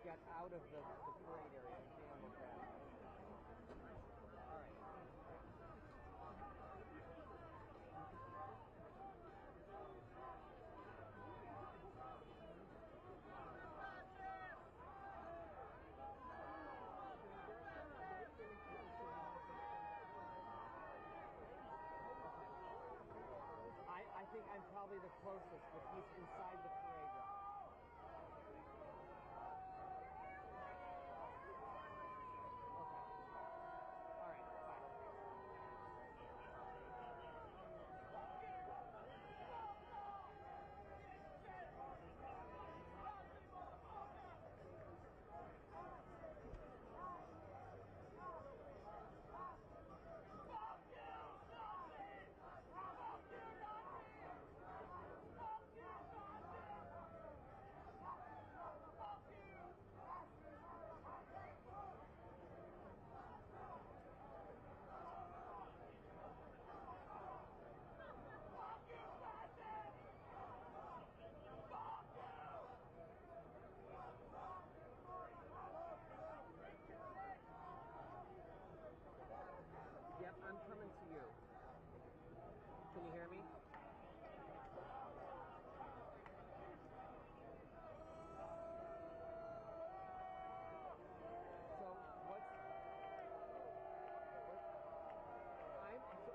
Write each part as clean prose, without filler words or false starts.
get out of the parade area and look at it. All right. I think I'm probably the closest, but he's inside the parade route. Okay. All right, bye. Yep, I'm coming to you. Can you hear me?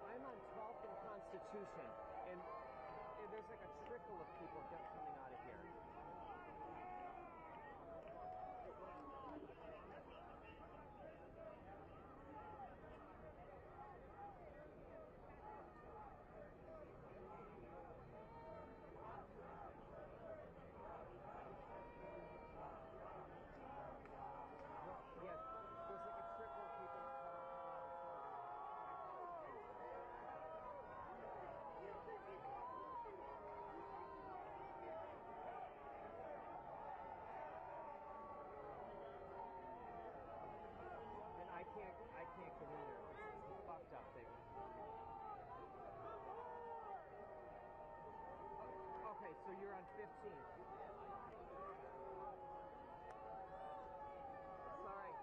I'm on 12th and Constitution, and there's like a trickle of people coming out of here. Yes, there's like a trickle of people coming out of and I can't get in there. It's a fucked up thing. Okay, so you're on 15. Sorry.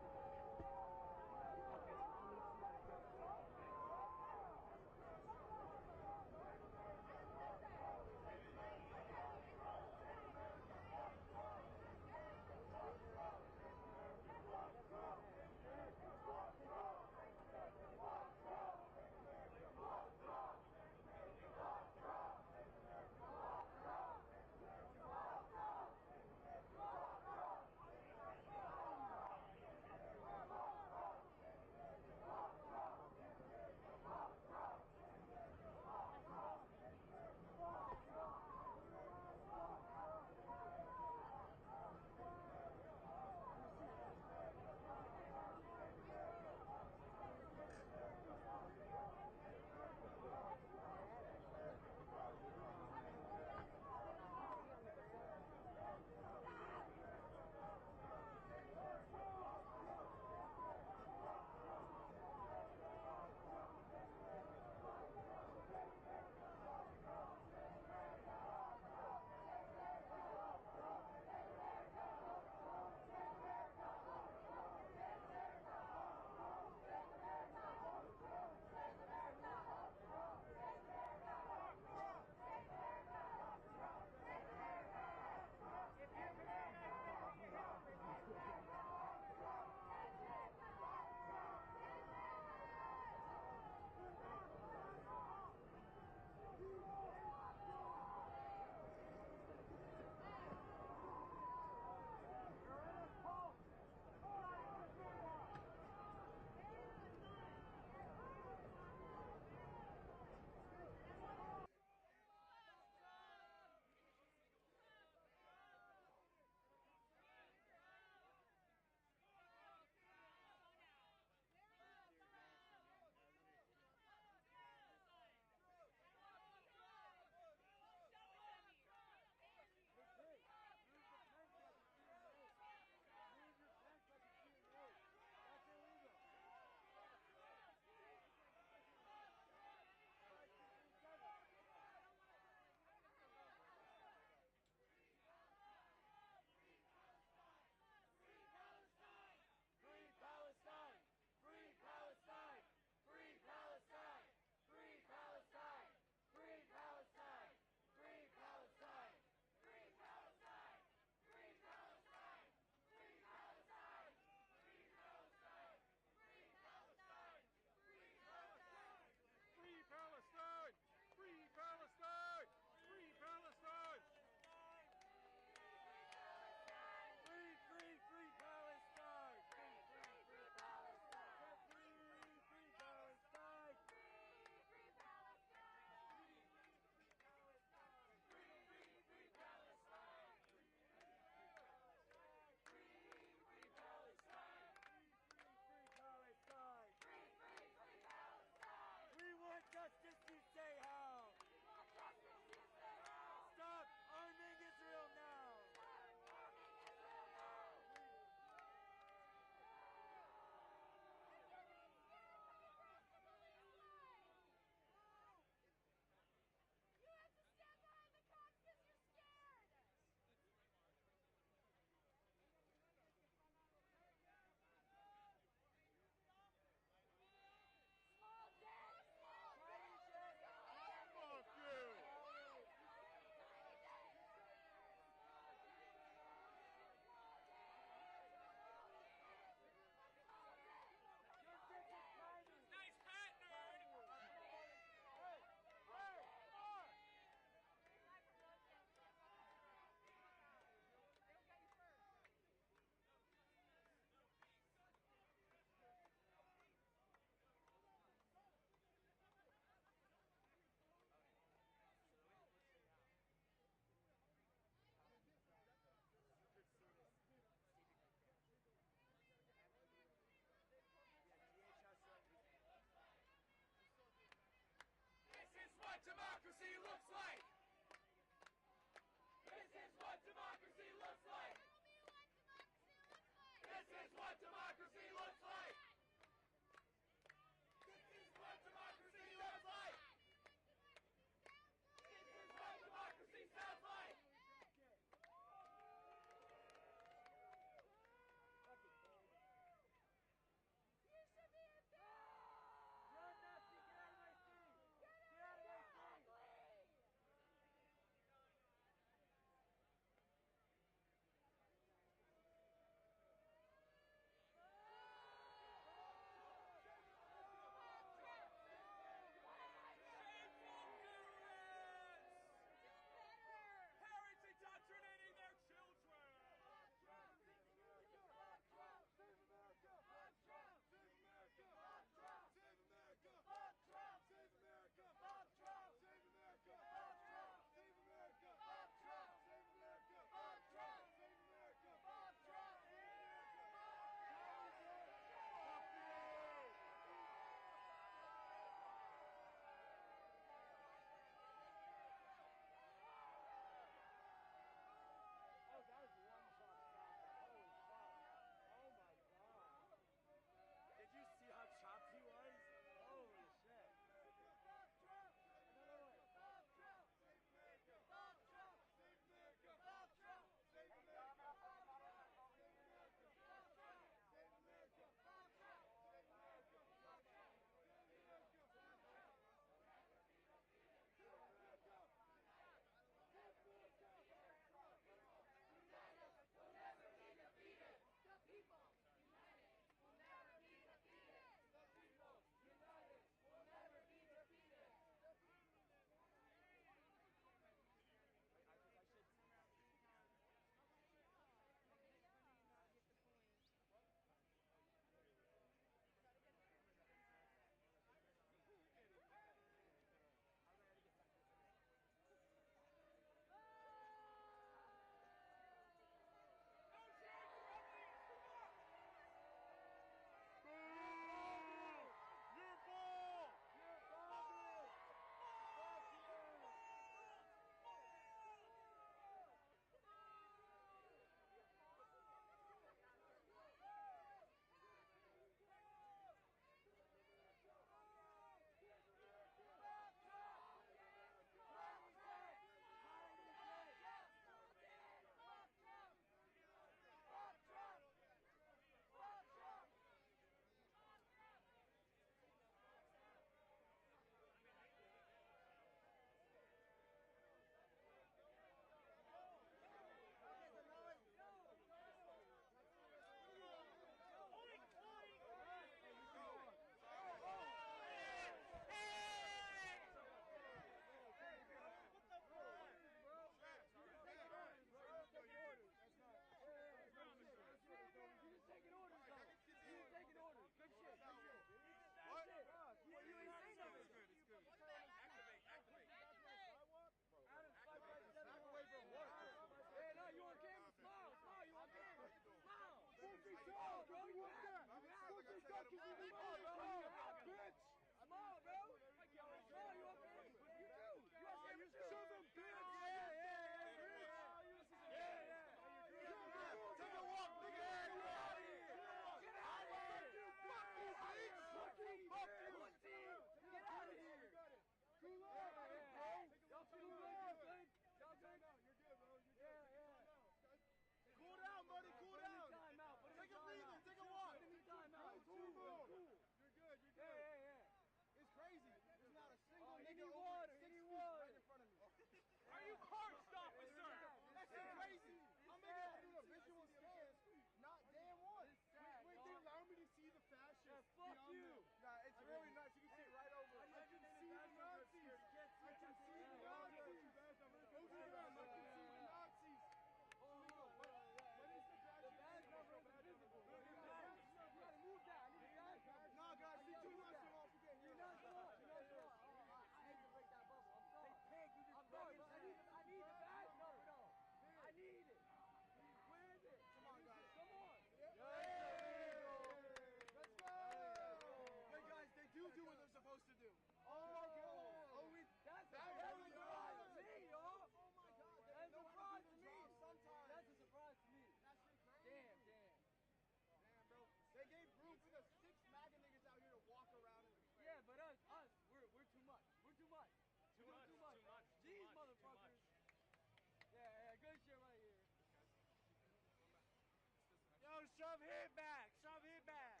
Shove him back! Shove him back!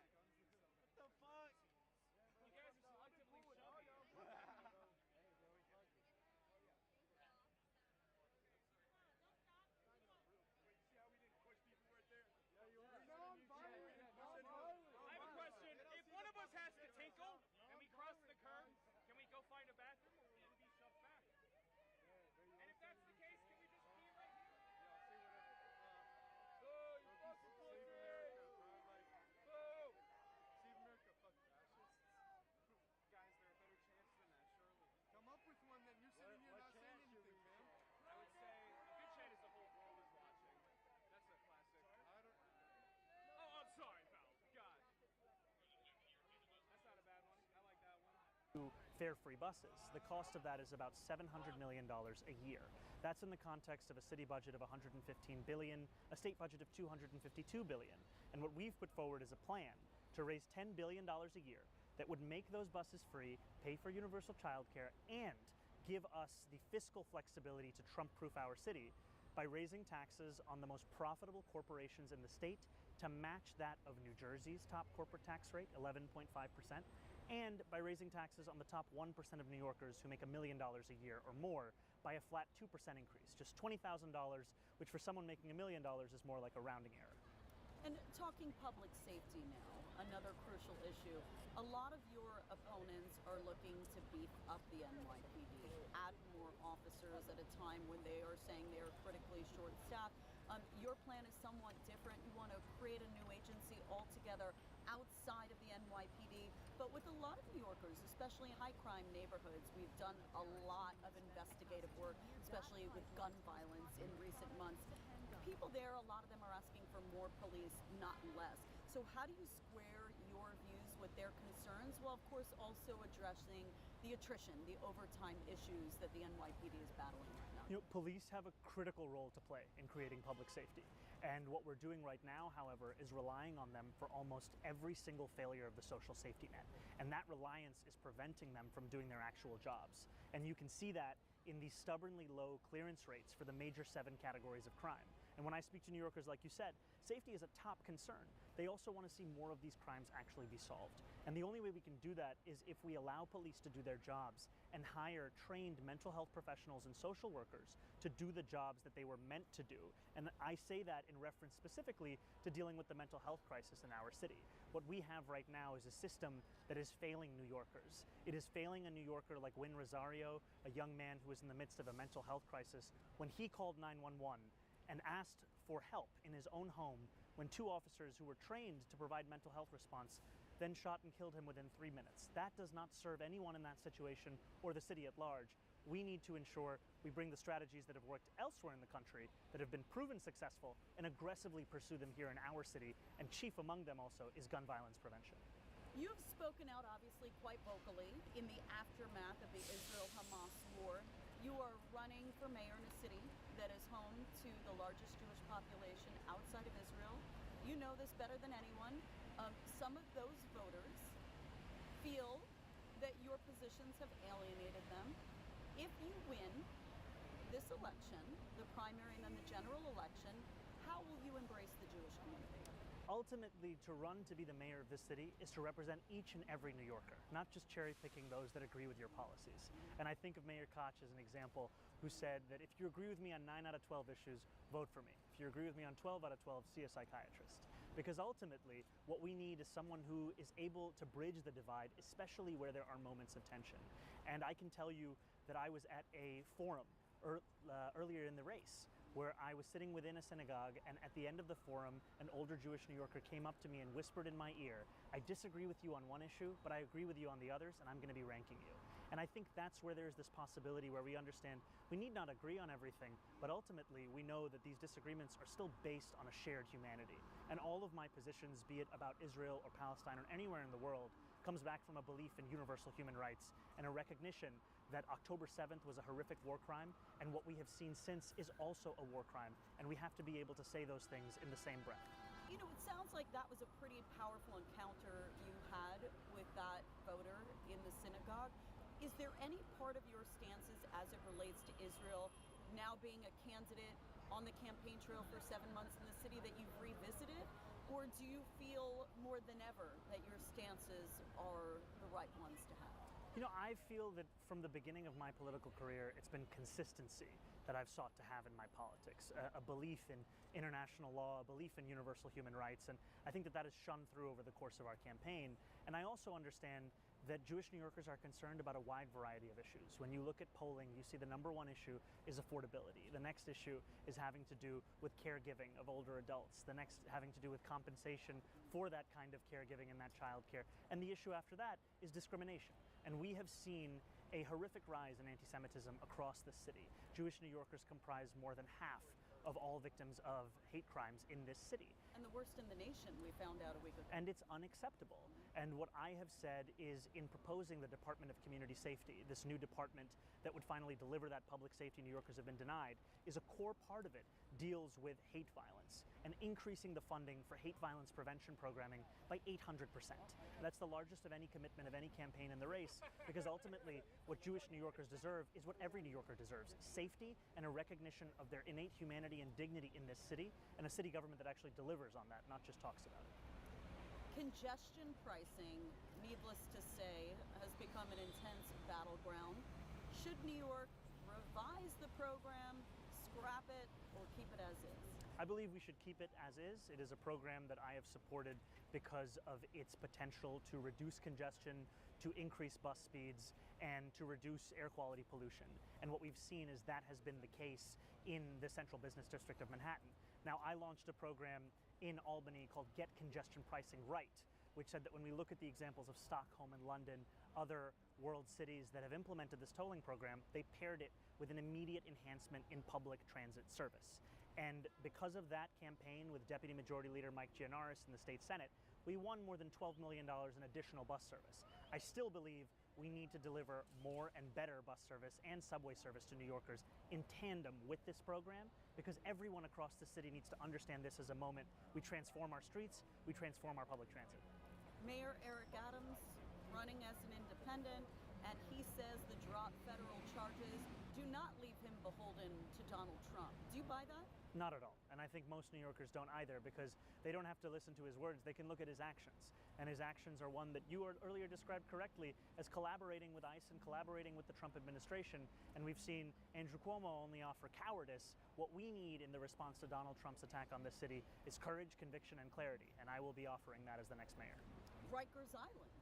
What the fuck? You guys are selectively shoving. I have a question. If one of us has to tinkle and we cross the curb, can we go find a bathroom or will we be shoved back? And if that's the case, can we just pee right here? Boo, you fucking pussy! Boo! See America, fuck fascists. Guys, there are better chances than that, surely. Come up with one then. You're sitting here not saying anything, man. I would say a good chance is the whole world is watching. That's a classic. Oh, I'm sorry, pal. God. That's not a bad one. I like that one. Fare-free buses. The cost of that is about $700 million a year. That's in the context of a city budget of $115 billion, a state budget of $252 billion. And what we've put forward is a plan to raise $10 billion a year that would make those buses free, pay for universal childcare, and give us the fiscal flexibility to Trump-proof our city by raising taxes on the most profitable corporations in the state to match that of New Jersey's top corporate tax rate, 11.5%, and by raising taxes on the top 1% of New Yorkers who make $1 million a year or more by a flat 2% increase, just $20,000, which for someone making $1 million is more like a rounding error. And talking public safety now, another crucial issue. A lot of your opponents are looking to beef up the NYPD, add more officers at a time when they are saying they are critically short-staffed. Your plan is somewhat different. You want to create a new agency altogether outside of the NYPD, but with a lot of New Yorkers, especially in high-crime neighborhoods. We've done a lot of investigative work, especially with gun violence in recent months. People there, a lot of them are asking for more police, not less. So how do you square your views with their concerns, while of course also addressing the attrition, the overtime issues that the NYPD is battling right now? You know, police have a critical role to play in creating public safety. And what we're doing right now, however, is relying on them for almost every single failure of the social safety net. And that reliance is preventing them from doing their actual jobs. And you can see that in the stubbornly low clearance rates for the major 7 categories of crime. And when I speak to New Yorkers, like you said, safety is a top concern. They also want to see more of these crimes actually be solved. And the only way we can do that is if we allow police to do their jobs and hire trained mental health professionals and social workers to do the jobs that they were meant to do. And I say that in reference specifically to dealing with the mental health crisis in our city. What we have right now is a system that is failing New Yorkers. It is failing a New Yorker like Wynn Rosario, a young man who was in the midst of a mental health crisis, when he called 911 and asked for help in his own home when 2 officers who were trained to provide mental health response then shot and killed him within 3 minutes. That does not serve anyone in that situation or the city at large. We need to ensure we bring the strategies that have worked elsewhere in the country, that have been proven successful, and aggressively pursue them here in our city, and chief among them also is gun violence prevention. You have spoken out obviously quite vocally in the aftermath of the Israel-Hamas war. You are running for mayor in a city that is home to the largest Jewish population outside of Israel. You know this better than anyone. Some of those voters feel that your positions have alienated them. If you win this election, the primary and then the general election, how will you embrace the Jewish community? Ultimately, to run to be the mayor of this city is to represent each and every New Yorker, not just cherry-picking those that agree with your policies. And I think of Mayor Koch as an example who said that if you agree with me on 9 out of 12 issues, vote for me. If you agree with me on 12 out of 12, see a psychiatrist. Because ultimately, what we need is someone who is able to bridge the divide, especially where there are moments of tension. And I can tell you that I was at a forum earlier in the race, where I was sitting within a synagogue, and at the end of the forum, an older Jewish New Yorker came up to me and whispered in my ear, I disagree with you on one issue, but I agree with you on the others, and I'm going to be ranking you. And I think that's where there's this possibility where we understand we need not agree on everything, but ultimately we know that these disagreements are still based on a shared humanity. And all of my positions, be it about Israel or Palestine or anywhere in the world, comes back from a belief in universal human rights and a recognition that October 7th was a horrific war crime, and what we have seen since is also a war crime, and we have to be able to say those things in the same breath. You know, it sounds like that was a pretty powerful encounter you had with that voter in the synagogue. Is there any part of your stances as it relates to Israel, now being a candidate on the campaign trail for 7 months in the city, that you've revisited? Or do you feel more than ever that your stances are the right ones to have? You know, I feel that from the beginning of my political career, it's been consistency that I've sought to have in my politics, a belief in international law, a belief in universal human rights, and I think that that has shone through over the course of our campaign. And I also understand that Jewish New Yorkers are concerned about a wide variety of issues. When you look at polling, you see the number one issue is affordability. The next issue is having to do with caregiving of older adults. The next having to do with compensation for that kind of caregiving and that child care. And the issue after that is discrimination. And we have seen a horrific rise in anti-Semitism across the city. Jewish New Yorkers comprise more than half of all victims of hate crimes in this city. And the worst in the nation, we found out a week ago. And it's unacceptable. And what I have said is, in proposing the Department of Community Safety, this new department that would finally deliver that public safety New Yorkers have been denied, is a core part of it deals with hate violence and increasing the funding for hate violence prevention programming by 800%. That's the largest of any commitment of any campaign in the race, because ultimately what Jewish New Yorkers deserve is what every New Yorker deserves: safety and a recognition of their innate humanity and dignity in this city, and a city government that actually delivers on that, not just talks about it. Congestion pricing, needless to say, has become an intense battleground. Should New York revise the program, scrap it, or keep it as is? I believe we should keep it as is. It is a program that I have supported because of its potential to reduce congestion, to increase bus speeds, and to reduce air quality pollution. And what we've seen is that has been the case in the Central Business District of Manhattan. Now, I launched a program in Albany called Get Congestion Pricing Right, which said that when we look at the examples of Stockholm and London, other world cities that have implemented this tolling program, they paired it with an immediate enhancement in public transit service. And because of that campaign with Deputy Majority Leader Mike Gianaris in the state Senate, we won more than $12 million in additional bus service. I still believe we need to deliver more and better bus service and subway service to New Yorkers in tandem with this program, because everyone across the city needs to understand this as a moment we transform our streets, we transform our public transit. Mayor Eric Adams running as an independent, and he says the drop federal charges do not leave him beholden to Donald Trump. Do you buy that? Not at all. And I think most New Yorkers don't either, because they don't have to listen to his words. They can look at his actions. And his actions are one that you earlier described correctly as collaborating with ICE and collaborating with the Trump administration. And we've seen Andrew Cuomo only offer cowardice. What we need in the response to Donald Trump's attack on this city is courage, conviction, and clarity. And I will be offering that as the next mayor. Rikers Island.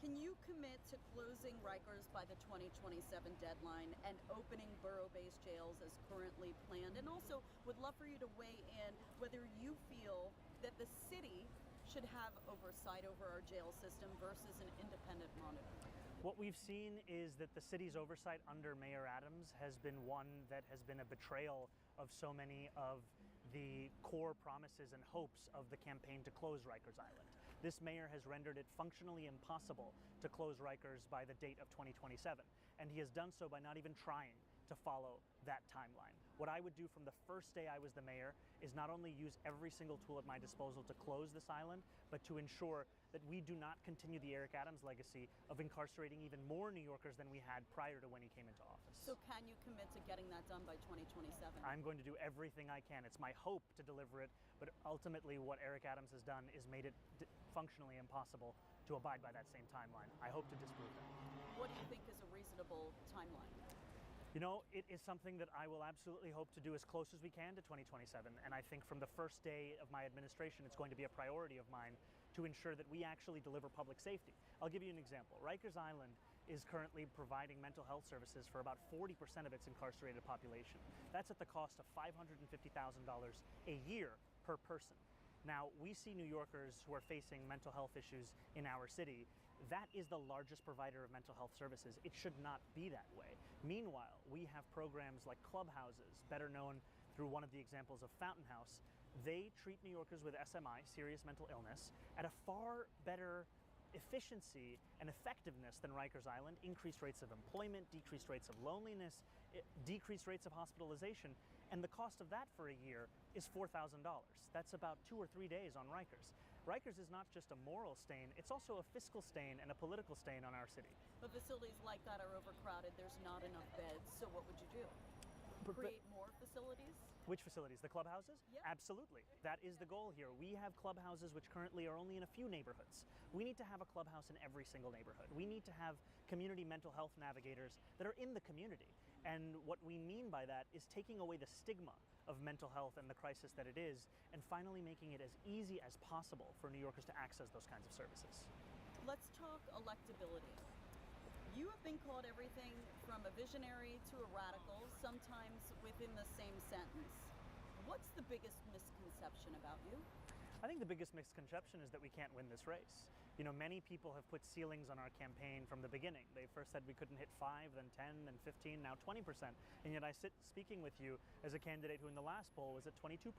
Can you commit to closing Rikers by the 2027 deadline and opening borough-based jails as currently planned? And also would love for you to weigh in whether you feel that the city should have oversight over our jail system versus an independent monitor. What we've seen is that the city's oversight under Mayor Adams has been one that has been a betrayal of so many of the core promises and hopes of the campaign to close Rikers Island. This mayor has rendered it functionally impossible to close Rikers by the date of 2027, and he has done so by not even trying to follow that timeline. What I would do from the first day I was the mayor is not only use every single tool at my disposal to close this island, but to ensure that we do not continue the Eric Adams legacy of incarcerating even more New Yorkers than we had prior to when he came into office. So can you commit to getting that done by 2027? I'm going to do everything I can. It's my hope to deliver it, but ultimately what Eric Adams has done is made it functionally impossible to abide by that same timeline. I hope to disprove that. What do you think is a reasonable timeline? You know, it is something that I will absolutely hope to do as close as we can to 2027. And I think from the first day of my administration, it's going to be a priority of mine to ensure that we actually deliver public safety. I'll give you an example. Rikers Island is currently providing mental health services for about 40% of its incarcerated population. That's at the cost of $550,000 a year per person. Now, we see New Yorkers who are facing mental health issues in our city. That is the largest provider of mental health services. It should not be that way. Meanwhile, we have programs like clubhouses, better known through one of the examples of Fountain House. They treat New Yorkers with SMI, serious mental illness, at a far better efficiency and effectiveness than Rikers Island. Increased rates of employment, decreased rates of loneliness, decreased rates of hospitalization, and the cost of that for a year is $4,000. That's about 2 or 3 days on Rikers. Rikers is not just a moral stain, it's also a fiscal stain and a political stain on our city. But facilities like that are overcrowded, there's not enough beds, so what would you do? create more facilities? Which facilities? The clubhouses? Yeah. Absolutely. That is the goal here. We have clubhouses which currently are only in a few neighborhoods. We need to have a clubhouse in every single neighborhood. We need to have community mental health navigators that are in the community. And what we mean by that is taking away the stigma of mental health and the crisis that it is, and finally making it as easy as possible for New Yorkers to access those kinds of services. Let's talk electability. You have been called everything from a visionary to a radical, sometimes within the same sentence. What's the biggest misconception about you? I think the biggest misconception is that we can't win this race. You know, many people have put ceilings on our campaign from the beginning. They first said we couldn't hit 5, then 10, then 15, now 20%. And yet I sit speaking with you as a candidate who in the last poll was at 22%.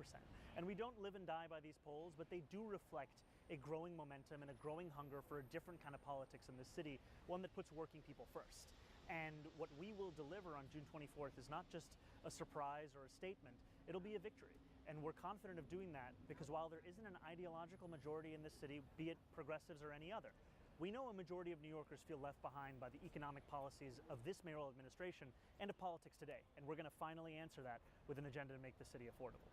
And we don't live and die by these polls, but they do reflect a growing momentum and a growing hunger for a different kind of politics in this city, one that puts working people first. And what we will deliver on June 24th is not just a surprise or a statement, it'll be a victory. And we're confident of doing that because while there isn't an ideological majority in this city, be it progressives or any other, we know a majority of New Yorkers feel left behind by the economic policies of this mayoral administration and of politics today. And we're going to finally answer that with an agenda to make the city affordable.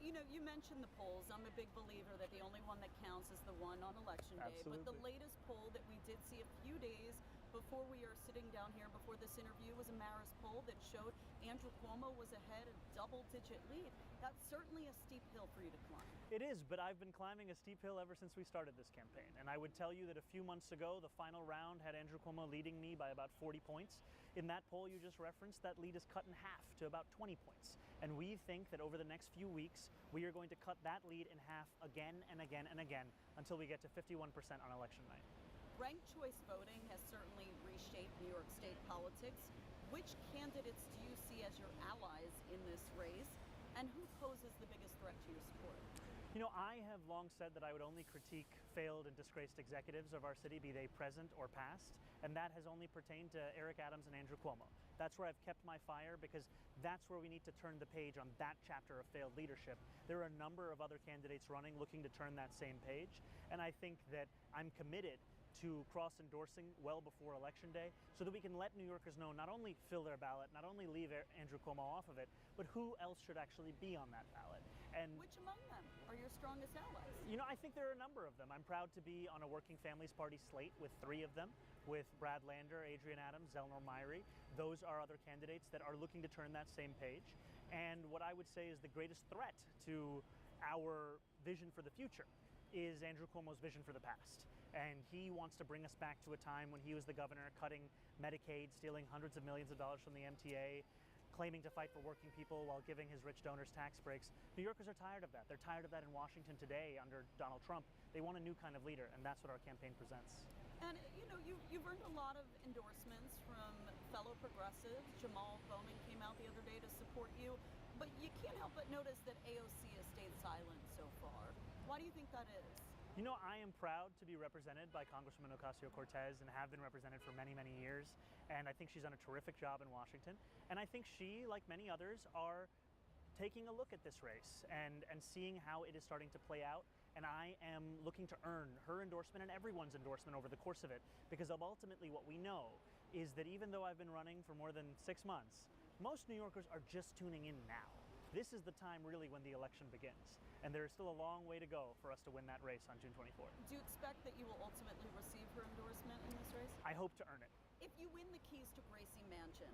You know, you mentioned the polls. I'm a big believer that the only one that counts is the one on election day. Absolutely. But the latest poll that we did see a few days before we are sitting down here before this interview was a Marist poll that showed Andrew Cuomo was ahead, a double-digit lead. That's certainly a steep hill for you to climb. It is, but I've been climbing a steep hill ever since we started this campaign. And I would tell you that a few months ago, the final round had Andrew Cuomo leading me by about 40 points. In that poll you just referenced, that lead is cut in half to about 20 points. And we think that over the next few weeks, we are going to cut that lead in half again and again and again until we get to 51% on election night. Ranked choice voting has certainly reshaped New York State politics. Which candidates do you see as your allies in this race? And who poses the biggest threat to your support? You know, I have long said that I would only critique failed and disgraced executives of our city, be they present or past, and that has only pertained to Eric Adams and Andrew Cuomo. That's where I've kept my fire because that's where we need to turn the page on that chapter of failed leadership. There are a number of other candidates running looking to turn that same page, and I think that I'm committed to cross-endorsing well before Election Day so that we can let New Yorkers know not only fill their ballot, not only leave Andrew Cuomo off of it, but who else should actually be on that ballot. And which among them are your strongest allies? You know, I think there are a number of them. I'm proud to be on a Working Families Party slate with 3 of them, with Brad Lander, Adrienne Adams, Zelnor Myrie. Those are other candidates that are looking to turn that same page. And what I would say is the greatest threat to our vision for the future is Andrew Cuomo's vision for the past. And he wants to bring us back to a time when he was the governor, cutting Medicaid, stealing hundreds of millions of dollars from the MTA, claiming to fight for working people while giving his rich donors tax breaks. New Yorkers are tired of that. They're tired of that in Washington today under Donald Trump. They want a new kind of leader, and that's what our campaign presents. And you know, you've earned a lot of endorsements from fellow progressives. Jamal Bowman came out the other day to support you, but you can't help but notice that AOC has stayed silent so far. Why do you think that is? You know, I am proud to be represented by Congresswoman Ocasio-Cortez and have been represented for many, many years. And I think she's done a terrific job in Washington. And I think she, like many others, are taking a look at this race and seeing how it is starting to play out. And I am looking to earn her endorsement and everyone's endorsement over the course of it. Because ultimately what we know is that even though I've been running for more than 6 months, most New Yorkers are just tuning in now. This is the time really when the election begins. And there is still a long way to go for us to win that race on June 24th. Do you expect that you will ultimately receive her endorsement in this race? I hope to earn it. If you win the keys to Gracie Mansion,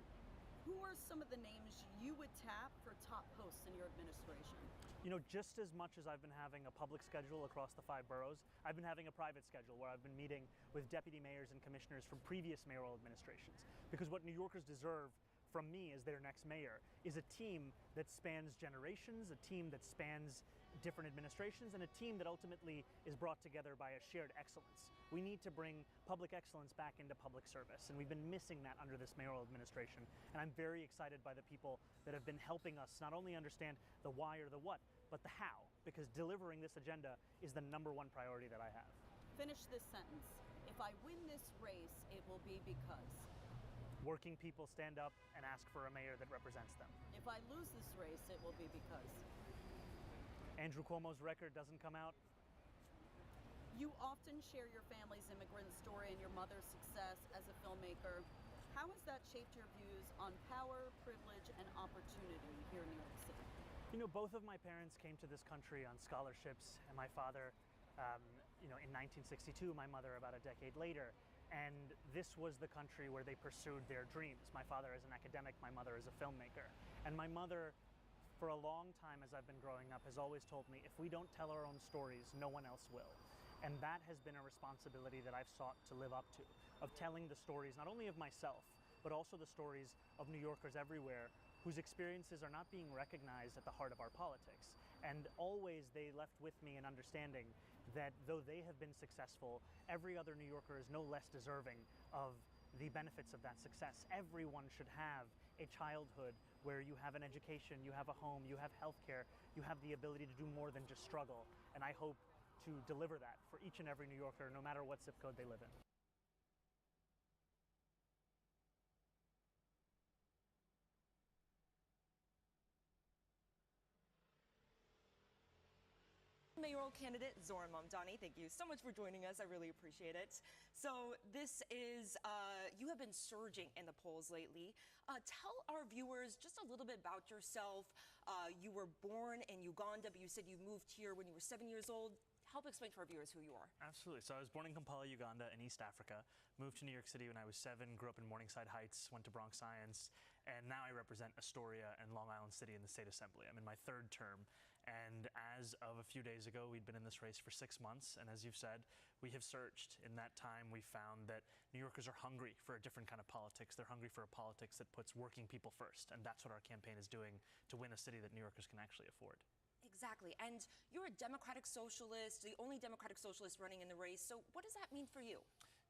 who are some of the names you would tap for top posts in your administration? You know, just as much as I've been having a public schedule across the 5 boroughs, I've been having a private schedule where I've been meeting with deputy mayors and commissioners from previous mayoral administrations. Because what New Yorkers deserve from me as their next mayor is a team that spans generations, a team that spans different administrations, and a team that ultimately is brought together by a shared excellence. We need to bring public excellence back into public service, and we've been missing that under this mayoral administration. And I'm very excited by the people that have been helping us not only understand the why or the what, but the how, because delivering this agenda is the #1 priority that I have. Finish this sentence. If I win this race, it will be because... Working people stand up and ask for a mayor that represents them. If I lose this race, it will be because... Andrew Cuomo's record doesn't come out. You often share your family's immigrant story and your mother's success as a filmmaker. How has that shaped your views on power, privilege, and opportunity here in New York City? You know, both of my parents came to this country on scholarships, and my father, in 1962, my mother about a decade later. And this was the country where they pursued their dreams. My father is an academic, my mother is a filmmaker. And my mother, for a long time as I've been growing up, has always told me, if we don't tell our own stories, no one else will. And that has been a responsibility that I've sought to live up to, of telling the stories not only of myself, but also the stories of New Yorkers everywhere whose experiences are not being recognized at the heart of our politics. And always they left with me an understanding that though they have been successful, every other New Yorker is no less deserving of the benefits of that success. Everyone should have a childhood where you have an education, you have a home, you have healthcare, you have the ability to do more than just struggle. And I hope to deliver that for each and every New Yorker, no matter what zip code they live in. Mayoral candidate Zohran Mamdani, thank you so much for joining us. I really appreciate it. So this is, you have been surging in the polls lately. Tell our viewers just a little bit about yourself. You were born in Uganda, but you said you moved here when you were 7 years old. Help explain to our viewers who you are. Absolutely. So I was born in Kampala, Uganda in East Africa, moved to New York City when I was 7, grew up in Morningside Heights, went to Bronx Science, and now I represent Astoria and Long Island City in the state assembly. I'm in my 3rd term. And as of a few days ago, we'd been in this race for 6 months. And as you've said, we have searched. In that time, we found that New Yorkers are hungry for a different kind of politics. They're hungry for a politics that puts working people first. And that's what our campaign is doing to win a city that New Yorkers can actually afford. Exactly. And you're a Democratic Socialist, the only Democratic Socialist running in the race. So what does that mean for you?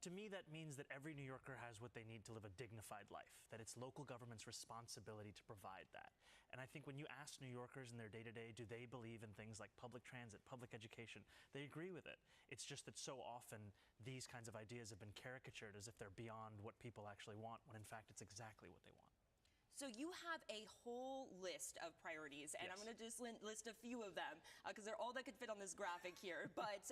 To me, that means that every New Yorker has what they need to live a dignified life, that it's local government's responsibility to provide that. And I think when you ask New Yorkers in their day-to-day, do they believe in things like public transit, public education, they agree with it. It's just that so often these kinds of ideas have been caricatured as if they're beyond what people actually want, when in fact it's exactly what they want. So you have a whole list of priorities, and Yes. I'm going to just list a few of them because they're all that could fit on this graphic here. But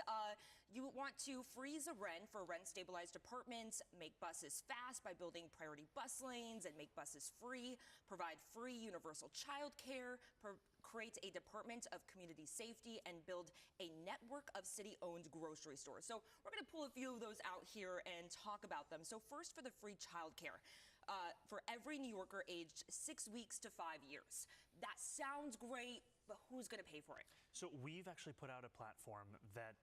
you want to freeze a rent for rent-stabilized apartments, make buses fast by building priority bus lanes and make buses free, provide free universal childcare, create a Department of Community Safety, and build a network of city-owned grocery stores. So we're going to pull a few of those out here and talk about them. So first, for the free childcare. For every New Yorker aged 6 weeks to 5 years. That sounds great, but who's going to pay for it? So we've actually put out a platform that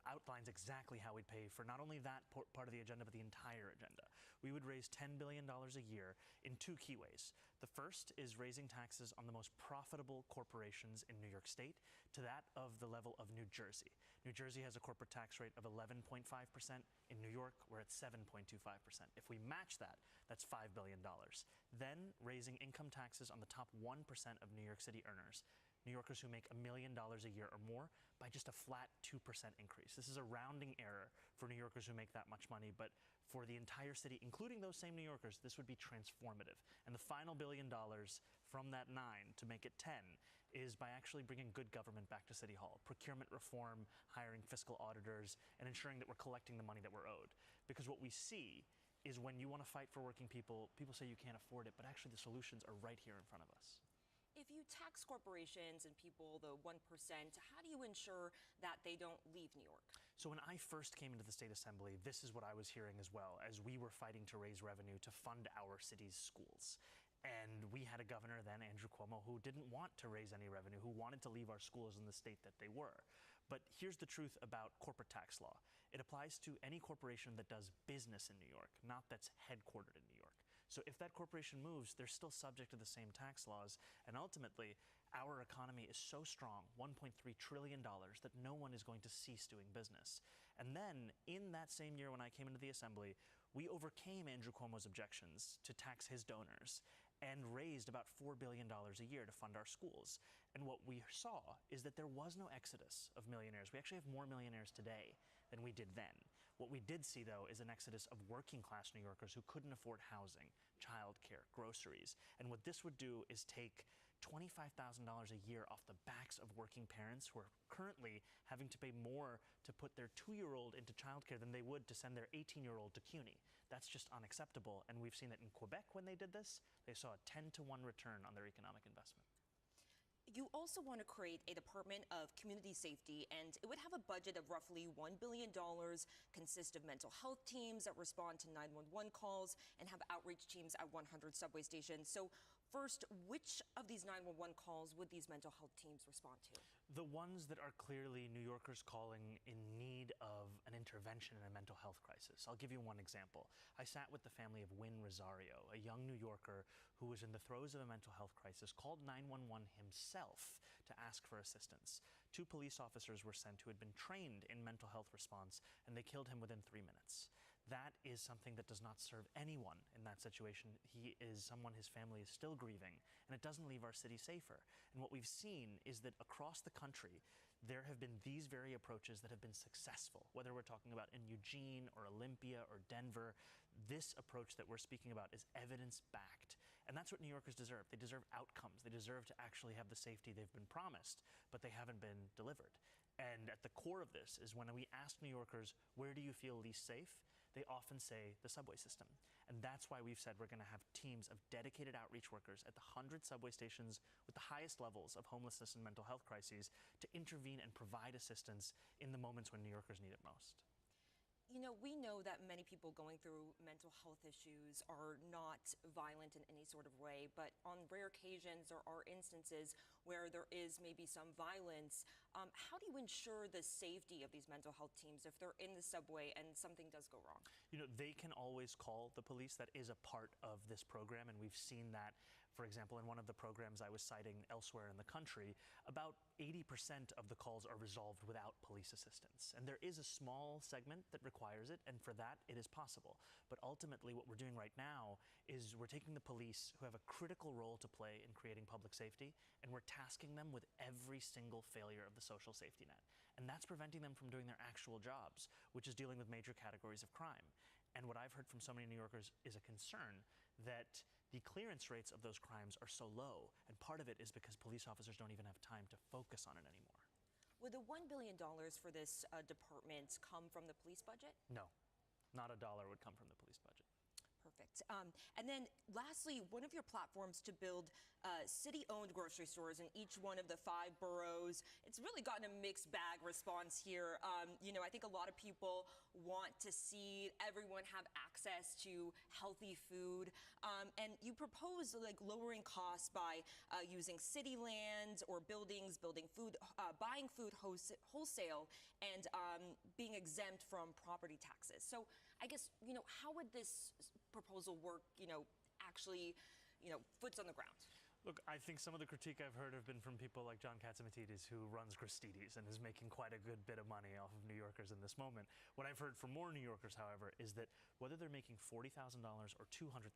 outlines exactly how we'd pay for not only that part of the agenda, but the entire agenda. We would raise $10 billion a year in 2 key ways. The first is raising taxes on the most profitable corporations in New York State to that of the level of New Jersey. New Jersey has a corporate tax rate of 11.5%. In New York, we're at 7.25%. If we match that, that's $5 billion. Then raising income taxes on the top 1% of New York City earners, New Yorkers who make $1 million a year or more, by just a flat 2% increase. This is a rounding error for New Yorkers who make that much money, but for the entire city, including those same New Yorkers, this would be transformative. And the final $1 billion from that 9 to make it 10 is by actually bringing good government back to City Hall. Procurement reform, hiring fiscal auditors, and ensuring that we're collecting the money that we're owed. Because what we see is when you want to fight for working people, people say you can't afford it, but actually the solutions are right here in front of us. If you tax corporations and people the 1%, how do you ensure that they don't leave New York? So when I first came into the state assembly, this is what I was hearing as well, as we were fighting to raise revenue to fund our city's schools. And we had a governor then, Andrew Cuomo, who didn't want to raise any revenue, who wanted to leave our schools in the state that they were. But here's the truth about corporate tax law. It applies to any corporation that does business in New York, not that's headquartered in New York. So if that corporation moves, they're still subject to the same tax laws. And ultimately, our economy is so strong, $1.3 trillion, that no one is going to cease doing business. And then in that same year when I came into the assembly, we overcame Andrew Cuomo's objections to tax his donors and raised about $4 billion a year to fund our schools. And what we saw is that there was no exodus of millionaires. We actually have more millionaires today than we did then. What we did see, though, is an exodus of working class New Yorkers who couldn't afford housing, childcare, groceries. And what this would do is take $25,000 a year off the backs of working parents who are currently having to pay more to put their 2-year-old into childcare than they would to send their 18-year-old to CUNY. That's just unacceptable, and we've seen that in Quebec when they did this, they saw a 10-to-1 return on their economic investment. You also want to create a Department of Community Safety, and it would have a budget of roughly $1 billion, consist of mental health teams that respond to 911 calls, and have outreach teams at 100 subway stations. So first, which of these 911 calls would these mental health teams respond to? The ones that are clearly New Yorkers calling in need of an intervention in a mental health crisis. I'll give you one example. I sat with the family of Win Rosario, a young New Yorker who was in the throes of a mental health crisis, called 911 himself to ask for assistance. 2 police officers were sent who had been trained in mental health response, and they killed him within 3 minutes. That is something that does not serve anyone in that situation. He is someone his family is still grieving, and it doesn't leave our city safer. And what we've seen is that across the country, there have been these very approaches that have been successful, whether we're talking about in Eugene or Olympia or Denver. This approach that we're speaking about is evidence-backed. And that's what New Yorkers deserve. They deserve outcomes. They deserve to actually have the safety they've been promised, but they haven't been delivered. And at the core of this is when we ask New Yorkers, where do you feel least safe? They often say the subway system. And that's why we've said we're going to have teams of dedicated outreach workers at the 100 subway stations with the highest levels of homelessness and mental health crises to intervene and provide assistance in the moments when New Yorkers need it most. You know, we know that many people going through mental health issues are not violent in any sort of way, but on rare occasions there are instances where there is maybe some violence. How do you ensure the safety of these mental health teams if they're in the subway and something does go wrong? You know, they can always call the police. That is a part of this program, and we've seen that. For example, in one of the programs I was citing elsewhere in the country, about 80% of the calls are resolved without police assistance. And there is a small segment that requires it, and for that, it is possible. But ultimately, what we're doing right now is we're taking the police, who have a critical role to play in creating public safety, and we're tasking them with every single failure of the social safety net. And that's preventing them from doing their actual jobs, which is dealing with major categories of crime. And what I've heard from so many New Yorkers is a concern that the clearance rates of those crimes are so low, and part of it is because police officers don't even have time to focus on it anymore. Would the $1 billion for this department come from the police budget? No, not a dollar would come from the police budget. Perfect. And then lastly, one of your platforms to build city-owned grocery stores in each one of the 5 boroughs. It's really gotten a mixed bag response here. You know, I think a lot of people want to see everyone have access to healthy food. And you propose like lowering costs by using city lands or buildings, buying food wholesale, and being exempt from property taxes. So I guess, you know, how would this proposal work, you know, actually, you know, foots on the ground? Look, I think some of the critique I've heard have been from people like John Katzimatidis, who runs Gristedes and is making quite a good bit of money off of New Yorkers in this moment. What I've heard from more New Yorkers, however, is that whether they're making $40,000 or $200,000,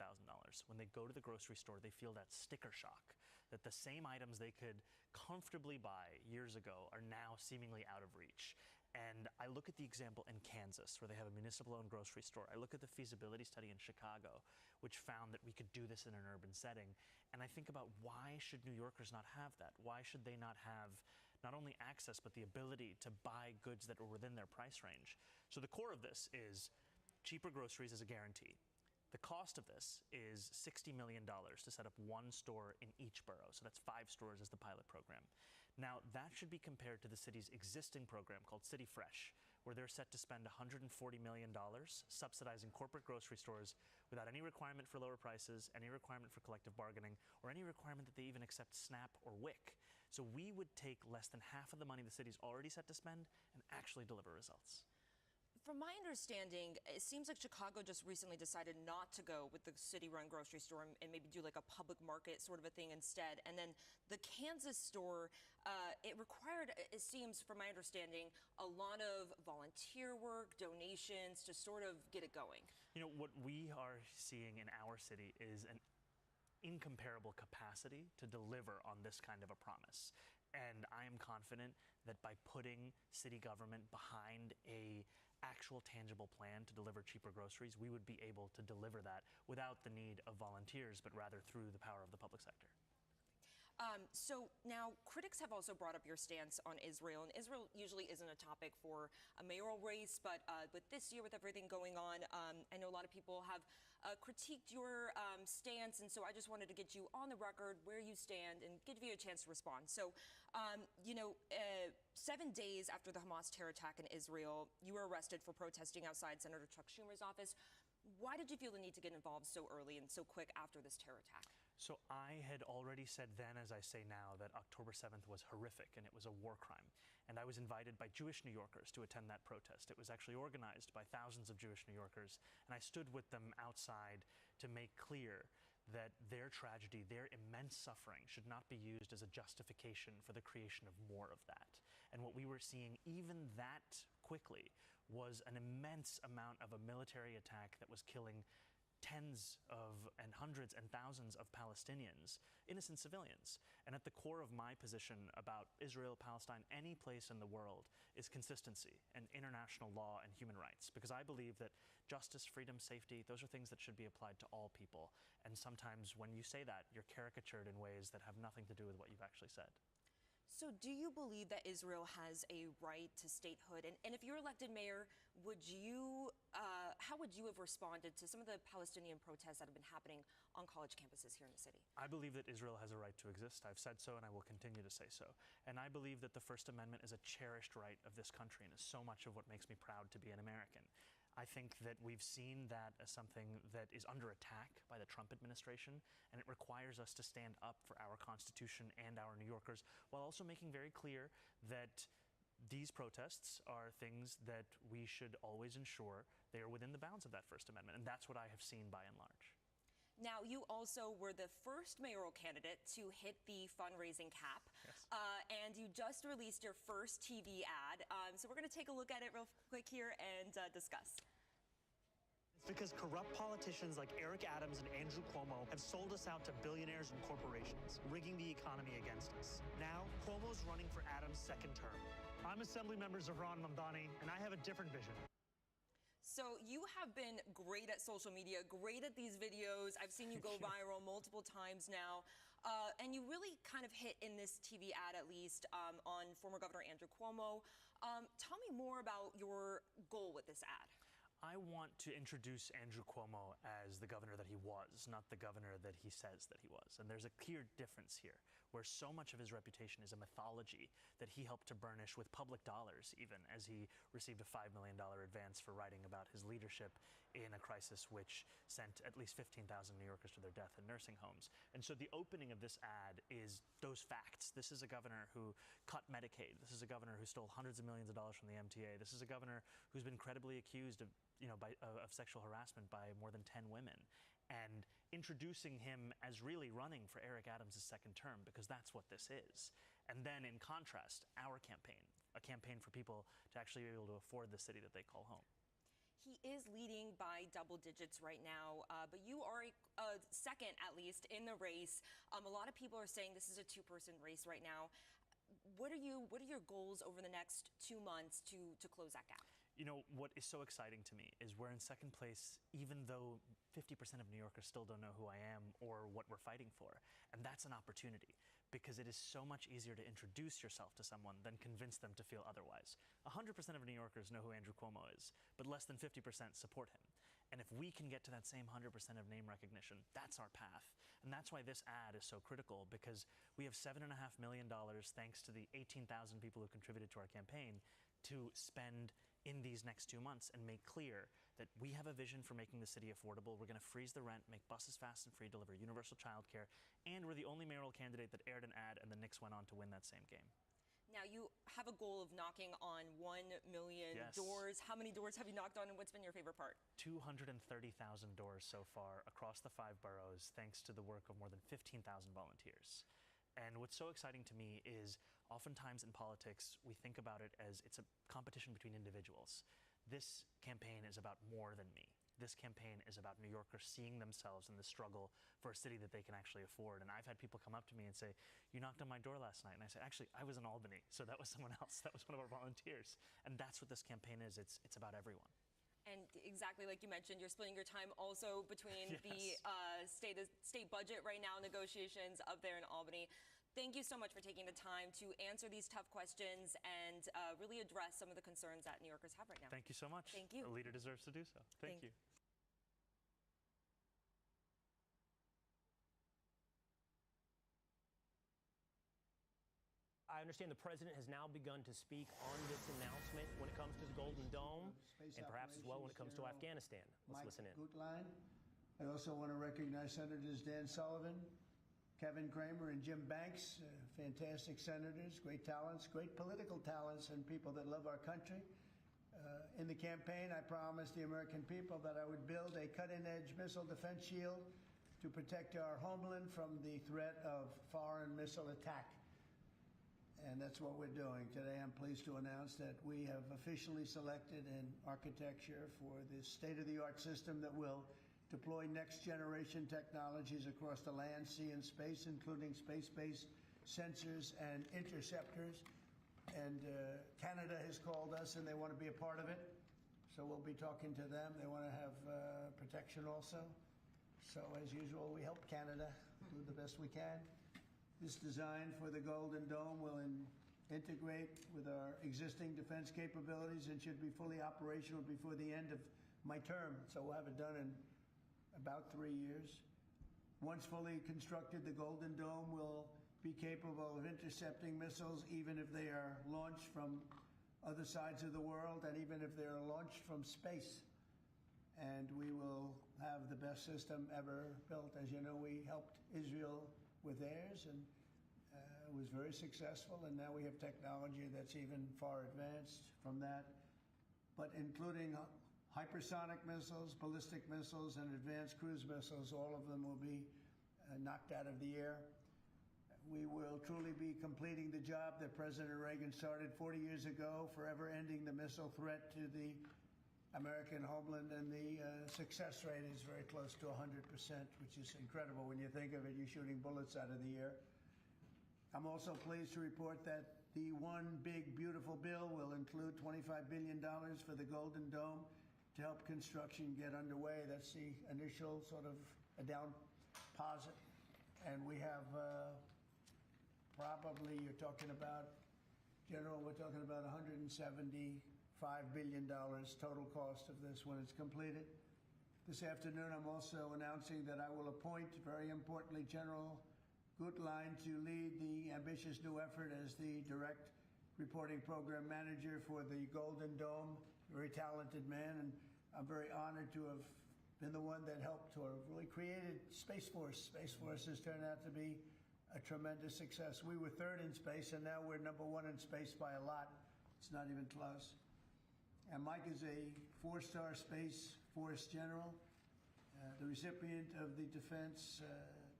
when they go to the grocery store, they feel that sticker shock, that the same items they could comfortably buy years ago are now seemingly out of reach. And I look at the example in Kansas, where they have a municipal-owned grocery store. I look at the feasibility study in Chicago, which found that we could do this in an urban setting. And I think about, why should New Yorkers not have that? Why should they not have not only access, but the ability to buy goods that are within their price range? So the core of this is cheaper groceries as a guarantee. The cost of this is $60 million to set up 1 store in each borough. So that's 5 stores as the pilot program. Now, that should be compared to the city's existing program called City Fresh, where they're set to spend $140 million subsidizing corporate grocery stores without any requirement for lower prices, any requirement for collective bargaining, or any requirement that they even accept SNAP or WIC. So we would take less than half of the money the city's already set to spend and actually deliver results. From my understanding, it seems like Chicago just recently decided not to go with the city-run grocery store and maybe do like a public market sort of a thing instead. And then the Kansas store, it required, it seems from my understanding, a lot of volunteer work, donations to sort of get it going. You know, what we are seeing in our city is an incomparable capacity to deliver on this kind of a promise. And I am confident that by putting city government behind a actual tangible plan to deliver cheaper groceries, we would be able to deliver that without the need of volunteers, but rather through the power of the public sector. So now critics have also brought up your stance on Israel, and Israel usually isn't a topic for a mayoral race, but with this year, with everything going on, I know a lot of people have critiqued your stance, and so I just wanted to get you on the record where you stand and give you a chance to respond. So, 7 days after the Hamas terror attack in Israel, you were arrested for protesting outside Senator Chuck Schumer's office. Why did you feel the need to get involved so early and so quick after this terror attack? So I had already said then, as I say now, that October 7th was horrific and it was a war crime. And I was invited by Jewish New Yorkers to attend that protest. It was actually organized by thousands of Jewish New Yorkers. And I stood with them outside to make clear that their tragedy, their immense suffering, should not be used as a justification for the creation of more of that. And what we were seeing even that quickly was an immense amount of a military attack that was killing tens of and hundreds and thousands of Palestinians, innocent civilians. And at the core of my position about Israel, Palestine, any place in the world is consistency and international law and human rights. Because I believe that justice, freedom, safety, those are things that should be applied to all people. And sometimes when you say that, you're caricatured in ways that have nothing to do with what you've actually said. So do you believe that Israel has a right to statehood? And if you're elected mayor, how would you have responded to some of the Palestinian protests that have been happening on college campuses here in the city? I believe that Israel has a right to exist. I've said so and I will continue to say so. And I believe that the First Amendment is a cherished right of this country and is so much of what makes me proud to be an American. I think that we've seen that as something that is under attack by the Trump administration, and it requires us to stand up for our Constitution and our New Yorkers, while also making very clear that these protests are things that we should always ensure they are within the bounds of that First Amendment, and that's what I have seen by and large. Now, you also were the first mayoral candidate to hit the fundraising cap, Yes. And you just released your first TV ad. So we're going to take a look at it real quick here and discuss. It's because corrupt politicians like Eric Adams and Andrew Cuomo have sold us out to billionaires and corporations, rigging the economy against us. Now, Cuomo's running for Adams' second term. I'm Assemblymember Zahran Mamdani, and I have a different vision. So you have been great at social media, great at these videos. I've seen you go viral multiple times now. And you really kind of hit in this TV ad, at least, on former Governor Andrew Cuomo. Tell me more about your goal with this ad. I want to introduce Andrew Cuomo as the governor that he was, not the governor that he says that he was. And there's a clear difference here, where so much of his reputation is a mythology that he helped to burnish with public dollars, even as he received a $5 million advance for writing about his leadership in a crisis which sent at least 15,000 New Yorkers to their death in nursing homes. And so the opening of this ad is those facts. This is a governor who cut Medicaid. This is a governor who stole hundreds of millions of dollars from the MTA. This is a governor who's been credibly accused of sexual harassment by more than 10 women, and introducing him as really running for Eric Adams' second term, because that's what this is. And then in contrast, our campaign, a campaign for people to actually be able to afford the city that they call home. He is leading by double digits right now, but you are second, at least, in the race. A lot of people are saying this is a two-person race right now. What are your goals over the next 2 months to close that gap? You know, what is so exciting to me is we're in second place, even though 50% of New Yorkers still don't know who I am or what we're fighting for. And that's an opportunity, because it is so much easier to introduce yourself to someone than convince them to feel otherwise. 100% of New Yorkers know who Andrew Cuomo is, but less than 50% support him. And if we can get to that same 100% of name recognition, that's our path. And that's why this ad is so critical, because we have $7.5 million, thanks to the 18,000 people who contributed to our campaign, to spend in these next 2 months and make clear that we have a vision for making the city affordable. We're going to freeze the rent, make buses fast and free, deliver universal childcare, and we're the only mayoral candidate that aired an ad and the Knicks went on to win that same game. Now, you have a goal of knocking on 1 million Yes. doors. How many doors have you knocked on, and what's been your favorite part? 230,000 doors so far across the 5 boroughs, thanks to the work of more than 15,000 volunteers. And what's so exciting to me is oftentimes in politics, we think about it as it's a competition between individuals. This campaign is about more than me. This campaign is about New Yorkers seeing themselves in the struggle for a city that they can actually afford. And I've had people come up to me and say, "You knocked on my door last night." And I said, "Actually, I was in Albany, so that was someone else. That was one of our volunteers." And that's what this campaign is. It's about everyone. And exactly like you mentioned, you're splitting your time also between Yes. the state budget right now, negotiations up there in Albany. Thank you so much for taking the time to answer these tough questions and really address some of the concerns that New Yorkers have right now. Thank you so much. Thank you. A leader deserves to do so. Thank you. I understand the president has now begun to speak on this announcement when it comes to the Golden Dome, and perhaps as well when it comes to Afghanistan. Let's listen in. Gutlein. I also want to recognize Senators Dan Sullivan, Kevin Cramer, and Jim Banks, fantastic senators, great talents, great political talents, and people that love our country. In the campaign, I promised the American people that I would build a cutting-edge missile defense shield to protect our homeland from the threat of foreign missile attack. And that's what we're doing. Today, I'm pleased to announce that we have officially selected an architecture for this state-of-the-art system that will deploy next-generation technologies across the land, sea, and space, including space-based sensors and interceptors. And Canada has called us, and they want to be a part of it. So we'll be talking to them. They want to have protection also. So as usual, we help Canada do the best we can. This design for the Golden Dome will integrate with our existing defense capabilities and should be fully operational before the end of my term. So we'll have it done in about 3 years. Once fully constructed, the Golden Dome will be capable of intercepting missiles even if they are launched from other sides of the world and even if they are launched from space. And we will have the best system ever built. As you know, we helped Israel with theirs, and it was very successful, and now we have technology that's even far advanced from that, but including hypersonic missiles, ballistic missiles, and advanced cruise missiles. All of them will be knocked out of the air. We will truly be completing the job that President Reagan started 40 years ago, forever ending the missile threat to the American homeland, and the success rate is very close to 100%, which is incredible when you think of it. You're shooting bullets out of the air. I'm also pleased to report that the One Big Beautiful Bill will include $25 billion for the Golden Dome to help construction get underway. That's the initial sort of a down deposit. And we have probably, you're talking about, General, we're talking about $175 billion total cost of this when it's completed. This afternoon, I'm also announcing that I will appoint, very importantly, General Gutlein to lead the ambitious new effort as the direct reporting program manager for the Golden Dome. Very talented man, and I'm very honored to have been the one that helped to have really created Space Force. Space Force has turned out to be a tremendous success. We were third in space, and now we're number one in space by a lot. It's not even close. And Mike is a 4-star Space Force general, the recipient of the Defense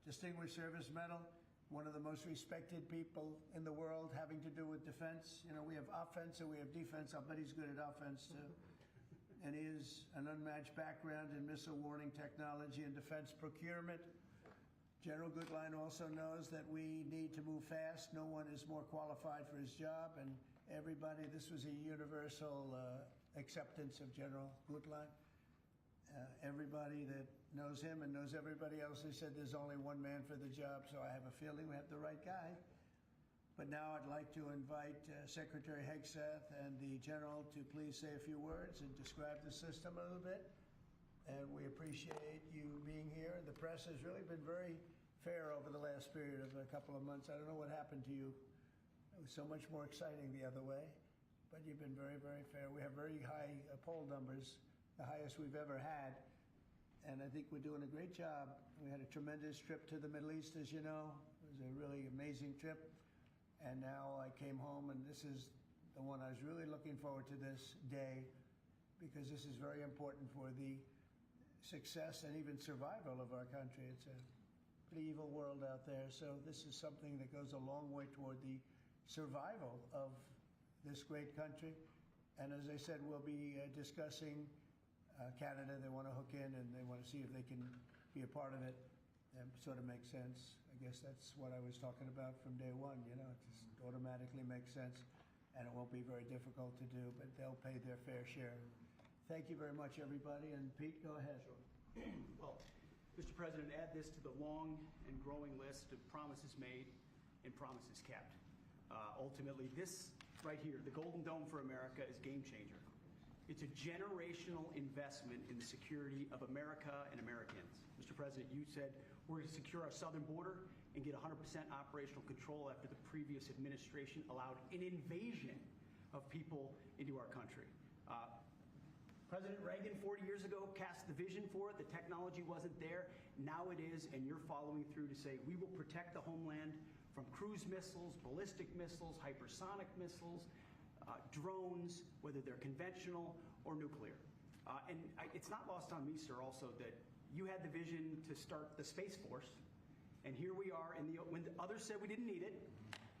Distinguished Service Medal, one of the most respected people in the world having to do with defense. You know, we have offense and we have defense. I'll bet he's good at offense too. And he has an unmatched background in missile warning technology and defense procurement. General Gutlein also knows that we need to move fast. No one is more qualified for his job, and everybody, this was a universal acceptance of General Gutlein. Everybody that knows him and knows everybody else, they said there's only one man for the job, so I have a feeling we have the right guy. But now I'd like to invite Secretary Hegseth and the General to please say a few words and describe the system a little bit. And we appreciate you being here. The press has really been very fair over the last period of a couple of months. I don't know what happened to you. It was so much more exciting the other way. But you've been very, very fair. We have very high poll numbers, the highest we've ever had. And I think we're doing a great job. We had a tremendous trip to the Middle East, as you know. It was a really amazing trip. And now I came home, and this is the one I was really looking forward to this day, because this is very important for the success and even survival of our country. It's a pretty evil world out there. So this is something that goes a long way toward the survival of this great country. And as I said, we'll be discussing Canada. They want to hook in, and they want to see if they can be a part of it. That sort of makes sense. I guess that's what I was talking about from day one. You know, it just automatically makes sense, and it won't be very difficult to do, but they'll pay their fair share. Thank you very much, everybody. And Pete, go ahead. Sure. Well, Mr. President, add this to the long and growing list of promises made and promises kept. Ultimately, this right here, the Golden Dome for America, is game changer. It's a generational investment in the security of America and Americans. Mr. President, you said we're going to secure our southern border and get 100% operational control after the previous administration allowed an invasion of people into our country. President Reagan 40 years ago cast the vision for it. The technology wasn't there. Now it is, and you're following through to say we will protect the homeland from cruise missiles, ballistic missiles, hypersonic missiles, drones, whether they're conventional or nuclear. It's not lost on me, sir, also that you had the vision to start the Space Force, and here we are when others said we didn't need it.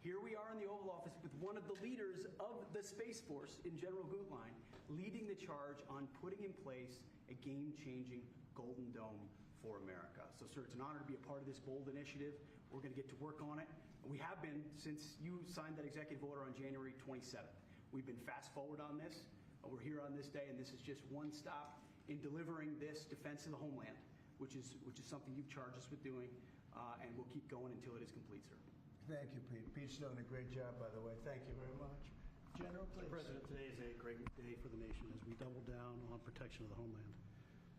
Here we are in the Oval Office with one of the leaders of the Space Force in General Gutlein leading the charge on putting in place a game-changing Golden Dome for America. So, sir, it's an honor to be a part of this bold initiative. We're going to get to work on it. We have been since you signed that executive order on January 27th. We've been fast forward on this. We're here on this day, and this is just one stop in delivering this defense of the homeland, which is something you've charged us with doing, and we'll keep going until it is complete, sir. Thank you, Pete. Pete's done a great job, by the way. Thank you very much. General, please. Mr. President, today is a great day for the nation as we double down on protection of the homeland.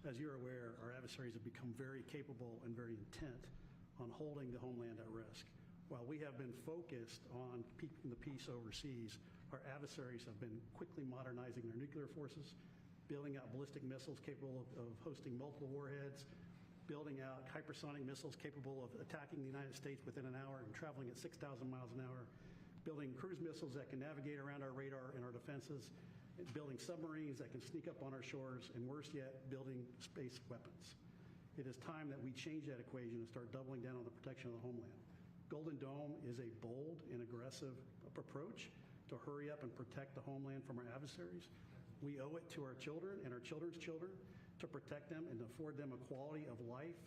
As you're aware, our adversaries have become very capable and very intent on holding the homeland at risk. While we have been focused on keeping the peace overseas, our adversaries have been quickly modernizing their nuclear forces, building out ballistic missiles capable of hosting multiple warheads, building out hypersonic missiles capable of attacking the United States within an hour and traveling at 6,000 miles an hour, building cruise missiles that can navigate around our radar and our defenses, building submarines that can sneak up on our shores, and worse yet, building space weapons. It is time that we change that equation and start doubling down on the protection of the homeland. Golden Dome is a bold and aggressive approach to hurry up and protect the homeland from our adversaries. We owe it to our children and our children's children to protect them and afford them a quality of life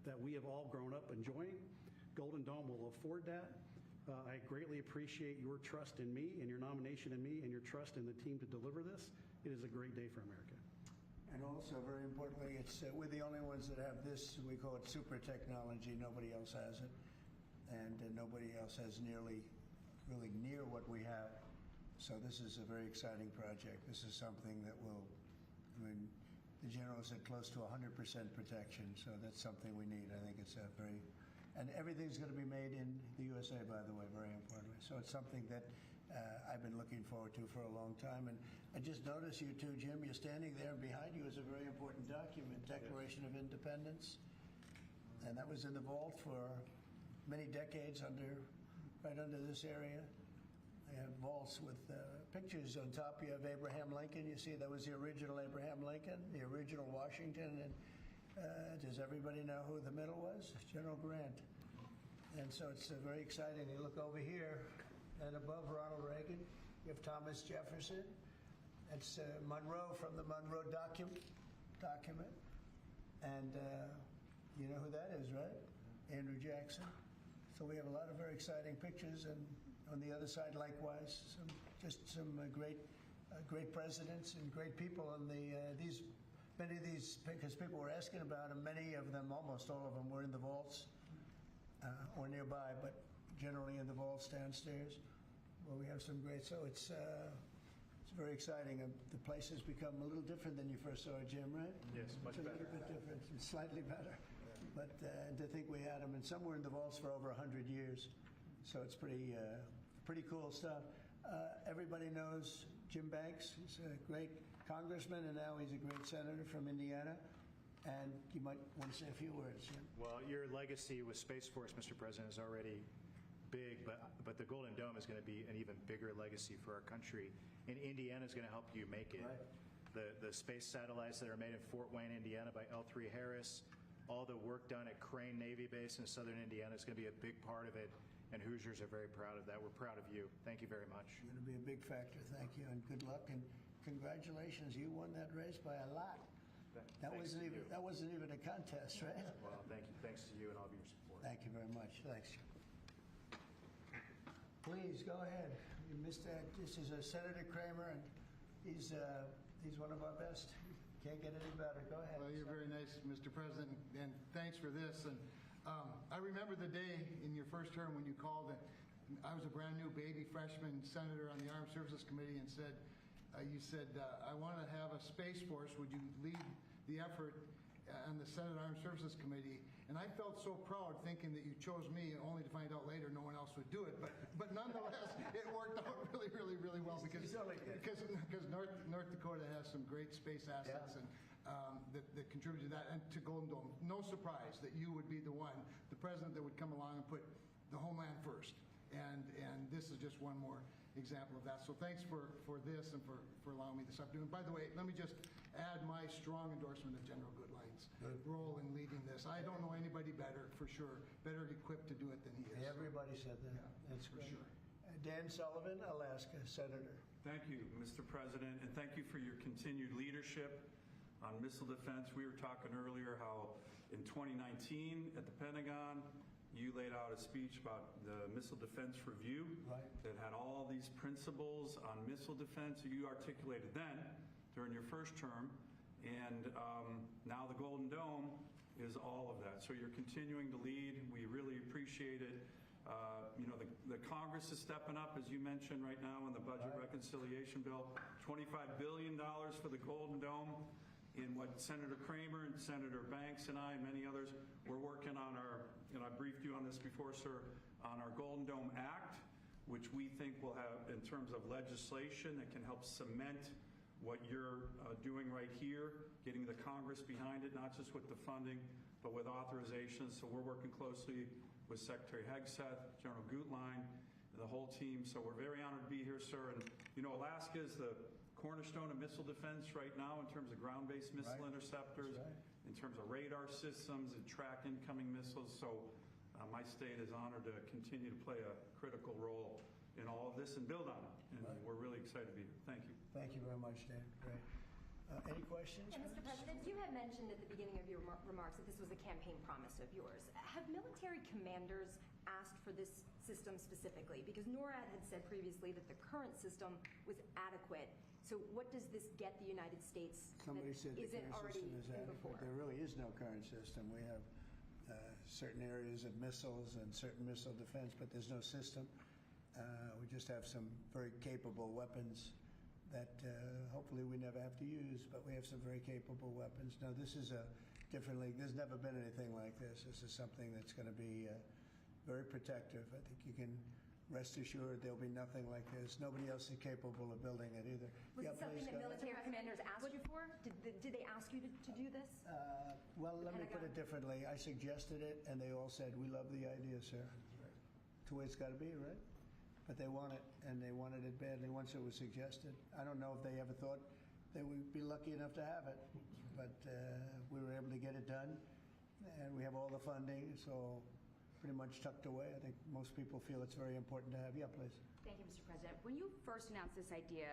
that we have all grown up enjoying. Golden Dome will afford that. I greatly appreciate your trust in me and your nomination in me and your trust in the team to deliver this. It is a great day for America. And also, very importantly, we're the only ones that have this, we call it super technology. Nobody else has it. And nobody else has really near what we have. So this is a very exciting project. This is something that will, the general said close to 100% protection. So that's something we need. I think it's a very, and everything's going to be made in the USA, by the way, very importantly. So it's something that I've been looking forward to for a long time. And I just noticed you too, Jim, you're standing there, and behind you is a very important document, Declaration of Independence. And that was in the vault for many decades right under this area. They have vaults with pictures on top. You have Abraham Lincoln. You see that was the original Abraham Lincoln, the original Washington. And does everybody know who the middle was? General Grant. And so it's very exciting. You look over here, and above Ronald Reagan, you have Thomas Jefferson. That's Monroe from the Monroe document. And you know who that is, right? Andrew Jackson. So we have a lot of very exciting pictures, and on the other side, likewise, some great presidents and great people. And many of these, because people were asking about them, many of them, almost all of them, were in the vaults or nearby, but generally in the vaults downstairs, where we have some great. So it's very exciting. The place has become a little different than you first saw it, Jim, right? Yes, much better. better. A little bit different, it's slightly better. But to think we had them, and some were in the vaults for over 100 years. So it's pretty cool stuff. Everybody knows Jim Banks. He's a great congressman, and now he's a great senator from Indiana. And you might want to say a few words, Jim. Well, your legacy with Space Force, Mr. President, is already big, but the Golden Dome is going to be an even bigger legacy for our country. And Indiana is going to help you make it. Right. The space satellites that are made in Fort Wayne, Indiana by L3 Harris, all the work done at Crane Navy Base in southern Indiana is going to be a big part of it. And Hoosiers are very proud of that. We're proud of you. Thank you very much. It's going to be a big factor. Thank you, and good luck, and congratulations. You won that race by a lot. That wasn't even a contest, right? Well, thank you. Thanks to you and all of your support. Thank you very much. Thanks. Please go ahead. You missed that. This is Senator Kramer, and he's one of our best. Can't get any better. Go ahead. Well, you're very nice, Mr. President, and thanks for this. And I remember the day in your first term when you called I was a brand new baby freshman senator on the Armed Services Committee and said, you said, I want to have a Space Force. Would you lead the effort on the Senate Armed Services Committee? And I felt so proud thinking that you chose me, only to find out later no one else would do it. But nonetheless, it worked out really well because North Dakota has some great space assets and that contribute to that and to Golden Dome. No surprise that you would be the one, the president that would come along and put the homeland first. And this is just one more example of that. So thanks for this and for allowing me this afternoon. By the way, let me just add my strong endorsement of General Goodline's role in leading this. I don't know anybody better, for sure, better equipped to do it than he is. Everybody said that. Yeah, That's for great. sure. Dan Sullivan, Alaska Senator. Thank you, Mr. President, and thank you for your continued leadership on missile defense. We were talking earlier how in 2019 at the Pentagon, you laid out a speech about the Missile Defense Review that had all these principles on missile defense that you articulated then during your first term, and now the Golden Dome is all of that. So you're continuing to lead. We really appreciate it. The Congress is stepping up, as you mentioned right now, in the budget reconciliation bill. $25 billion for the Golden Dome. In what Senator Kramer and Senator Banks and I and many others, we're working on our, I briefed you on this before, sir, on our Golden Dome Act, which we think will have, in terms of legislation that can help cement what you're doing right here, getting the Congress behind it, not just with the funding, but with authorizations. So we're working closely with Secretary Hegseth, General Gutlein, and the whole team. So we're very honored to be here, sir. And, Alaska is the cornerstone of missile defense right now in terms of ground-based missile interceptors, in terms of radar systems and track incoming missiles. So my state is honored to continue to play a critical role in all of this and build on it. And we're really excited to be here. Thank you. Thank you very much, Dan. Great. Any questions? And Mr. President, you had mentioned at the beginning of your remarks that this was a campaign promise of yours. Have military commanders asked for this system specifically? Because NORAD had said previously that the current system was adequate. So what does this get the United States Somebody said the isn't current already system is in adequate. before? There really is no current system. We have certain areas of missiles and certain missile defense, but there's no system. We just have some very capable weapons that hopefully we never have to use, but we have some very capable weapons. Now, this is a different league. There's never been anything like this. This is something that's going to be very protective. I think you can rest assured there'll be nothing like this. Nobody else is capable of building it either. Was it something that military commanders asked you for? Did they ask you to do this? Well, let me put it differently. I suggested it, and they all said, we love the idea, sir. It's the way it's got to be, right? But they want it, and they wanted it badly once it was suggested. I don't know if they ever thought they would be lucky enough to have it, but we were able to get it done, and we have all the funding, so pretty much tucked away. I think most people feel it's very important to have. Yeah, please. Thank you, Mr. President. When you first announced this idea,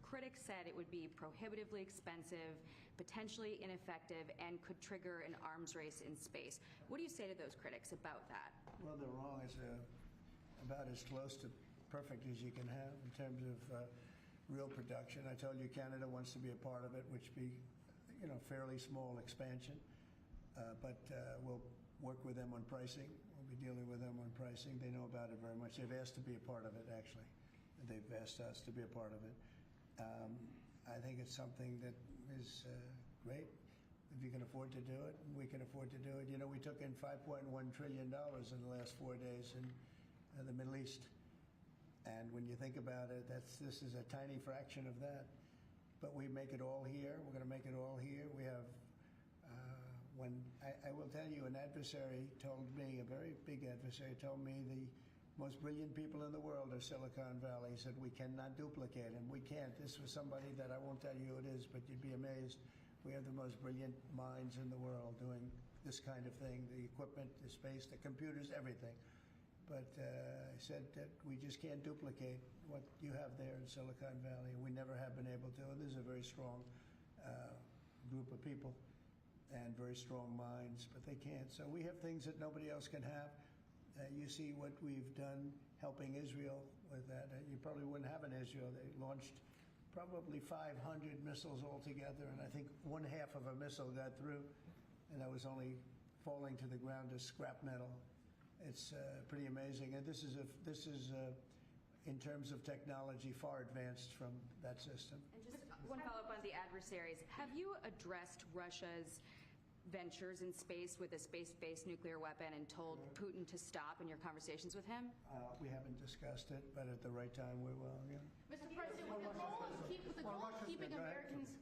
critics said it would be prohibitively expensive, potentially ineffective, and could trigger an arms race in space. What do you say to those critics about that? Well, they're wrong. It's about as close to perfect as you can have in terms of real production. I told you Canada wants to be a part of it, which be, fairly small expansion, but we'll work with them on pricing. We'll be dealing with them on pricing. They know about it very much. They've asked to be a part of it, actually. They've asked us to be a part of it. I think it's something that is great. If you can afford to do it, we can afford to do it. We took in $5.1 trillion in the last 4 days in the Middle East. And when you think about it, this is a tiny fraction of that. But we make it all here. We're going to make it all here. We have, I will tell you, an adversary told me, a very big adversary told me the most brilliant people in the world are Silicon Valley. He said, we cannot duplicate him. We can't. This was somebody that I won't tell you who it is, but you'd be amazed. We have the most brilliant minds in the world doing this kind of thing, the equipment, the space, the computers, everything. But I said that we just can't duplicate what you have there in Silicon Valley. We never have been able to. And this is a very strong group of people and very strong minds, but they can't. So we have things that nobody else can have. You see what we've done helping Israel with that. You probably wouldn't have in Israel. They launched probably 500 missiles altogether, and I think 1/2 of a missile got through, and that was only falling to the ground as scrap metal. It's pretty amazing. And this is in terms of technology, far advanced from that system. And just one follow-up on the adversaries. Have you addressed Russia's ventures in space with a space-based nuclear weapon and told Putin to stop in your conversations with him? We haven't discussed it, but at the right time we will, yeah. Mr. President,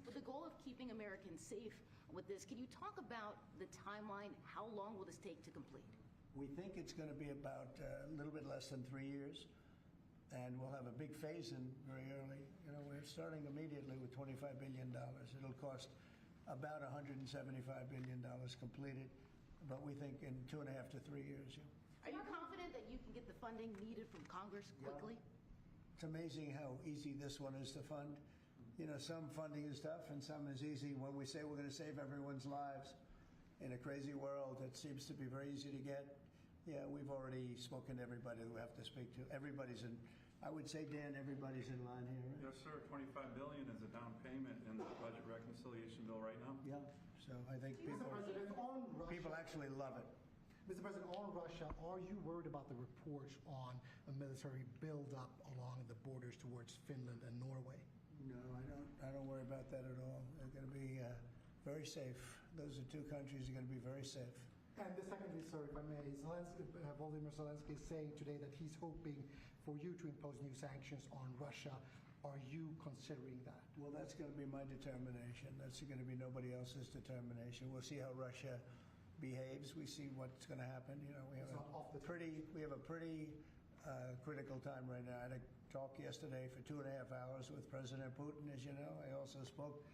with the goal of keeping Americans safe with this, can you talk about the timeline? How long will this take to complete? We think it's going to be about a little bit less than 3 years, and we'll have a big phase-in very early. You know, we're starting immediately with $25 billion. It'll cost about $175 billion completed, but we think in 2.5 to 3 years. Yeah. Are you confident that you can get the funding needed from Congress quickly? It's amazing how easy this one is to fund. You know, some funding is tough and some is easy. When we say we're going to save everyone's lives in a crazy world, it seems to be very easy to get. Yeah, we've already spoken to everybody we have to speak to. Everybody's in, I would say, Dan, everybody's in line here, right? Yes, sir. $25 billion is a down payment in the budget reconciliation bill right now. Yeah, so I think people actually love it. Mr. President, on Russia, are you worried about the reports on a military buildup along the borders towards Finland and Norway? No, I don't worry about that at all. They're going to be very safe. Those are two countries that are going to be very safe. And the second is, sir, if I may, Volodymyr Zelensky is saying today that he's hoping for you to impose new sanctions on Russia. Are you considering that? Well, that's going to be my determination. That's going to be nobody else's determination. We'll see how Russia behaves. We see what's going to happen. You know, we have a pretty critical time right now. I had a talk yesterday for 2.5 hours with President Putin, as you know. I also spoke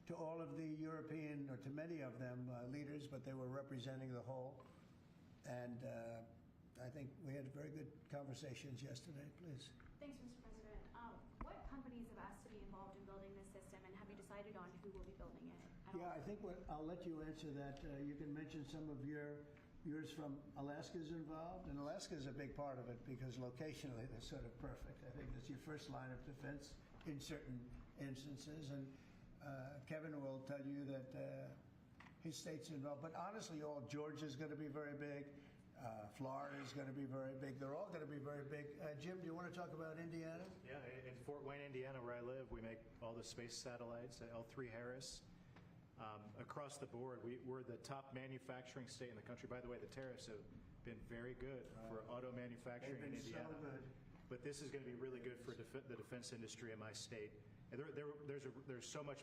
to all of the European, or to many of them, leaders, but they were representing the whole. And I think we had very good conversations yesterday. Please. Thanks, Mr. President. What companies have asked to be involved in building this system, and have you decided on who will be building it? Yeah, I think I'll let you answer that. You can mention some of yours from Alaska's involved, and Alaska's a big part of it because locationally they're sort of perfect. I think that's your first line of defense in certain instances, and Kevin will tell you that his state's involved. But honestly, all Georgia's going to be very big. Florida's going to be very big. They're all going to be very big. Jim, do you want to talk about Indiana? Yeah, in Fort Wayne, Indiana, where I live, we make all the space satellites at L3 Harris. Across the board, we're the top manufacturing state in the country. By the way, the tariffs have been very good for auto manufacturing in Indiana. So good. But this is going to be really good for the defense industry in my state. And there's so much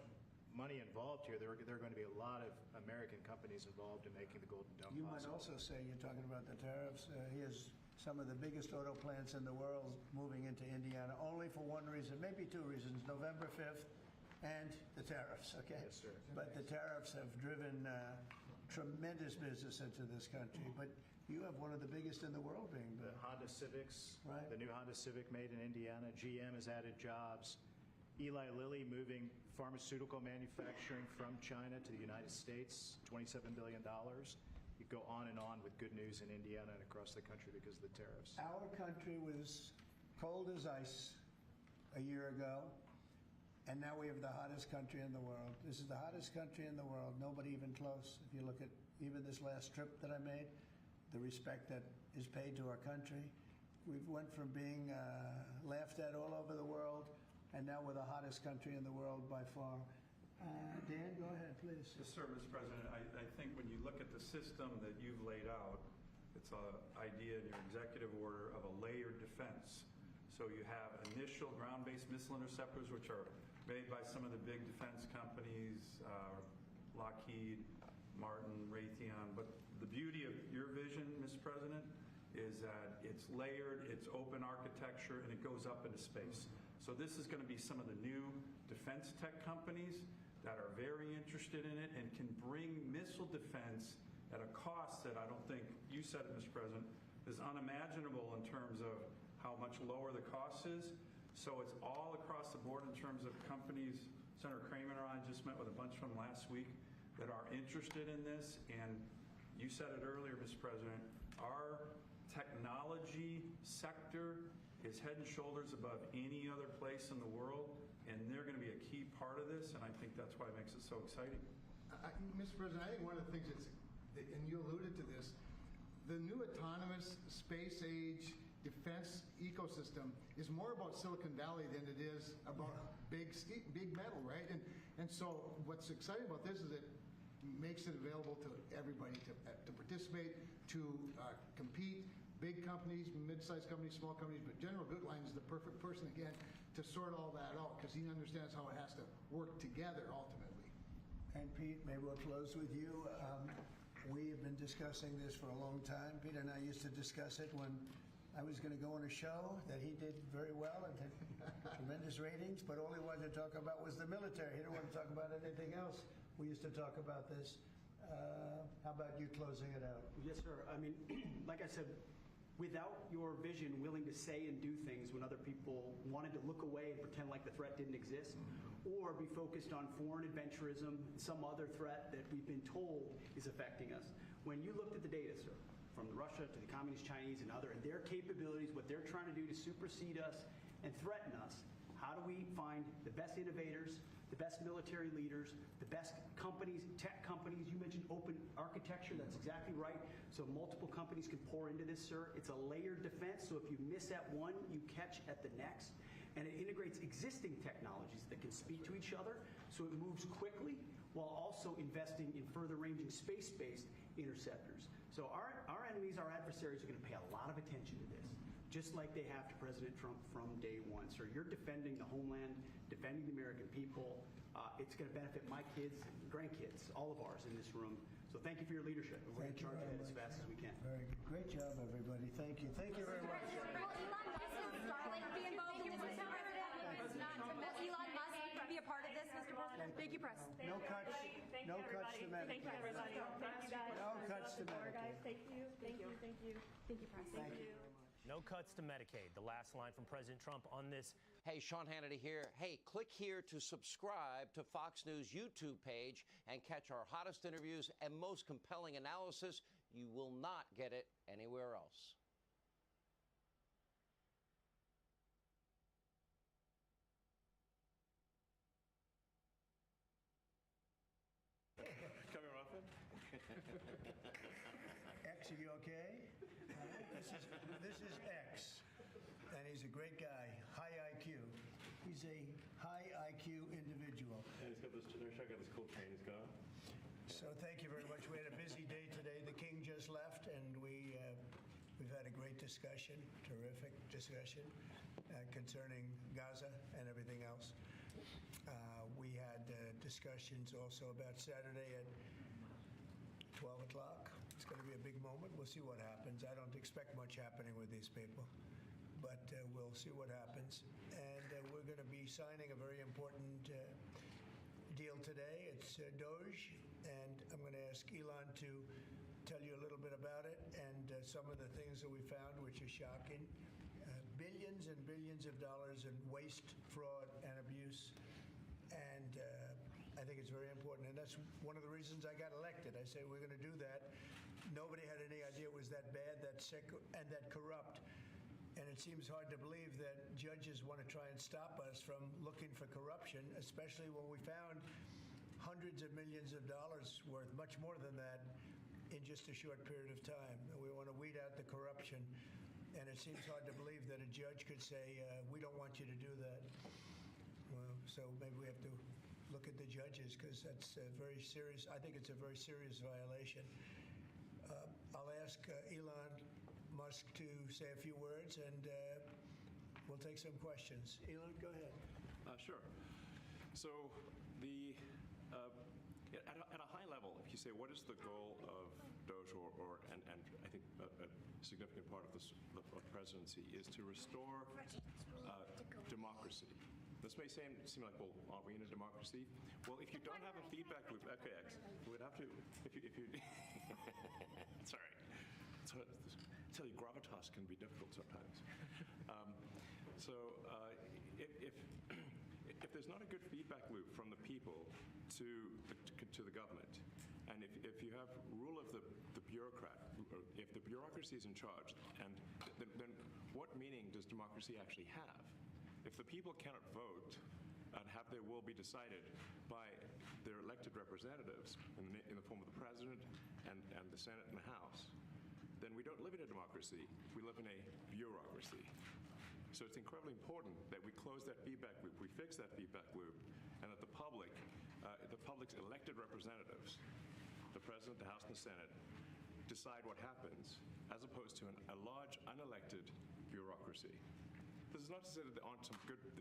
money involved here. There are going to be a lot of American companies involved in making the Golden Dome You possible. might also say, you're talking about the tariffs, here's some of the biggest auto plants in the world moving into Indiana only for one reason, maybe two reasons, November 5th and the tariffs, okay? Yes, sir. But the tariffs have driven tremendous business into this country. But you have one of the biggest in the world being built. The Honda Civics, right? The new Honda Civic made in Indiana. GM has added jobs. Eli Lilly moving pharmaceutical manufacturing from China to the United States, $27 billion. You go on and on with good news in Indiana and across the country because of the tariffs. Our country was cold as ice a year ago, and now we have the hottest country in the world. This is the hottest country in the world, nobody even close. If you look at even this last trip that I made, the respect that is paid to our country. We went from being laughed at all over the world, and now we're the hottest country in the world by far. Dan, go ahead, please. Yes, sir, Mr. President. I think when you look at the system that you've laid out, it's an idea in your executive order of a layered defense. So you have initial ground-based missile interceptors, which are made by some of the big defense companies, Lockheed, Martin, Raytheon. But the beauty of your vision, Mr. President, is that it's layered, it's open architecture, and it goes up into space. So this is going to be some of the new defense tech companies that are very interested in it and can bring missile defense at a cost that I don't think, you said it, Mr. President, is unimaginable in terms of how much lower the cost is. So it's all across the board in terms of companies. Senator Kramer and I just met with a bunch from last week that are interested in this. And you said it earlier, Mr. President, our technology sector is head and shoulders above any other place in the world, and they're going to be a key part of this, and I think that's why it makes it so exciting. Mr. President, I think one of the things that's, and you alluded to this, the new autonomous space age defense ecosystem is more about Silicon Valley than it is about big metal, right? And so what's exciting about this is it makes it available to everybody to participate, to compete. Big companies, mid-sized companies, small companies, but General Gutlein is the perfect person again to sort all that out because he understands how it has to work together ultimately. And Pete, maybe we'll close with you. We have been discussing this for a long time. Pete and I used to discuss it when I was going to go on a show that he did very well and had tremendous ratings, but all he wanted to talk about was the military. He didn't want to talk about anything else. We used to talk about this. How about you closing it out? Yes, sir. I mean, like I said, without your vision, willing to say and do things when other people wanted to look away and pretend like the threat didn't exist, or be focused on foreign adventurism, some other threat that we've been told is affecting us. When you looked at the data, sir, from Russia to the Communist Chinese and their capabilities, what they're trying to do to supersede us and threaten us, how do we find the best innovators, the best military leaders, the best companies, tech companies? You mentioned open architecture. That's exactly right. So multiple companies can pour into this, sir. It's a layered defense. So if you miss at one, you catch at the next. And it integrates existing technologies that can speak to each other. So it moves quickly while also investing in further ranging space-based interceptors. So our enemies, our adversaries are going to pay a lot of attention to this, just like they have to President Trump from day one. So you're defending the homeland, defending the American people. It's going to benefit my kids, grandkids, all of ours in this room. So thank you for your leadership. We're going to charge ahead as fast as we can. Very good. Great job, everybody. Thank you. Thank you very much. Elon Musk be a part of this, Mr. President? Thank you, Press. No cuts. No cuts to Medicaid. Thank you, everybody. Thank you, guys. No cuts to Medicaid. Thank you. Thank you. Thank you. Thank you, Press. Thank you. No cuts to Medicaid. The last line from President Trump on this. Hey, Sean Hannity here. Hey, click here to subscribe to Fox News YouTube page and catch our hottest interviews and most compelling analysis. You will not get it anywhere else. Coming Ruffin? X, are you okay? This is X, and he's a great guy, high IQ. He's a high IQ individual. And he's got this, check out this cool chain he's got. So thank you very much. We had a busy day today. The king just left, and we've had a great discussion, terrific discussion concerning Gaza and everything else. We had discussions also about Saturday at 12 o'clock. It's going to be a big moment. We'll see what happens. I don't expect much happening with these people, but we'll see what happens. And we're going to be signing a very important deal today. It's Doge, and I'm going to ask Elon to tell you a little bit about it and some of the things that we found, which are shocking. Billions and billions of dollars in waste, fraud, and abuse. And I think it's very important. And that's one of the reasons I got elected. I say we're going to do that. Nobody had any idea it was that bad, that sick, and that corrupt. And it seems hard to believe that judges want to try and stop us from looking for corruption, especially when we found hundreds of millions of dollars worth, much more than that, in just a short period of time. And we want to weed out the corruption. And it seems hard to believe that a judge could say, we don't want you to do that. Well, so maybe we have to look at the judges, because that's very serious. I think it's a very serious violation. I'll ask Elon Musk to say a few words, and we'll take some questions. Elon, go ahead. Sure. So at a high level, if you say what is the goal of Doge, and I think a significant part of the presidency is to restore democracy. This may seem like, well, are we in a democracy? Well, if you don't have a feedback loop, okay, we would have to, if you sorry. So, I tell you, gravitas can be difficult sometimes. If there's not a good feedback loop from the people to the government, and if you have rule of the bureaucrat, if the bureaucracy is in charge, and then what meaning does democracy actually have? If the people cannot vote and have their will be decided by their elected representatives in the form of the president and the Senate and the House, then we don't live in a democracy. We live in a bureaucracy. So it's incredibly important that we close that feedback loop, we fix that feedback loop, and that the public's elected representatives, the President, the House, and the Senate, decide what happens, as opposed to a large, unelected bureaucracy. This is not to say that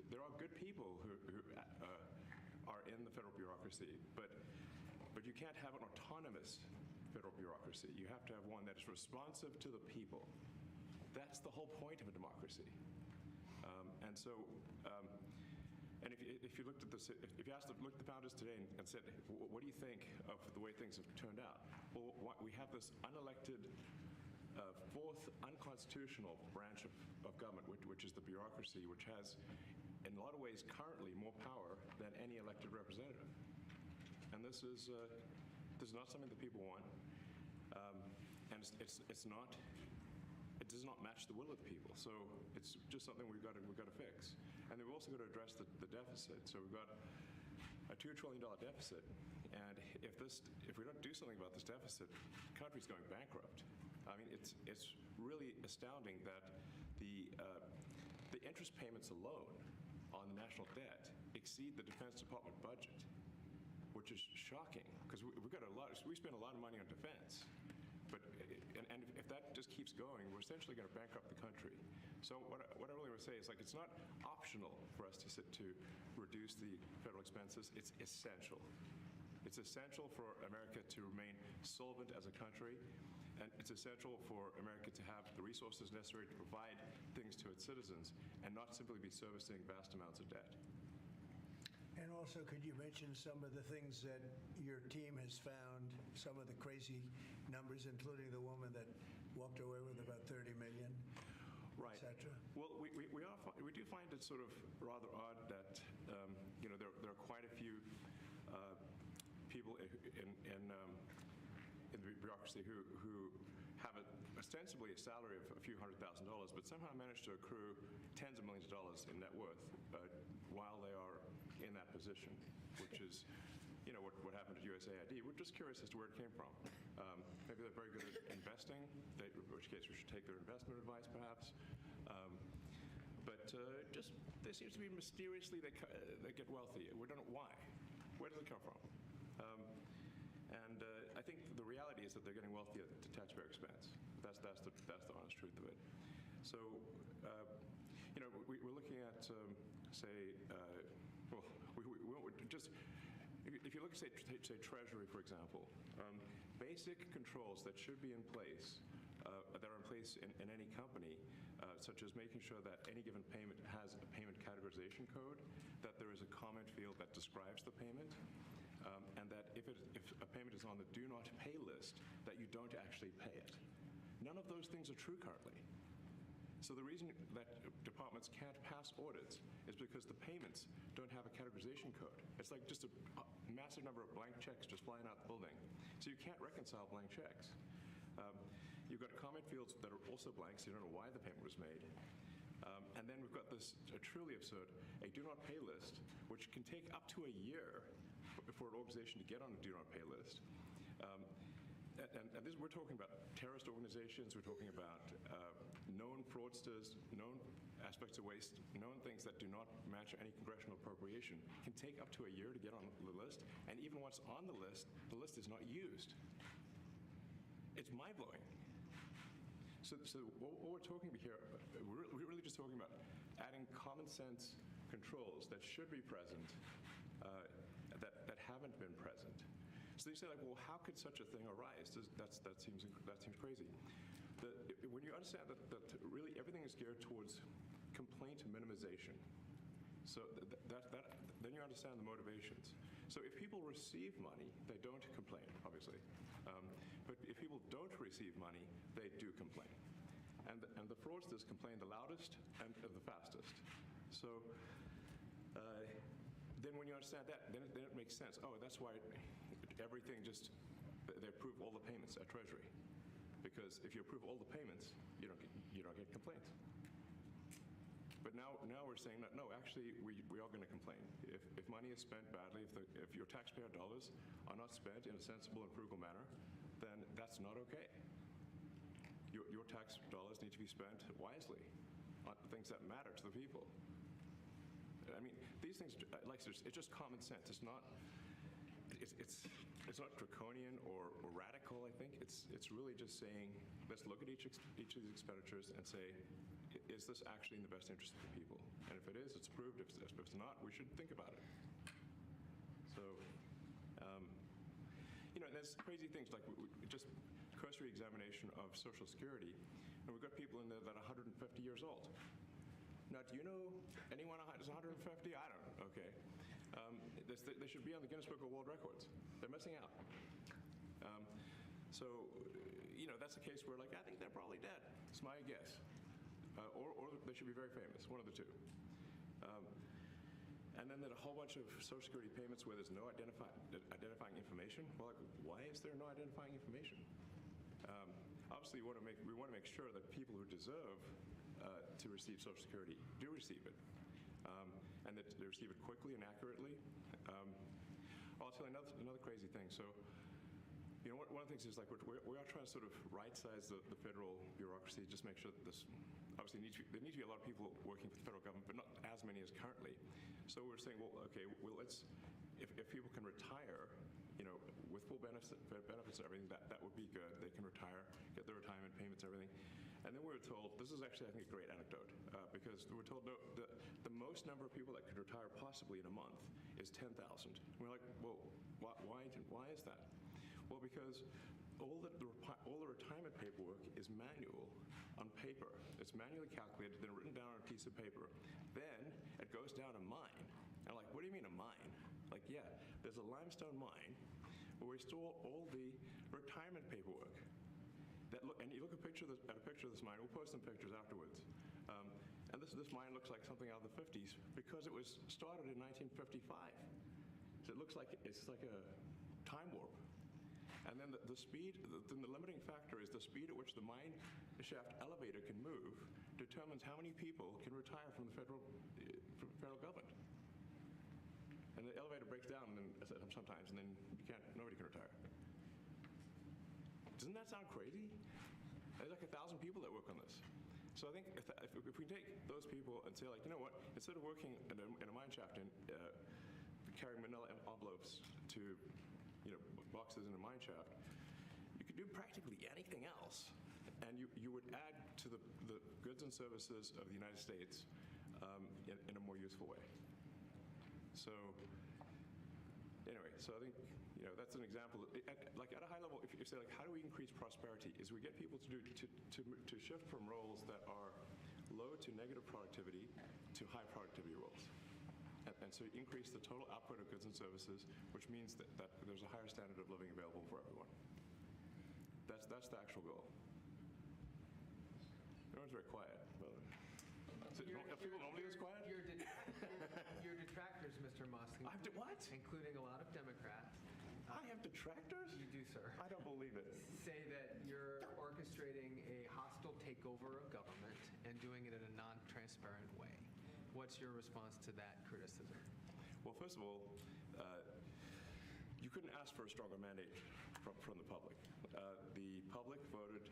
there are good people who are in the federal bureaucracy, but you can't have an autonomous federal bureaucracy. You have to have one that is responsive to the people. That's the whole point of a democracy. And if you looked at this, if you looked at the founders today and said, what do you think of the way things have turned out? Well, we have this unelected, fourth unconstitutional branch of government, which is the bureaucracy, which has, in a lot of ways, currently more power than any elected representative. And this is not something that people want, and it does not match the will of the people. So it's just something we've got to fix. And then we've also got to address the deficit. So we've got a $2 trillion deficit, and if we don't do something about this deficit, the country's going bankrupt. I mean, it's really astounding that the interest payments alone on the national debt exceed the Defense Department budget, which is shocking because we spend a lot of money on defense. And if that just keeps going, we're essentially going to bankrupt the country. So what I really want to say is, like, it's not optional for us to reduce the federal expenses. It's essential. It's essential for America to remain solvent as a country, and it's essential for America to have the resources necessary to provide things to its citizens and not simply be servicing vast amounts of debt. And also, could you mention some of the things that your team has found, some of the crazy numbers, including the woman that walked away with about $30 million, right, et cetera? Well, we do find it sort of rather odd that there are quite a few people in the bureaucracy who have ostensibly a salary of a few $100,000, but somehow manage to accrue tens of millions of dollars in net worth while they are in that position, which is, what happened at USAID. We're just curious as to where it came from. Maybe they're very good at investing, in which case we should take their investment advice, perhaps. But they seem to be mysteriously, they get wealthy. We don't know why. Where does it come from? And I think the reality is that they're getting wealthy at the taxpayer expense. That's the honest truth of it. So, we're looking at, if you look at, say Treasury, for example, basic controls that should be in place, that are in place in any company, such as making sure that any given payment has a payment categorization code, that there is a comment field that describes the payment, and that if a payment is on the do not pay list, that you don't actually pay it. None of those things are true currently. So the reason that departments can't pass audits is because the payments don't have a categorization code. It's like just a massive number of blank checks just flying out the building. So you can't reconcile blank checks. You've got comment fields that are also blank, so you don't know why the payment was made. And then we've got this truly absurd, a do not pay list, which can take up to a year for an organization to get on a do not pay list. And this, we're talking about terrorist organizations, we're talking about known fraudsters, known aspects of waste, known things that do not match any congressional appropriation, can take up to a year to get on the list, and even once on the list is not used. It's mind-blowing. So what we're talking about here, we're really just talking about adding common sense controls that should be present, that haven't been present. So they say, like, well, how could such a thing arise? That seems crazy. When you understand that really everything is geared towards complaint minimization, so then you understand the motivations. So if people receive money, they don't complain, obviously. But if people don't receive money, they do complain. And the fraudsters complain the loudest and the fastest. So then when you understand that, then it makes sense. Oh, that's why everything they approve all the payments at Treasury. Because if you approve all the payments, you don't get complaints. But now we're saying that, no, actually, we are going to complain. If money is spent badly, if your taxpayer dollars are not spent in a sensible and frugal manner, then that's not okay. your tax dollars need to be spent wisely on things that matter to the people. I mean, these things, like it's just common sense. It's not draconian or radical. I think it's really just saying, let's look at each of these expenditures and say, is this actually in the best interest of the people? And if it is, it's approved. If it's not, we should think about it. So, and there's crazy things like just cursory examination of Social Security, and we've got people in there that are 150 years old. Now, do you know anyone who's 150? I don't. Okay. They should be on the Guinness Book of World Records. They're missing out. So, that's a case where, I think they're probably dead. It's my guess. Or they should be very famous, one of the two. And then there's a whole bunch of Social Security payments where there's no identifying information. Well, why is there no identifying information? Obviously, we want to make sure that people who deserve to receive Social Security do receive it, and that they receive it quickly and accurately. I'll tell you another crazy thing. So, one of the things is we are trying to sort of right-size the federal bureaucracy, just make sure that this. Obviously, there need to be a lot of people working for the federal government, but not as many as currently. So we're saying, well, okay, let's if people can retire, with full benefits and everything, that would be good. They can retire, get their retirement payments and everything. And then we were told, this is actually, I think, a great anecdote, because we were told no, the most number of people that could retire possibly in a month is 10,000. We're like, well, why is that? Well, because all the retirement paperwork is manual on paper. It's manually calculated, then written down on a piece of paper. Then it goes down a mine. And I'm like, what do you mean a mine? Like, yeah, there's a limestone mine where we store all the retirement paperwork. And you look at a picture of this mine. We'll post some pictures afterwards. And this mine looks like something out of the 50s because it was started in 1955. So it looks like it's like a time warp. And then the speed, then the limiting factor is the speed at which the mine shaft elevator can move determines how many people can retire from the federal government. And the elevator breaks down sometimes, and then nobody can retire. Doesn't that sound crazy? There's like 1,000 people that work on this. So I think if we take those people and say, you know what, instead of working in a mine shaft and carrying manila envelopes to boxes in a mine shaft, you could do practically anything else, and you would add to the goods and services of the United States in a more useful way. So anyway, so I think that's an example. At a high level, if you say how do we increase prosperity, is we get people to shift from roles that are low to negative productivity to high productivity roles. And so increase the total output of goods and services, which means that there's a higher standard of living available for everyone. That's the actual goal. Everyone's very quiet. Are people normally this quiet? Your detractors, Mr. Musk. What? Including a lot of Democrats. I have detractors? You do, sir. I don't believe it. Say that you're orchestrating a hostile takeover of government and doing it in a non-transparent way. What's your response to that criticism? Well, first of all, you couldn't ask for a stronger mandate from the public. The public voted.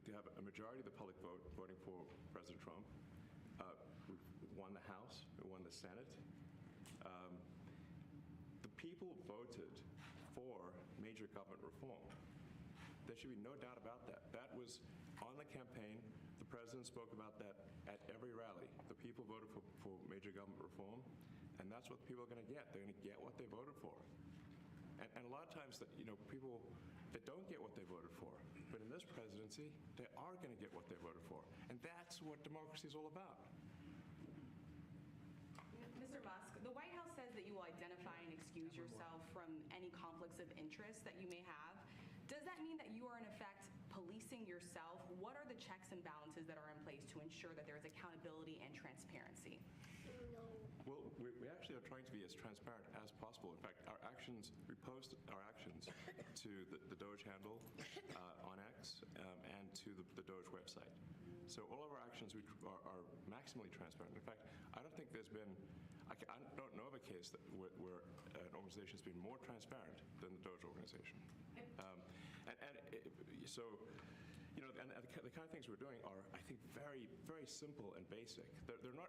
We have a majority of the public voting for President Trump. We won the House. We won the Senate. The people voted for major government reform. There should be no doubt about that. That was on the campaign. The president spoke about that at every rally. The people voted for major government reform, and that's what people are going to get. They're going to get what they voted for. And a lot of times that people that don't get what they voted for, but in this presidency, they are going to get what they voted for. And that's what democracy is all about. Mr. Musk, the White House says that you will identify and excuse yourself from any conflicts of interest that you may have. Does that mean that you are in effect policing yourself? What are the checks and balances that are in place to ensure that there is accountability and transparency? Well, we actually are trying to be as transparent as possible. In fact, we post our actions to the Doge handle on X and to the Doge website. So all of our actions are maximally transparent. In fact, I don't think there's been, I don't know of a case where an organization has been more transparent than the Doge organization. And So, you know, and the kind of things we're doing are, I think, very, very simple and basic. They're not,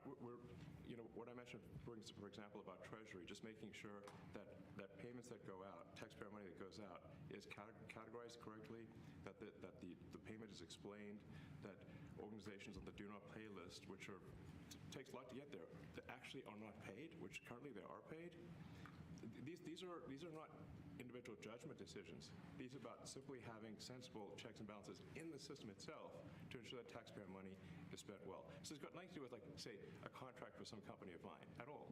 you know, what I mentioned, for example, about Treasury, just making sure that payments that go out, taxpayer money that goes out, is categorized correctly, that the payment is explained, that organizations on the do not pay list, which takes a lot to get there, that actually are not paid, which currently they are paid. These are not individual judgment decisions. These are about simply having sensible checks and balances in the system itself to ensure that taxpayer money is spent well. So it's got nothing to do with, like, say, a contract with some company of mine at all.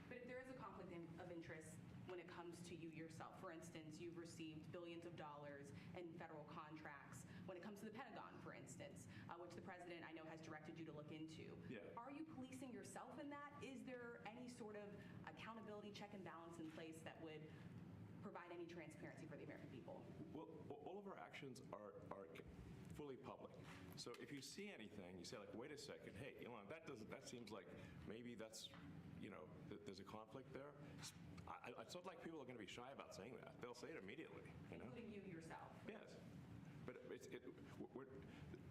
But if there is a conflict of interest when it comes to you yourself, for instance, you've received billions of dollars in federal contracts. When it comes to the Pentagon, for instance, which the president I know has directed you to look into, are you policing yourself in that? Is there any sort of accountability check and balance in place that would provide any transparency for the American people? Well, all of our actions are fully public. So if you see anything, you say, like, wait a second, hey, Elon, that seems like maybe that's, you know, there's a conflict there. It's not like people are going to be shy about saying that. They'll say it immediately. You know? Including you yourself. Yes. But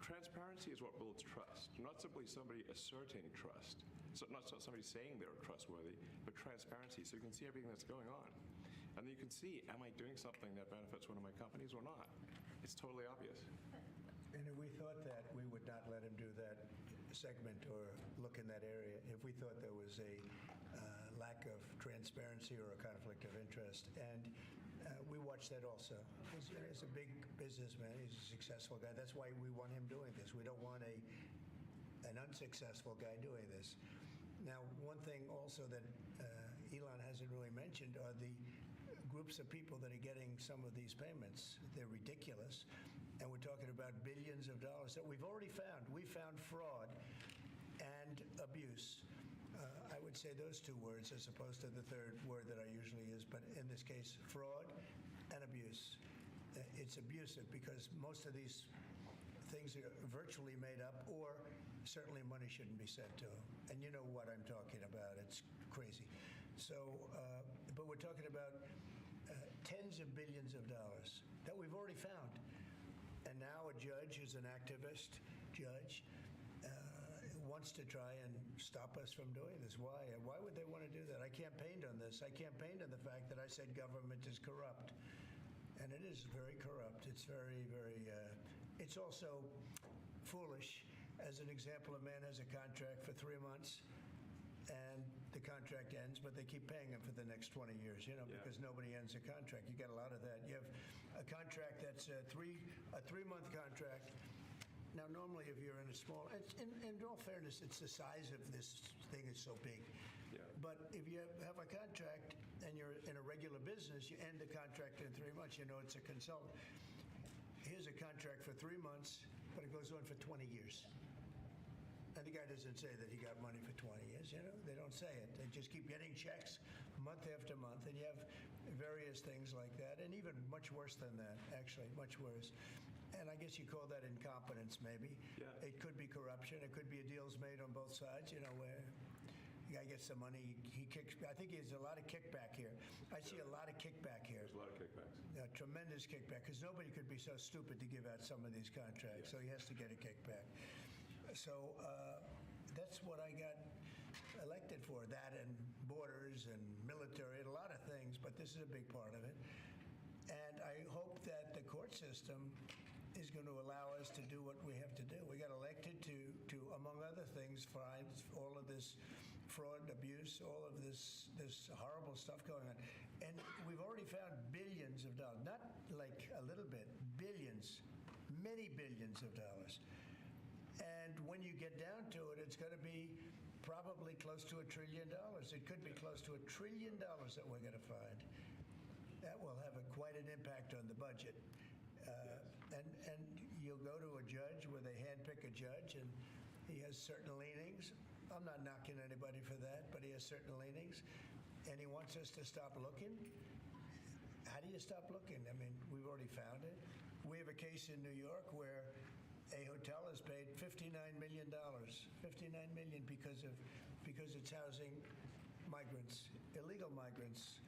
transparency is what builds trust, not simply somebody asserting trust. So not somebody saying they're trustworthy, but transparency, so you can see everything that's going on. And then you can see, am I doing something that benefits one of my companies or not? It's totally obvious. And if we thought that, we would not let him do that segment or look in that area if we thought there was a lack of transparency or a conflict of interest. And we watch that also. He's a big businessman. He's a successful guy. That's why we want him doing this. We don't want an unsuccessful guy doing this. Now, one thing also that Elon hasn't really mentioned are the groups of people that are getting some of these payments. They're ridiculous. And we're talking about billions of dollars that we've already found. We found fraud and abuse. I would say those two words as opposed to the third word that I usually use, but in this case, fraud and abuse. It's abusive because most of these things are virtually made up, or certainly money shouldn't be sent to them. And you know what I'm talking about. It's crazy. So, but we're talking about tens of billions of dollars that we've already found. And now a judge who's an activist judge wants to try and stop us from doing this. Why? Why would they want to do that? I campaigned on this. I campaigned on the fact that I said government is corrupt. And it is very corrupt. It's very, very, it's also foolish. As an example, a man has a contract for 3 months and the contract ends, but they keep paying him for the next 20 years, you know, because nobody ends a contract. You get a lot of that. You have a contract that's a three-month contract. Now, normally, if you're in a small, in all fairness, it's the size of this thing is so big. Yeah. But if you have a contract and you're in a regular business, you end the contract in 3 months. You know, it's a consultant. Here's a contract for 3 months, but it goes on for 20 years. And the guy doesn't say that he got money for 20 years, you know? They don't say it. They just keep getting checks month after month. And you have various things like that, and even much worse than that, actually, much worse. And I guess you call that incompetence, maybe. Yeah. It could be corruption. It could be a deals made on both sides, you know, where the guy gets the money, he kicks. I think there's a lot of kickback here. I see a lot of kickback here. There's a lot of kickbacks. Tremendous kickback, because nobody could be so stupid to give out some of these contracts, so he has to get a kickback. So that's what I got elected for, that and borders and military and a lot of things, but this is a big part of it. And I hope that the court system is going to allow us to do what we have to do. We got elected to among other things, find all of this fraud, abuse, all of this horrible stuff going on. And we've already found billions of dollars, not like a little bit, billions, many billions of dollars. And when you get down to it, it's going to be probably close to $1 trillion. It could be close to $1 trillion that we're going to find. That will have quite an impact on the budget. And you'll go to a judge where they handpick a judge, and he has certain leanings. I'm not knocking anybody for that, but he has certain leanings. And he wants us to stop looking. How do you stop looking? I mean, we've already found it. We have a case in New York where a hotel has paid $59 million. $59 million because it's housing migrants, illegal migrants.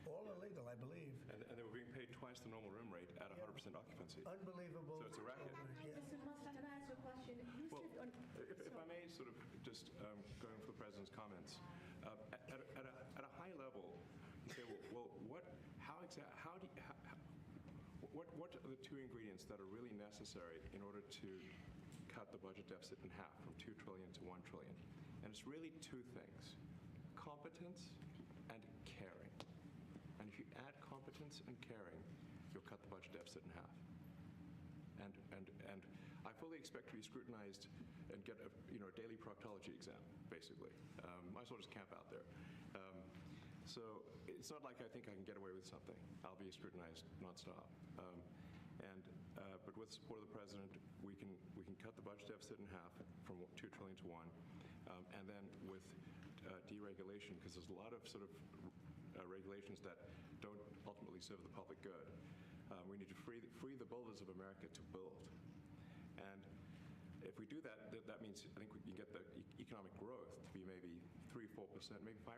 All illegal, I believe. And they were being paid twice the normal room rate at 100% 100% occupancy. Unbelievable. So it's a racket. Mr. Musk, can I ask you a question? You Well, said on... if I may sort of just going for the President's comments, at a high level, you say, well what are the two ingredients that are really necessary in order to cut the budget deficit in half from 2 trillion to 1 trillion? And it's really two things: competence and caring. And if you add competence and caring, you'll cut the budget deficit in half. And I fully expect to be scrutinized and get a daily proctology exam, basically. Might as well just camp out there. So it's not like I think I can get away with something. I'll be scrutinized nonstop. But with the support of the President, we can cut the budget deficit in half from 2 trillion to 1, and then with deregulation, because there's a lot of sort of regulations that don't ultimately serve the public good. We need to free the builders of America to build. And if we do that, that means I think we can get the economic growth to be maybe 3-4%, maybe 5%.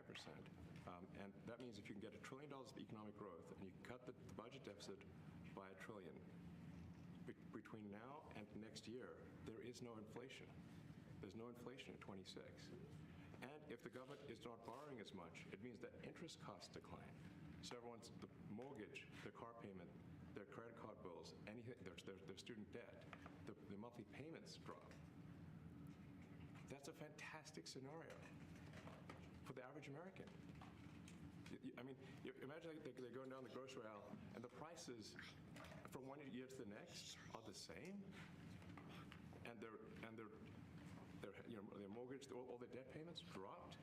And that means if you can get $1 trillion of economic growth and you can cut the budget deficit by $1 trillion, between now and next year, there is no inflation. There's no inflation in 26. And if the government is not borrowing as much, it means that interest costs decline. So everyone's, the mortgage, their car payment, their credit card bills, anything, their student debt, the monthly payments drop. That's a fantastic scenario for the average American. I mean, imagine they're going down the grocery aisle and the prices from one year to the next are the same, and their mortgage, all their debt payments dropped.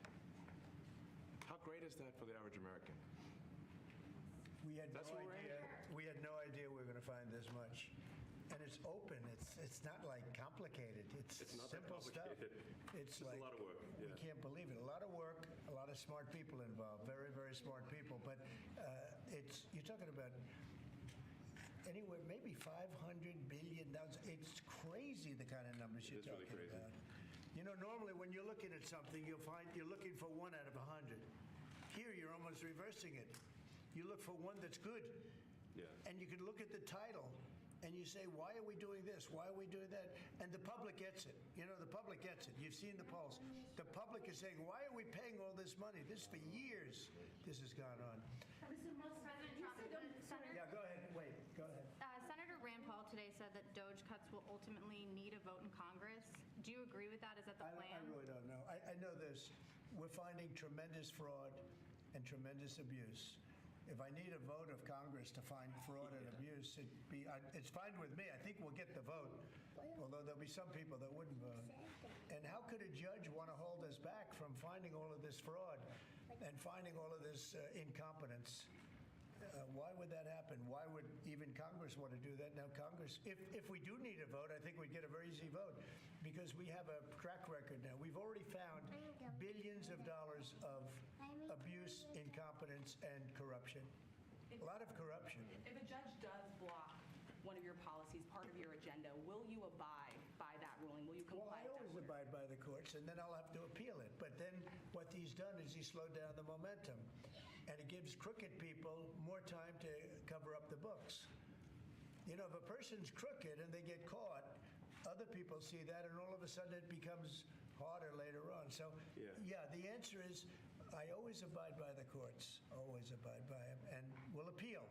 How great is that for the average American? We had no idea we were going to find this much. And it's open. It's not like complicated. It's not simple that stuff. complicated. It's like a lot of work. Yeah. We can't believe it. A lot of work, a lot of smart people involved. Very, very smart people. But you're talking about anywhere, maybe $500 billion. It's crazy the kind of numbers you're talking about. You know, normally when you're looking at something, you'll find you're looking for 1 out of 100. Here, you're almost reversing it. You look for one that's good. Yeah. And you can look at the title and you say, why are we doing this? Why are we doing that? And the public gets it. You know, the public gets it. You've seen the polls. The public is saying, why are we paying all this money? This for years, this has gone on. Mr. Musk, President Trump, Yeah, go ahead. Wait, go ahead. Senator Rand Paul today said that DOGE cuts will ultimately need a vote in Congress. Do you agree with that? Is that the plan? I really don't know. I know this. We're finding tremendous fraud and tremendous abuse. If I need a vote of Congress to find fraud and abuse, it's fine with me. I think we'll get the vote, although there'll be some people that wouldn't vote. And how could a judge want to hold us back from finding all of this fraud and finding all of this incompetence? Why would that happen? Why would even Congress want to do that? Now, Congress, if we do need a vote, I think we'd get a very easy vote because we have a track record now. We've already found billions of dollars of abuse, incompetence, and corruption. A lot of corruption. If a judge does block one of your policies, part of your agenda, will you abide by that ruling? Will you comply? Well, I always abide by the courts, and then I'll have to appeal it. But then what he's done is he slowed down the momentum. And it gives crooked people more time to cover up the books. You know, if a person's crooked and they get caught, other people see that, and all of a sudden it becomes harder later on. So, yeah, the answer is I always abide by the courts, always abide by them, and will appeal.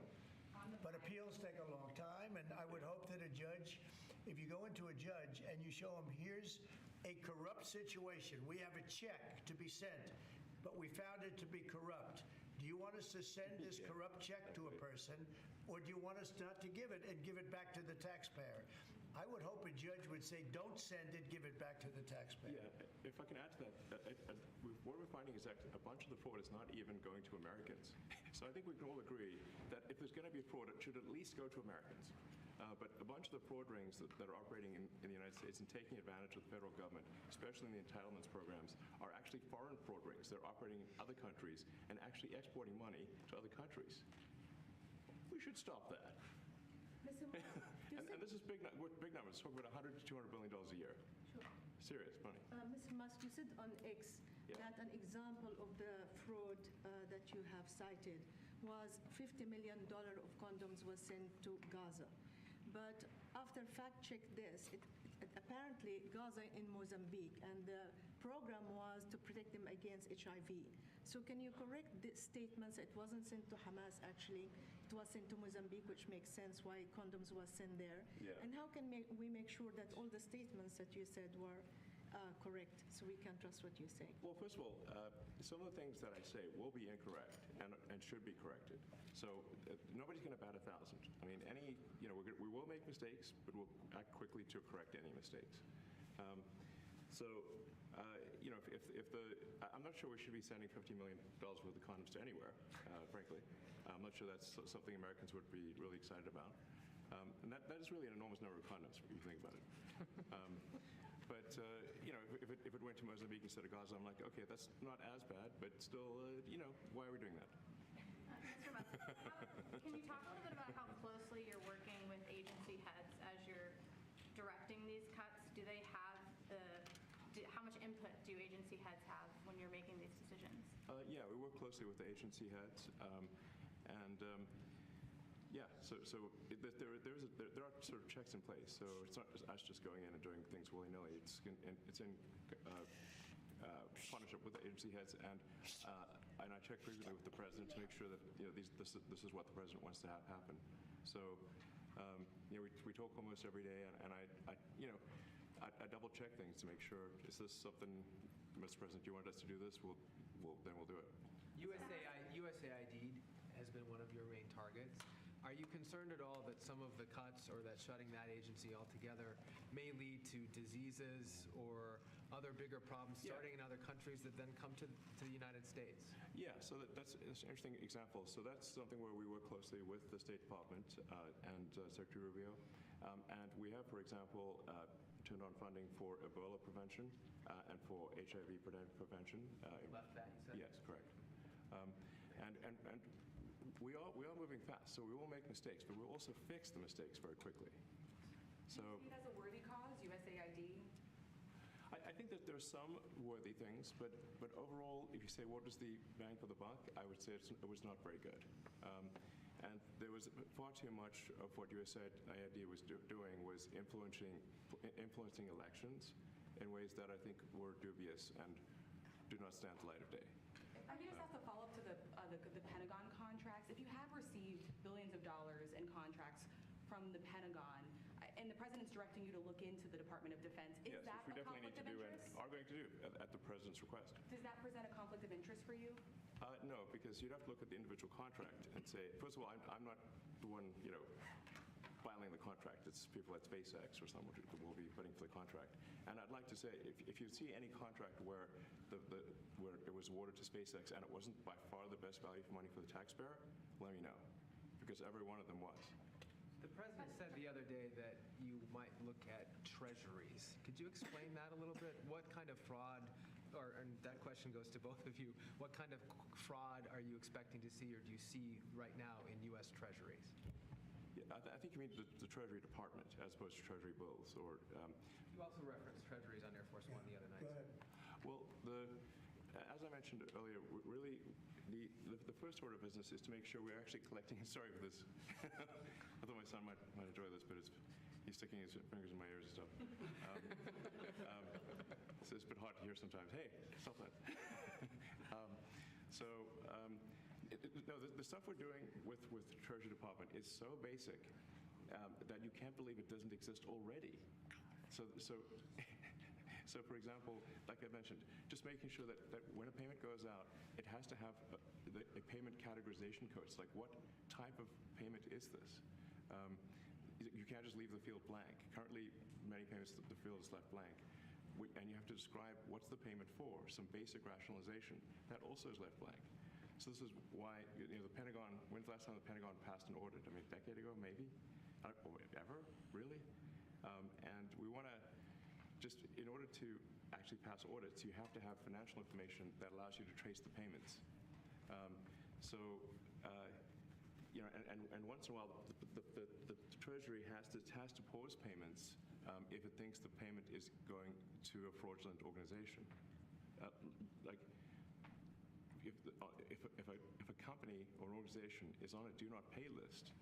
But appeals take a long time, and I would hope that a judge, if you go into a judge and you show him, here's a corrupt situation, we have a check to be sent, but we found it to be corrupt. Do you want us to send this corrupt check to a person, or do you want us not to give it and give it back to the taxpayer? I would hope a judge would say, don't send it, give it back to the taxpayer. Yeah, if I can add to that, what we're finding is that a bunch of the fraud is not even going to Americans. So I think we can all agree that if there's going to be fraud, it should at least go to Americans. But a bunch of the fraud rings that are operating in the United States and taking advantage of the federal government, especially in the entitlements programs, are actually foreign fraud rings. They're operating in other countries and actually exporting money to other countries. We should stop that. And this is big numbers. We're talking about $100 to $200 billion a year. Sure. Serious money. Mr. Musk, you said on X that an example of the fraud that you have cited was $50 million of condoms was sent to Gaza. But after fact-check this, apparently Gaza in Mozambique, and the program was to protect them against HIV. So can you correct the statements? It wasn't sent to Hamas, actually. It was sent to Mozambique, which makes sense why condoms was sent there. Yeah. And how can we make sure that all the statements that you said were correct, so we can trust what you say? Well, first of all, some of the things that I say will be incorrect and should be corrected. So nobody's going to bat 1,000. I mean, we will make mistakes, but we'll act quickly to correct any mistakes. I'm not sure we should be sending $50 million worth of condoms to anywhere, frankly. I'm not sure that's something Americans would be really excited about. And that is really an enormous number of condoms, if you think about it. But if it went to Mozambique instead of Gaza, I'm like, okay, that's not as bad, but still, why are we doing that? Mr. Musk, can you talk a little bit about how closely you're working with agency heads as you're directing these cuts? Do they have how much input do agency heads have when you're making these decisions? Yeah, we work closely with the agency heads, there are sort of checks in place. So it's not just us just going in and doing things willy-nilly. It's in partnership with the agency heads, and I check frequently with the president to make sure that this is what the president wants to have happen. So we talk almost every day, and I double check things to make sure, is this something, Mr. President, do you want us to do this? Then we'll do it. USAID has been one of your main targets. Are you concerned at all that some of the cuts or that shutting that agency altogether may lead to diseases or other bigger problems starting in other countries that then come to the United States? Yeah, so that's an interesting example. So that's something where we work closely with the State Department and Secretary Rubio. And we have, for example, turned on funding for Ebola prevention and for HIV prevention. Left that, you said? Yes, correct. And we are moving fast, so we will make mistakes, but we'll also fix the mistakes very quickly. So, do you see it as a worthy cause, USAID? I think that there are some worthy things, but overall, if you say what was the bang for the buck, I would say it was not very good. And there was far too much of what USAID was doing was influencing elections in ways that I think were dubious and do not stand the light of day. I can just ask a follow-up to the Pentagon contracts. If you have received billions of dollars in contracts from the Pentagon, and the president's directing you to look into the Department of Defense, is that a conflict of interest? Are going to do at the president's request. Does that present a conflict of interest for you? No, because you'd have to look at the individual contract and say, first of all, I'm not the one, filing the contract. It's people at SpaceX or someone who will be putting for the contract. And I'd like to say, if you see any contract where where it was awarded to SpaceX and it wasn't by far the best value for money for the taxpayer, let me know, because every one of them was. The president said the other day that you might look at treasuries. Could you explain that a little bit? What kind of fraud, and that question goes to both of you, what kind of fraud are you expecting to see or do you see right now in U.S. treasuries? Yeah, I think you mean the Treasury Department as opposed to Treasury bills. Or you also referenced treasuries on Air Force One the other night. Go ahead. Well, as I mentioned earlier, really the first order of business is to make sure we're actually collecting. Sorry for this. I thought my son might enjoy this, but he's sticking his fingers in my ears and stuff. So it's a bit hard to hear sometimes. Hey, stop that. The stuff we're doing with the Treasury Department is so basic that you can't believe it doesn't exist already. So for example, like I mentioned, just making sure that when a payment goes out, it has to have a payment categorization code. It's like, what type of payment is this? You can't just leave the field blank. Currently, many payments, the field is left blank. And you have to describe what's the payment for, some basic rationalization. That also is left blank. So this is why, the Pentagon, when's the last time the Pentagon passed an audit? I mean, a decade ago, maybe? Ever? Really? And we want to, just in order to actually pass audits, you have to have financial information that allows you to trace the payments. And once in a while, the Treasury has to pause payments if it thinks the payment is going to a fraudulent organization. If a company or an organization is on a do not pay list,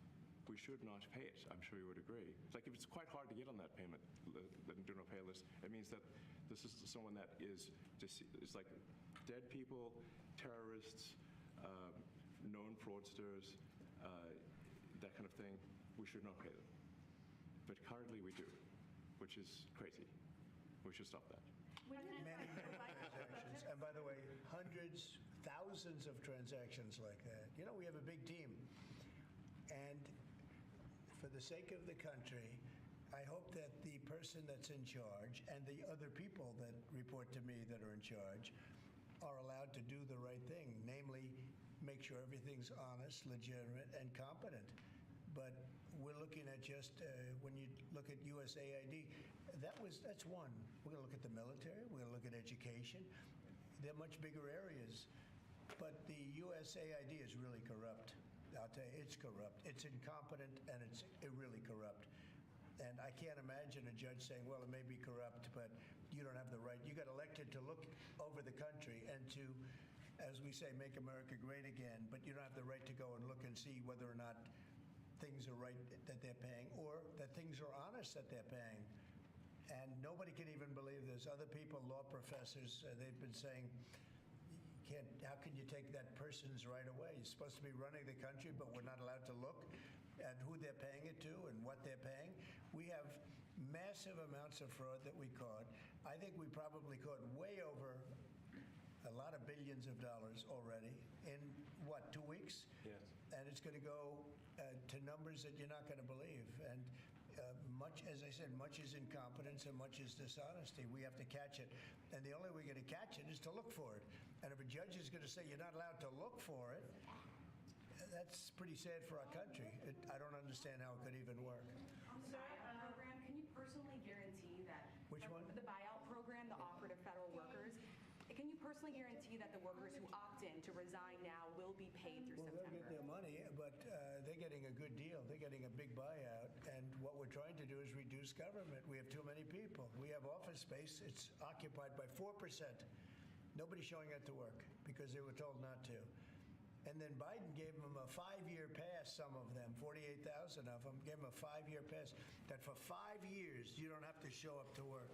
we should not pay it. I'm sure you would agree. It's like if it's quite hard to get on that payment, the do not pay list, it means that this is someone that is just, it's like dead people, terrorists, known fraudsters, that kind of thing. We should not pay them. But currently we do, which is crazy. We should stop that. Many transactions. And by the way, hundreds, thousands of transactions like that. You know, we have a big team. And for the sake of the country, I hope that the person that's in charge and the other people that report to me that are in charge are allowed to do the right thing, namely make sure everything's honest, legitimate, and competent. But we're looking at just, when you look at USAID, that's one. We're going to look at the military. We're going to look at education. They're much bigger areas. But the USAID is really corrupt. I'll tell you, it's corrupt. It's incompetent, and it's really corrupt. And I can't imagine a judge saying, well, it may be corrupt, but you don't have the right. You got elected to look over the country and to, as we say, make America great again, but you don't have the right to go and look and see whether or not things are right that they're paying or that things are honest that they're paying. And nobody can even believe this. Other people, law professors, they've been saying, how can you take that person's right away? You're supposed to be running the country, but we're not allowed to look at who they're paying it to and what they're paying. We have massive amounts of fraud that we caught. I think we probably caught way over a lot of billions of dollars already in, 2 weeks? Yes. And it's going to go to numbers that you're not going to believe. And much, as I said, much is incompetence and much is dishonesty. We have to catch it. And the only way we're going to catch it is to look for it. And if a judge is going to say you're not allowed to look for it, that's pretty sad for our country. I don't understand how it could even work. On the buyout program, can you personally guarantee that Which one? The buyout program, the operative federal workers, can you personally guarantee that the workers who opt in to resign now will be paid through Well, September? they'll get their money, but they're getting a good deal. They're getting a big buyout. And what we're trying to do is reduce government. We have too many people. We have office space. It's occupied by 4%. Nobody's showing up to work because they were told not to. And then Biden gave them a 5-year pass, some of them, 48,000 of them, gave them a 5-year pass, that for 5 years you don't have to show up to work.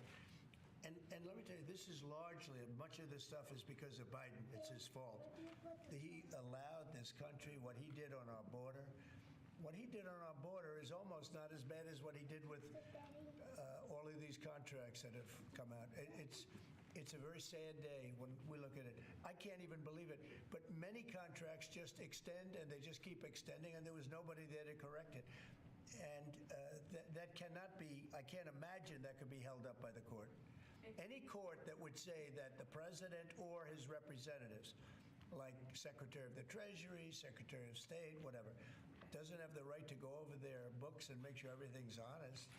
And let me tell you, this is largely, much of this stuff is because of Biden. It's his fault. He allowed this country, what he did on our border. What he did on our border is almost not as bad as what he did with all of these contracts that have come out. It's a very sad day when we look at it. I can't even believe it. But many contracts just extend and they just keep extending, and there was nobody there to correct it. And that cannot be, I can't imagine that could be held up by the court. Any court that would say that the president or his representatives, like Secretary of the Treasury, Secretary of State, whatever, doesn't have the right to go over their books and make sure everything's honest.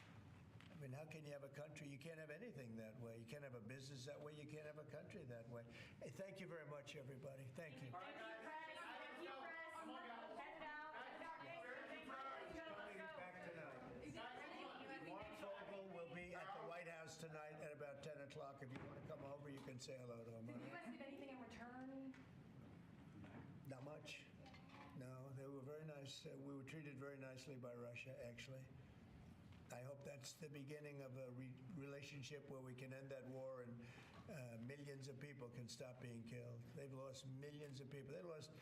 I mean, how can you have a country? You can't have anything that way. You can't have a business that way. You can't have a country that way. Hey, thank you very much, everybody. Thank you. Mark Vogel will be at the White House tonight at about 10 o'clock. If you want to come over, you can say hello to him. Did you guys get anything in return? Not much. No, they were very nice. We were treated very nicely by Russia, actually. I hope that's the beginning of a relationship where we can end that war and millions of people can stop being killed. They've lost millions of people. They lost,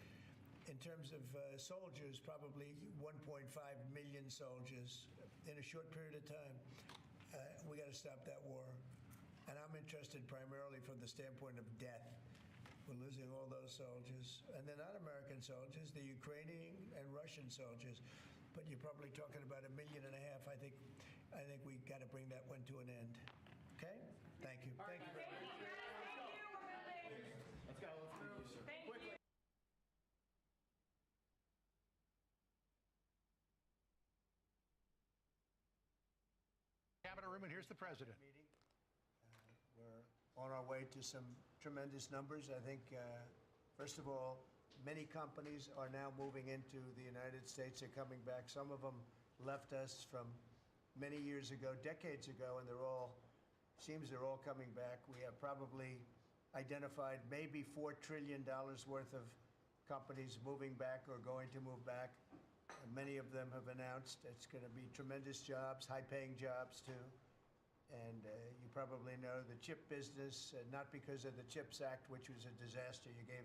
in terms of soldiers, probably 1.5 million soldiers in a short period of time. We got to stop that war. And I'm interested primarily from the standpoint of death. We're losing all those soldiers. And they're not American soldiers, they're Ukrainian and Russian soldiers. But you're probably talking about 1.5 million. I think we got to bring that one to an end. Okay? Thank you. Thank you very much. Let's go. Thank you. Cabinet room, and here's the president. We're on our way to some tremendous numbers. I think, first of all, many companies are now moving into the United States. They're coming back. Some of them left us from many years ago, decades ago, and they're all coming back. We have probably identified maybe $4 trillion worth of companies moving back or going to move back. Many of them have announced it's going to be tremendous jobs, high-paying jobs too. And you probably know the chip business, not because of the CHIPS Act, which was a disaster. You gave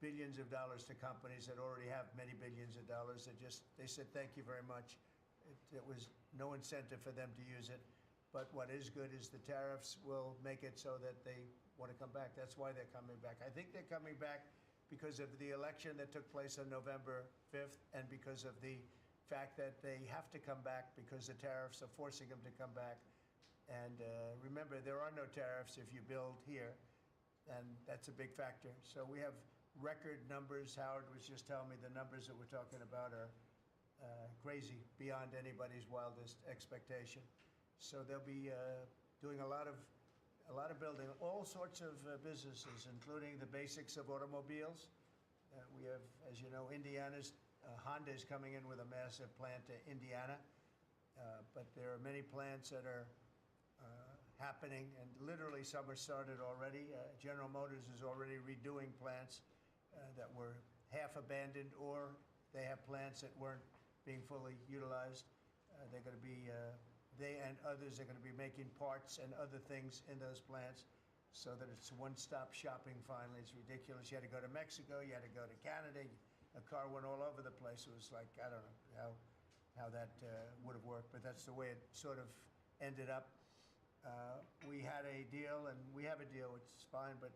billions of dollars to companies that already have many billions of dollars. They said, thank you very much. It was no incentive for them to use it. But what is good is the tariffs will make it so that they want to come back. That's why they're coming back. I think they're coming back because of the election that took place on November 5th and because of the fact that they have to come back because the tariffs are forcing them to come back. And remember, there are no tariffs if you build here, and that's a big factor. So we have record numbers. Howard was just telling me the numbers that we're talking about are crazy, beyond anybody's wildest expectation. So they'll be doing a lot of building, all sorts of businesses, including the basics of automobiles. We have, as you know, Honda is coming in with a massive plant to Indiana, but there are many plants that are happening, and literally some are started already. General Motors is already redoing plants that were half abandoned, or they have plants that weren't being fully utilized. They're going to be they and others are going to be making parts and other things in those plants so that it's one-stop shopping finally. It's ridiculous. You had to go to Mexico. You had to go to Canada. A car went all over the place. It was like, I don't know how that would have worked, but that's the way it sort of ended up. We had a deal, and we have a deal, which is fine, but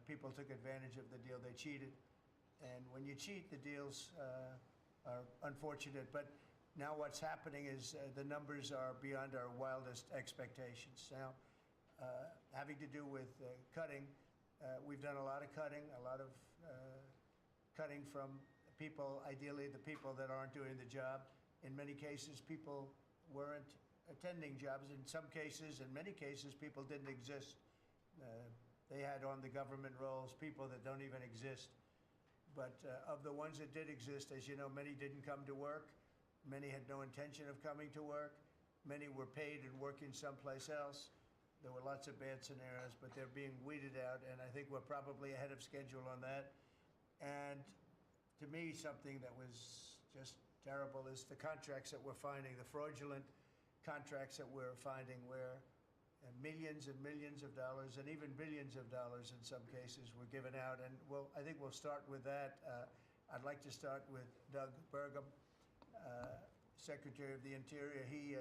people took advantage of the deal. They cheated. And when you cheat, the deals are unfortunate. But now what's happening is the numbers are beyond our wildest expectations. Now, having to do with cutting, we've done a lot of cutting from people, ideally the people that aren't doing the job. In many cases, people weren't attending jobs. In some cases, in many cases, people didn't exist. They had on the government rolls people that don't even exist. But of the ones that did exist, as you know, many didn't come to work. Many had no intention of coming to work. Many were paid and working someplace else. There were lots of bad scenarios, but they're being weeded out, and I think we're probably ahead of schedule on that. And to me, something that was just terrible is the contracts that we're finding, the fraudulent contracts that we're finding where millions and millions of dollars and even billions of dollars in some cases were given out. And I think we'll start with that. I'd like to start with Doug Burgum, Secretary of the Interior. He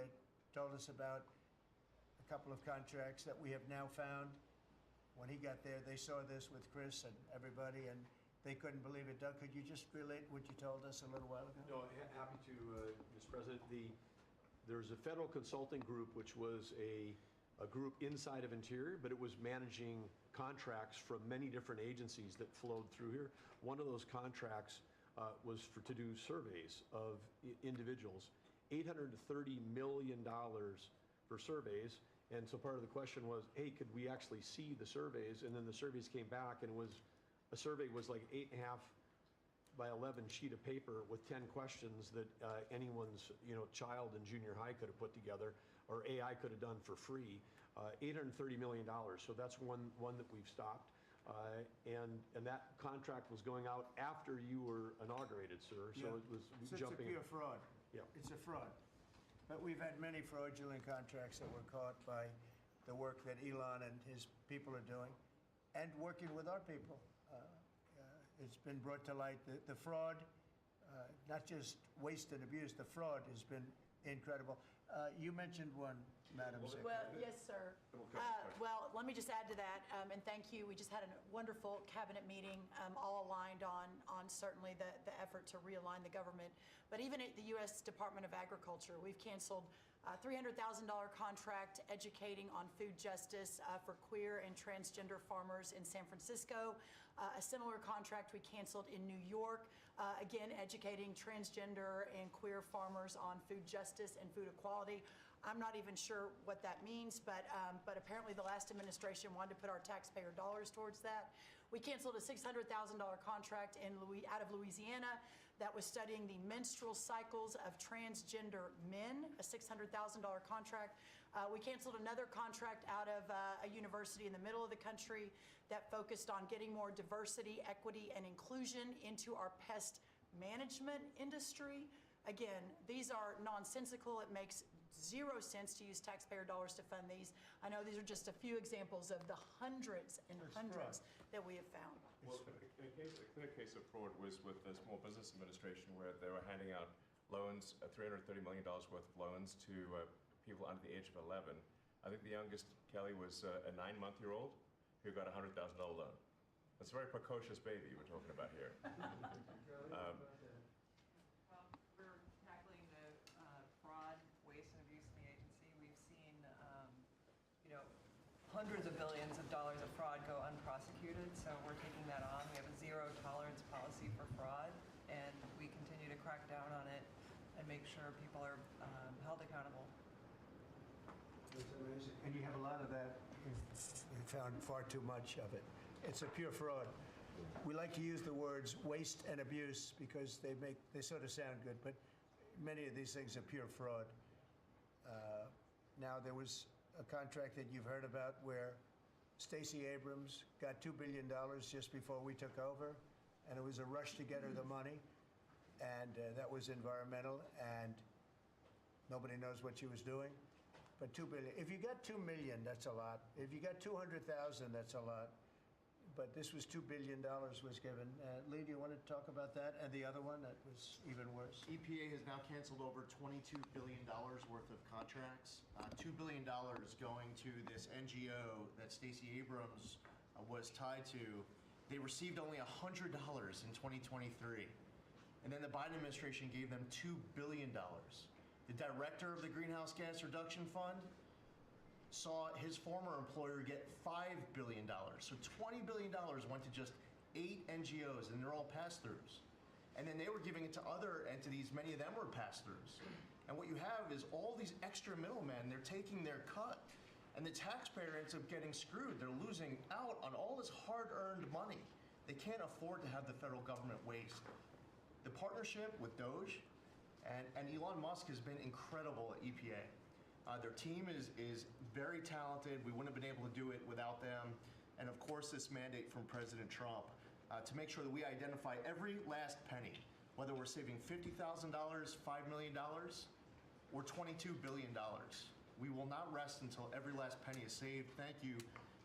told us about a couple of contracts that we have now found. When he got there, they saw this with Chris and everybody, and they couldn't believe it. Doug, could you just relate what you told us a little while ago? No, happy to, Mr. President. There's a federal consulting group, which was a group inside of Interior, but it was managing contracts from many different agencies that flowed through here. One of those contracts was to do surveys of individuals, $830 million for surveys. And so part of the question was, hey, could we actually see the surveys? And then the surveys came back, and a survey was like 8.5 by 11 sheet of paper with 10 questions that anyone's child in junior high could have put together, or AI could have done for free. $830 million. So that's one that we've stopped. And that contract was going out after you were inaugurated, sir. So Yeah. it was So jumping. It's a pure fraud. Yeah. It's a fraud. But we've had many fraudulent contracts that were caught by the work that Elon and his people are doing, and working with our people. It's been brought to light. The fraud, not just waste and abuse, the fraud has been incredible. You mentioned one, Madam Secretary. Well, yes, sir. Well, let me just add to that, and thank you. We just had a wonderful cabinet meeting, all aligned on certainly the effort to realign the government. But even at the U.S. Department of Agriculture, we've canceled a $300,000 contract educating on food justice for queer and transgender farmers in San Francisco. A similar contract we canceled in New York, again, educating transgender and queer farmers on food justice and food equality. I'm not even sure what that means, but apparently the last administration wanted to put our taxpayer dollars towards that. We canceled a $600,000 contract out of Louisiana that was studying the menstrual cycles of transgender men, a $600,000 contract. We canceled another contract out of a university in the middle of the country that focused on getting more diversity, equity, and inclusion into our pest management industry. again, these are nonsensical. It makes zero sense to use taxpayer dollars to fund these. I know these are just a few examples of the hundreds and hundreds that we have found. Well, a clear case of fraud was with the Small Business Administration, where they were handing out loans, $330 million worth of loans to people under the age of 11. I think the youngest, Kelly, was a 9-month-old who got a $100,000 loan. That's a very precocious baby we're talking about here. Well, we're tackling the fraud, waste, and abuse in the agency. We've seen, hundreds of billions of dollars of fraud go unprosecuted, so we're taking that on. We have a zero tolerance policy for fraud, and we continue to crack down on it and make sure people are held accountable. It's amazing. And you have a lot of that. We found far too much of it. It's a pure fraud. We like to use the words waste and abuse because they sort of sound good, but many of these things are pure fraud. Now, there was a contract that you've heard about where Stacey Abrams got $2 billion just before we took over, and it was a rush to get her the money, and that was environmental, and nobody knows what she was doing. But $2 billion, if you got $2 million, that's a lot. If you got 200,000, that's a lot. But this was $2 billion was given. Lee, do you want to talk about that? And the other one that was even worse? EPA has now canceled over $22 billion worth of contracts. $2 billion going to this NGO that Stacey Abrams was tied to. They received only $100 in 2023. And then the Biden administration gave them $2 billion. The director of the Greenhouse Gas Reduction Fund saw his former employer get $5 billion. So $20 billion went to just 8 NGOs, and they're all pass-throughs. And then they were giving it to other entities, many of them were pass-throughs. And what you have is all these extra middlemen, they're taking their cut. And the taxpayer ends up getting screwed. They're losing out on all this hard-earned money. They can't afford to have the federal government waste. The partnership with DOGE and Elon Musk has been incredible at EPA. Their team is very talented. We wouldn't have been able to do it without them. And of course, this mandate from President Trump to make sure that we identify every last penny, whether we're saving $50,000, $5 million, or $22 billion. We will not rest until every last penny is saved. Thank you,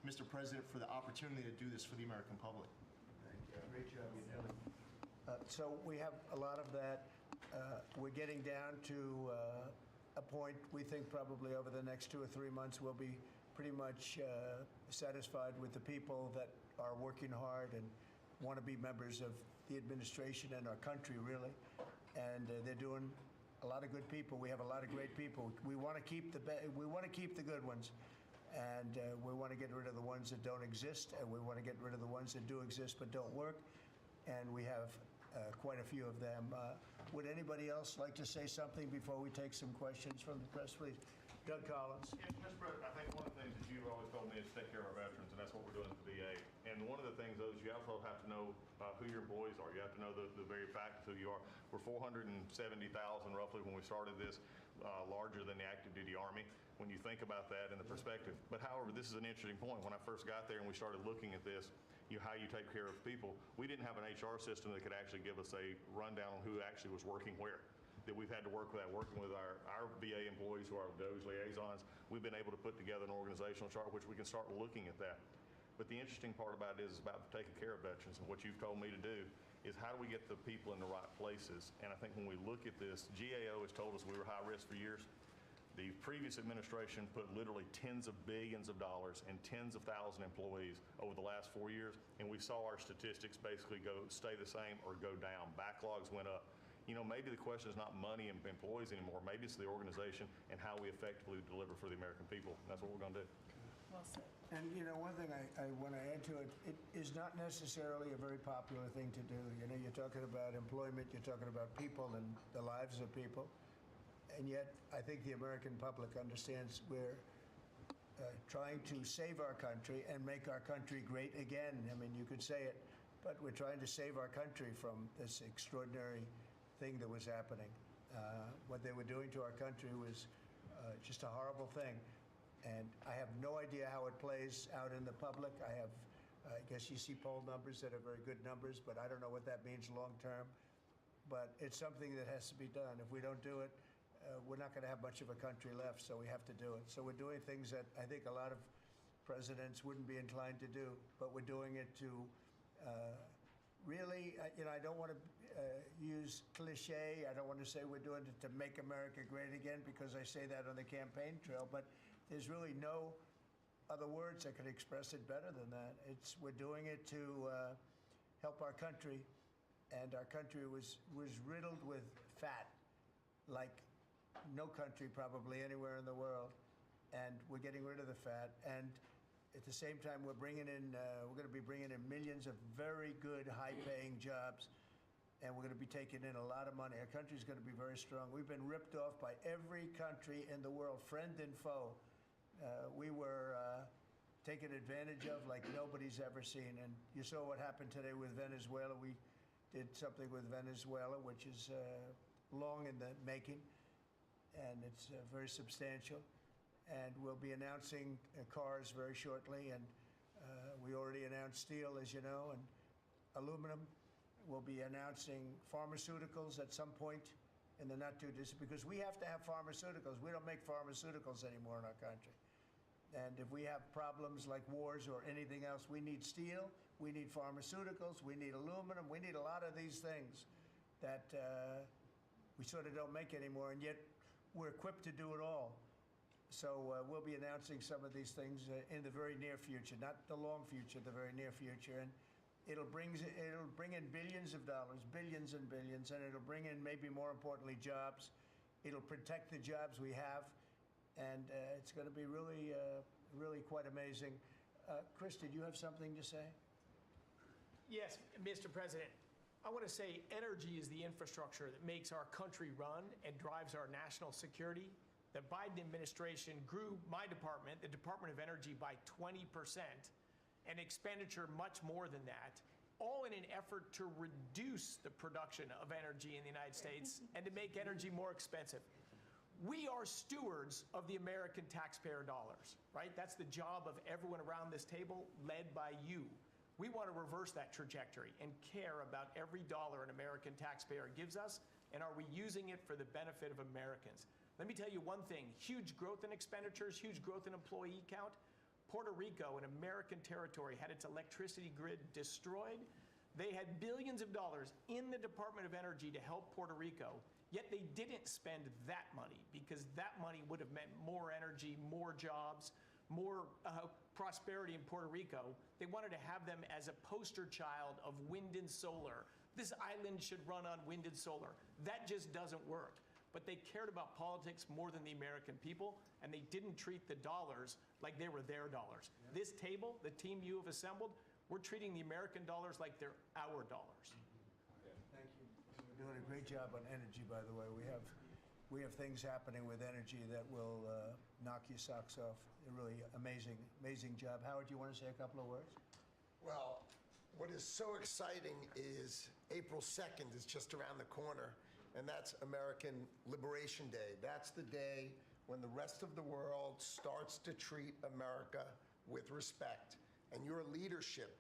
Mr. President, for the opportunity to do this for the American public. Thank you. Great job, you did. So we have a lot of that. We're getting down to a point we think probably over the next 2 or 3 months we'll be pretty much satisfied with the people that are working hard and want to be members of the administration and our country, really. And they're doing a lot of good people. We have a lot of great people. We want to keep the good ones, and we want to get rid of the ones that don't exist, and we want to get rid of the ones that do exist but don't work. And we have quite a few of them. Would anybody else like to say something before we take some questions from the press, please? Doug Collins. Yes, Mr. President, I think one of the things that you've always told me is take care of our veterans, and that's what we're doing at the VA. And one of the things, though, is you also have to know who your employees are. You have to know the very fact of who you are. We're 470,000 roughly when we started this, larger than the active duty Army, when you think about that in the perspective. But however, this is an interesting point. When I first got there and we started looking at this, how you take care of people, we didn't have an HR system that could actually give us a rundown on who actually was working where. That we've had to work with that, working with our VA employees who are DOGE liaisons. We've been able to put together an organizational chart which we can start looking at that. But the interesting part about it is about taking care of veterans, and what you've told me to do is how do we get the people in the right places. And I think when we look at this, GAO has told us we were high risk for years. The previous administration put literally tens of billions of dollars and tens of thousand employees over the last 4 years, and we saw our statistics basically stay the same or go down. Backlogs went up. Maybe the question is not money and employees anymore. Maybe it's the organization and how we effectively deliver for the American people. That's what we're going to do. Well said. And one thing I want to add to it, it is not necessarily a very popular thing to do. You're talking about employment, you're talking about people and the lives of people. And yet, I think the American public understands we're trying to save our country and make our country great again. I mean, you could say it, but we're trying to save our country from this extraordinary thing that was happening. What they were doing to our country was just a horrible thing. And I have no idea how it plays out in the public. I guess you see poll numbers that are very good numbers, but I don't know what that means long term. but it's something that has to be done. If we don't do it, we're not going to have much of a country left, so we have to do it. So we're doing things that I think a lot of presidents wouldn't be inclined to do, but we're doing it to really, I don't want to use cliche. I don't want to say we're doing it to make America great again, because I say that on the campaign trail, but there's really no other words that could express it better than that. We're doing it to help our country, and our country was riddled with fat, like no country probably anywhere in the world, and we're getting rid of the fat. And at the same time, we're going to be bringing in millions of very good, high-paying jobs, and we're going to be taking in a lot of money. Our country's going to be very strong. We've been ripped off by every country in the world, friend and foe. We were taken advantage of like nobody's ever seen. And you saw what happened today with Venezuela. We did something with Venezuela, which is long in the making, and it's very substantial. And we'll be announcing cars very shortly, and we already announced steel, as you know, and aluminum. We'll be announcing pharmaceuticals at some point in the not too distant, because we have to have pharmaceuticals. We don't make pharmaceuticals anymore in our country. And if we have problems like wars or anything else, we need steel, we need pharmaceuticals, we need aluminum, we need a lot of these things that we sort of don't make anymore, and yet we're equipped to do it all. So we'll be announcing some of these things in the very near future, not the long future, the very near future. And it'll bring in billions of dollars, billions and billions, and it'll bring in, maybe more importantly, jobs. It'll protect the jobs we have, and it's going to be really, really quite amazing. Chris, did you have something to say? Yes, Mr. President. I want to say energy is the infrastructure that makes our country run and drives our national security. The Biden administration grew my department, the Department of Energy, by 20%, and expenditure much more than that, all in an effort to reduce the production of energy in the United States and to make energy more expensive. We are stewards of the American taxpayer dollars, right? That's the job of everyone around this table, led by you. We want to reverse that trajectory and care about every dollar an American taxpayer gives us, and are we using it for the benefit of Americans? Let me tell you one thing, huge growth in expenditures, huge growth in employee count. Puerto Rico, an American territory, had its electricity grid destroyed. They had billions of dollars in the Department of Energy to help Puerto Rico, yet they didn't spend that money, because that money would have meant more energy, more jobs, more prosperity in Puerto Rico. They wanted to have them as a poster child of wind and solar. This island should run on wind and solar. That just doesn't work. But they cared about politics more than the American people, and they didn't treat the dollars like they were their dollars. Yeah. This table, the team you have assembled, we're treating the American dollars like they're our dollars. Thank you. You're doing a great job on energy, by the way. We have things happening with energy that will knock your socks off. A really amazing job. Howard, do you want to say a couple of words? Well, what is so exciting is April 2nd is just around the corner. And that's American Liberation Day. That's the day when the rest of the world starts to treat America with respect. And your leadership,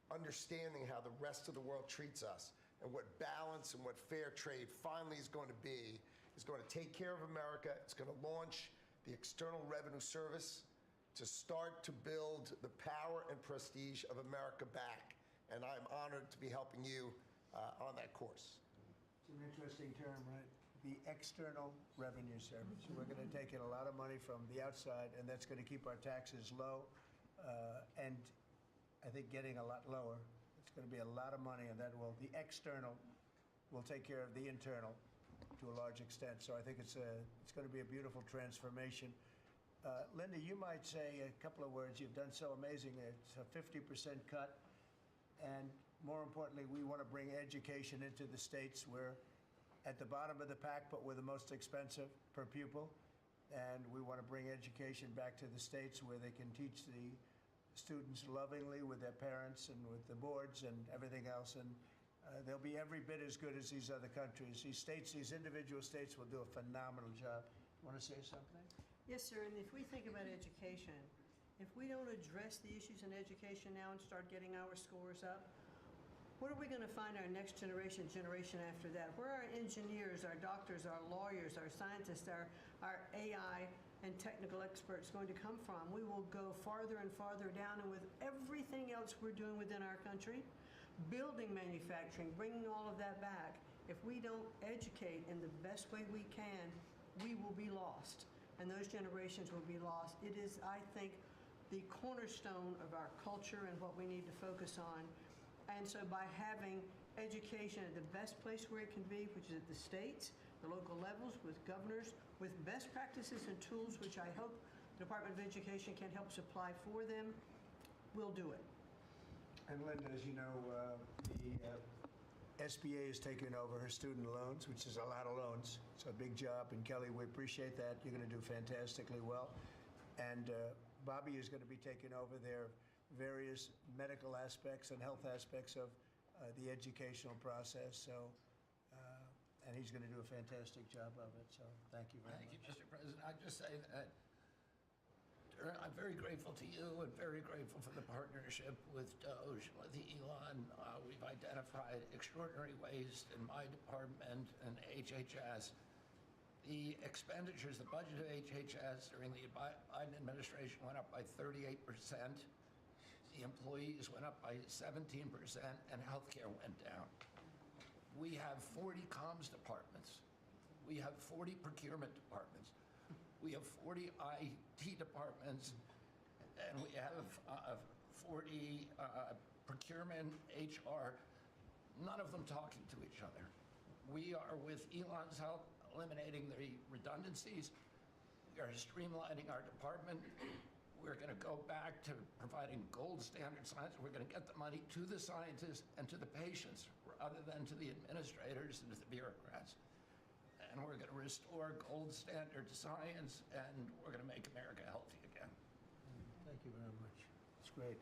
understanding how the rest of the world treats us, and what balance and what fair trade finally is going to be, is going to take care of America. It's going to launch the External Revenue Service to start to build the power and prestige of America back. And I'm honored to be helping you on that course. It's an interesting term, right? The External Revenue Service. We're going to take in a lot of money from the outside, and that's going to keep our taxes low, and I think getting a lot lower. It's going to be a lot of money, and the external will take care of the internal to a large extent. So I think it's going to be a beautiful transformation. Linda, you might say a couple of words. You've done so amazing. It's a 50% cut, and more importantly, we want to bring education into the states. We're at the bottom of the pack, but we're the most expensive per pupil. And we want to bring education back to the states where they can teach the students lovingly with their parents and with the boards and everything else. And they'll be every bit as good as these other countries. These individual states will do a phenomenal job. Want to say something? Yes, sir. And if we think about education, if we don't address the issues in education now and start getting our scores up, where are we going to find our next generation after that? Where are our engineers, our doctors, our lawyers, our scientists, our AI and technical experts going to come from? We will go farther and farther down, and with everything else we're doing within our country, building manufacturing, bringing all of that back, if we don't educate in the best way we can, we will be lost, and those generations will be lost. It is, I think, the cornerstone of our culture and what we need to focus on. And so by having education at the best place where it can be, which is at the states, the local levels, with governors, with best practices and tools, which I hope the Department of Education can help supply for them, we'll do it. And Linda, as you know, the SBA has taken over her student loans, which is a lot of loans. It's a big job, and Kelly, we appreciate that. You're going to do fantastically well. And Bobby is going to be taking over their various medical aspects and health aspects of the educational process. So, and he's going to do a fantastic job of it. So, thank you very much. Thank you, Mr. President. I'd just say that I'm very grateful to you and very grateful for the partnership with DOGE, with Elon. We've identified extraordinary waste in my department and HHS. The expenditures, the budget of HHS during the Biden administration went up by 38%. The employees went up by 17%, and healthcare went down. We have 40 comms departments. We have 40 procurement departments. We have 40 IT departments, and we have 40 procurement, HR, none of them talking to each other. We are, with Elon's help, eliminating the redundancies. We are streamlining our department. We're going to go back to providing gold standard science. We're going to get the money to the scientists and to the patients rather than to the administrators and to the bureaucrats. And we're going to restore gold standard science, and we're going to make America healthy again. Thank you very much. It's great.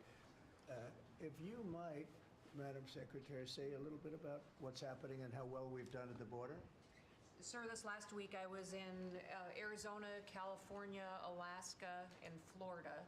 If you might, Madam Secretary, say a little bit about what's happening and how well we've done at the border. Sir, this last week I was in Arizona, California, Alaska, and Florida,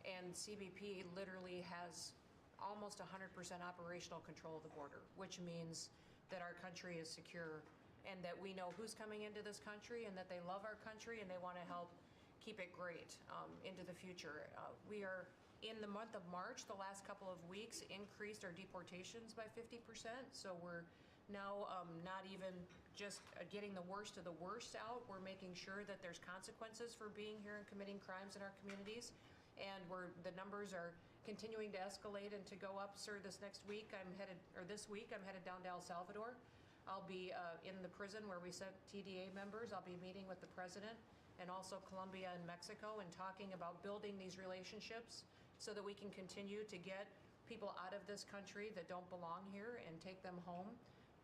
and CBP literally has almost 100% operational control of the border, which means that our country is secure and that we know who's coming into this country and that they love our country and they want to help keep it great into the future. We are, in the month of March, the last couple of weeks, increased our deportations by 50%, so we're now not even just getting the worst of the worst out. We're making sure that there's consequences for being here and committing crimes in our communities, and the numbers are continuing to escalate and to go up. Sir, this week I'm headed down to El Salvador. I'll be in the prison where we sent TDA members. I'll be meeting with the president and also Colombia and Mexico and talking about building these relationships so that we can continue to get people out of this country that don't belong here and take them home.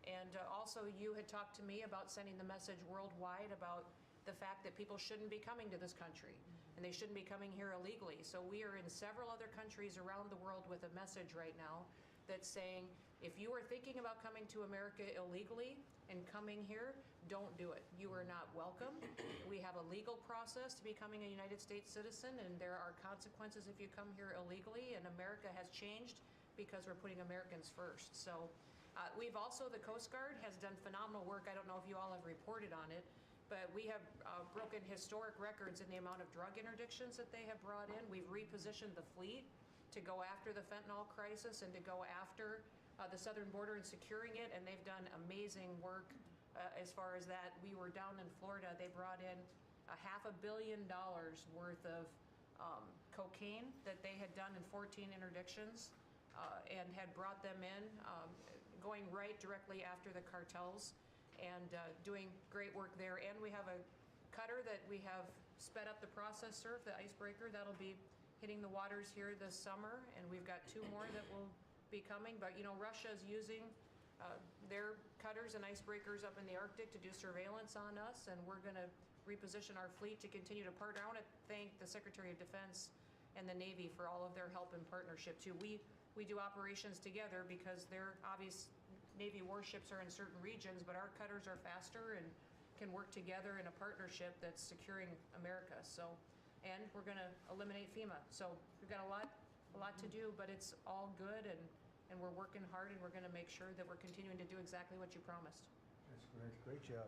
And also, you had talked to me about sending the message worldwide about the fact that people shouldn't be coming to this country and they shouldn't be coming here illegally. So we are in several other countries around the world with a message right now that's saying, if you are thinking about coming to America illegally and coming here, don't do it. You are not welcome. We have a legal process to becoming a United States citizen, and there are consequences if you come here illegally, and America has changed because we're putting Americans first. So we've also, the Coast Guard has done phenomenal work. I don't know if you all have reported on it, but we have broken historic records in the amount of drug interdictions that they have brought in. We've repositioned the fleet to go after the fentanyl crisis and to go after the southern border and securing it, and they've done amazing work as far as that. We were down in Florida. They brought in $500 million worth of cocaine that they had done in 14 interdictions and had brought them in, going right directly after the cartels and doing great work there. And we have a cutter that we have sped up the process, sir, the icebreaker. That'll be hitting the waters here this summer, and we've got 2 more that will be coming. But you know, Russia is using their cutters and icebreakers up in the Arctic to do surveillance on us, and we're going to reposition our fleet to continue to partner. I want to thank the Secretary of Defense and the Navy for all of their help and partnership too. We do operations together because their obvious Navy warships are in certain regions, but our cutters are faster and can work together in a partnership that's securing America. So, and we're going to eliminate FEMA. So we've got a lot to do, but it's all good, and and we're working hard, and we're going to make sure that we're continuing to do exactly what you promised. That's great. Great job.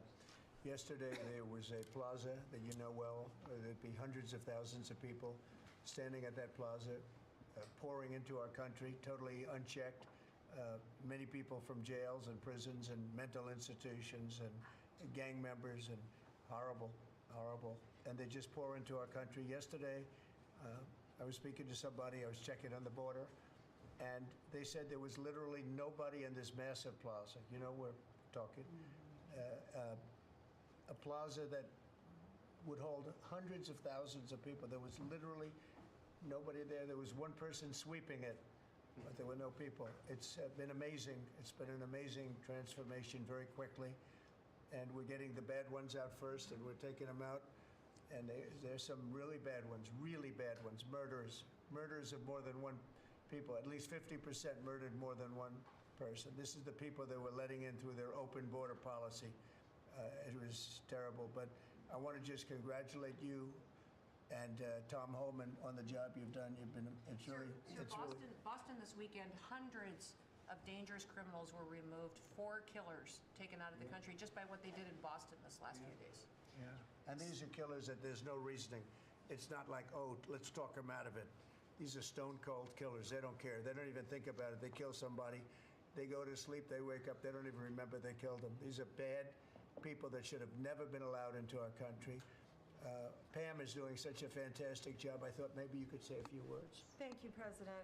Yesterday, there was a plaza that you know well. There'd be hundreds of thousands of people standing at that plaza, pouring into our country, totally unchecked. Many people from jails and prisons and mental institutions and gang members, and horrible. And they just pour into our country. Yesterday, I was speaking to somebody, I was checking on the border, and they said there was literally nobody in this massive plaza. You know, we're talking. A plaza that would hold hundreds of thousands of people. There was literally nobody there. There was one person sweeping it, but there were no people. It's been amazing. It's been an amazing transformation very quickly. And we're getting the bad ones out first, and we're taking them out. And there's some really bad ones, murderers of more than one people. At least 50% murdered more than one person. This is the people they were letting in through their open border policy. It was terrible, but I want to just congratulate you and Tom Holman on the job you've done. Boston this weekend, hundreds of dangerous criminals were removed, 4 killers taken out of the country just by what they did in Boston this last few days. Yeah, and these are killers that there's no reasoning. It's not like, oh, let's talk them out of it. These are stone cold killers. They don't care. They don't even think about it. They kill somebody. They go to sleep. They wake up. They don't even remember they killed them. These are bad people that should have never been allowed into our country. Pam is doing such a fantastic job. I thought maybe you could say a few words. Thank you, President.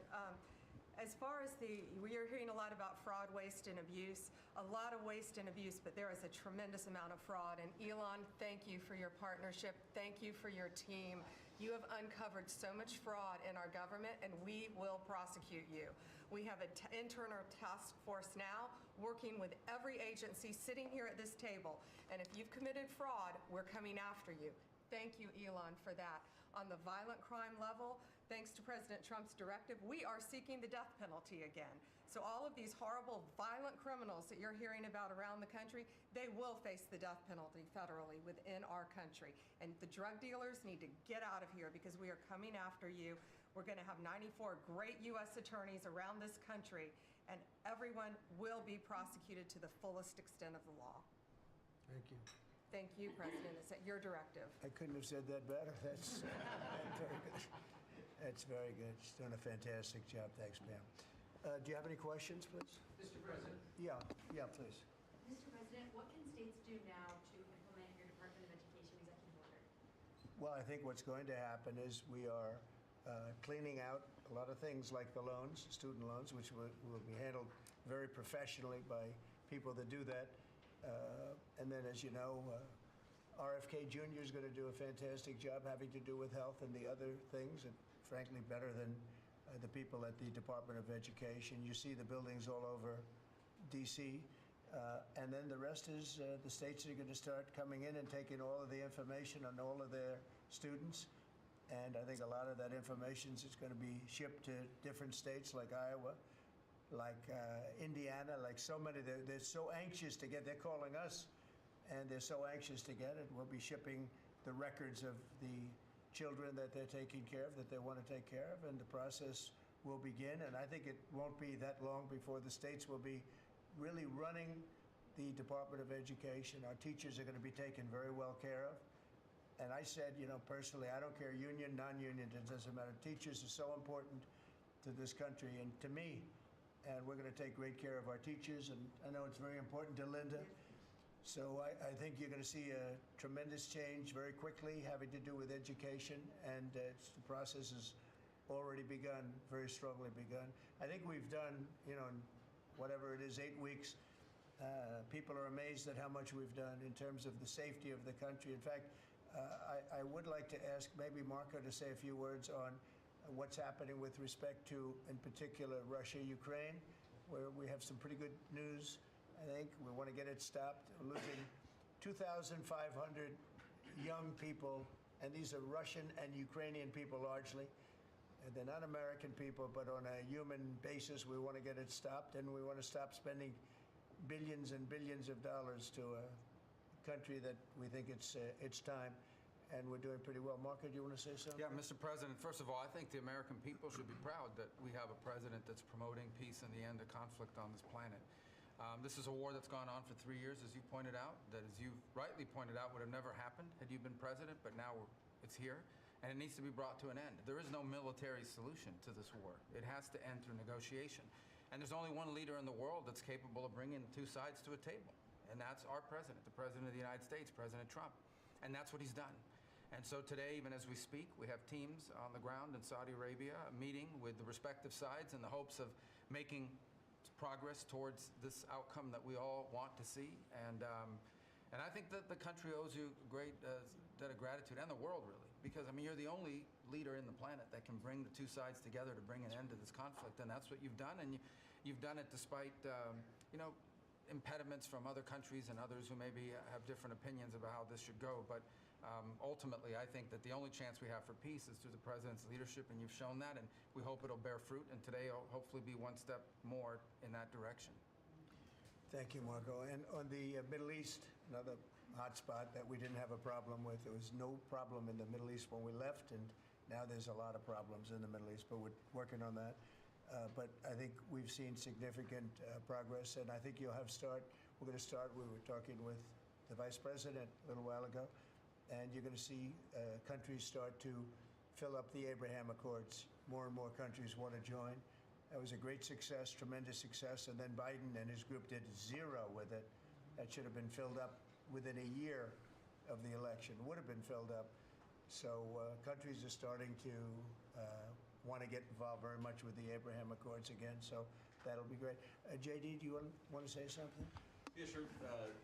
As far as we are hearing a lot about fraud, waste, and abuse, a lot of waste and abuse, but there is a tremendous amount of fraud. And Elon, thank you for your partnership. Thank you for your team. You have uncovered so much fraud in our government, and we will prosecute you. We have an internal task force now working with every agency sitting here at this table. And if you've committed fraud, we're coming after you. Thank you, Elon, for that. On the violent crime level, thanks to President Trump's directive, we are seeking the death penalty again. So all of these horrible, violent criminals that you're hearing about around the country, they will face the death penalty federally within our country. And the drug dealers need to get out of here because we are coming after you. We're going to have 94 great U.S. attorneys around this country, and everyone will be prosecuted to the fullest extent of the law. Thank you. Thank you, President. It's at your directive. I couldn't have said that better. That's very good. That's very good. She's done a fantastic job. Thanks, Pam. Do you have any questions, please? Mr. President. Yeah, please. Mr. President, what can states do now to implement your Department of Education executive order? Well, I think what's going to happen is we are cleaning out a lot of things like the loans, student loans, which will be handled very professionally by people that do that. And then, as you know, RFK Jr. is going to do a fantastic job having to do with health and the other things, and frankly, better than the people at the Department of Education. You see the buildings all over D.C. And then the rest is the states are going to start coming in and taking all of the information on all of their students. And I think a lot of that information is going to be shipped to different states like Iowa, like Indiana, like so many. They're so anxious to get, they're calling us, and they're so anxious to get it. We'll be shipping the records of the children that they're taking care of, that they want to take care of, and the process will begin. And I think it won't be that long before the states will be really running the Department of Education. Our teachers are going to be taken very well care of. And I said, personally, I don't care union, non-union, it doesn't matter. Teachers are so important to this country and to me. And we're going to take great care of our teachers, and I know it's very important to Linda. So I think you're going to see a tremendous change very quickly having to do with education, and the process has already begun, very strongly begun. I think we've done, in whatever it is, 8 weeks, people are amazed at how much we've done in terms of the safety of the country. In fact, I would like to ask maybe Marco to say a few words on what's happening with respect to, in particular, Russia, Ukraine, where we have some pretty good news. I think we want to get it stopped. We're losing 2,500 young people, and these are Russian and Ukrainian people largely. And they're not American people, but on a human basis, we want to get it stopped, and we want to stop spending billions and billions of dollars to a country that we think it's time. and we're doing pretty well. Marco, do you want to say something? Yeah, Mr. President, first of all, I think the American people should be proud that we have a president that's promoting peace and the end of conflict on this planet. This is a war that's gone on for 3 years, as you pointed out, that, as you rightly pointed out, would have never happened had you been president, but now it's here, and it needs to be brought to an end. There is no military solution to this war. It has to end through negotiation. And there's only one leader in the world that's capable of bringing two sides to a table, and that's our president, the President of the United States, President Trump. And that's what he's done. And so today, even as we speak, we have teams on the ground in Saudi Arabia meeting with the respective sides in the hopes of making progress towards this outcome that we all want to see. And I think that the country owes you a great debt of gratitude, and the world, really, because, I mean, you're the only leader in the planet that can bring the two sides together to bring an end to this conflict. And that's what you've done. And you've done it despite, impediments from other countries and others who maybe have different opinions about how this should go. But ultimately, I think that the only chance we have for peace is through the president's leadership, and you've shown that, and we hope it'll bear fruit. And today will hopefully be one step more in that direction. Thank you, Marco. And on the Middle East, another hot spot that we didn't have a problem with. There was no problem in the Middle East when we left, and now there's a lot of problems in the Middle East, but we're working on that. But I think we've seen significant progress, and I think we're going to start, we were talking with the Vice President a little while ago, and you're going to see countries start to fill up the Abraham Accords. More and more countries want to join. That was a great success, tremendous success, and then Biden and his group did zero with it. That should have been filled up within a year of the election, would have been filled up. So countries are starting to want to get involved very much with the Abraham Accords again, so that'll be great. JD, do you want to say something? Yeah, sure.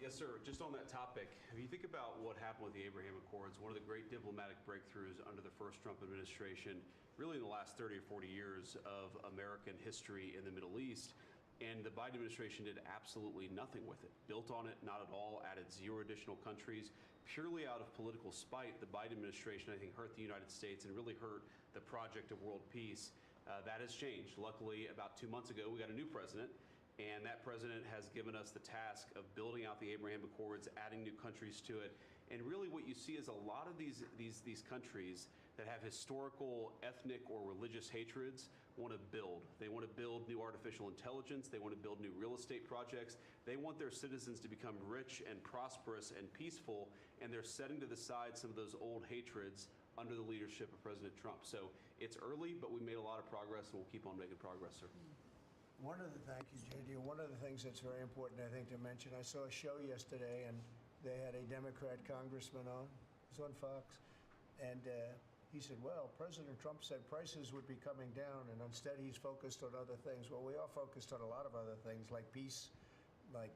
Yes, sir. Just on that topic, if you think about what happened with the Abraham Accords, one of the great diplomatic breakthroughs under the first Trump administration, really in the last 30 or 40 years of American history in the Middle East, and the Biden administration did absolutely nothing with it. Built on it, not at all, added 0 additional countries. Purely out of political spite, the Biden administration, I think, hurt the United States and really hurt the project of world peace. That has changed. Luckily, about 2 months ago, we got a new president, and that president has given us the task of building out the Abraham Accords, adding new countries to it. And really what you see is a lot of these countries that have historical, ethnic, or religious hatreds want to build. They want to build new artificial intelligence. They want to build new real estate projects. They want their citizens to become rich and prosperous and peaceful, and they're setting to the side some of those old hatreds under the leadership of President Trump. So it's early, but we made a lot of progress, and we'll keep on making progress, sir. Thank you, JD. One of the things that's very important, I think, to mention, I saw a show yesterday, and they had a Democrat congressman on. It was on Fox. And he said, well, President Trump said prices would be coming down, and instead he's focused on other things. Well, we are focused on a lot of other things, like peace, like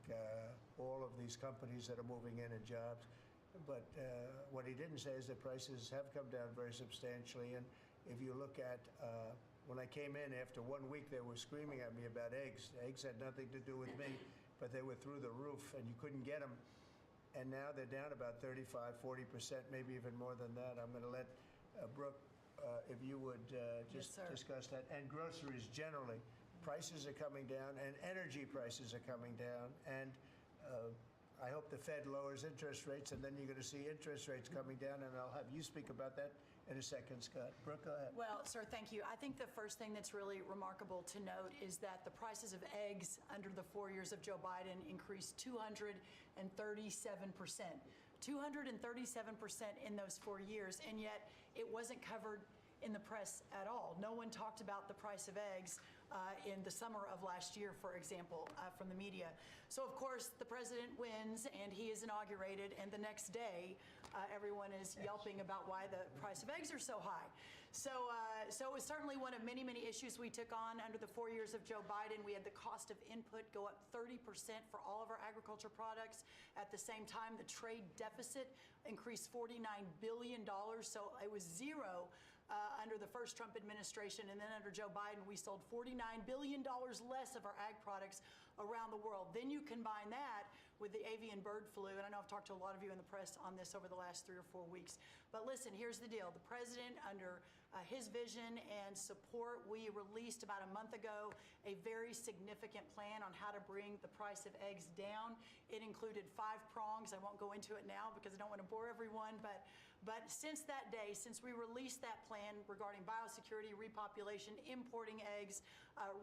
all of these companies that are moving in and jobs. But what he didn't say is that prices have come down very substantially. And if you look at when I came in after 1 week, they were screaming at me about eggs. Eggs had nothing to do with me, but they were through the roof, and you couldn't get them. And now they're down about 35, 40%, maybe even more than that. I'm going to let Brooke, if you would just discuss that. And groceries generally, prices are coming down, and energy prices are coming down. And I hope the Fed lowers interest rates, and then you're going to see interest rates coming down, and I'll have you speak about that in a second, Scott. Brooke, go ahead. Well, sir, thank you. I think the first thing that's really remarkable to note is that the prices of eggs under the 4 years of Joe Biden increased 237%. 237% in those 4 years, and yet it wasn't covered in the press at all. No one talked about the price of eggs in the summer of last year, for example, from the media. So, of course, the president wins, and he is inaugurated, and the next day, everyone is yelping about why the price of eggs are so high. So it was certainly one of many, many issues we took on under the 4 years of Joe Biden. We had the cost of input go up 30% for all of our agriculture products. At the same time, the trade deficit increased $49 billion. So it was zero under the first Trump administration. And then under Joe Biden, we sold $49 billion less of our ag products around the world. Then you combine that with the avian bird flu, and I know I've talked to a lot of you in the press on this over the last 3 or 4 weeks. But listen, here's the deal. The president, under his vision and support, we released about a month ago a very significant plan on how to bring the price of eggs down. It included 5 prongs. I won't go into it now because I don't want to bore everyone, but But since that day, since we released that plan regarding biosecurity, repopulation, importing eggs,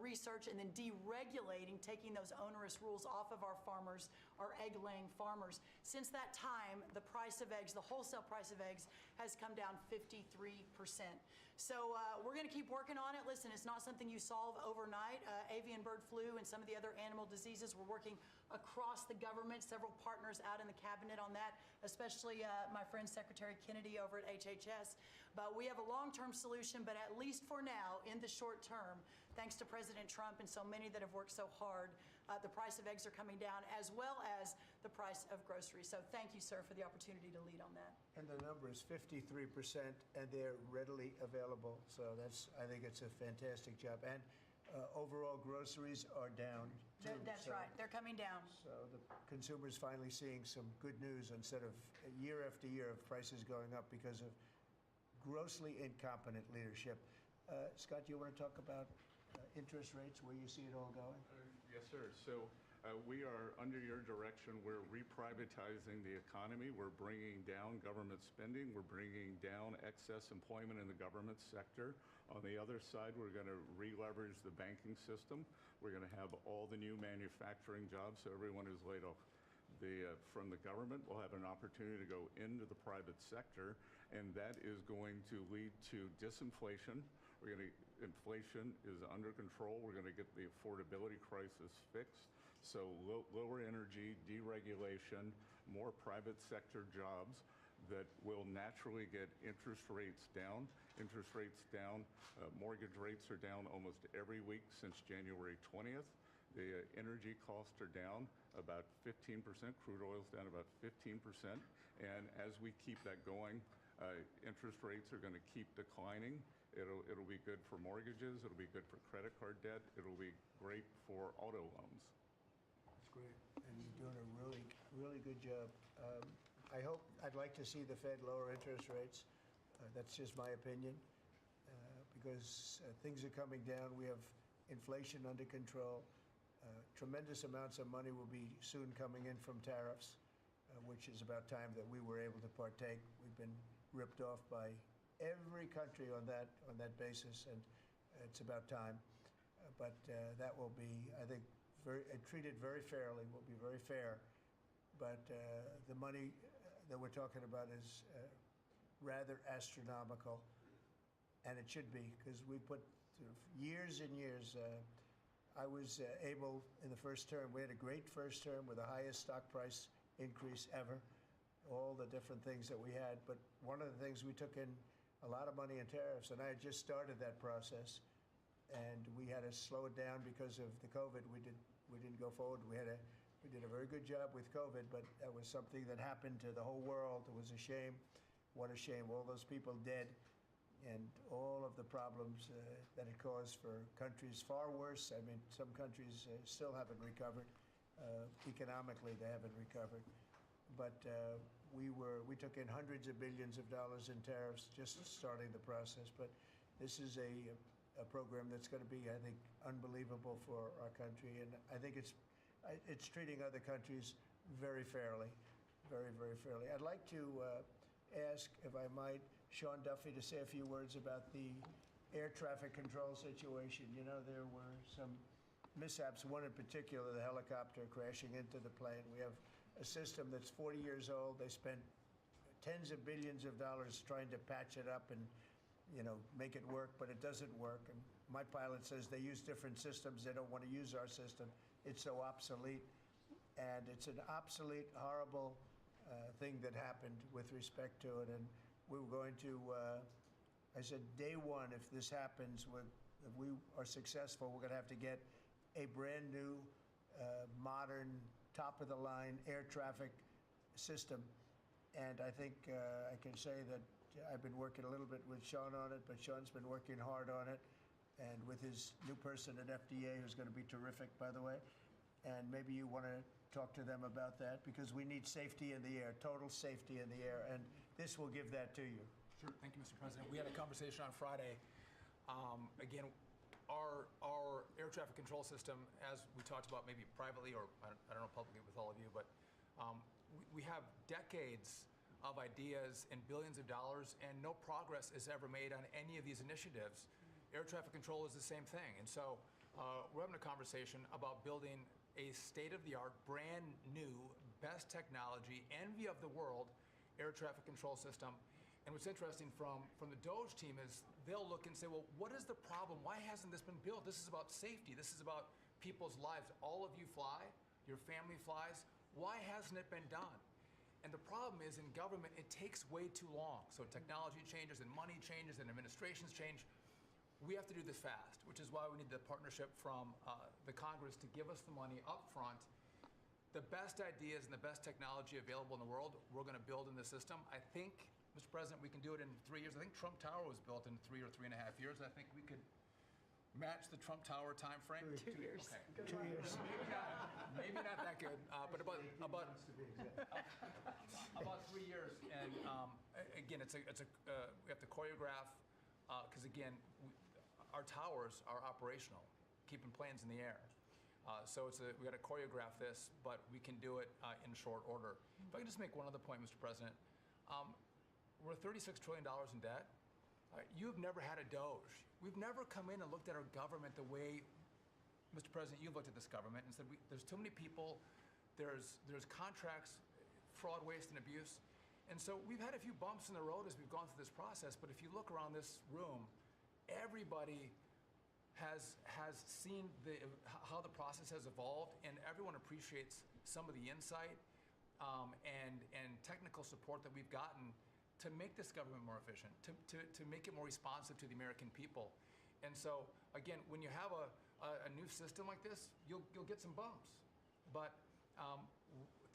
research, and then deregulating, taking those onerous rules off of our farmers, our egg-laying farmers, since that time, the price of eggs, the wholesale price of eggs, has come down 53%. So we're going to keep working on it. Listen, it's not something you solve overnight. Avian bird flu and some of the other animal diseases, we're working across the government, several partners out in the cabinet on that, especially my friend Secretary Kennedy over at HHS. But we have a long-term solution, but at least for now, in the short term, thanks to President Trump and so many that have worked so hard, the price of eggs are coming down, as well as the price of groceries. So thank you, sir, for the opportunity to lead on that. And the number is 53%, and they're readily available. So I think it's a fantastic job. And overall, groceries are down, too. That's right. They're coming down. So the consumer's finally seeing some good news instead of year after year of prices going up because of grossly incompetent leadership. Scott, do you want to talk about interest rates, where you see it all going? Yes, sir. So we are, under your direction, we're reprivatizing the economy. We're bringing down government spending. We're bringing down excess employment in the government sector. On the other side, we're going to re-leverage the banking system. We're going to have all the new manufacturing jobs, so everyone who's laid off from the government will have an opportunity to go into the private sector, and that is going to lead to disinflation. Inflation is under control. We're going to get the affordability crisis fixed. So lower energy, deregulation, more private sector jobs that will naturally get interest rates down. Interest rates down. Mortgage rates are down almost every week since January 20th. The energy costs are down about 15%. Crude oil's down about 15%. And as we keep that going, interest rates are going to keep declining. It'll be good for mortgages. It'll be good for credit card debt. It'll be great for auto loans. That's great. And you're doing a really, really good job. I'd like to see the Fed lower interest rates. That's just my opinion. Because things are coming down. We have inflation under control. Tremendous amounts of money will be soon coming in from tariffs, which is about time that we were able to partake. We've been ripped off by every country on that basis, and it's about time. But that will be, I think, treated very fairly, will be very fair. But the money that we're talking about is rather astronomical, and it should be, because we put years and years. I was able, in the first term, we had a great first term with the highest stock price increase ever, all the different things that we had. But one of the things, we took in a lot of money in tariffs, and I had just started that process, and we had to slow it down because of the COVID. We didn't go forward. We did a very good job with COVID, but that was something that happened to the whole world. It was a shame. What a shame. All those people dead, and all of the problems that it caused for countries far worse. I mean, some countries still haven't recovered. Economically, they haven't recovered. But we took in hundreds of billions of dollars in tariffs just starting the process. But this is a program that's going to be, I think, unbelievable for our country. And I think it's treating other countries very fairly, very, very fairly. I'd like to ask, if I might, Sean Duffy to say a few words about the air traffic control situation. You know, there were some mishaps, one in particular, the helicopter crashing into the plane. We have a system that's 40 years old. They spent tens of billions of dollars trying to patch it up and, you know, make it work, but it doesn't work. And my pilot says they use different systems. They don't want to use our system. It's so obsolete. And it's an obsolete, horrible thing that happened with respect to it. And we were going to, I said, day one, if this happens, if we are successful, we're going to have to get a brand new, modern, top-of-the-line air traffic system. And I think I can say that I've been working a little bit with Sean on it, but Sean's been working hard on it, and with his new person at FDA, who's going to be terrific, by the way. And maybe you want to talk to them about that, because we need safety in the air, total safety in the air, and this will give that to you. Sure. Thank you, Mr. President. We had a conversation on Friday. Again, our air traffic control system, as we talked about maybe privately or I don't know publicly with all of you, but we have decades of ideas and billions of dollars, and no progress is ever made on any of these initiatives. Air traffic control is the same thing. And so we're having a conversation about building a state-of-the-art, brand new, best technology, envy of the world, air traffic control system. And what's interesting from the DOGE team is they'll look and say, well, what is the problem? Why hasn't this been built? This is about safety. This is about people's lives. All of you fly. Your family flies. Why hasn't it been done? And the problem is in government, it takes way too long. So technology changes and money changes and administrations change. We have to do this fast, which is why we need the partnership from the Congress to give us the money up front. The best ideas and the best technology available in the world, we're going to build in the system. I think, Mr. President, we can do it in 3 years. I think Trump Tower was built in 3 or 3.5 years. I think we could match the Trump Tower time frame. 2 years. Okay. Good luck. Maybe not that good, but about 3 years. And again, we have to choreograph because again, our towers are operational, keeping planes in the air. So we got to choreograph this, but we can do it in short order. If I can just make one other point, Mr. President. We're $36 trillion in debt. You've never had a DOGE. We've never come in and looked at our government the way, Mr. President, you've looked at this government and said, there's too many people, there's contracts, fraud, waste, and abuse. And so we've had a few bumps in the road as we've gone through this process, but if you look around this room, everybody has seen how the process has evolved, and everyone appreciates some of the insight and technical support that we've gotten to make this government more efficient, to make it more responsive to the American people. And so, again, when you have a new system like this, you'll get some bumps. But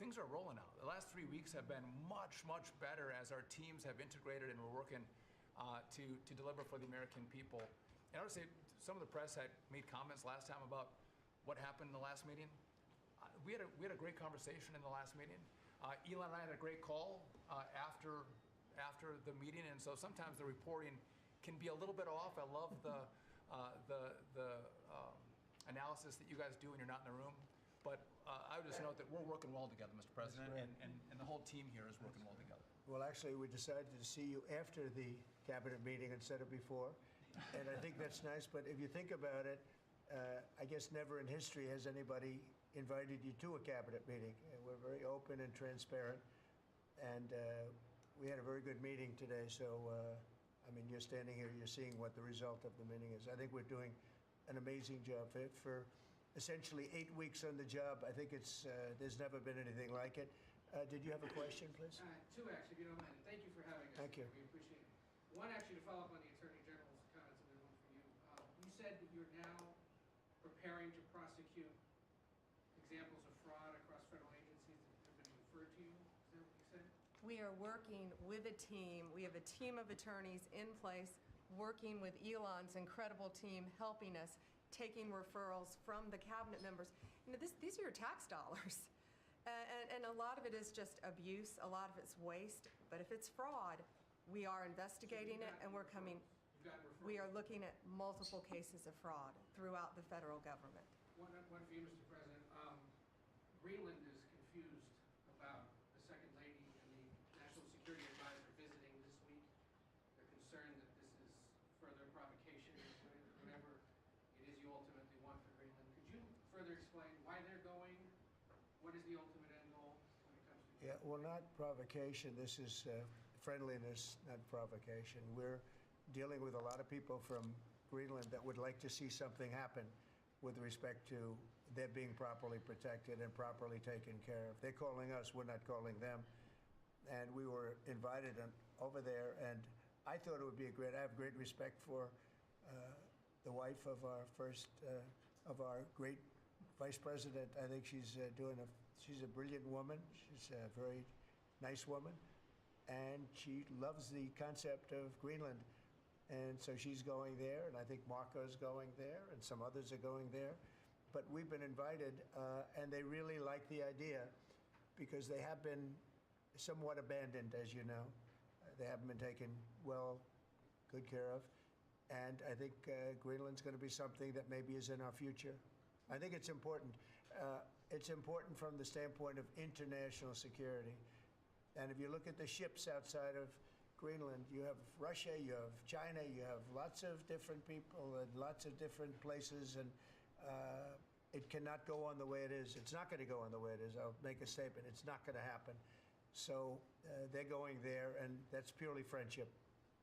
things are rolling out. The last 3 weeks have been much, much better as our teams have integrated and we're working to deliver for the American people. And I would say some of the press had made comments last time about what happened in the last meeting. We had a great conversation in the last meeting. Elon and I had a great call after the meeting, and so sometimes the reporting can be a little bit off. I love the analysis that you guys do when you're not in the room. But I would just note that we're working well together, Mr. President, and the whole team here is working well together. Well, actually, we decided to see you after the cabinet meeting instead of before, and I think that's nice. But if you think about it, I guess never in history has anybody invited you to a cabinet meeting. We're very open and transparent, and we had a very good meeting today. So, I mean, you're standing here, you're seeing what the result of the meeting is. I think we're doing an amazing job for essentially 8 weeks on the job. I think there's never been anything like it. Did you have a question, please? Two, actually, if you don't mind. Thank you for having us. Thank you. We appreciate it. One, actually, to follow up on the Attorney General's comments, and then one for you. You said that you're now preparing to prosecute examples of fraud across federal agencies that have been referred to you. Is that what you said? We are working with a team. We have a team of attorneys in place, working with Elon's incredible team, helping us, taking referrals from the cabinet members. You know, these are your tax dollars. And a lot of it is just abuse, a lot of it's waste. But if it's fraud, we are investigating it, and we are looking at multiple cases of fraud throughout the federal government. One for you, Mr. President. Greenland is confused about the Second Lady and the National Security Advisor visiting this week. They're concerned that this is further provocation, whatever it is you ultimately want for Greenland. Could you further explain why they're going? What is the ultimate end goal when it comes to? Yeah, well, not provocation. This is friendliness, not provocation. We're dealing with a lot of people from Greenland that would like to see something happen with respect to their being properly protected and properly taken care of. They're calling us, we're not calling them. And we were invited over there, and I thought it would be I have great respect for the wife of our great Vice President. I think she's a brilliant woman. She's a very nice woman, and she loves the concept of Greenland. And so she's going there, and I think Marco's going there, and some others are going there. But we've been invited, and they really like the idea because they have been somewhat abandoned, as you know. They haven't been taken good care of. And I think Greenland's going to be something that maybe is in our future. I think it's important. It's important from the standpoint of international security. And if you look at the ships outside of Greenland, you have Russia, you have China, you have lots of different people and lots of different places, and it cannot go on the way it is. It's not going to go on the way it is. I'll make a statement. It's not going to happen. So they're going there, and that's purely friendship.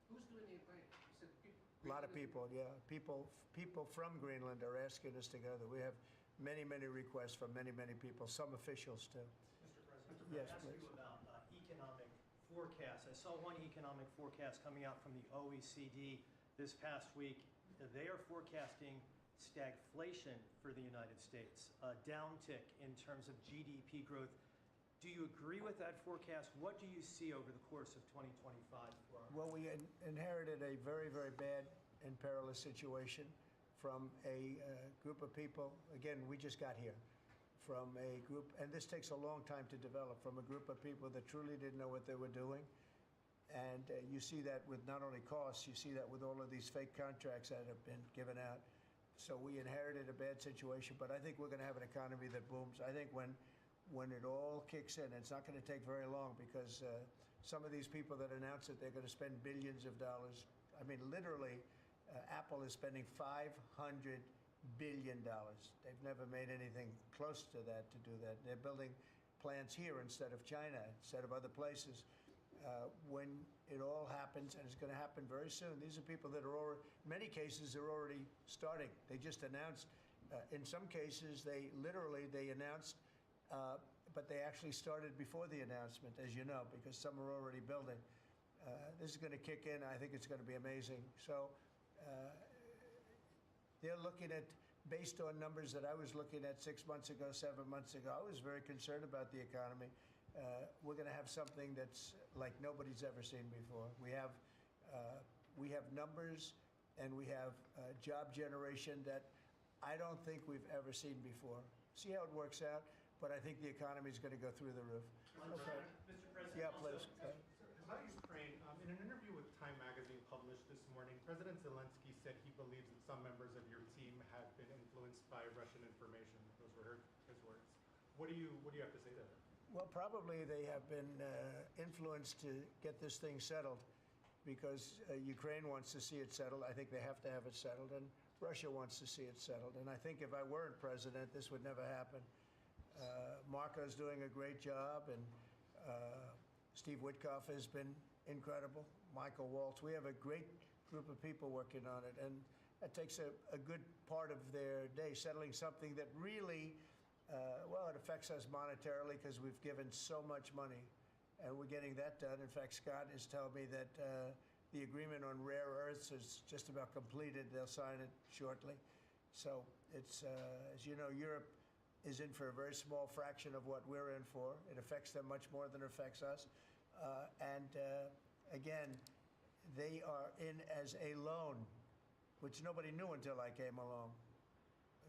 Who's doing the inviting? You said people. A lot of people, yeah. People from Greenland are asking us to go there. We have many, many requests from many, many people, some officials too. Mr. President, Yes, I ask please. you about economic forecasts. I saw one economic forecast coming out from the OECD this past week. They are forecasting stagflation for the United States, a downtick in terms of GDP growth. Do you agree with that forecast? What do you see over the course of 2025 for our Well, we inherited a very, very bad and perilous situation from a group of people. Again, we just got here from a group, and this takes a long time to develop, from a group of people that truly didn't know what they were doing. And you see that with not only costs, you see that with all of these fake contracts that have been given out. So we inherited a bad situation, but I think we're going to have an economy that booms. I think when it all kicks in, it's not going to take very long, because some of these people that announce it, they're going to spend billions of dollars. I mean, literally, Apple is spending $500 billion. They've never made anything close to that to do that. They're building plants here instead of China, instead of other places. When it all happens, and it's going to happen very soon, these are people that are already, in many cases, they're already starting. They just announced. In some cases, they announced, but they actually started before the announcement, as you know, because some are already building. This is going to kick in. I think it's going to be amazing. So they're looking at, based on numbers that I was looking at 6 months ago, 7 months ago, I was very concerned about the economy. We're going to have something that's like nobody's ever seen before. We have numbers, and we have job generation that I don't think we've ever seen before. See how it works out? But I think the economy is going to go through the roof. Okay. Mr. President. Yeah, also, please. About Ukraine, in an interview with Time Magazine published this morning, President Zelensky said he believes that some members of your team have been influenced by Russian information. Those were his words. What do you have to say to that? Well, probably they have been influenced to get this thing settled, because Ukraine wants to see it settled. I think they have to have it settled, and Russia wants to see it settled. And I think if I weren't president, this would never happen. Marco's doing a great job, and Steve Witkoff has been incredible. Michael Waltz. We have a great group of people working on it, and that takes a good part of their day, settling something that really, well, it affects us monetarily because we've given so much money, and we're getting that done. In fact, Scott is telling me that the agreement on rare earths is just about completed. They'll sign it shortly. So it's, as you know, Europe is in for a very small fraction of what we're in for. It affects them much more than it affects us. Again, they are in as a loan, which nobody knew until I came along.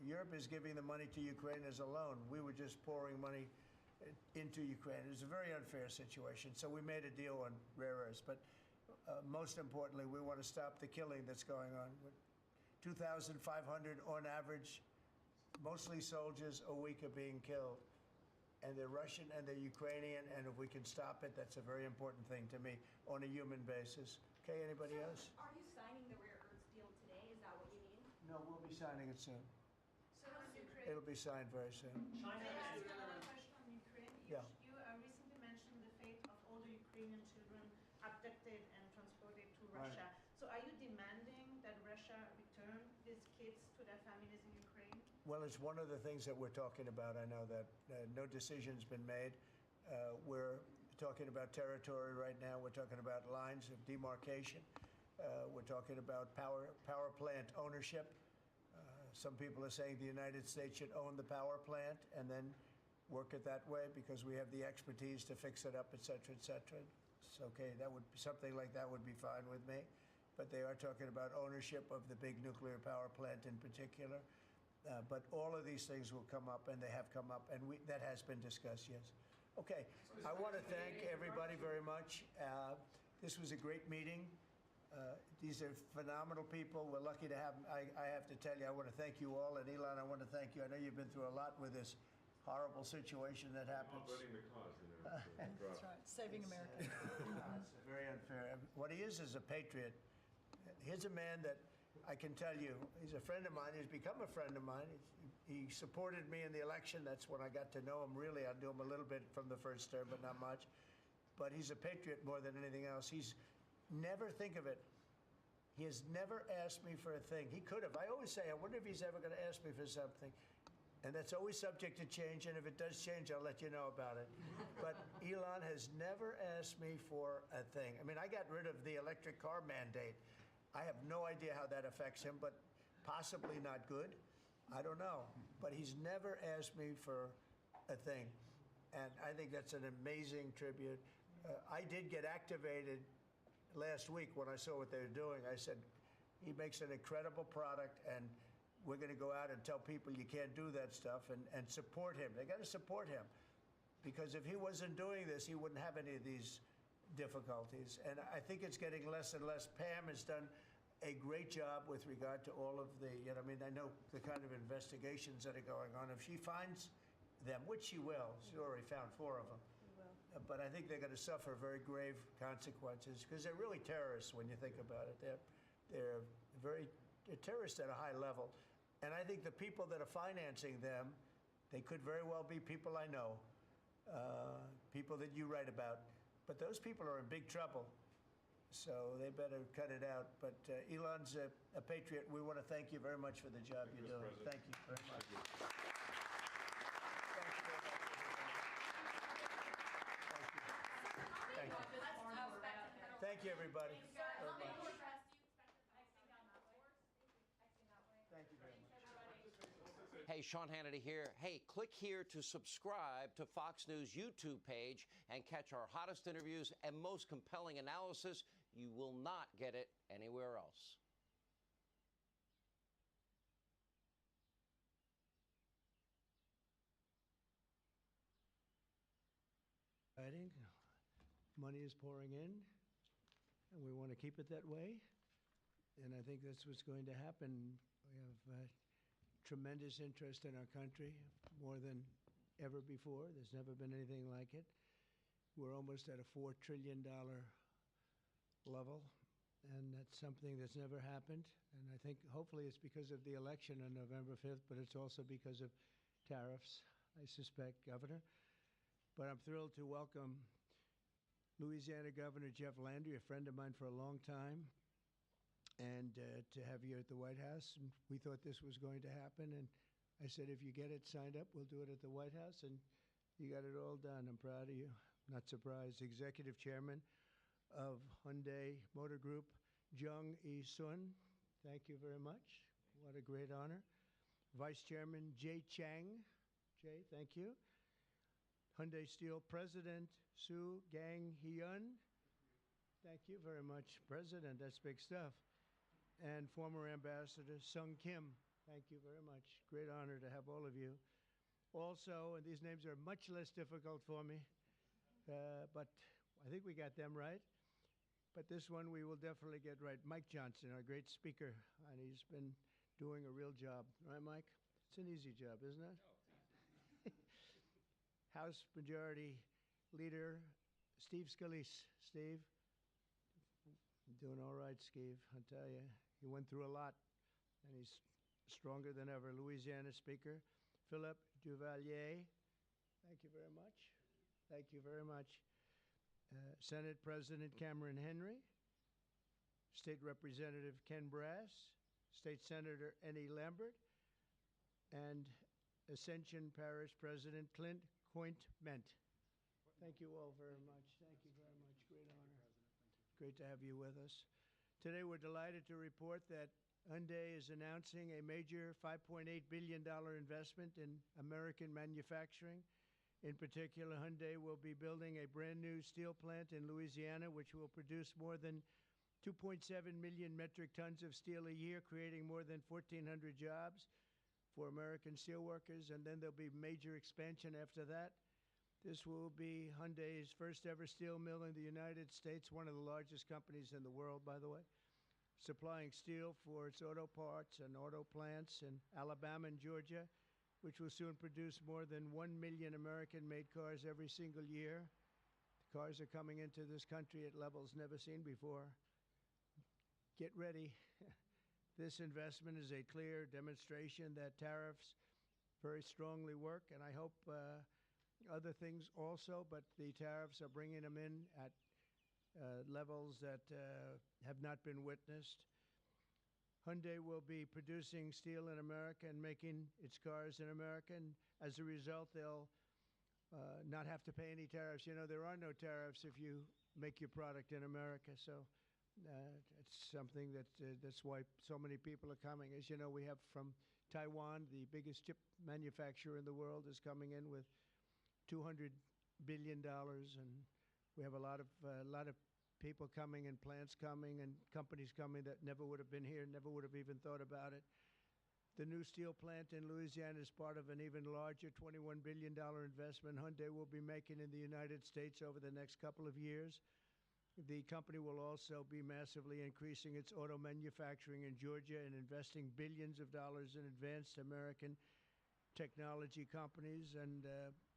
Europe is giving the money to Ukraine as a loan. We were just pouring money into Ukraine. It was a very unfair situation. So we made a deal on rare earths. But most importantly, we want to stop the killing that's going on. 2,500 on average, mostly soldiers, a week are being killed. And they're Russian and they're Ukrainian, and if we can stop it, that's a very important thing to me on a human basis. Okay, anybody else? Are you signing the rare earths deal today? Is that what you mean? No, we'll be signing it soon. So how's Ukraine? It'll be signed very soon. China May I ask is another question on Ukraine? Yeah. You recently mentioned the fate of all the Ukrainian children abducted and transported to Right. Russia. So are you demanding that Russia return these kids to their families in Ukraine? Well, it's one of the things that we're talking about. I know that no decision's been made. We're talking about territory right now. We're talking about lines of demarcation. We're talking about power plant ownership. Some people are saying the United States should own the power plant and then work it that way because we have the expertise to fix it up, et cetera, et cetera. It's okay. That would something like that would be fine with me. But they are talking about ownership of the big nuclear power plant in particular. But all of these things will come up, and they have come up, and that has been discussed, yes. Okay, I want to thank everybody very much. This was a great meeting. These are phenomenal people. We're lucky to have them. I have to tell you, I want to thank you all, and Elon, I want to thank you. I know you've been through a lot with this horrible situation that happens. the cause in there. That's right, saving America. It's very unfair. What he is a patriot. Here's a man that I can tell you, he's a friend of mine. He's become a friend of mine. He supported me in the election. That's when I got to know him. Really, I knew him a little bit from the first term, but not much. But he's a patriot more than anything else. He's never think of it. He has never asked me for a thing. He could have. I always say, I wonder if he's ever going to ask me for something. And that's always subject to change, and if it does change, I'll let you know about it. But Elon has never asked me for a thing. I mean, I got rid of the electric car mandate. I have no idea how that affects him, but possibly not good. I don't know. But he's never asked me for a thing. And I think that's an amazing tribute. I did get activated last week when I saw what they were doing. I said, he makes an incredible product, and we're going to go out and tell people you can't do that stuff and support him. They got to support him, because if he wasn't doing this, he wouldn't have any of these difficulties. And I think it's getting less and less. Pam has done a great job with regard to all of the, I mean, I know the kind of investigations that are going on. If she finds them, which she will, she already found 4 of them. But I think they're going to suffer very grave consequences, because they're really terrorists when you think about it. They're terrorists at a high level. And I think the people that are financing them, they could very well be people I know, people that you write about. But those people are in big trouble, so they better cut it out. But Elon's a patriot. We want to thank you very much for the job you're doing. Thank you very much. Thank you. Thank you, everybody. Very much. Thank you very much. Hey, Sean Hannity here. Hey, click here to subscribe to Fox News YouTube page and catch our hottest interviews and most compelling analysis. You will not get it anywhere else. Exciting. Money is pouring in, and we want to keep it that way. And I think that's what's going to happen. We have tremendous interest in our country, more than ever before. There's never been anything like it. We're almost at a $4 trillion level, and that's something that's never happened. And I think hopefully it's because of the election on November 5th, but it's also because of tariffs, I suspect, Governor. But I'm thrilled to welcome Louisiana Governor Jeff Landry, a friend of mine for a long time, and to have you at the White House. And we thought this was going to happen, and I said, if you get it signed up, we'll do it at the White House, and you got it all done. I'm proud of you. Not surprised. Executive Chairman of Hyundai Motor Group, Jung E. Sun, thank you very much. What a great honor. Vice Chairman Jay Chang. Jay, thank you. Hyundai Steel President Su Gang Hyun. Thank you very much, President. That's big stuff. And former Ambassador Sung Kim. Thank you very much. Great honor to have all of you. Also, and these names are much less difficult for me, but I think we got them right. But this one we will definitely get right. Mike Johnson, our great speaker, and he's been doing a real job. Right, Mike? It's an easy job, isn't it? House Majority Leader Steve Scalise. Steve, doing all right, Steve. I tell you, he went through a lot, and he's stronger than ever. Louisiana Speaker Philip Duvalier. Thank you very much. Thank you very much. Senate President Cameron Henry. State Representative Ken Brass. State Senator Annie Lambert. And Ascension Parish President Clint Coint-Ment. Thank you all very much. Thank you very much. Great honor. Great to have you with us. Today we're delighted to report that Hyundai is announcing a major $5.8 billion investment in American manufacturing. In particular, Hyundai will be building a brand new steel plant in Louisiana, which will produce more than 2.7 million metric tons of steel a year, creating more than 1,400 jobs for American steelworkers, and then there'll be major expansion after that. This will be Hyundai's first ever steel mill in the United States, one of the largest companies in the world, by the way, supplying steel for its auto parts and auto plants in Alabama and Georgia, which will soon produce more than 1 million American-made cars every single year. The cars are coming into this country at levels never seen before. Get ready. This investment is a clear demonstration that tariffs very strongly work, and I hope other things also, but the tariffs are bringing them in at levels that have not been witnessed. Hyundai will be producing steel in America and making its cars in America, and as a result, they'll not have to pay any tariffs. You know, there are no tariffs if you make your product in America, so it's something that's why so many people are coming. As you know, we have from Taiwan, the biggest chip manufacturer in the world, is coming in with $200 billion, and we have a lot of people coming and plants coming and companies coming that never would have been here, never would have even thought about it. The new steel plant in Louisiana is part of an even larger $21 billion investment Hyundai will be making in the United States over the next couple of years. The company will also be massively increasing its auto manufacturing in Georgia and investing billions of dollars in advanced American technology companies. And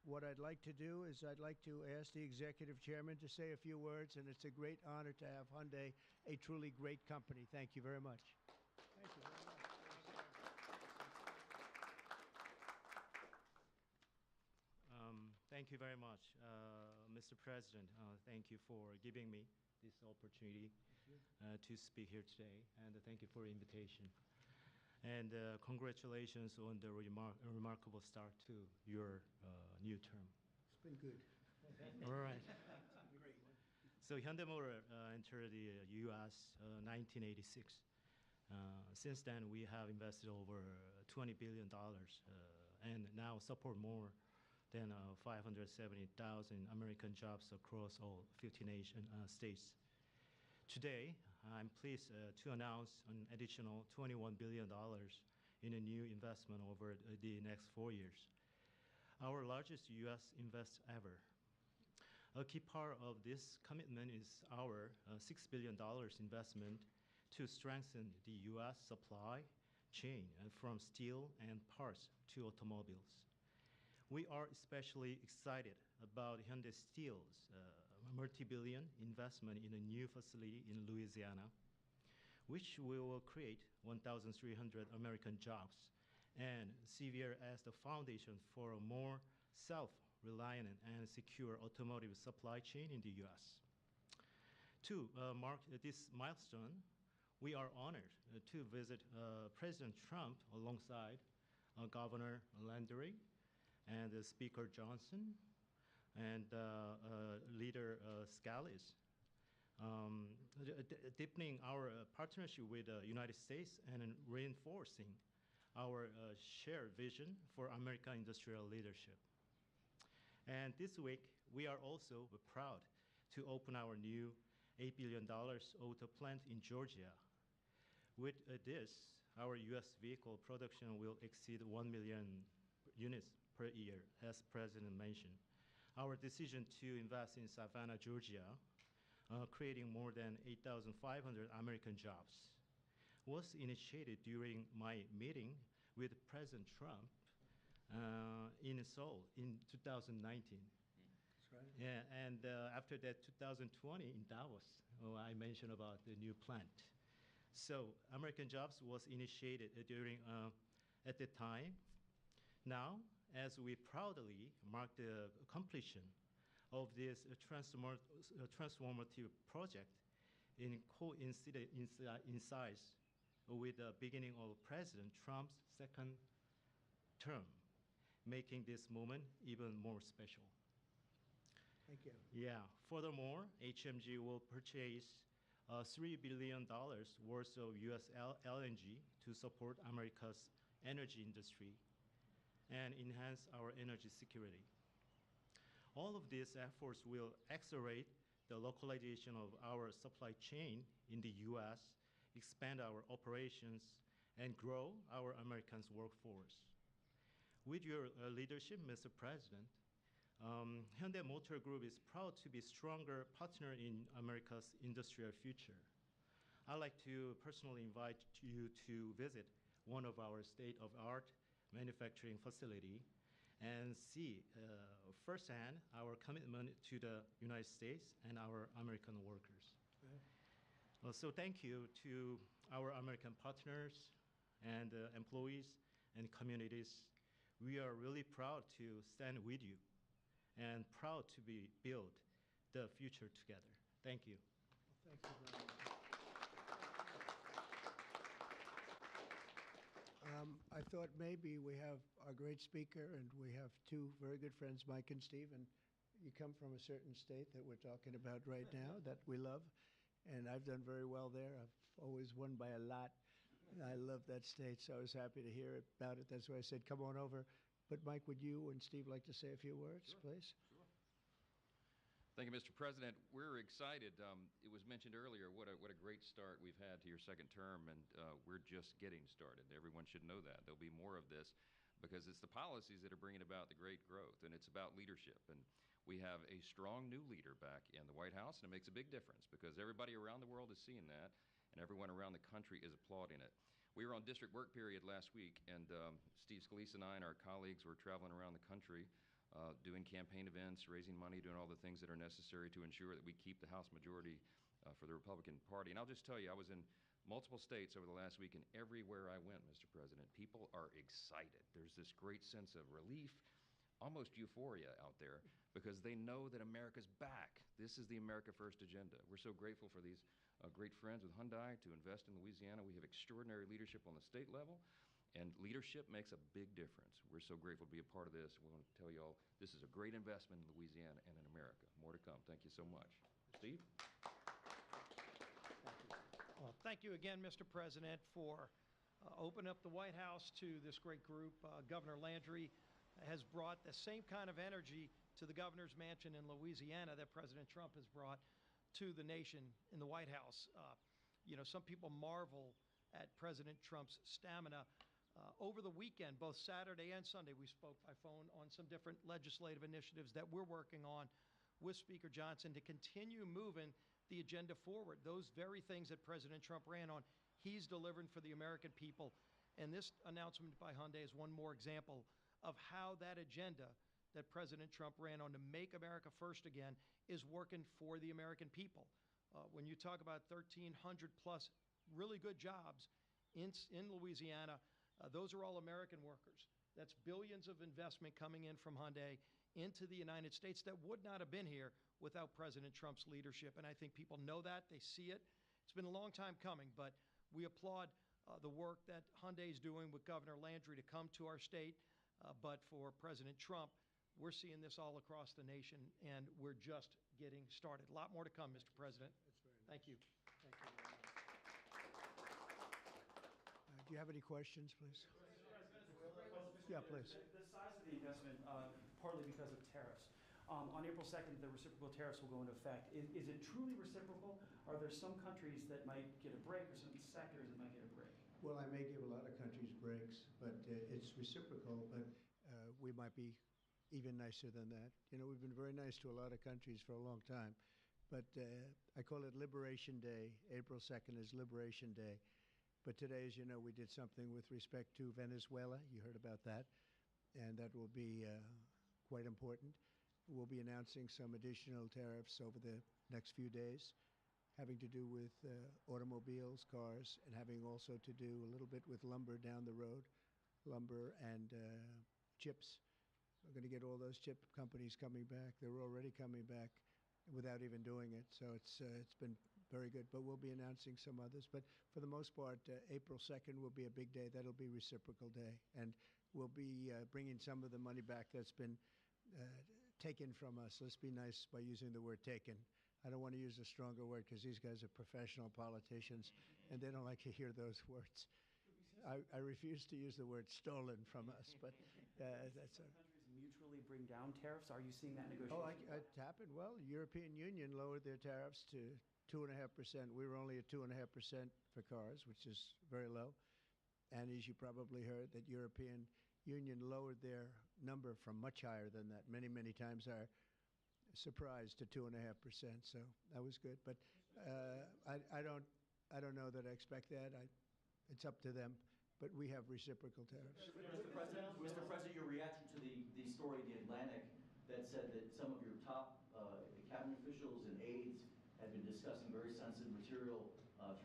what I'd like to do is I'd like to ask the executive chairman to say a few words, and it's a great honor to have Hyundai, a truly great company. Thank you very much. Thank you very much. Thank you very much, Mr. President. Thank you for giving me this opportunity to speak here today, and thank you for the invitation. And congratulations on the remarkable start to your new term. It's been good. All right. Great. So Hyundai Motor entered the U.S. 1986. Since then, we have invested over $20 billion and now support more than 570,000 American jobs across all 50 states. Today, I'm pleased to announce an additional $21 billion in a new investment over the next 4 years, our largest U.S. invest ever. A key part of this commitment is our $6 billion investment to strengthen the U.S. supply chain from steel and parts to automobiles. We are especially excited about Hyundai Steel's multi-billion investment in a new facility in Louisiana, which will create 1,300 American jobs and serve as the foundation for a more self-reliant and secure automotive supply chain in the U.S. To mark this milestone, we are honored to visit President Trump alongside Governor Landry and Speaker Johnson and Leader Scalise, deepening our partnership with the United States and reinforcing our shared vision for American industrial leadership. And this week, we are also proud to open our new $8 billion auto plant in Georgia. With this, our U.S. vehicle production will exceed 1 million units per year, as President mentioned. Our decision to invest in Savannah, Georgia, creating more than 8,500 American jobs, was initiated during my meeting with President Trump in Seoul in 2019. That's right. Yeah, and after that, 2020 in Davos, I mentioned about the new plant. So American Jobs was initiated during at the time. Now, as we proudly mark the completion of this transformative project coincides with the beginning of President Trump's second term, making this moment even more special. Thank you. Yeah. Furthermore, HMG will purchase $3 billion worth of U.S. LNG to support America's energy industry and enhance our energy security. All of these efforts will accelerate the localization of our supply chain in the U.S., expand our operations, and grow our American workforce. With your leadership, Mr. President, Hyundai Motor Group is proud to be a stronger partner in America's industrial future. I'd like to personally invite you to visit one of our state-of-the-art manufacturing facility and see firsthand our commitment to the United States and our American workers. So thank you to our American partners and employees and communities. We are really proud to stand with you and proud to build the future together. Thank you. Thank you very much. I thought maybe we have our great speaker, and we have two very good friends, Mike and Steve, and you come from a certain state that we're talking about right now that we love, and I've done very well there. I've always won by a lot. I love that state, so I was happy to hear about it. That's why I said, come on over. But Mike, would you and Steve like to say a few words, please? Thank you, Mr. President. We're excited. It was mentioned earlier what a great start we've had to your second term, and we're just getting started. Everyone should know that. There'll be more of this because it's the policies that are bringing about the great growth, and it's about leadership. And we have a strong new leader back in the White House, and it makes a big difference because everybody around the world is seeing that, and everyone around the country is applauding it. We were on district work period last week, and Steve Scalise and I and our colleagues were traveling around the country doing campaign events, raising money, doing all the things that are necessary to ensure that we keep the House majority for the Republican Party. And I'll just tell you, I was in multiple states over the last week, and everywhere I went, Mr. President, people are excited. There's this great sense of relief, almost euphoria out there, because they know that America's back. This is the America First agenda. We're so grateful for these great friends with Hyundai to invest in Louisiana. We have extraordinary leadership on the state level. And leadership makes a big difference. We're so grateful to be a part of this. We want to tell you all this is a great investment in Louisiana and in America. More to come. Thank you so much. Steve? Well, thank you again, Mr. President, for opening up the White House to this great group. Governor Landry has brought the same kind of energy to the governor's mansion in Louisiana that President Trump has brought to the nation in the White House. Some people marvel at President Trump's stamina. Over the weekend, both Saturday and Sunday, we spoke by phone on some different legislative initiatives that we're working on with Speaker Johnson to continue moving the agenda forward. Those very things that President Trump ran on, he's delivering for the American people. And this announcement by Hyundai is one more example of how that agenda that President Trump ran on to make America first again is working for the American people. When you talk about 1,300 plus really good jobs in Louisiana, those are all American workers. That's billions of investment coming in from Hyundai into the United States that would not have been here without President Trump's leadership. And I think people know that. They see it. It's been a long time coming, but we applaud the work that Hyundai is doing with Governor Landry to come to our state. But for President Trump, we're seeing this all across the nation, and we're just getting started. A lot more to come, Mr. President. Thank you. Thank you very much. Do you have any questions, please? Yeah, please. The size of the investment, partly because of tariffs. On April 2nd, the reciprocal tariffs will go into effect. Is it truly reciprocal? Are there some countries that might get a break or some sectors that might get a break? Well, I may give a lot of countries breaks, but it's reciprocal, but we might be even nicer than that. We've been very nice to a lot of countries for a long time, but I call it Liberation Day. April 2nd is Liberation Day. But today, as you know, we did something with respect to Venezuela. You heard about that, and that will be quite important. We'll be announcing some additional tariffs over the next few days, having to do with automobiles, cars, and having also to do a little bit with lumber down the road, lumber and chips. We're going to get all those chip companies coming back. They're already coming back without even doing it, so it's been very good. But we'll be announcing some others. But for the most part, April 2nd will be a big day. That'll be Reciprocal Day, and we'll be bringing some of the money back that's been taken from us. Let's be nice by using the word taken. I don't want to use a stronger word because these guys are professional politicians, and they don't like to hear those words. I refuse to use the word stolen from us, but that's a... Mutually bring down tariffs? Are you seeing that negotiation? Oh, it happened. Well, the European Union lowered their tariffs to 2.5%. We were only at 2.5% for cars, which is very low. And as you probably heard, that European Union lowered their number from much higher than that, many, many times our surprise, to 2.5%. So that was good. But I don't know that I expect that. It's up to them. but we have reciprocal tariffs. Mr. President, your reaction to the story in The Atlantic that said that some of your top cabinet officials and aides had been discussing very sensitive material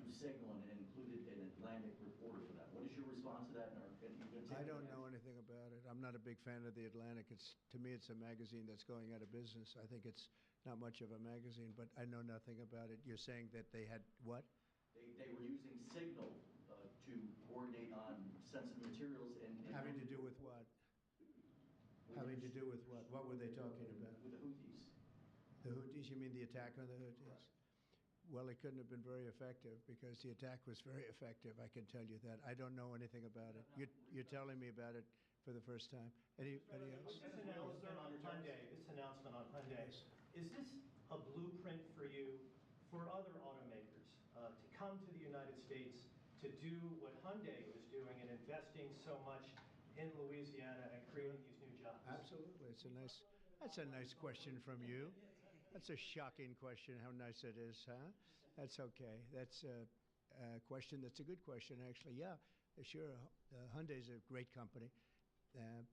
through Signal and included an Atlantic reporter for that. What is your response to that? And are you going to take I don't any know action? anything about it. I'm not a big fan of The Atlantic. To me, it's a magazine that's going out of business. I think it's not much of a magazine, but I know nothing about it. You're saying that they had what? They were using Signal to coordinate on sensitive materials and Having to do with what? Having to do with what? What were they talking about? With the Houthis. The Houthis? You mean the attack on the Houthis? Well, it couldn't have been very effective because the attack was very effective. I can tell you that. I don't know anything about it. You're telling me about it for the first time. Anybody else? This announcement on Hyundai, is this a blueprint for you for other automakers to come to the United States to do what Hyundai is doing and investing so much in Louisiana and creating these new jobs? Absolutely. That's a nice question from you. That's a shocking question, how nice it is, huh? That's okay. That's a question that's a good question, actually. Yeah, sure. Hyundai's a great company.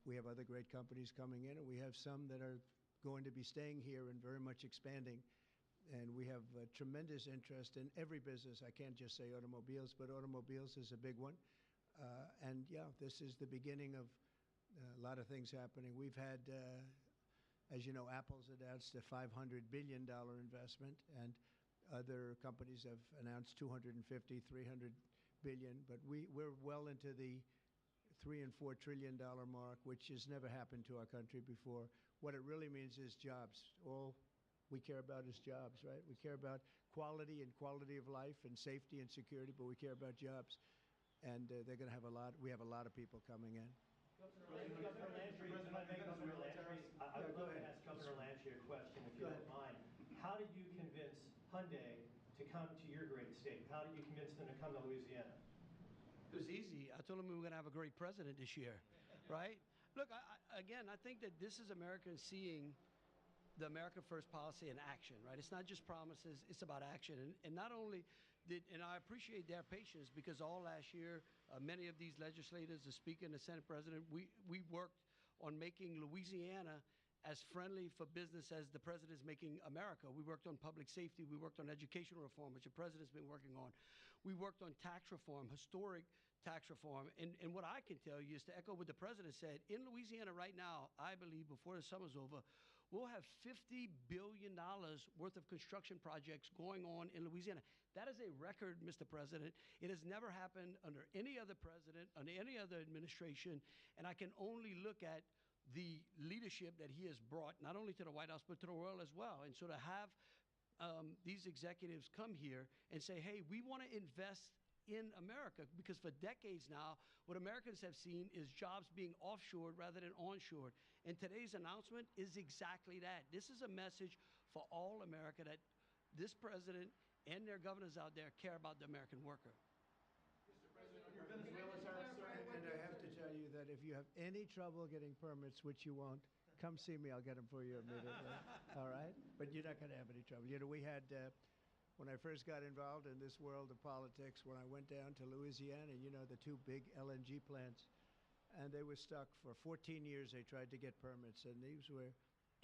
We have other great companies coming in, and we have some that are going to be staying here and very much expanding. And we have tremendous interest in every business. I can't just say automobiles, but automobiles is a big one. And yeah, this is the beginning of a lot of things happening. We've had, as you know, Apple's announced a $500 billion investment, and other companies have announced $250, $300 billion. But we're well into the $3 and $4 trillion mark, which has never happened to our country before. What it really means is jobs. All we care about is jobs, right? We care about quality and quality of life and safety and security, but we care about jobs. And they're going to have we have a lot of people coming in. Governor Landry, if I may, Governor Landry, I would love to ask Governor Landry a question, if you don't mind. How did you convince Hyundai to come to your great state? How did you convince them to come to Louisiana? It was easy. I told them we were going to have a great president this year, right? Look, again, I think that this is Americans seeing the America First policy in action, right? It's not just promises, it's about action. And not only and I appreciate their patience because all last year, many of these legislators, the Speaker and the Senate President, we worked on making Louisiana as friendly for business as the President is making America. We worked on public safety. We worked on educational reform, which the President's been working on. We worked on tax reform, historic tax reform. And what I can tell you is to echo what the President said, in Louisiana right now, I believe before the summer's over, we'll have $50 billion worth of construction projects going on in Louisiana. That is a record, Mr. President. It has never happened under any other president, under any other administration, and I can only look at the leadership that he has brought, not only to the White House, but to the world as well. And so to have these executives come here and say, hey, we want to invest in America, because for decades now, what Americans have seen is jobs being offshored rather than onshored. And today's announcement is exactly that. This is a message for all America that this president and their governors out there care about the American worker. Mr. President, on your Venezuela tariffs, and I have to tell you that if you have any trouble getting permits, which you won't, come see me. I'll get them for you immediately. All right? But you're not going to have any trouble. You know, we had, when I first got involved in this world of politics, when I went down to Louisiana, you know, the two big LNG plants, and they were stuck for 14 years. They tried to get permits, and these were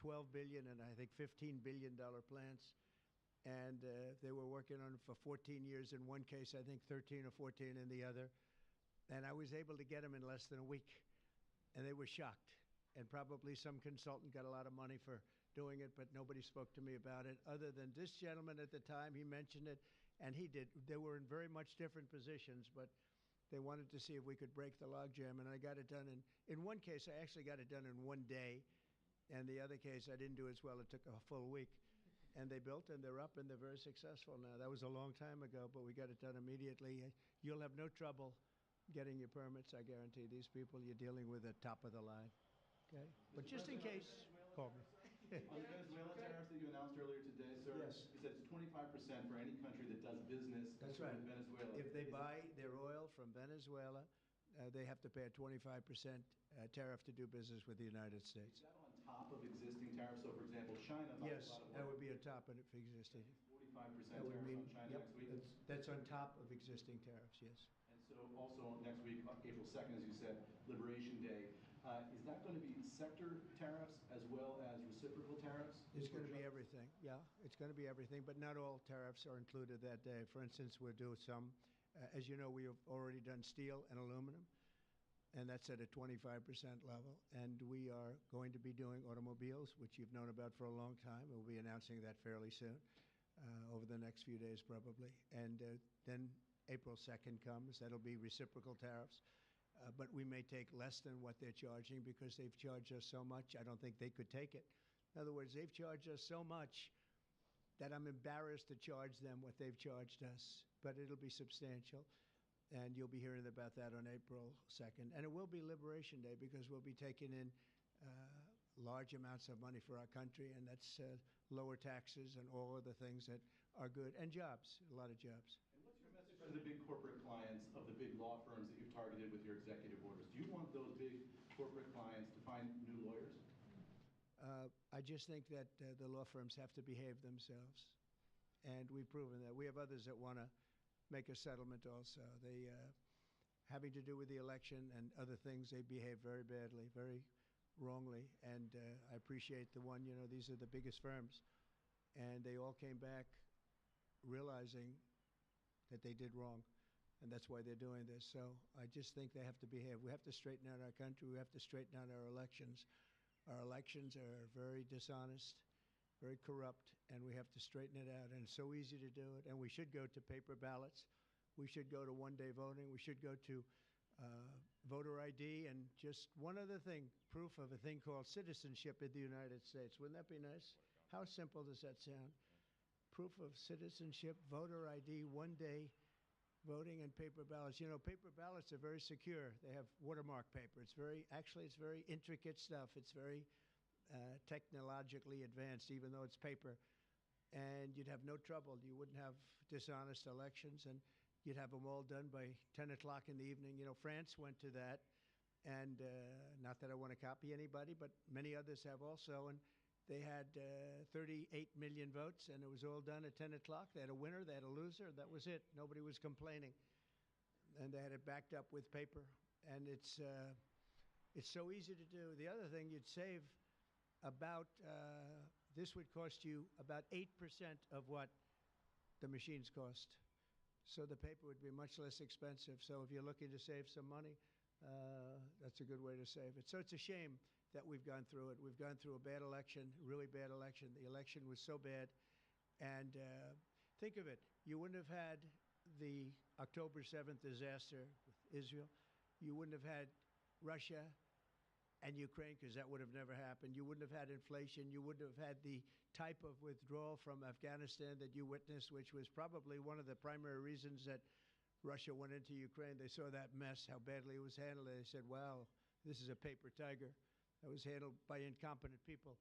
$12 billion and I think $15 billion plants. And they were working on it for 14 years in one case, I think 13 or 14 in the other. And I was able to get them in less than a week. And they were shocked. And probably some consultant got a lot of money for doing it, but nobody spoke to me about it other than this gentleman at the time. He mentioned it, and he did. They were in very much different positions, but they wanted to see if we could break the logjam, and I got it done. In one case, I actually got it done in one day, and the other case, I didn't do as well. It took a full week. And they built, and they're up, and they're very successful now. That was a long time ago, but we got it done immediately. You'll have no trouble getting your permits, I guarantee. These people you're dealing with are top of the line. Okay? But just in case, call me. On the Venezuela tariffs that you announced earlier today, sir, yes. You said it's 25% for any country that does business That's right. with Venezuela. If they buy their oil from Venezuela, they have to pay a 25% tariff to do business with the United States. Is that on top of existing tariffs? So, for example, China buys Yes, a lot of that oil. would be on top of existing. 45% That would tariff mean, on China yep, next week. that's on top of existing tariffs, yes. And So also next week, April 2nd, as you said, Liberation Day. Is that going to be sector tariffs as well as reciprocal tariffs? It's going to be everything, yeah. It's going to be everything, but not all tariffs are included that day. For instance, we'll do some, as you know, we have already done steel and aluminum, and that's at a 25% level. And we are going to be doing automobiles, which you've known about for a long time. We'll be announcing that fairly soon, over the next few days probably. And then April 2nd comes. That'll be reciprocal tariffs. But we may take less than what they're charging because they've charged us so much. I don't think they could take it. In other words, they've charged us so much that I'm embarrassed to charge them what they've charged us. But it'll be substantial. And you'll be hearing about that on April 2nd. And it will be Liberation Day because we'll be taking in large amounts of money for our country. And that's lower taxes and all of the things that are good. And jobs, a lot of jobs. And what's your message to the big corporate clients of the big law firms that you've targeted with your executive orders? Do you want those big corporate clients to find new lawyers? I just think that the law firms have to behave themselves. And we've proven that. We have others that want to make a settlement also. They, having to do with the election and other things, they behave very badly, very wrongly. And I appreciate the one, these are the biggest firms. And they all came back realizing that they did wrong. And that's why they're doing this. So I just think they have to behave. We have to straighten out our country. We have to straighten out our elections. Our elections are very dishonest, very corrupt, and we have to straighten it out. And it's so easy to do it. And we should go to paper ballots. We should go to one-day voting. We should go to voter ID. And just one other thing, proof of a thing called citizenship in the United States. Wouldn't that be nice? How simple does that sound? Proof of citizenship, voter ID, one-day voting, and paper ballots. Paper ballots are very secure. They have watermark paper. It's very intricate stuff. It's very technologically advanced, even though it's paper. And you'd have no trouble. You wouldn't have dishonest elections, and you'd have them all done by 10 o'clock in the evening. France went to that, and not that I want to copy anybody, but many others have also. And they had 38 million votes, and it was all done at 10 o'clock. They had a winner, they had a loser, that was it. Nobody was complaining. And they had it backed up with paper. And it's so easy to do. The other thing, you'd save about, this would cost you about 8% of what the machines cost. So the paper would be much less expensive. So if you're looking to save some money, that's a good way to save it. So it's a shame that we've gone through it. We've gone through a bad election, really bad election. The election was so bad. And think of it. You wouldn't have had the October 7th disaster with Israel. You wouldn't have had Russia and Ukraine, because that would have never happened. You wouldn't have had inflation. You wouldn't have had the type of withdrawal from Afghanistan that you witnessed, which was probably one of the primary reasons that Russia went into Ukraine. They saw that mess, how badly it was handled. They said, wow, this is a paper tiger. That was handled by incompetent people.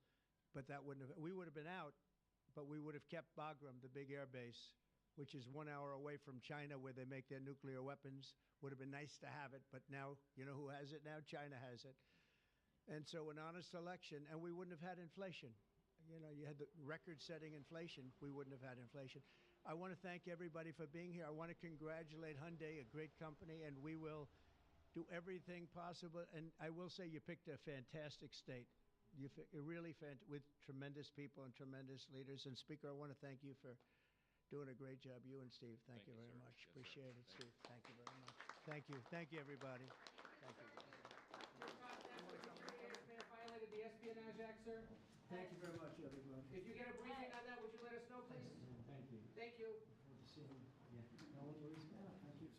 But that wouldn't have, we would have been out, but we would have kept Bagram, the big air base, which is 1 hour away from China where they make their nuclear weapons. Would have been nice to have it, but now, you know who has it now? China has it. And so an honest election, and we wouldn't have had inflation. You had the record-setting inflation. We wouldn't have had inflation. I want to thank everybody for being here. I want to congratulate Hyundai, a great company, and we will do everything possible. And I will say you picked a fantastic state. Really with tremendous people and tremendous leaders. And Speaker, I want to thank you for doing a great job. You and Steve, thank you very much. Yes, appreciate it, Steve. Thank you very much. Thank you. Thank you, everybody. Thank you. Violated the Espionage Act, sir? Thank you very much, everybody. If you get a briefing on that, would you let us know, please? Thank you. Thank you. Good to see you. Yeah. No worries, man. Thank you.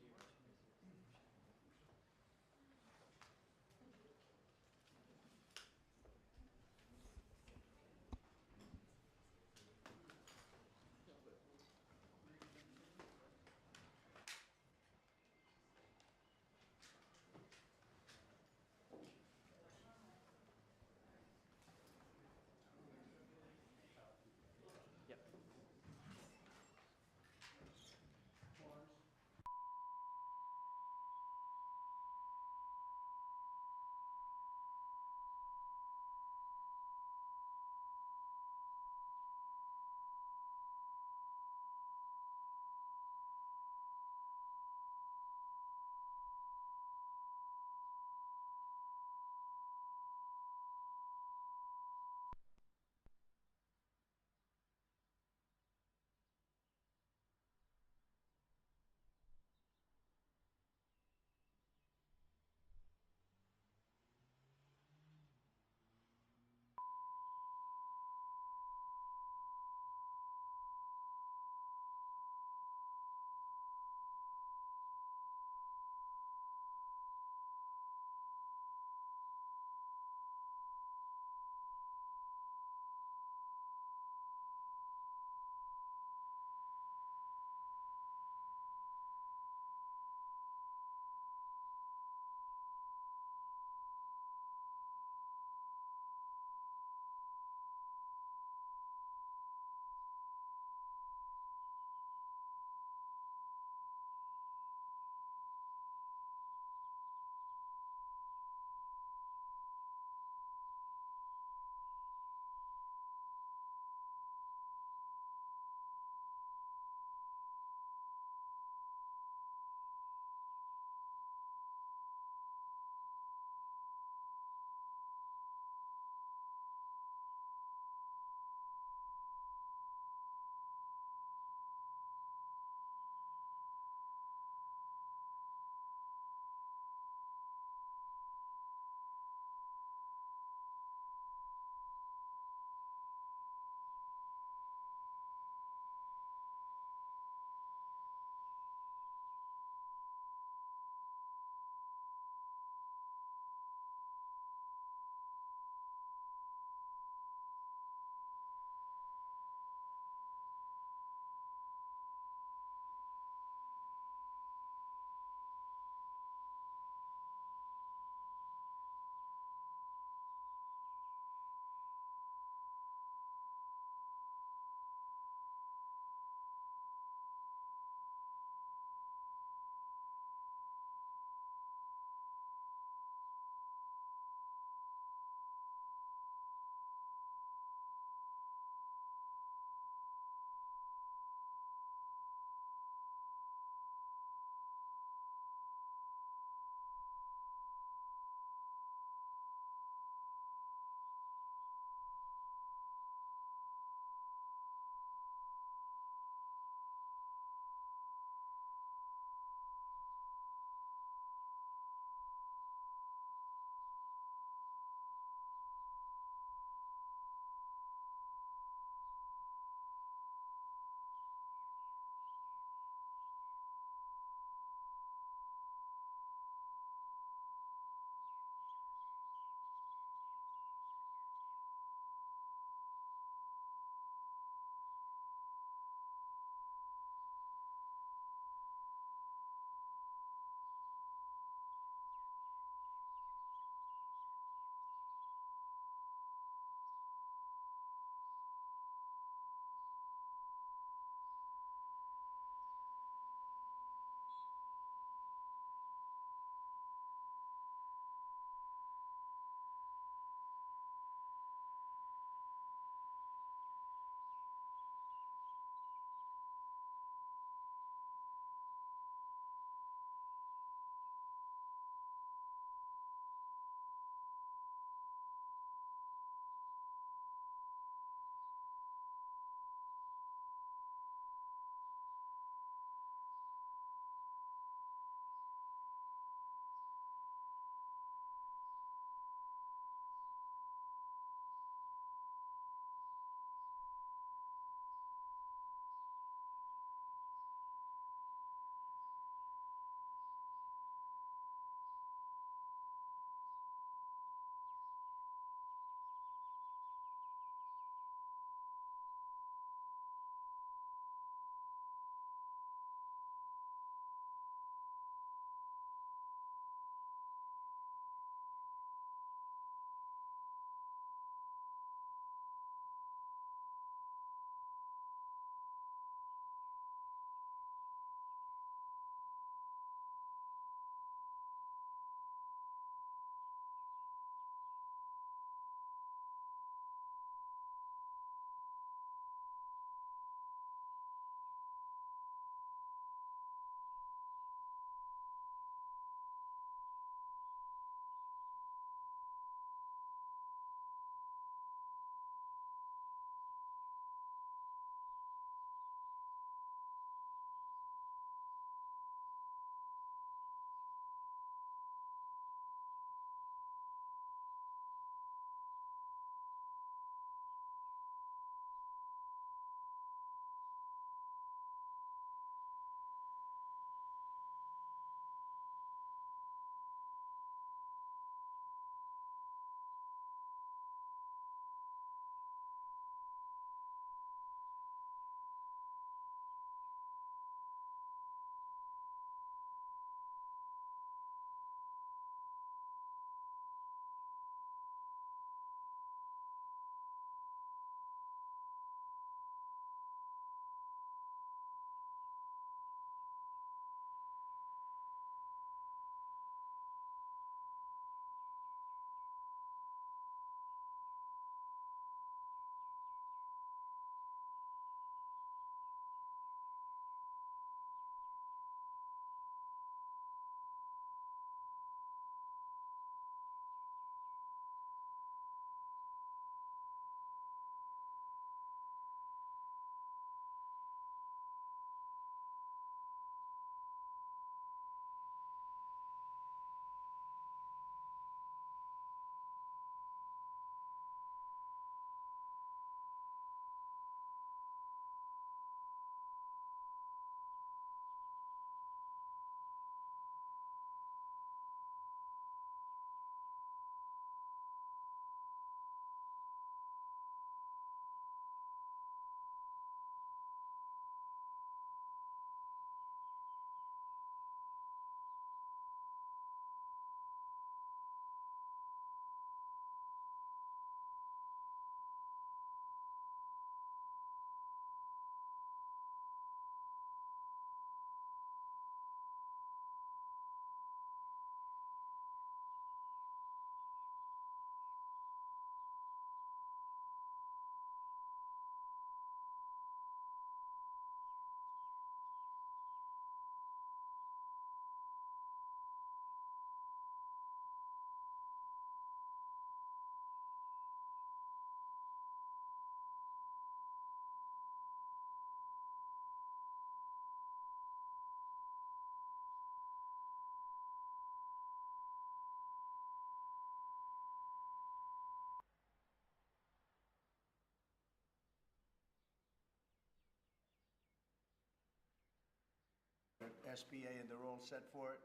SBA, and they're all set for it.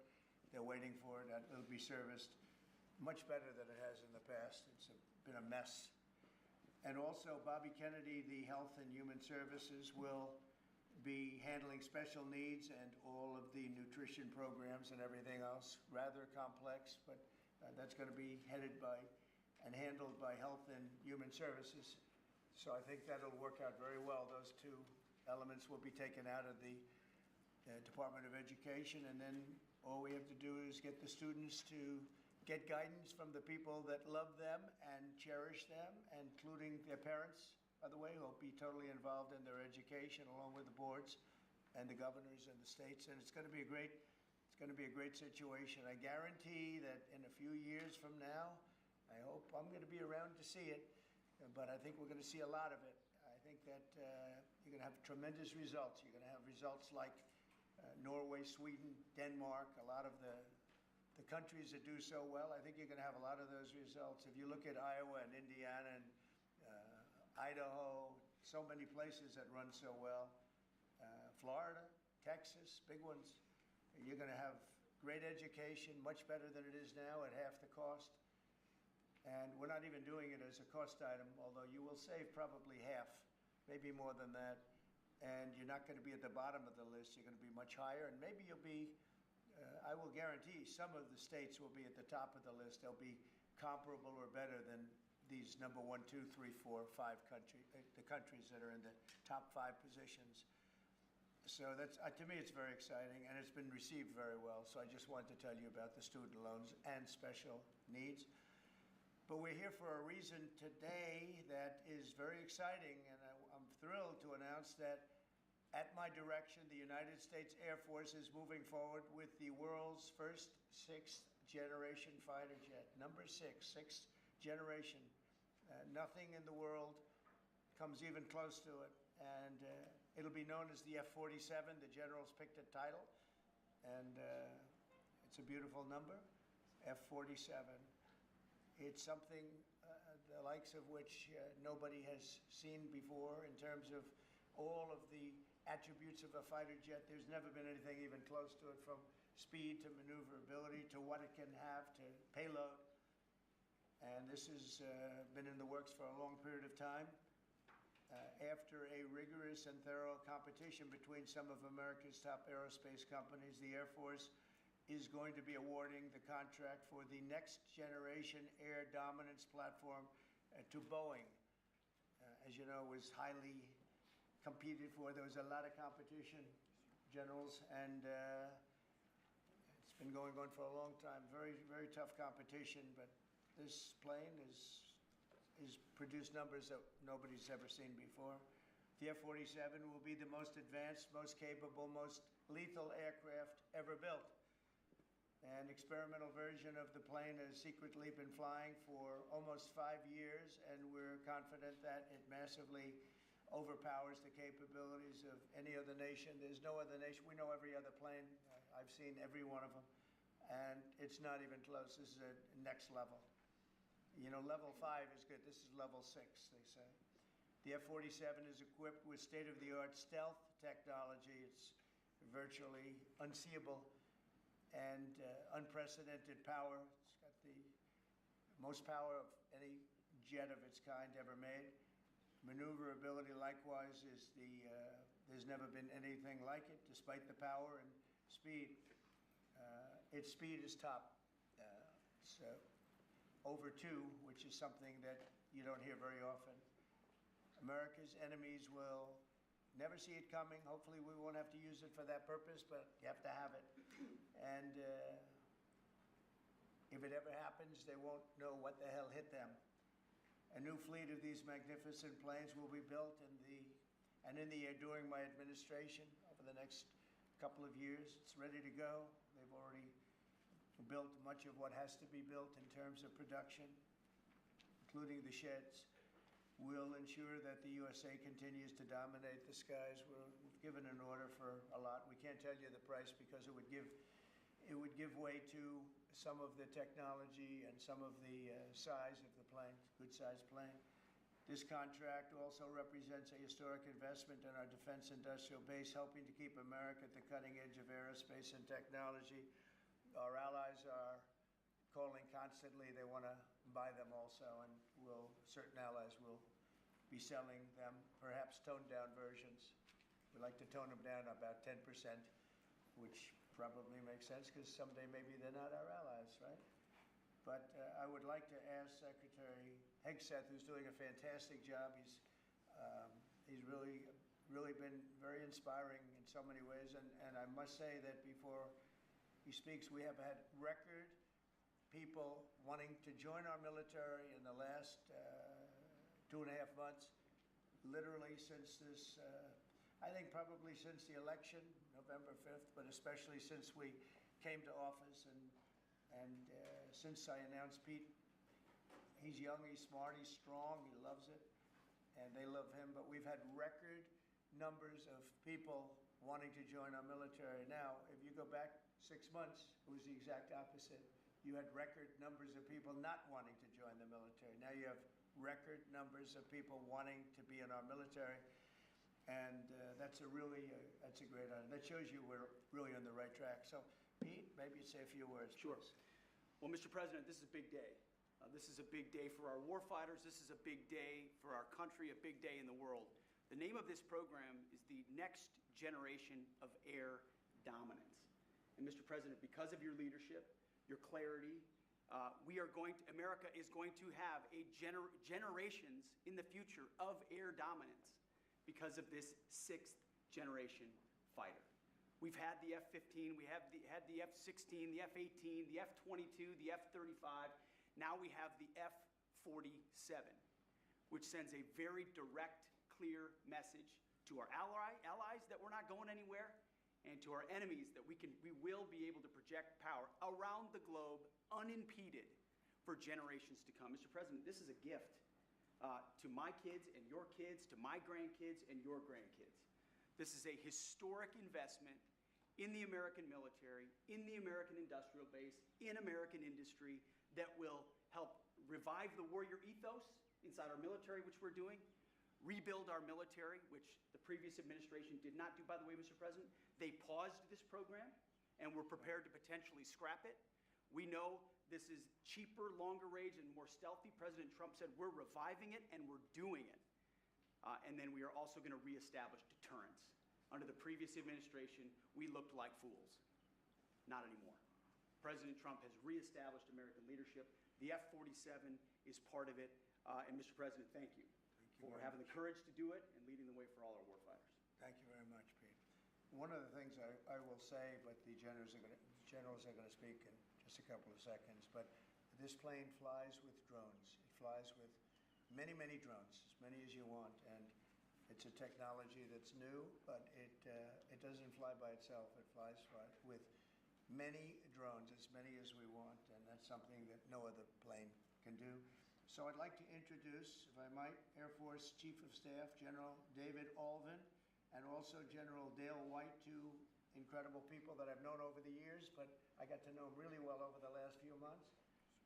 They're waiting for it. It'll be serviced much better than it has in the past. It's been a mess. And also, Bobby Kennedy, the Health and Human Services, will be handling special needs and all of the nutrition programs and everything else. Rather complex, but that's going to be headed by and handled by Health and Human Services. So I think that'll work out very well. Those two elements will be taken out of the Department of Education, and then all we have to do is get the students to get guidance from the people that love them and cherish them, including their parents, by the way, who will be totally involved in their education, along with the boards and the governors and the states. And it's going to be a great situation. I guarantee that in a few years from now, I hope I'm going to be around to see it, but I think we're going to see a lot of it. I think that you're going to have tremendous results. You're going to have results like Norway, Sweden, Denmark, a lot of the countries that do so well. I think you're going to have a lot of those results. If you look at Iowa and Indiana and Idaho, so many places that run so well, Florida, Texas, big ones, you're going to have great education, much better than it is now at half the cost. And we're not even doing it as a cost item, although you will save probably half, maybe more than that. And you're not going to be at the bottom of the list. You're going to be much higher. And maybe you'll be, I will guarantee, some of the states will be at the top of the list. They'll be comparable or better than these number 1, 2, 3, 4, 5 countries, the countries that are in the top 5 positions. So that's, to me, it's very exciting, and it's been received very well. So I just wanted to tell you about the student loans and special needs. But we're here for a reason today that is very exciting, and I'm thrilled to announce that at my direction, the United States Air Force is moving forward with the world's first 6th generation fighter jet. Number 6, 6th generation. Nothing in the world comes even close to it. And it'll be known as the F-47. The generals picked a title, and it's a beautiful number, F-47. It's something the likes of which nobody has seen before in terms of all of the attributes of a fighter jet. There's never been anything even close to it, from speed to maneuverability to what it can have to payload. And this has been in the works for a long period of time. After a rigorous and thorough competition between some of America's top aerospace companies, the Air Force is going to be awarding the contract for the next generation air dominance platform to Boeing. As you know, it was highly competed for. There was a lot of competition, generals, and it's been going on for a long time. Very, very tough competition, but this plane is produced numbers that nobody's ever seen before. The F-47 will be the most advanced, most capable, most lethal aircraft ever built. An experimental version of the plane has secretly been flying for almost 5 years, and we're confident that it massively overpowers the capabilities of any other nation. There's no other nation. We know every other plane. I've seen every one of them, and it's not even close. This is a next level. You know, level 5 is good. This is level 6, they say. The F-47 is equipped with state-of-the-art stealth technology. It's virtually unseeable and unprecedented power. It's got the most power of any jet of its kind ever made. Maneuverability, likewise, is there's never been anything like it, despite the power and speed. Its speed is top. It's over 2, which is something that you don't hear very often. America's enemies will never see it coming. Hopefully we won't have to use it for that purpose, but you have to have it. And if it ever happens, they won't know what the hell hit them. A new fleet of these magnificent planes will be built in the air during my administration over the next couple of years. It's ready to go. They've already built much of what has to be built in terms of production, including the sheds. We'll ensure that the USA continues to dominate the skies. We've given an order for a lot. We can't tell you the price because it would give way to some of the technology and some of the size of the plane, good-sized plane. This contract also represents a historic investment in our defense industrial base, helping to keep America at the cutting edge of aerospace and technology. Our allies are calling constantly. They want to buy them also, and certain allies will be selling them, perhaps toned-down versions. We like to tone them down about 10%, which probably makes sense because someday maybe they're not our allies, right? But I would like to ask Secretary Hegseth, who's doing a fantastic job. He's really been very inspiring in so many ways. And I must say that before he speaks, we have had record people wanting to join our military in the last 2.5 months, literally since this, I think probably since the election, November 5th, but especially since we came to office and since I announced Pete. He's young, he's smart, he's strong, he loves it, and they love him. But we've had record numbers of people wanting to join our military. Now, if you go back 6 months, it was the exact opposite. You had record numbers of people not wanting to join the military. Now you have record numbers of people wanting to be in our military, and that's a great honor. That shows you we're really on the right track. So, Pete, maybe say a few words. Sure. Please. Well, Mr. President, this is a big day. This is a big day for our warfighters. This is a big day for our country, a big day in the world. The name of this program is the Next Generation of Air Dominance. And Mr. President, because of your leadership, your clarity, America is going to have generations in the future of air dominance because of this 6th generation fighter. We've had the F-15, we had the F-16, the F-18, the F-22, the F-35. Now we have the F-47, which sends a very direct, clear message to our allies that we're not going anywhere, and to our enemies that we will be able to project power around the globe unimpeded for generations to come. Mr. President, this is a gift to my kids and your kids, to my grandkids and your grandkids. This is a historic investment in the American military, in the American industrial base, in American industry that will help revive the warrior ethos inside our military, which we're doing, rebuild our military, which the previous administration did not do, by the way, Mr. President. They paused this program and were prepared to potentially scrap it. We know this is cheaper, longer range, and more stealthy. President Trump said we're reviving it and we're doing it. And then we are also going to reestablish deterrence. Under the previous administration, we looked like fools. Not anymore. President Trump has reestablished American leadership. The F-47 is part of it. And Mr. President, thank you for having the courage to do it and leading the way for all our warfighters. Thank you very much, Pete. One of the things I will say, but the generals are going to speak in just a couple of seconds, but this plane flies with drones. It flies with many, many drones, as many as you want, and it's a technology that's new, but it doesn't fly by itself. It flies with many drones, as many as we want, and that's something that no other plane can do. So I'd like to introduce, if I might, Air Force Chief of Staff General David Alvin, and also General Dale White, two incredible people that I've known over the years, but I got to know them really well over the last few months.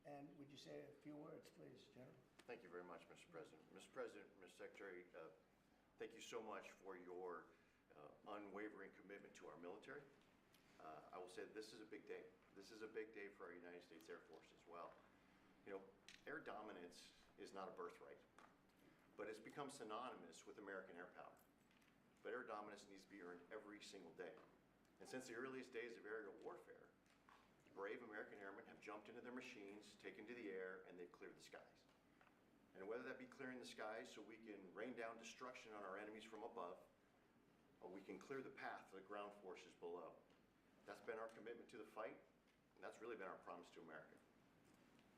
And would you say a few words, please, General? Thank you very much, Mr. President. Mr. President, Mr. Secretary, thank you so much for your unwavering commitment to our military. I will say that this is a big day. This is a big day for our United States Air Force as well. You know, air dominance is not a birthright, but it's become synonymous with American air power. But air dominance needs to be earned every single day. And since the earliest days of aerial warfare, brave American airmen have jumped into their machines, taken to the air, and they've cleared the skies. And whether that be clearing the skies so we can rain down destruction on our enemies from above, or we can clear the path to the ground forces below. That's been our commitment to the fight, and that's really been our promise to America.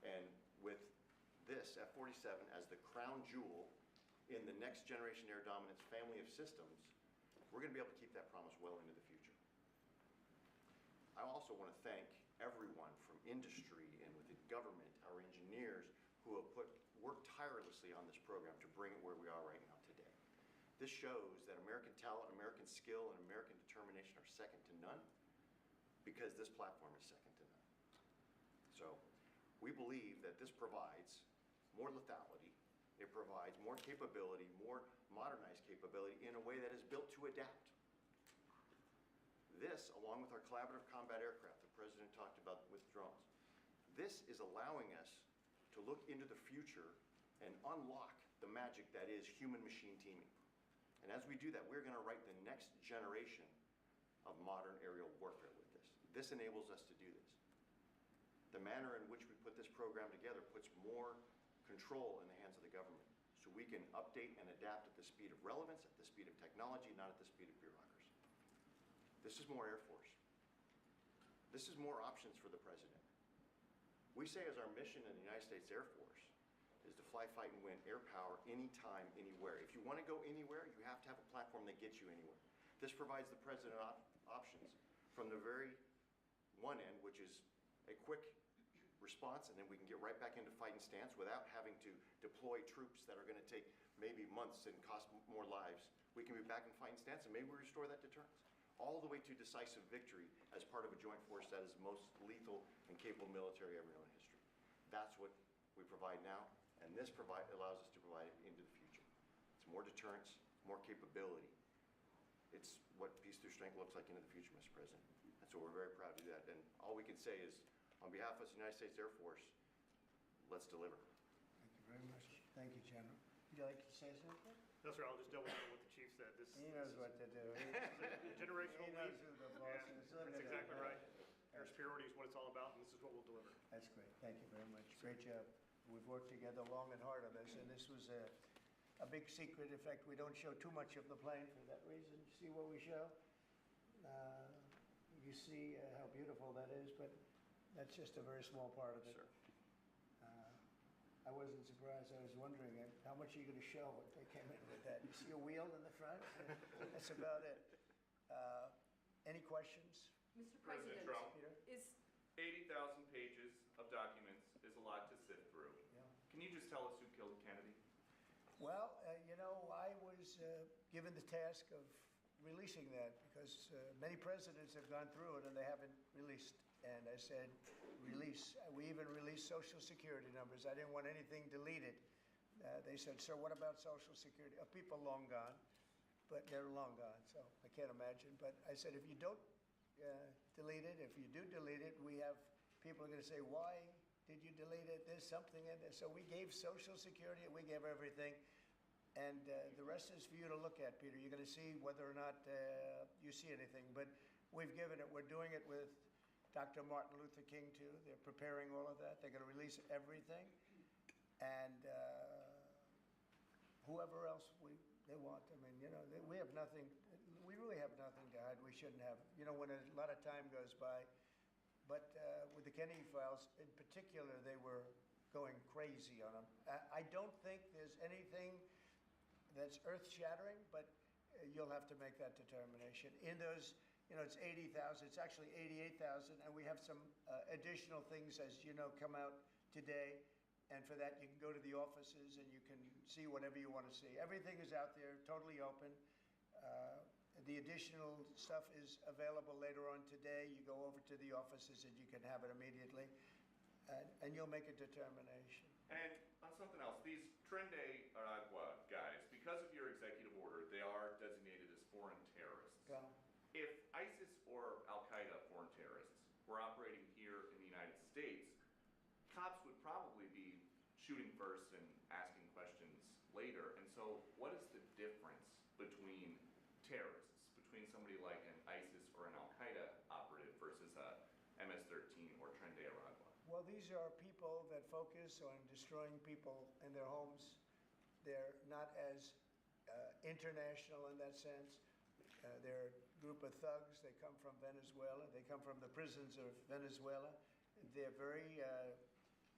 And with this F-47 as the crown jewel in the Next Generation Air Dominance family of systems, we're going to be able to keep that promise well into the future. I also want to thank everyone from industry and within government, our engineers, who have worked tirelessly on this program to bring it where we are right now today. This shows that American talent, American skill, and American determination are second to none because this platform is second to none. So we believe that this provides more lethality, It provides more capability, more modernized capability in a way that is built to adapt. This, along with our collaborative combat aircraft the President talked about with drones, this is allowing us to look into the future and unlock the magic that is human-machine teaming. And as we do that, we're going to write the next generation of modern aerial warfare with this. This enables us to do this. The manner in which we put this program together puts more control in the hands of the government, so we can update and adapt at the speed of relevance, at the speed of technology, not at the speed of bureaucracy. This is more Air Force. This is more options for the President. We say as our mission in the United States Air Force is to fly, fight, and win air power anytime, anywhere. If you want to go anywhere, you have to have a platform that gets you anywhere. This provides the President options from the very one end, which is a quick response, and then we can get right back into fight and stance without having to deploy troops that are going to take maybe months and cost more lives. We can be back in fight and stance, and maybe we restore that deterrence. All the way to decisive victory as part of a joint force that is the most lethal and capable military ever known in history. That's what we provide now, and this allows us to provide it into the future. It's more deterrence, more capability. It's what peace through strength looks like into the future, Mr. President. And so we're very proud to do that. And all we can say is, on behalf of the United States Air Force, let's deliver. Thank you very much. Thank you, General. Would you like to say something? No, sir, I'll just double down what the chief said. He knows what to do. This is a generational He knows leap. who the boss and is. Look That's at exactly him. right. Air superiority is what it's all about, and this is what we'll deliver. That's great. Thank you very much. Great job. We've worked together long and hard on this, and this was a big secret. In fact, we don't show too much of the plane for that reason. See what we show? You see how beautiful that is, but that's just a very small part of it. Sure. I wasn't surprised. I was wondering how much are you going to show if they came in with that. You see a wheel in the front? That's about it. Any questions? Mr. President President, Trump. is 80,000 pages of documents is a lot to sift through. Yeah. Can you just tell us who killed Kennedy? Well, I was given the task of releasing that because many presidents have gone through it and they haven't released. And I said, release. We even released Social Security numbers. I didn't want anything deleted. They said, sir, what about Social Security? People long gone, but they're long gone, so I can't imagine. But I said, if you don't delete it, if you do delete it, we have people are going to say, why did you delete it? There's something in there. So we gave Social Security, we gave everything. And the rest is for you to look at, Peter. You're going to see whether or not you see anything. But we've given it. We're doing it with Dr. Martin Luther King, too. They're preparing all of that. They're going to release everything. And whoever else they want. I mean, we have nothing. We really have nothing to hide. We shouldn't have. When a lot of time goes by. But with the Kennedy files, in particular, they were going crazy on them. I don't think there's anything that's earth-shattering, but you'll have to make that determination. In those, it's 80,000. It's actually 88,000, and we have some additional things, as you know, come out today. And for that, you can go to the offices and you can see whatever you want to see. Everything is out there, totally open. The additional stuff is available later on today. You go over to the offices and you can have it immediately, and you'll make a determination. And on something else, these Tren de Aragua guys, because of your executive order, they are designated as foreign terrorists. Yeah. If ISIS or Al-Qaeda foreign terrorists were operating here in the United States, cops would probably be shooting first and asking questions later. And so what is the difference between terrorists, between somebody like an ISIS or an Al-Qaeda operative versus a MS-13 or Tren de Aragua? Well, these are people that focus on destroying people in their homes. They're not as international in that sense. They're a group of thugs. They come from Venezuela. They come from the prisons of Venezuela. They're very,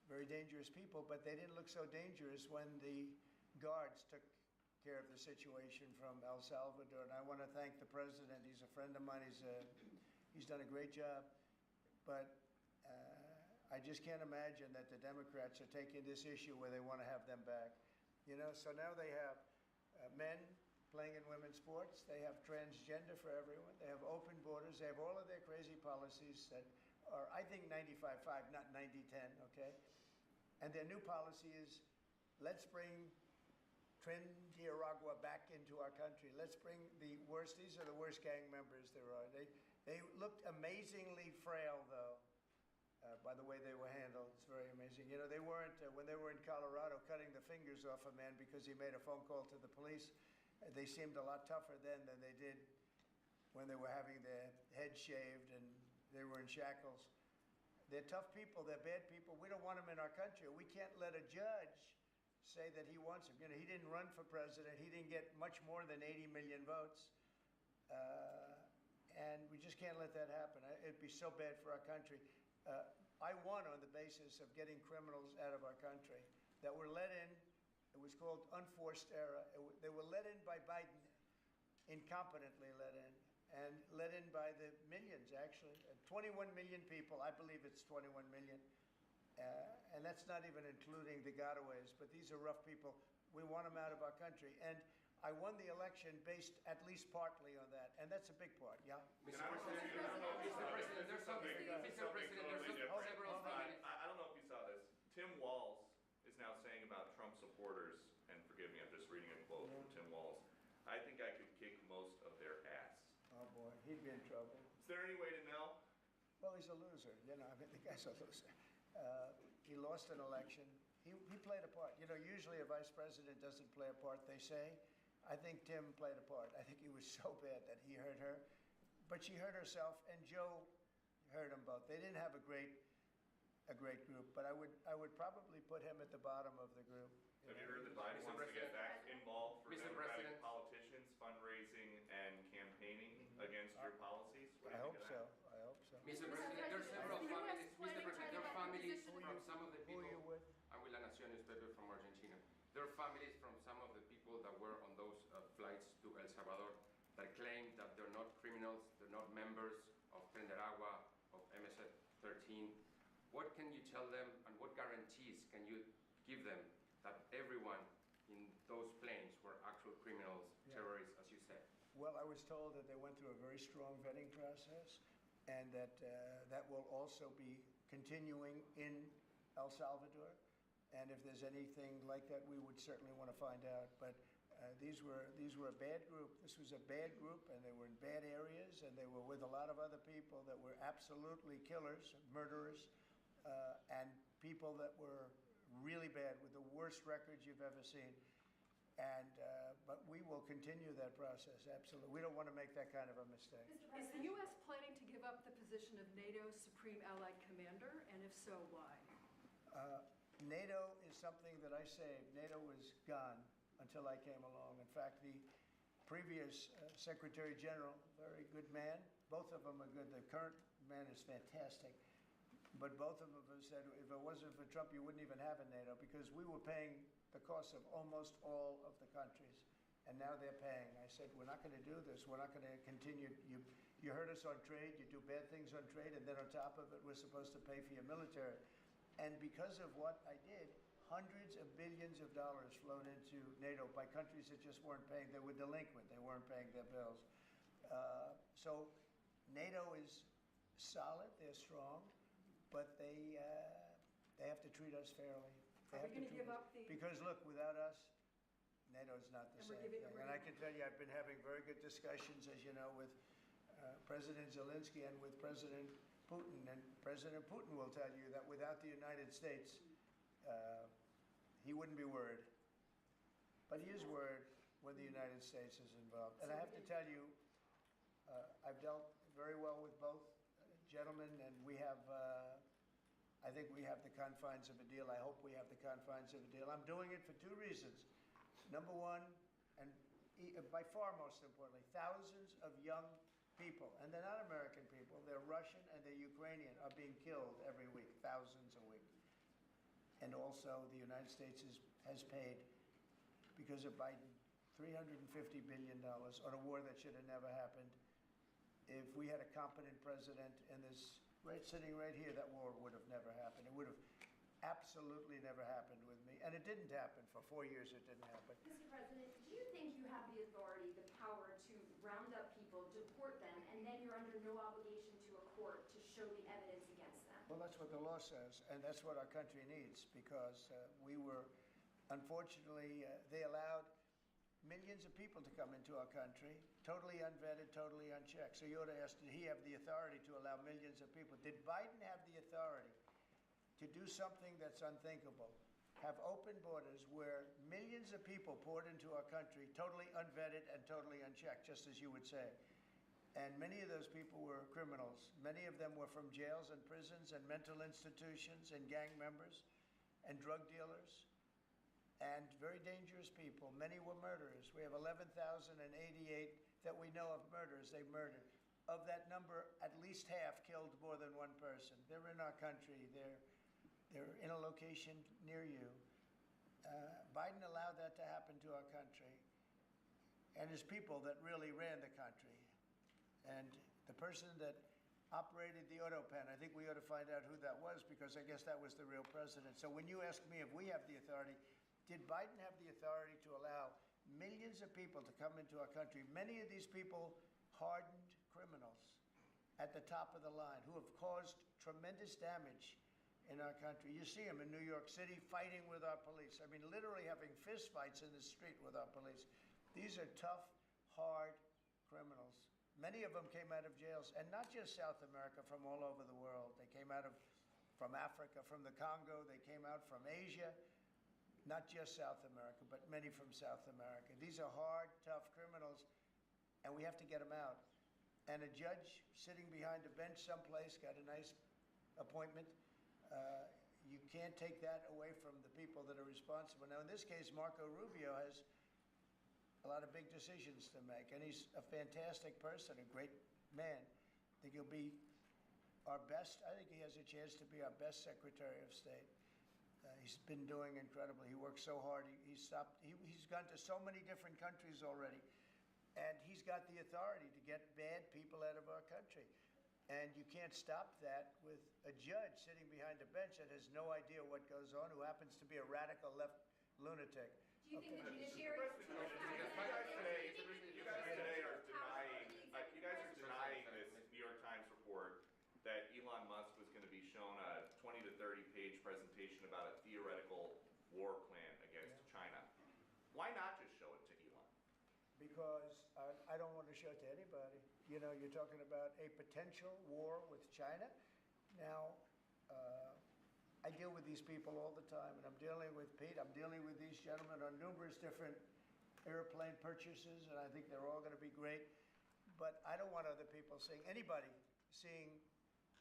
very dangerous people, but they didn't look so dangerous when the guards took care of the situation from El Salvador. And I want to thank the president. He's a friend of mine. He's done a great job. But I just can't imagine that the Democrats are taking this issue where they want to have them back. So now they have men playing in women's sports. They have transgender for everyone. They have open borders. They have all of their crazy policies that are, I think, 95-5, not 90-10, okay? And their new policy is, let's bring Trinidad back into our country. Let's bring the worst. These are the worst gang members there are. They looked amazingly frail, though, by the way they were handled. It's very amazing. You know, they weren't, when they were in Colorado cutting the fingers off a man because he made a phone call to the police, they seemed a lot tougher then than they did when they were having their heads shaved and they were in shackles. They're tough people. They're bad people. We don't want them in our country. We can't let a judge say that he wants him. You know, he didn't run for president. He didn't get much more than 80 million votes. And we just can't let that happen. It'd be so bad for our country. I won on the basis of getting criminals out of our country that were let in. It was called unforced error. They were let in by Biden, incompetently let in, and let in by the millions, actually. 21 million people. I believe it's 21 million. And that's not even including the gotaways, but these are rough people. We want them out of our country. And I won the election based at least partly on that, and that's a big part, yeah? Mr. President, there's something. I don't know if you saw this. Tim Walz is now saying about Trump supporters, and forgive me, I'm just reading a quote from Tim Walz. I think I could kick most of their ass. Oh, boy, he'd be in trouble. Is there any way to know? Well, he's a loser. You know, I mean, the guy's a loser. He lost an election. He played a part. You know, usually a vice president doesn't play a part, they say. I think Tim played a part. I think he was so bad that he hurt her. But she hurt herself, and Joe hurt them both. They didn't have a great group, but I would probably put him at the bottom of the group. Have you heard that Biden wants to get back involved for Democratic politicians, fundraising and campaigning against your policies? I hope so. I hope so. Mr. President, there are several families. Mr. President, there are families from some of the people. I'm with La Nación newspaper from Argentina. There are families from some of the people that were on those flights to El Salvador that claim that they're not criminals, they're not members of Tren de Aragua, of MS-13. What can you tell them, and what guarantees can you give them that everyone in those planes were actual criminals, terrorists, as you said? Well, I was told that they went through a very strong vetting process, and that that will also be continuing in El Salvador. And if there's anything like that, we would certainly want to find out. But these were a bad group. This was a bad group, and they were in bad areas, and they were with a lot of other people that were absolutely killers, murderers, and people that were really bad with the worst records you've ever seen. And but we will continue that process, absolutely. We don't want to make that kind of a mistake. Is the U.S. planning to give up the position of NATO's Supreme Allied Commander, and if so, why? NATO is something that I saved. NATO was gone until I came along. In fact, the previous Secretary General, very good man, both of them are good. The current man is fantastic. But both of them have said, if it wasn't for Trump, you wouldn't even have a NATO, because we were paying the cost of almost all of the countries. And now they're paying. I said, we're not going to do this. We're not going to continue. You hurt us on trade. You do bad things on trade. And then on top of it, we're supposed to pay for your military. And because of what I did, hundreds of billions of dollars flowed into NATO by countries that just weren't paying. They were delinquent. They weren't paying their bills. So NATO is solid. They're strong. But they have to treat us fairly. Are we going to give up the... Because, look, without us, NATO's not the same thing. And I can tell you, I've been having very good discussions, as you know, with President Zelensky and with President Putin. And President Putin will tell you that without the United States, he wouldn't be worried. But he is worried when the United States is involved. And I have to tell you, I've dealt very well with both gentlemen, and we have, I think we have the confines of a deal. I hope we have the confines of a deal. I'm doing it for two reasons. Number one, and by far most importantly, thousands of young people, and they're not American people, they're Russian and they're Ukrainian, are being killed every week, thousands a week. And also the United States has paid, because of Biden, $350 billion on a war that should have never happened. If we had a competent president in this, sitting right here, that war would have never happened. It would have absolutely never happened with me. And it didn't happen. For 4 years, it didn't happen. Mr. President, do you think you have the authority, the power to round up people, deport them, and then you're under no obligation to a court to show the evidence against them? Well, that's what the law says, and that's what our country needs, because we were unfortunately, they allowed millions of people to come into our country, totally unvetted, totally unchecked. So you ought to ask, did he have the authority to allow millions of people? Did Biden have the authority to do something that's unthinkable? Have open borders where millions of people poured into our country, totally unvetted and totally unchecked, just as you would say. And many of those people were criminals. Many of them were from jails and prisons and mental institutions and gang members and drug dealers and very dangerous people. Many were murderers. We have 11,088 that we know of murderers they murdered. Of that number, at least half killed more than one person. They're in our country. They're in a location near you. Biden allowed that to happen to our country. And his people that really ran the country. And the person that operated the auto pen, I think we ought to find out who that was, because I guess that was the real president. So when you ask me if we have the authority, did Biden have the authority to allow millions of people to come into our country? Many of these people, hardened criminals at the top of the line who have caused tremendous damage in our country. You see them in New York City fighting with our police. I mean, literally having fist fights in the street with our police. These are tough, hard criminals. Many of them came out of jails, and not just South America, from all over the world. They came out from Africa, from the Congo. They came out from Asia. Not just South America, but many from South America. These are hard, tough criminals, and we have to get them out. And a judge sitting behind a bench someplace got a nice appointment. You can't take that away from the people that are responsible. Now, in this case, Marco Rubio has a lot of big decisions to make, and he's a fantastic person, a great man. I think he'll be our best. I think he has a chance to be our best Secretary of State. He's been doing incredibly. He works so hard. He's gone to so many different countries already. And he's got the authority to get bad people out of our country. And you can't stop that with a judge sitting behind a bench that has no idea what goes on, who happens to be a radical left lunatic. Do you think the judiciary... You guys today are denying this New York Times report that Elon Musk was going to be shown a 20 to 30 page presentation about a theoretical war plan against China. Why not just show it to Elon? Because I don't want to show it to anybody. You know, you're talking about a potential war with China. Now, I deal with these people all the time, and I'm dealing with Pete. I'm dealing with these gentlemen on numerous different airplane purchases, and I think they're all going to be great. But I don't want other people anybody seeing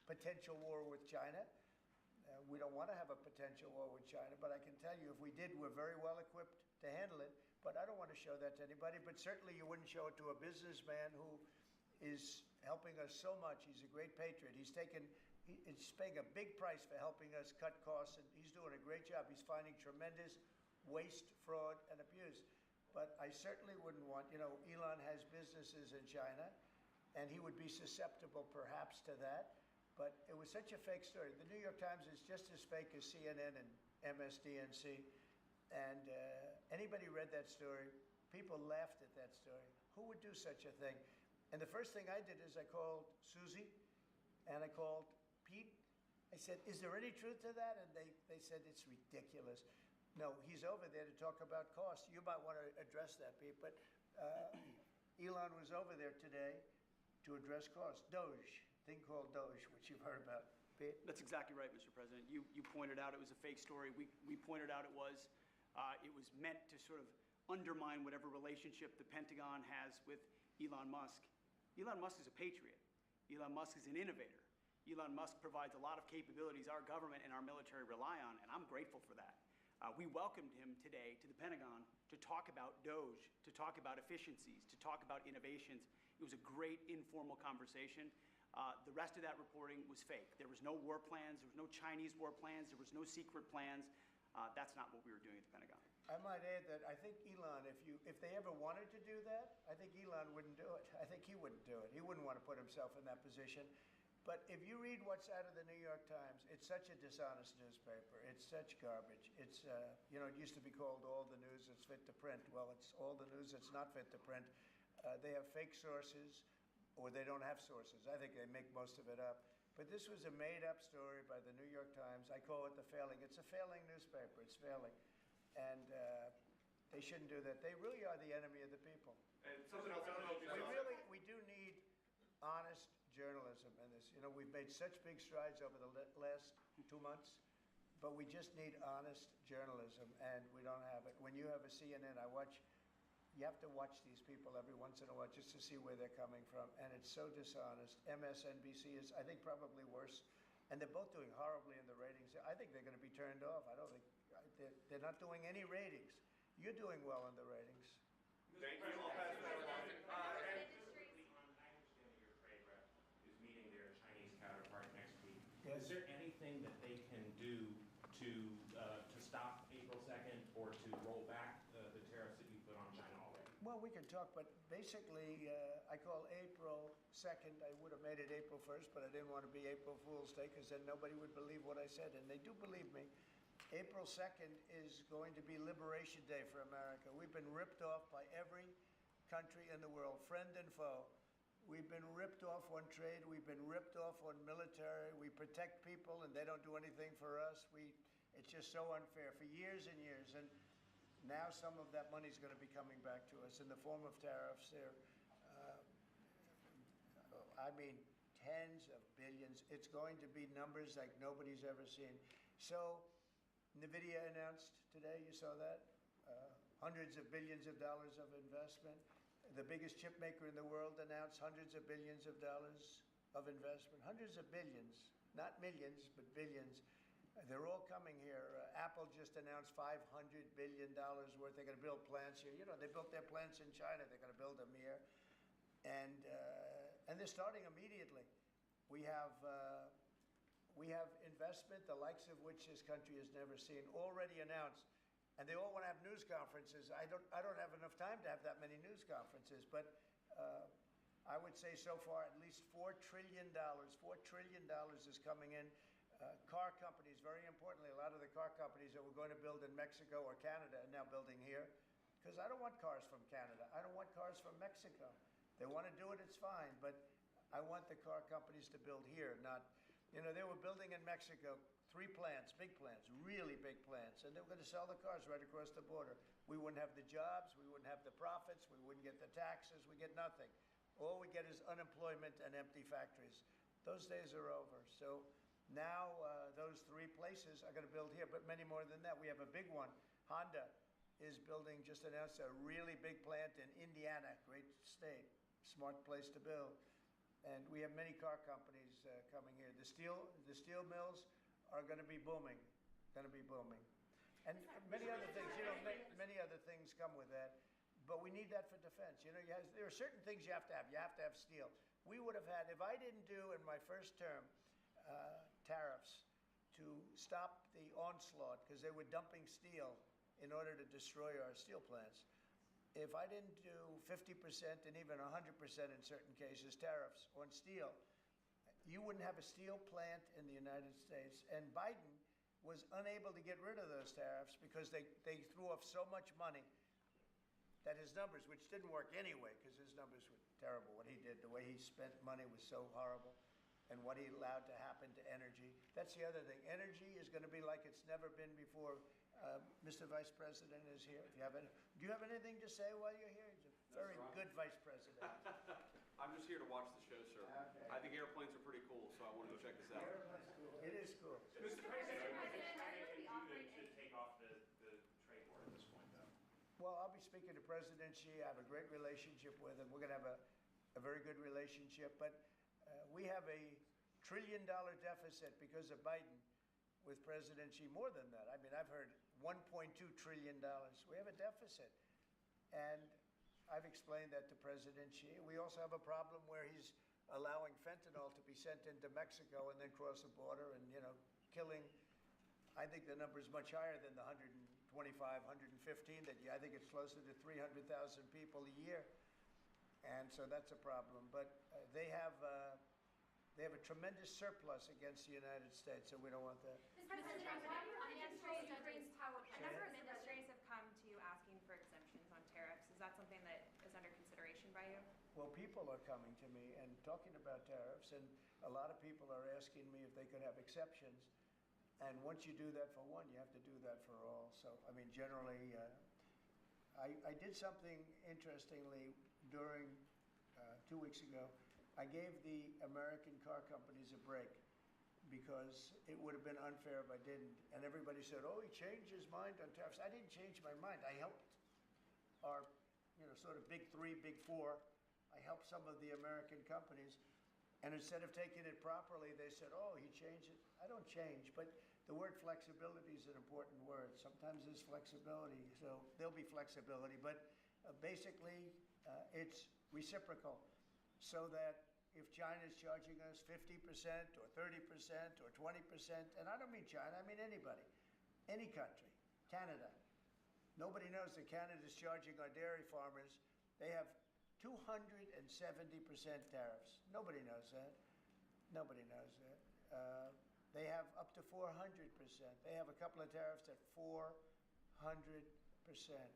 potential war with China. We don't want to have a potential war with China, but I can tell you if we did, we're very well equipped to handle it. But I don't want to show that to anybody. But certainly you wouldn't show it to a businessman who is helping us so much. He's a great patriot. He's paying a big price for helping us cut costs, and he's doing a great job. He's finding tremendous waste, fraud, and abuse. But I certainly wouldn't want, Elon has businesses in China, and he would be susceptible perhaps to that. But it was such a fake story. The New York Times is just as fake as CNN and MSDNC. And anybody read that story, people laughed at that story. Who would do such a thing? And the first thing I did is I called Susie and I called Pete. I said, is there any truth to that? And they said, it's ridiculous. No, he's over there to talk about costs. You might want to address that, Pete. But Elon was over there today to address costs. Doge, thing called Doge, which you've heard about. Pete? That's exactly right, Mr. President. You pointed out it was a fake story. We pointed out it was meant to sort of undermine whatever relationship the Pentagon has with Elon Musk. Elon Musk is a patriot. Elon Musk is an innovator. Elon Musk provides a lot of capabilities our government and our military rely on, and I'm grateful for that. We welcomed him today to the Pentagon to talk about Doge, to talk about efficiencies, to talk about innovations. It was a great informal conversation. The rest of that reporting was fake. There was no war plans. There was no Chinese war plans. There was no secret plans. That's not what we were doing at the Pentagon. I might add that I think Elon, if they ever wanted to do that, I think Elon wouldn't do it. I think he wouldn't do it. He wouldn't want to put himself in that position. But if you read what's out of the New York Times, it's such a dishonest newspaper. It's such garbage. It's, it used to be called all the news that's fit to print. Well, it's all the news that's not fit to print. They have fake sources, or they don't have sources. I think they make most of it up. But this was a made-up story by the New York Times. I call it the failing. It's a failing newspaper. It's failing. and they shouldn't do that. They really are the enemy of the people. And something else, I don't know if you saw. We do need honest journalism in this. You know, we've made such big strides over the last 2 months, but we just need honest journalism, and we don't have it. When you have a CNN, you have to watch these people every once in a while just to see where they're coming from, and it's so dishonest. MSNBC is, I think, probably worse, and they're both doing horribly in the ratings. I think they're going to be turned off. I don't think they're not doing any ratings. You're doing well in the ratings. Thank you. I'll pass it along. Your trade rep is meeting their Chinese counterpart next week. Yes. Is there anything that they can do to stop April 2nd or to roll back the tariffs that you put on China already? Well, we can talk, but basically, I call April 2nd. I would have made it April 1st, but I didn't want to be April Fool's Day because then nobody would believe what I said, and they do believe me. April 2nd is going to be Liberation Day for America. We've been ripped off by every country in the world, friend and foe. We've been ripped off on trade. We've been ripped off on military. We protect people, and they don't do anything for us. It's just so unfair for years and years. And now some of that money is going to be coming back to us in the form of tariffs. Tens of billions. It's going to be numbers like nobody's ever seen. So NVIDIA announced today, you saw that, hundreds of billions of dollars of investment. The biggest chip maker in the world announced hundreds of billions of dollars of investment. Hundreds of billions, not millions, but billions. They're all coming here. Apple just announced $500 billion worth. They're going to build plants here. You know, they built their plants in China. They're going to build them here. And they're starting immediately. We have investment, the likes of which this country has never seen, already announced. And they all want to have news conferences. I don't have enough time to have that many news conferences, but I would say so far at least $4 trillion. $4 trillion is coming in. Car companies, very importantly, a lot of the car companies that were going to build in Mexico or Canada are now building here, because I don't want cars from Canada. I don't want cars from Mexico. They want to do it, it's fine, but I want the car companies to build here, not, they were building in Mexico 3 plants, big plants, really big plants, and they were going to sell the cars right across the border. We wouldn't have the jobs, we wouldn't have the profits, we wouldn't get the taxes, we get nothing. All we get is unemployment and empty factories. Those days are over. So now those 3 places are going to build here, but many more than that. We have a big one. Honda is building, just announced a really big plant in Indiana, great state, smart place to build. And we have many car companies coming here. The steel mills are going to be booming, And many other things, many other things come with that. But we need that for defense. There are certain things you have to have. You have to have steel. We would have had, if I didn't do in my first term tariffs to stop the onslaught, because they were dumping steel in order to destroy our steel plants. If I didn't do 50% and even 100% in certain cases tariffs on steel, you wouldn't have a steel plant in the United States. And Biden was unable to get rid of those tariffs because they threw off so much money that his numbers, which didn't work anyway because his numbers were terrible, what he did, the way he spent money was so horrible, and what he allowed to happen to energy. That's the other thing. Energy is going to be like it's never been before. Mr. Vice President is here. Do you have anything to say while you're here? He's a very good Vice President. I'm just here to watch the show, sir. Okay. I think airplanes are pretty cool, so I wanted to check this out. It is cool. Mr. President, what does China do to take off the trade war at this point, though? Well, I'll be speaking to President Xi. I have a great relationship with him. We're going to have a very good relationship. But we have a $1 trillion deficit because of Biden with President Xi. More than that. I mean, I've heard $1.2 trillion. We have a deficit. And I've explained that to President Xi. We also have a problem where he's allowing fentanyl to be sent into Mexico and then cross the border and, killing. I think the number is much higher than the 125, 115 that I think it's closer to 300,000 people a year. And so that's a problem. But they have a tremendous surplus against the United States, so we don't want that. Mr. President, why do Ukraine's power? A number of industries have come to you asking for exemptions on tariffs. Is that something that is under consideration by you? Well, people are coming to me and talking about tariffs, and a lot of people are asking me if they could have exceptions. And once you do that for one, you have to do that for all. So, I mean, generally, I did something interestingly during 2 weeks ago. I gave the American car companies a break because it would have been unfair if I didn't. And everybody said, oh, he changed his mind on tariffs. I didn't change my mind. I helped our, sort of big three, big four. I helped some of the American companies. And instead of taking it properly, they said, oh, he changed it. I don't change. But the word flexibility is an important word. Sometimes there's flexibility. So there'll be flexibility. But basically, it's reciprocal. So that if China's charging us 50% or 30% or 20%, and I don't mean China, I mean anybody, any country, Canada. Nobody knows that Canada's charging our dairy farmers. They have 270% tariffs. Nobody knows that. Nobody knows that. They have up to 400%. They have a couple of tariffs at 400%.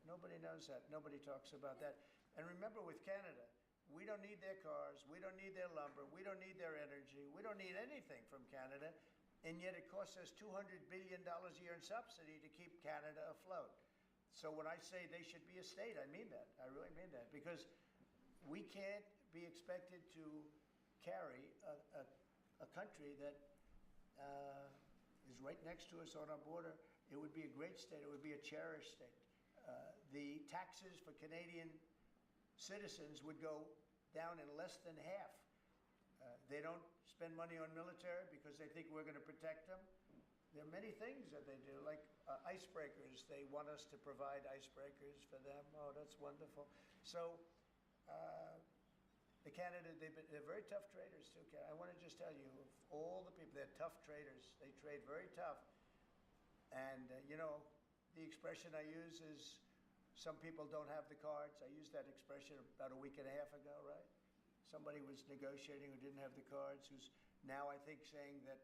Nobody knows that. Nobody talks about that. And remember with Canada, we don't need their cars, we don't need their lumber, we don't need their energy, we don't need anything from Canada, and yet it costs us $200 billion a year in subsidy to keep Canada afloat. So when I say they should be a state, I mean that. I really mean that. Because we can't be expected to carry a country that is right next to us on our border. It would be a great state. It would be a cherished state. The taxes for Canadian citizens would go down in less than half. They don't spend money on military because they think we're going to protect them. There are many things that they do, like icebreakers. They want us to provide icebreakers for them. Oh, that's wonderful. So the Canada, they're very tough traders too. I want to just tell you, of all the people, they're tough traders. They trade very tough. And, the expression I use is, some people don't have the cards. I used that expression about a week and a half ago, right? Somebody was negotiating who didn't have the cards, who's now, I think, saying that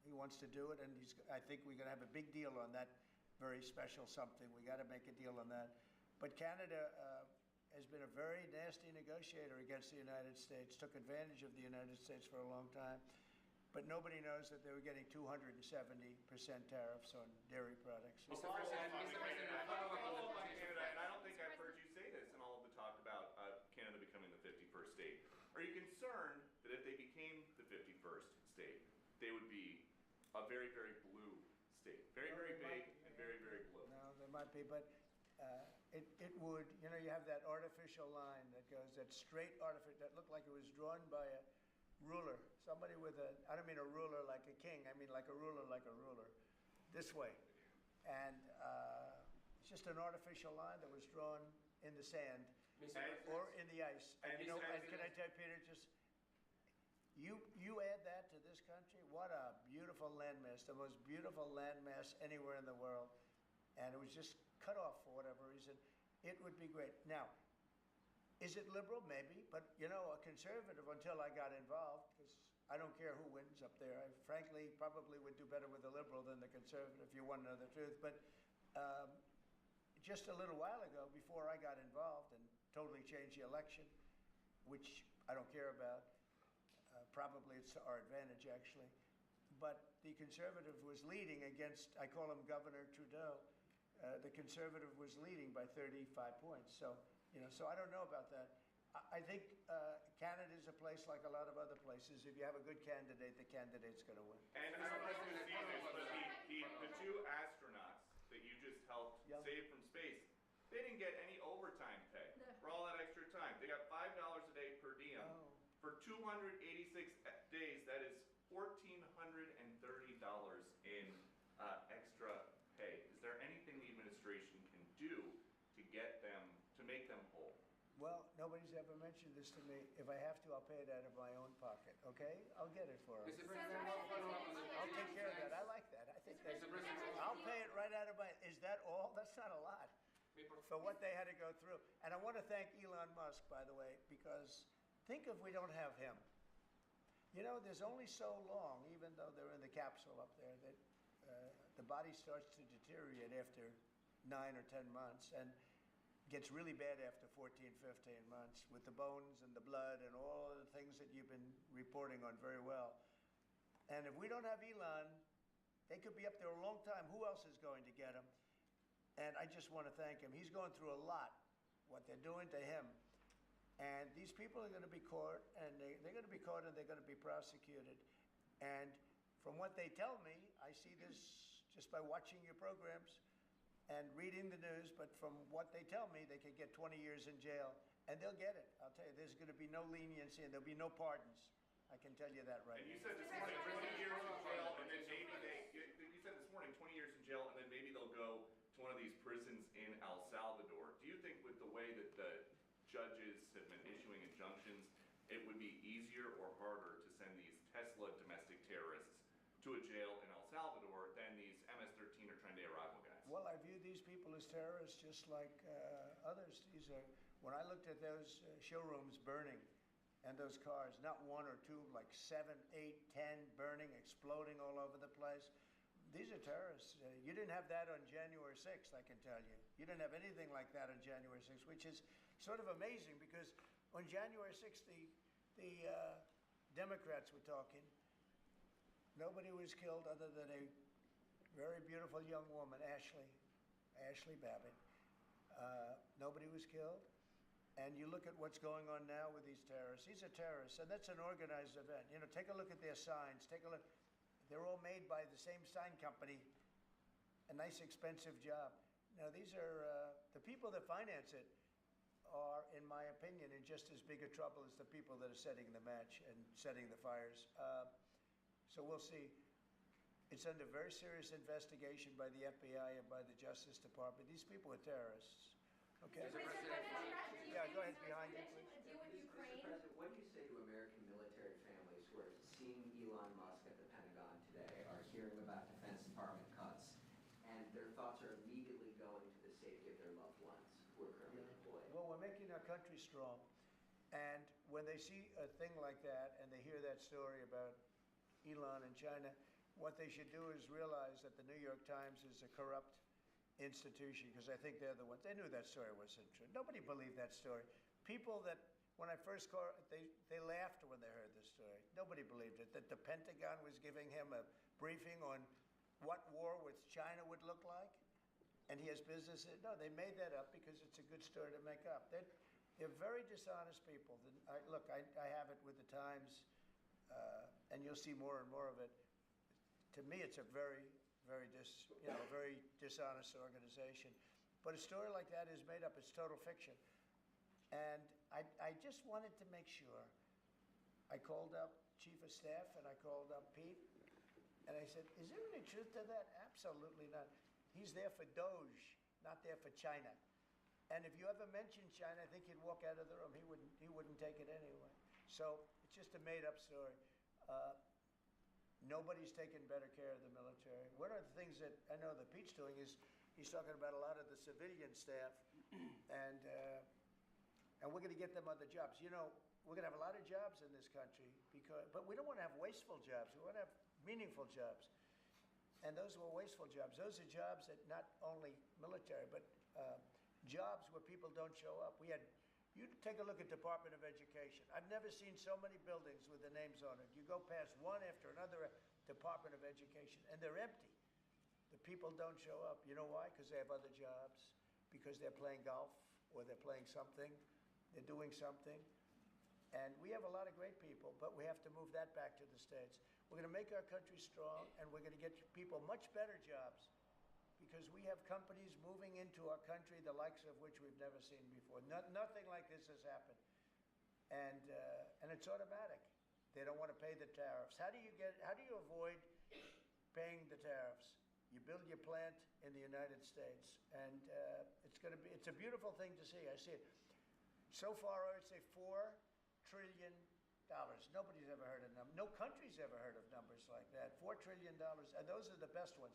he wants to do it, and I think we're going to have a big deal on that very special something. We got to make a deal on that. But Canada has been a very nasty negotiator against the United States, took advantage of the United States for a long time. But nobody knows that they were getting 270% tariffs on dairy products. Mr. President, follow up on Canada, and I don't think I've heard you say this in all of the talk about Canada becoming the 51st state. Are you concerned that if they became the 51st state, they would be a very, very blue state? Very, very big and very, very blue. No, there might be, but it would. You have that artificial line that goes, that straight artificial, that looked like it was drawn by a ruler. Somebody with I don't mean a ruler like a king, I mean like a ruler, this way. And it's just an artificial line that was drawn in the sand or in the ice. And and can I tell you, Peter, just, you add that to this country, what a beautiful landmass, the most beautiful landmass anywhere in the world. And it was just cut off for whatever reason. It would be great. Now, is it liberal? Maybe. But, a conservative until I got involved, because I don't care who wins up there. I frankly probably would do better with the liberal than the conservative, if you want to know the truth. But just a little while ago, before I got involved and totally changed the election, which I don't care about, probably it's to our advantage, actually. But the conservative was leading against, I call him Governor Trudeau. The conservative was leading by 35 points. So, so I don't know about that. I think Canada is a place like a lot of other places. If you have a good candidate, the candidate's going to win. And I don't know if you've seen this, but the two astronauts that you just helped save from space, they didn't get any overtime pay for all that extra time. They got $5 a day per diem. For 286 days, that is $1,430 in extra pay. Is there anything the administration can do to get them, to make them whole? Well, nobody's ever mentioned this to me. If I have to, I'll pay it out of my own pocket, okay? I'll get it for them. I'll take care of that. I like that. I think I'll pay it right out of my... Is that all? That's not a lot for what they had to go through. And I want to thank Elon Musk, by the way, because think if we don't have him. There's only so long, even though they're in the capsule up there, that the body starts to deteriorate after 9 or 10 months. And gets really bad after 14, 15 months with the bones and the blood and all the things that you've been reporting on very well. And if we don't have Elon, They could be up there a long time. Who else is going to get them? And I just want to thank him. He's going through a lot, what they're doing to him. And these people are going to be caught, and they're going to be caught, and they're going to be prosecuted. And from what they tell me, I see this just by watching your programs and reading the news, but from what they tell me, they could get 20 years in jail, and they'll get it. I'll tell you, there's going to be no leniency, and there'll be no pardons. I can tell you that right And you now. said this morning 20 years in jail, and then maybe you said this morning 20 years in jail, and then maybe they'll go to one of these prisons in El Salvador. Do you think with the way that the judges have been issuing injunctions, it would be easier or harder to send these Tesla domestic terrorists to a jail in El Salvador than these MS-13 or Tren de Aragua guys? Well, I view these people as terrorists just like others. When I looked at those showrooms burning and those cars, not one or two, like 7, 8, 10 burning, exploding all over the place. These are terrorists. You didn't have that on January 6th, I can tell you. You didn't have anything like that on January 6th, which is sort of amazing because on January 6th, the Democrats were talking. Nobody was killed other than a very beautiful young woman, Ashley Babbitt. Nobody was killed. And you look at what's going on now with these terrorists. These are terrorists, and that's an organized event. You know, take a look at their signs. Take a look. They're all made by the same sign company. A nice, expensive job. Now, these are the people that finance it are, in my opinion, in just as big a trouble as the people that are setting the match and setting the fires. So we'll see. It's under very serious investigation by the FBI and by the Justice Department. These people are terrorists. Okay. Yeah, go ahead behind you, please. Mr. President, what do you say to American military families who are seeing Elon Musk at the Pentagon today, are hearing about Defense Department cuts, and their thoughts are immediately going to the safety of their loved ones who are currently deployed? Well, we're making our country strong. And when they see a thing like that and they hear that story about Elon and China, what they should do is realize that the New York Times is a corrupt institution, because I think they're the ones. They knew that story wasn't true. Nobody believed that story. People that, when I first called, they laughed when they heard the story. Nobody believed it. That the Pentagon was giving him a briefing on what war with China would look like, and he has business. No, they made that up because it's a good story to make up. They're very dishonest people. Look, I have it with the Times, and you'll see more and more of it. To me, it's a very dishonest organization. But a story like that is made up. It's total fiction. And I just wanted to make sure. I called up Chief of Staff and I called up Pete. And I said, is there any truth to that? Absolutely not. He's there for Doge, not there for China. And if you ever mentioned China, I think he'd walk out of the room. He wouldn't take it anyway. So it's just a made-up story. Nobody's taking better care of the military. One of the things that I know that Pete's doing is he's talking about a lot of the civilian staff, and we're going to get them other jobs. You know, we're going to have a lot of jobs in this country, but we don't want to have wasteful jobs. We want to have meaningful jobs. And those were wasteful jobs. Those are jobs that not only military, but jobs where people don't show up. You take a look at Department of Education. I've never seen so many buildings with the names on it. You go past one after another Department of Education, and they're empty. The people don't show up. You know why? Because they have other jobs, because they're playing golf, or they're playing something, they're doing something. And we have a lot of great people, but we have to move that back to the States. We're going to make our country strong, and we're going to get people much better jobs, because we have companies moving into our country, the likes of which we've never seen before. Nothing like this has happened. And it's automatic. They don't want to pay the tariffs. How do you avoid paying the tariffs? You build your plant in the United States, and it's a beautiful thing to see. I see it. So far, I would say $4 trillion. Nobody's ever heard of them. No country's ever heard of numbers like that. $4 trillion, and those are the best ones.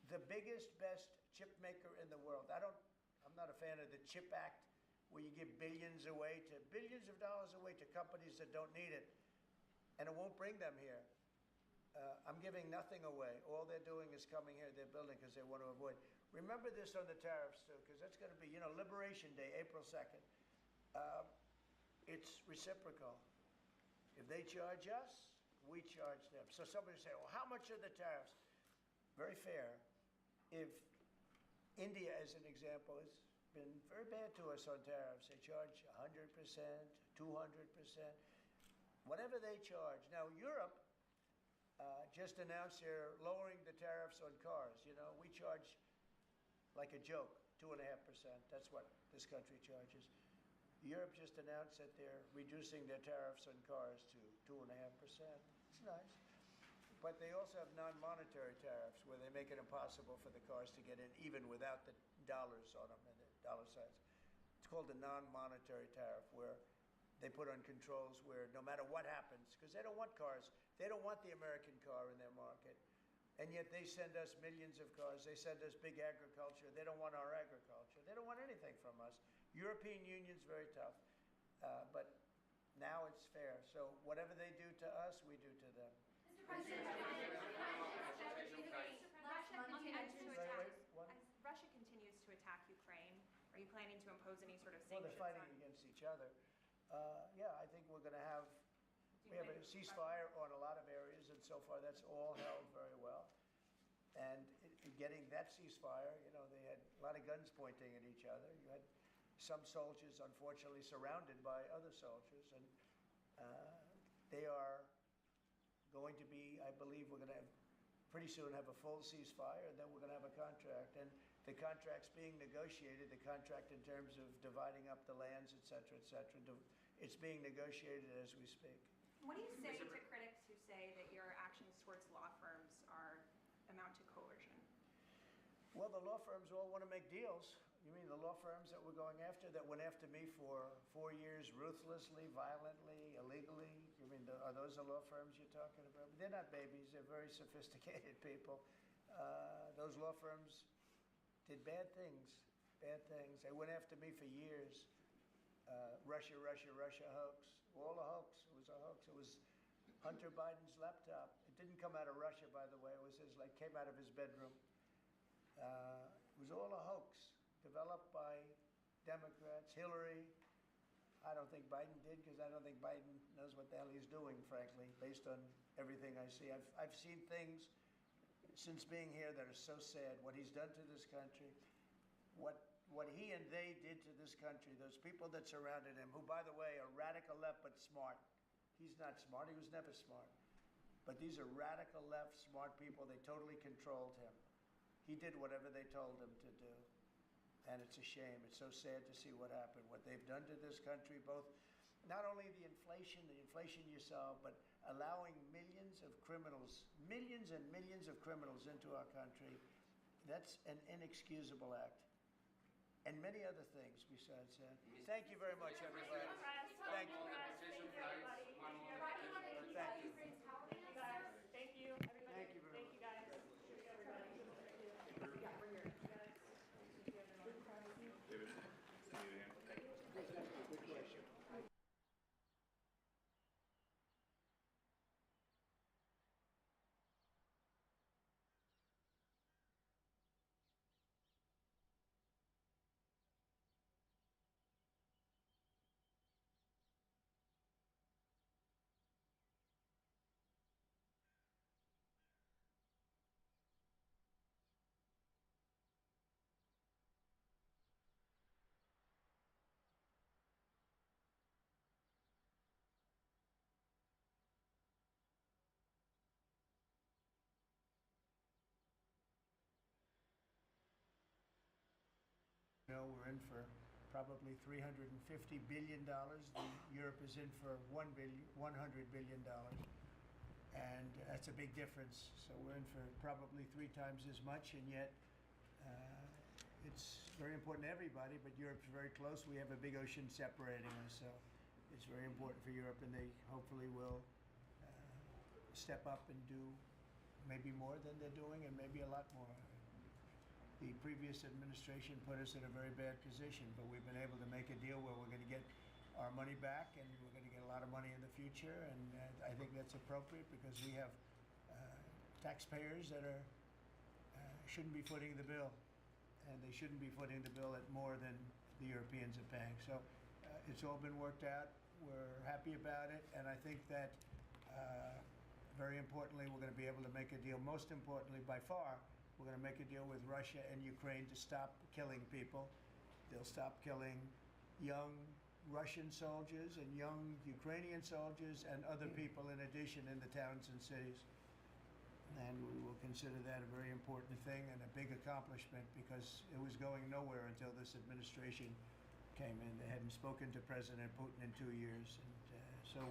The biggest, best chip maker in the world. I'm not a fan of the CHIP Act, where you give billions of dollars away to companies that don't need it, and it won't bring them here. I'm giving nothing away. All they're doing is coming here. They're building because they want to avoid. Remember this on the tariffs, too, because that's going to be, Liberation Day, April 2nd. It's reciprocal. If they charge us, we charge them. So somebody say, well, how much are the tariffs? very fair if India, as an example, has been very bad to us on tariffs. They charge 100%, 200%, whatever they charge. Now, Europe just announced they're lowering the tariffs on cars. You know, we charge like a joke, 2.5%. That's what this country charges. Europe just announced that they're reducing their tariffs on cars to 2.5%. It's nice. But they also have non-monetary tariffs where they make it impossible for the cars to get in even without the dollars on them and the dollar signs. It's called the non-monetary tariff, where they put on controls where no matter what happens, because they don't want cars, they don't want the American car in their market. And yet they send us millions of cars. They send us big agriculture. They don't want our agriculture. They don't want anything from us. European Union's very tough. But now it's fair. So whatever they do to us, we do to them. Russia continues to attack Ukraine. Are you planning to impose any sort of Well, sanctions? they're fighting against each other. Yeah, I think we're going to have, we have a ceasefire on a lot of areas, and so far that's all held very well. And getting that ceasefire, you know, they had a lot of guns pointing at each other. You had some soldiers, unfortunately, surrounded by other soldiers, and they are going to be, I believe we're going to have, pretty soon have a full ceasefire, and then we're going to have a contract. And the contract's being negotiated, the contract in terms of dividing up the lands, et cetera, it's being negotiated as we speak. What do you say to critics who say that your actions towards law firms amount to coercion? Well, the law firms all want to make deals. You mean the law firms that we're going after, that went after me for 4 years ruthlessly, violently, illegally? You mean, are those the law firms you're talking about? They're not babies. They're very sophisticated people. Those law firms did bad things. They went after me for years. Russia hoax. All a hoax. It was a hoax. It was Hunter Biden's laptop. It didn't come out of Russia, by the way. It was came out of his bedroom. It was all a hoax, developed by Democrats. Hillary, I don't think Biden did, because I don't think Biden knows what the hell he's doing, frankly, based on everything I see. I've seen things since being here that are so sad. What he's done to this country, what he and they did to this country, those people that surrounded him, who, by the way, are radical left but smart. He's not smart. He was never smart. But these are radical left, smart people. They totally controlled him. He did whatever they told him to do. And it's a shame. It's so sad to see what happened, what they've done to this country, both not only the inflation you saw, but allowing millions and millions of criminals into our country. That's an inexcusable act. And many other things besides that. Thank you very much, everybody. Thank you. Thank you. Thank you, everybody. Thank you very much. Thank you, guys. David, you need a hand? Good question. We're in for probably $350 billion. Europe is in for $100 billion. And that's a big difference. So we're in for probably 3 times as much, and yet it's very important to everybody, but Europe's very close. We have a big ocean separating us, so it's very important for Europe, and they hopefully will step up and do maybe more than they're doing, and maybe a lot more. The previous administration put us in a very bad position, but we've been able to make a deal where we're going to get our money back, and we're going to get a lot of money in the future, and I think that's appropriate because we have taxpayers that shouldn't be footing the bill, and they shouldn't be footing the bill at more than the Europeans are paying. So it's all been worked out. We're happy about it, and I think that Very importantly, we're going to be able to make a deal. Most importantly, by far, we're going to make a deal with Russia and Ukraine to stop killing people. They'll stop killing young Russian soldiers and young Ukrainian soldiers and other people in addition in the towns and cities. And we will consider that a very important thing and a big accomplishment because it was going nowhere until this administration came in. They hadn't spoken to President Putin in 2 years. And so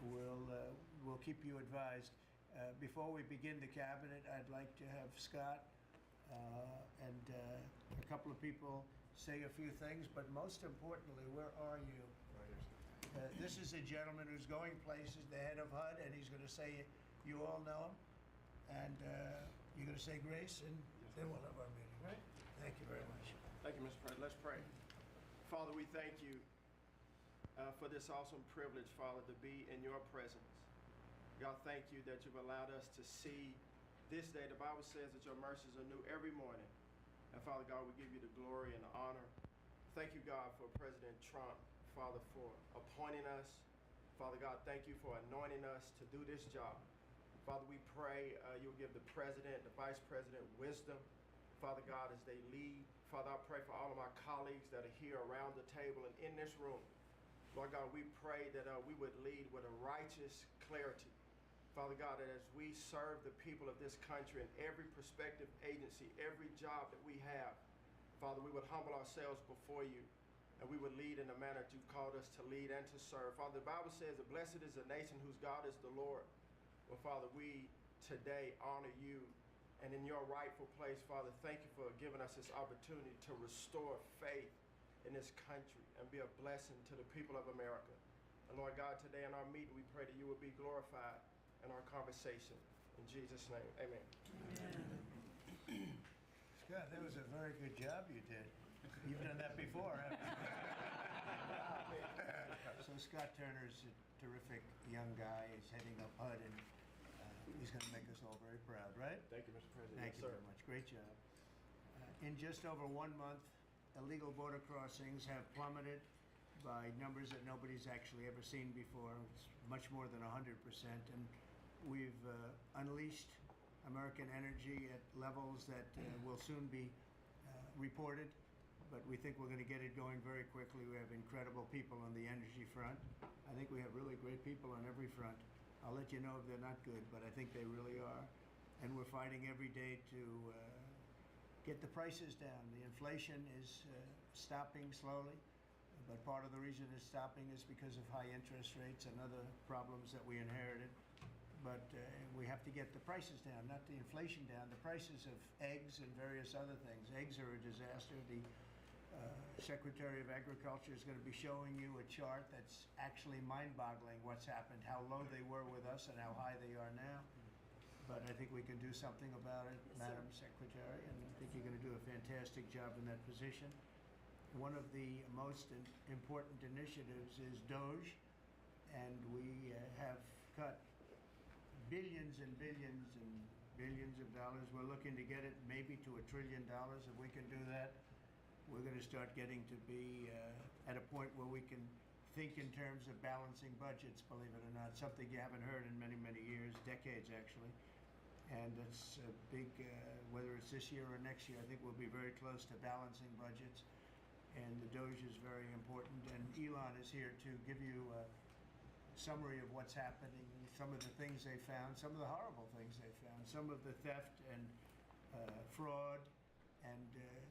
we'll keep you advised. Before we begin the cabinet, I'd like to have Scott and a couple of people say a few things, but most importantly, where are you? This is a gentleman who's going places, the head of HUD, and he's going to say, you all know him, and you're going to say grace, and then we'll have our meeting, right? Thank you very much. Thank you, Mr. President. Let's pray. Father, we thank you for this awesome privilege, Father, to be in your presence. God, thank you that you've allowed us to see this day. The Bible says that your mercies are new every morning. And Father God, we give you the glory and the honor. Thank you, God, for President Trump, Father, for appointing us. Father God, thank you for anointing us to do this job. Father, we pray you'll give the President, the Vice President wisdom, Father God, as they lead. Father, I pray for all of my colleagues that are here around the table and in this room. Lord God, we pray that we would lead with a righteous clarity. Father God, that as we serve the people of this country in every prospective agency, every job that we have, Father, we would humble ourselves before you and we would lead in the manner that you've called us to lead and to serve. Father, the Bible says that blessed is the nation whose God is the Lord. Well, Father, we today honor you, and in your rightful place, Father, thank you for giving us this opportunity to restore faith in this country and be a blessing to the people of America. And Lord God, today in our meeting, we pray that you will be glorified in our conversation. In Jesus' name, amen. Scott, that was a very good job you did. You've done that before, haven't you? So Scott Turner's a terrific young guy. He's heading up HUD, and he's going to make us all very proud, right? Thank you, Mr. President. Thank you very much. Great job. In just over 1 month, illegal border crossings have plummeted by numbers that nobody's actually ever seen before. It's much more than 100%. And we've unleashed American energy at levels that will soon be reported. But we think we're going to get it going very quickly. We have incredible people on the energy front. I think we have really great people on every front. I'll let you know if they're not good, but I think they really are. And we're fighting every day to get the prices down. The inflation is stopping slowly, but part of the reason it's stopping is because of high interest rates and other problems that we inherited. But we have to get the prices down, not the inflation down, the prices of eggs and various other things. Eggs are a disaster. The Secretary of Agriculture is going to be showing you a chart that's actually mind-boggling what's happened, how low they were with us and how high they are now. But I think we can do something about it, Madam Secretary, and I think you're going to do a fantastic job in that position. One of the most important initiatives is DOGE, and we have cut billions and billions and billions of dollars. We're looking to get it maybe to $1 trillion. If we can do that, we're going to start getting to be at a point where we can think in terms of balancing budgets, believe it or not, something you haven't heard in many, many years, decades actually. And it's a big, whether it's this year or next year, I think we'll be very close to balancing budgets. And the DOGE is very important. And Elon is here to give you a summary of what's happening, some of the things they found, some of the horrible things they found, some of the theft and fraud, and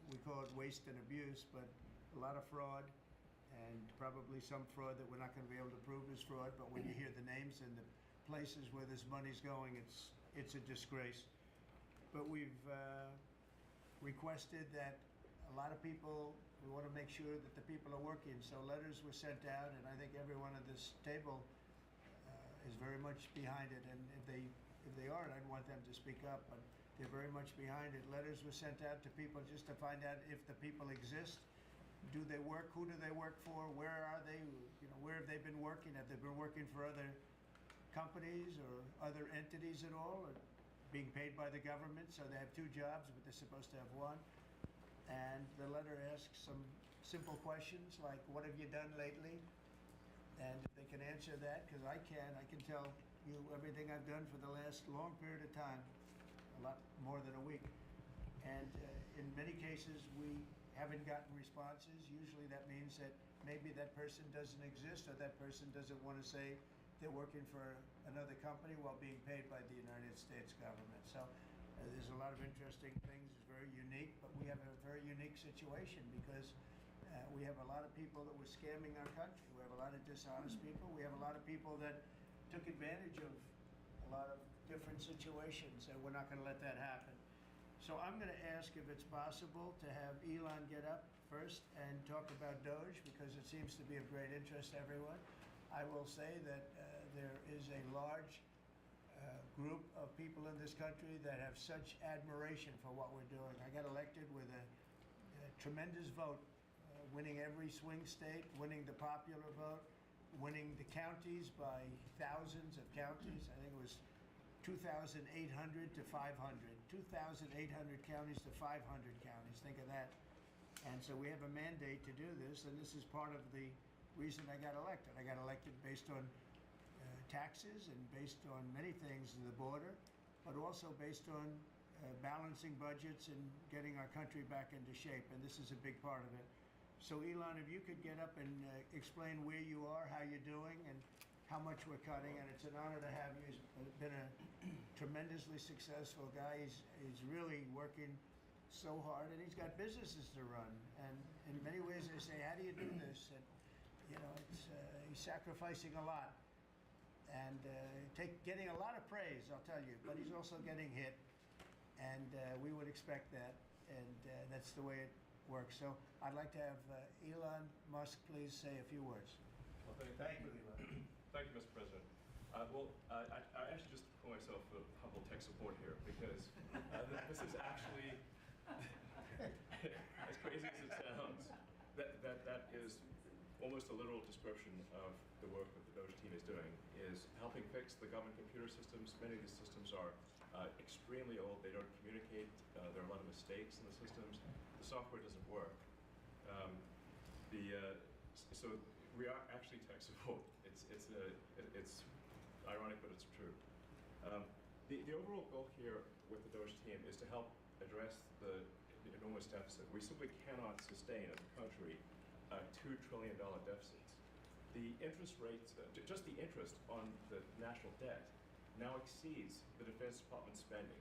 we call it waste and abuse, but a lot of fraud, and probably some fraud that we're not going to be able to prove is fraud, but when you hear the names and the places where this money's going, it's a disgrace. But we've requested that a lot of people, we want to make sure that the people are working, so letters were sent out, and I think everyone at this table is very much behind it, and if they aren't, I'd want them to speak up, but they're very much behind it. Letters were sent out to people just to find out if the people exist. Do they work? Who do they work for? Where are they? You know, where have they been working? Have they been working for other companies or other entities at all? Or being paid by the government, so they have 2 jobs, but they're supposed to have 1. And the letter asks some simple questions like, what have you done lately? And if they can answer that, because I can tell you everything I've done for the last long period of time, a lot more than a week. And in many cases, we haven't gotten responses. Usually that means that maybe that person doesn't exist, or that person doesn't want to say they're working for another company while being paid by the United States government. So there's a lot of interesting things. It's very unique, but we have a very unique situation because we have a lot of people that were scamming our country. We have a lot of dishonest people. We have a lot of people that took advantage of a lot of different situations, and we're not going to let that happen. So I'm going to ask if it's possible to have Elon get up first and talk about Doge, because it seems to be of great interest to everyone. I will say that there is a large group of people in this country that have such admiration for what we're doing. I got elected with a tremendous vote, winning every swing state, winning the popular vote, winning the counties by thousands of counties. I think it was 2,800 to 500. 2,800 counties to 500 counties. Think of that. And so we have a mandate to do this, and this is part of the reason I got elected. I got elected based on taxes and based on many things in the border, but also based on balancing budgets and getting our country back into shape, and this is a big part of it. So Elon, if you could get up and explain where you are, how you're doing, and how much we're cutting, and it's an honor to have you. He's been a tremendously successful guy. He's really working so hard, and he's got businesses to run. And in many ways, they say, "How do you do this?" And you know, he's sacrificing a lot, and getting a lot of praise, I'll tell you. But he's also getting hit, and we would expect that, and that's the way it works. So I'd like to have Elon Musk please say a few words. Well, thank you, Elon. Thank you, Mr. President. I actually just call myself a humble tech support here because this is actually, as crazy as it sounds, that is almost a literal description of the work that the Doge team is doing, is helping fix the government computer systems. Many of these systems are extremely old. They don't communicate. There are a lot of mistakes in the systems. The software doesn't work. So we are actually tech support. It's ironic, but it's true. The overall goal here with the Doge team is to help address the enormous deficit. We simply cannot sustain as a country $2 trillion deficits. The interest rates, just the interest on the national debt, now exceeds the Defense Department spending.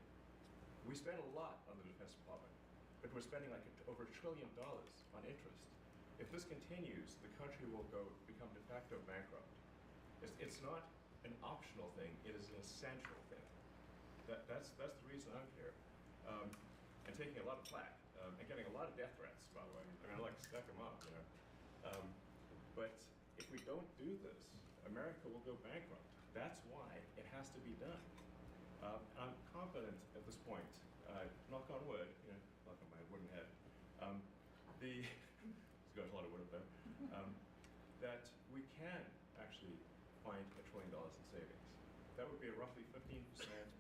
We spend a lot on the Defense Department, but we're spending like over $1 trillion on interest. If this continues, the country will become de facto bankrupt. It's not an optional thing, it is an essential thing. That's the reason I'm here. And taking a lot of flack, and getting a lot of death threats, by the way. I mean, I like to stack them up, you know. But if we don't do this, America will go bankrupt. That's why it has to be done. I'm confident at this point, knock on wood, you know, knock on my wooden head, there's got a lot of wood up there, that we can actually find $1 trillion in savings. That would be roughly 15%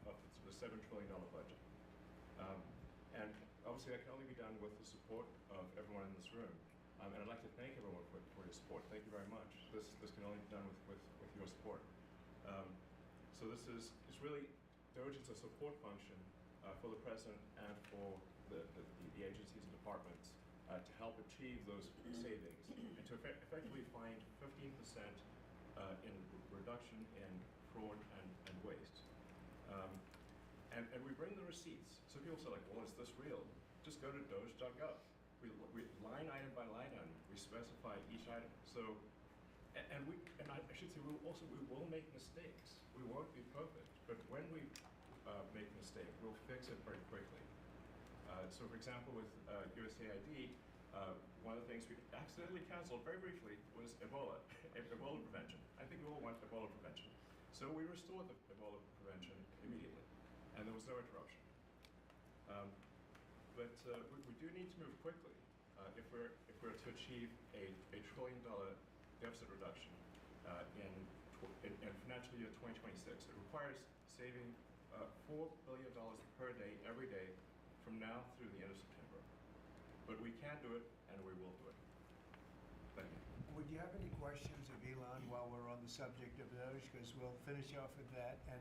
of the $7 trillion budget. And obviously that can only be done with the support of everyone in this room. And I'd like to thank everyone for your support. Thank you very much. This can only be done with your support. So it's really, Doge is a support function for the President and for the agencies and departments to help achieve those savings and to effectively find 15% in reduction in fraud and waste. And we bring the receipts. So people say, like, well, is this real? Just go to doge.gov. We line item by line item, we specify each item. So, and I should say, we will make mistakes. We won't be perfect, but when we make a mistake, we'll fix it very quickly. So, for example, with USAID, one of the things we accidentally canceled very briefly was Ebola, Ebola prevention. I think we all want Ebola prevention. So we restored the Ebola prevention immediately, and there was no interruption. But we do need to move quickly if we're to achieve a $1 trillion deficit reduction in financial year 2026. It requires saving $4 billion per day, every day, from now through the end of September. But we can do it, and we will do it. Thank you. Would you have any questions of Elon while we're on the subject of those? Because we'll finish off with that. And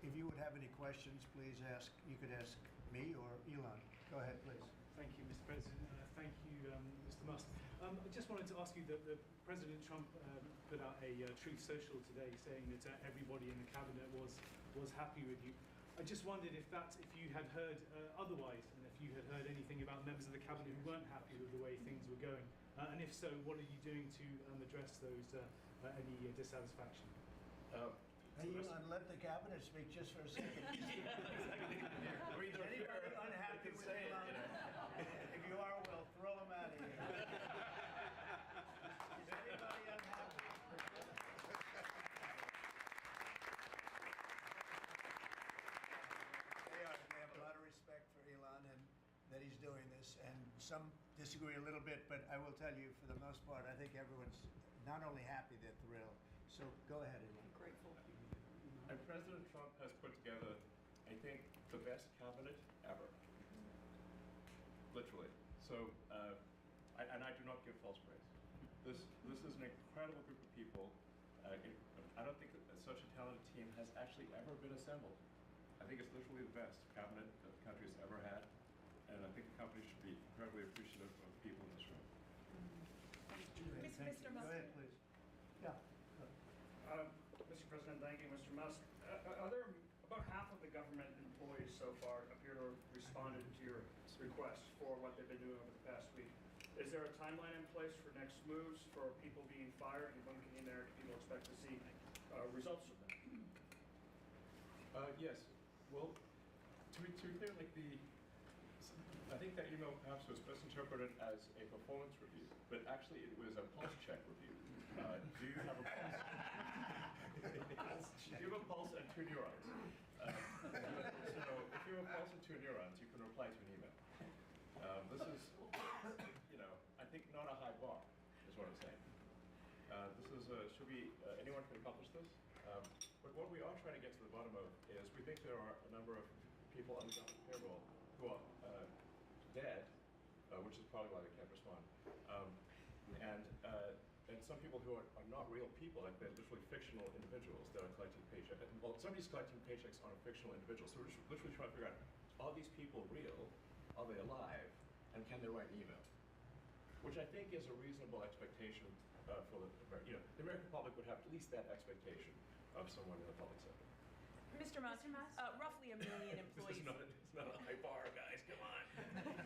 if you would have any questions, please ask, you could ask me or Elon. Go ahead, please. Thank you, Mr. President. Thank you, Mr. Musk. I just wanted to ask you that President Trump put out a Truth Social today saying that everybody in the cabinet was happy with you. I just wondered if you had heard otherwise, and if you had heard anything about members of the cabinet who weren't happy with the way things were going, and if so, what are you doing to address those any dissatisfaction? Hey, Elon, let the cabinet speak just for a second. Is anybody unhappy with Elon? If you are, we'll throw him out of here. Is anybody unhappy? They have a lot of respect for Elon and that he's doing this, and some disagree a little bit, but I will tell you, for the most part, I think everyone's not only happy, they're thrilled. So go ahead, Elon. Grateful. And President Trump has put together, I think, the best cabinet ever. Literally. So, and I do not give false praise. This is an incredible group of people. I don't think that such a talented team has actually ever been assembled. I think it's literally the best cabinet that the country has ever had, and I think the company should be incredibly appreciative of the people in this room. Mr. Musk. Go ahead, please. Yeah. Mr. President, thank you, Mr. Musk. Are there about half of the government employees so far appear to have responded to your request for what they've been doing over the past week? Is there a timeline in place for next moves for people being fired, and when can people expect to see results from that? Yes. Well, to be clear, I think that email perhaps was misinterpreted as a performance review, but actually it was a pulse check review. Do you have a pulse? Do you have a pulse and 2 neurons? So if you have a pulse and 2 neurons, you can reply to an email. This is, I think not a high bar, is what I'm saying. Anyone can accomplish this. But what we are trying to get to the bottom of is we think there are a number of people on the government payroll who are dead, which is probably why they can't respond. And some people who are not real people, like they're literally fictional individuals that are collecting paychecks. Well, somebody's collecting paychecks on a fictional individual. So we're just literally trying to figure out, are these people real? Are they alive? And can they write an email? Which I think is a reasonable expectation for the American public would have at least that expectation of someone in the public sector. Mr. Musk, roughly 1 million employees. It's not a high bar, guys. Come on.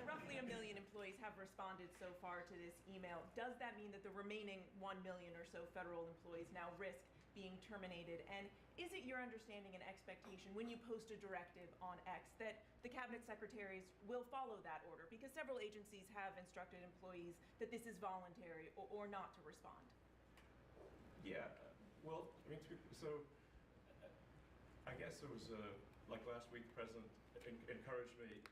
Roughly 1 million employees have responded so far to this email. Does that mean that the remaining 1 million or so federal employees now risk being terminated? And is it your understanding and expectation when you post a directive on X that the cabinet secretaries will follow that order? Because several agencies have instructed employees that this is voluntary or not to respond. Yeah. Well, I guess it was like last week, the president encouraged me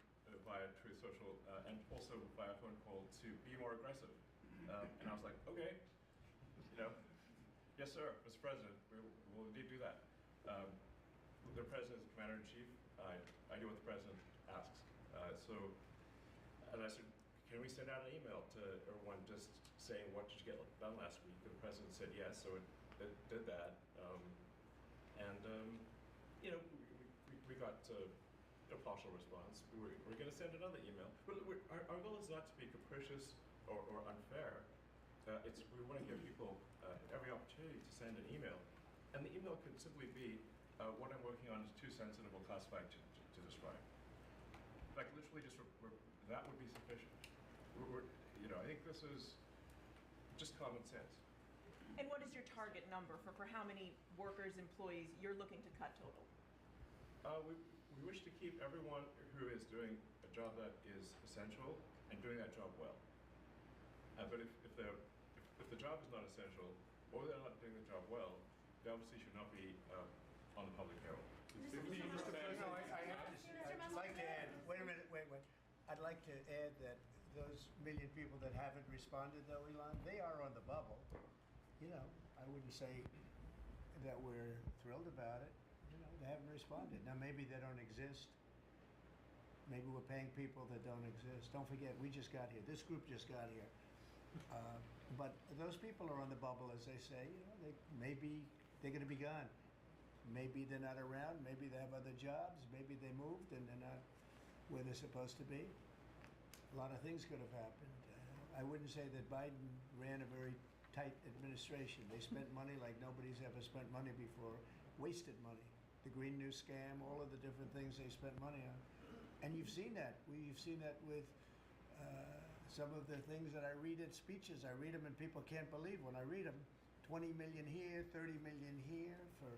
via Truth Social and also via phone call to be more aggressive. And I was like, okay, yes, sir, Mr. President, we will indeed do that. The president is the commander-in-chief. I do what the president asks. And I said, can we send out an email to everyone just saying, what did you get done last week? And the president said yes, so it did that. We got a partial response. We're going to send another email. But our goal is not to be capricious or unfair. We want to give people every opportunity to send an email. And the email could simply be, what I'm working on is too sensitive or classified to describe. Like literally that would be sufficient. I think this is just common sense. And what is your target number for how many workers, employees you're looking to cut total? We wish to keep everyone who is doing a job that is essential and doing that job well. But if the job is not essential or they're not doing the job well, they obviously should not be on the public payroll. I'd like to add, wait a minute. I'd like to add that those million people that haven't responded, though, Elon, they are on the bubble. I wouldn't say that we're thrilled about it. They haven't responded. Now, maybe they don't exist. Maybe we're paying people that don't exist. Don't forget, we just got here. This group just got here. But those people are on the bubble, as they say. You know, maybe they're going to be gone. Maybe they're not around. Maybe they have other jobs. Maybe they moved and they're not where they're supposed to be. A lot of things could have happened. I wouldn't say that Biden ran a very tight administration. They spent money like nobody's ever spent money before, wasted money. The Green New Scam, all of the different things they spent money on. And you've seen that. We've seen that with some of the things that I read at speeches. I read them and people can't believe when I read them. 20 million here, 30 million here for,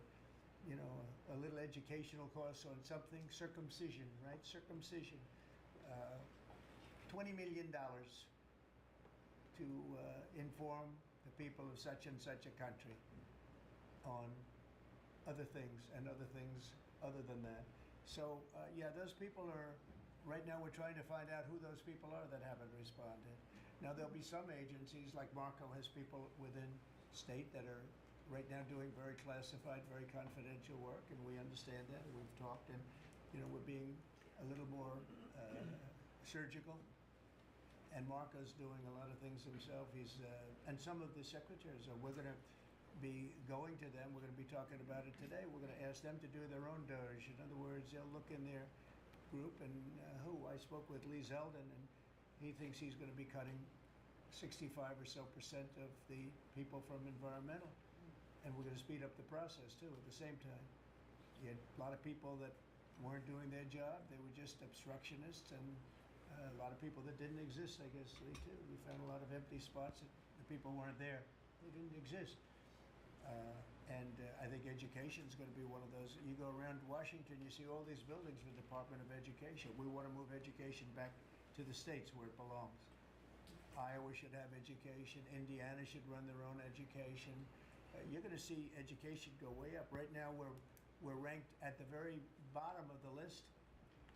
you know, a little educational course on something. Circumcision, right? Circumcision. $20 million to inform the people of such and such a country on other things and other things other than that. So, yeah, those people are, right now we're trying to find out who those people are that haven't responded. Now, there'll be some agencies, like Marco has people within state that are right now doing very classified, very confidential work, and we understand that, and we've talked, and, you know, we're being a little more surgical. And Marco's doing a lot of things himself. And some of the secretaries we're going to be going to them. We're going to be talking about it today. We're going to ask them to do their own DOJ. In other words, they'll look in their group and I spoke with Lee Zeldin, and he thinks he's going to be cutting 65% or so of the people from environmental. And we're going to speed up the process too at the same time. You had a lot of people that weren't doing their job. They were just obstructionists, and a lot of people that didn't exist, I guess, Lee, too. We found a lot of empty spots that the people weren't there. They didn't exist. I think education is going to be one of those. You go around Washington, you see all these buildings for the Department of Education. We want to move education back to the states where it belongs. Iowa should have education. Indiana should run their own education. You're going to see education go way up. Right now, we're ranked at the very bottom of the list.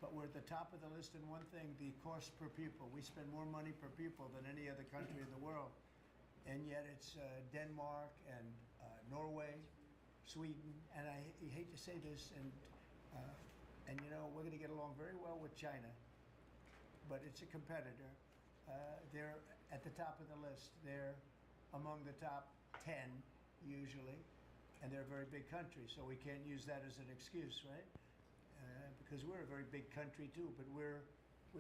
But we're at the top of the list in one thing, the cost per pupil. We spend more money per pupil than any other country in the world. And yet it's Denmark and Norway, Sweden, and I hate to say this, and you know, we're going to get along very well with China, but it's a competitor. They're at the top of the list. They're among the top 10 usually, and they're a very big country, so we can't use that as an excuse, right? Because we're a very big country too, but we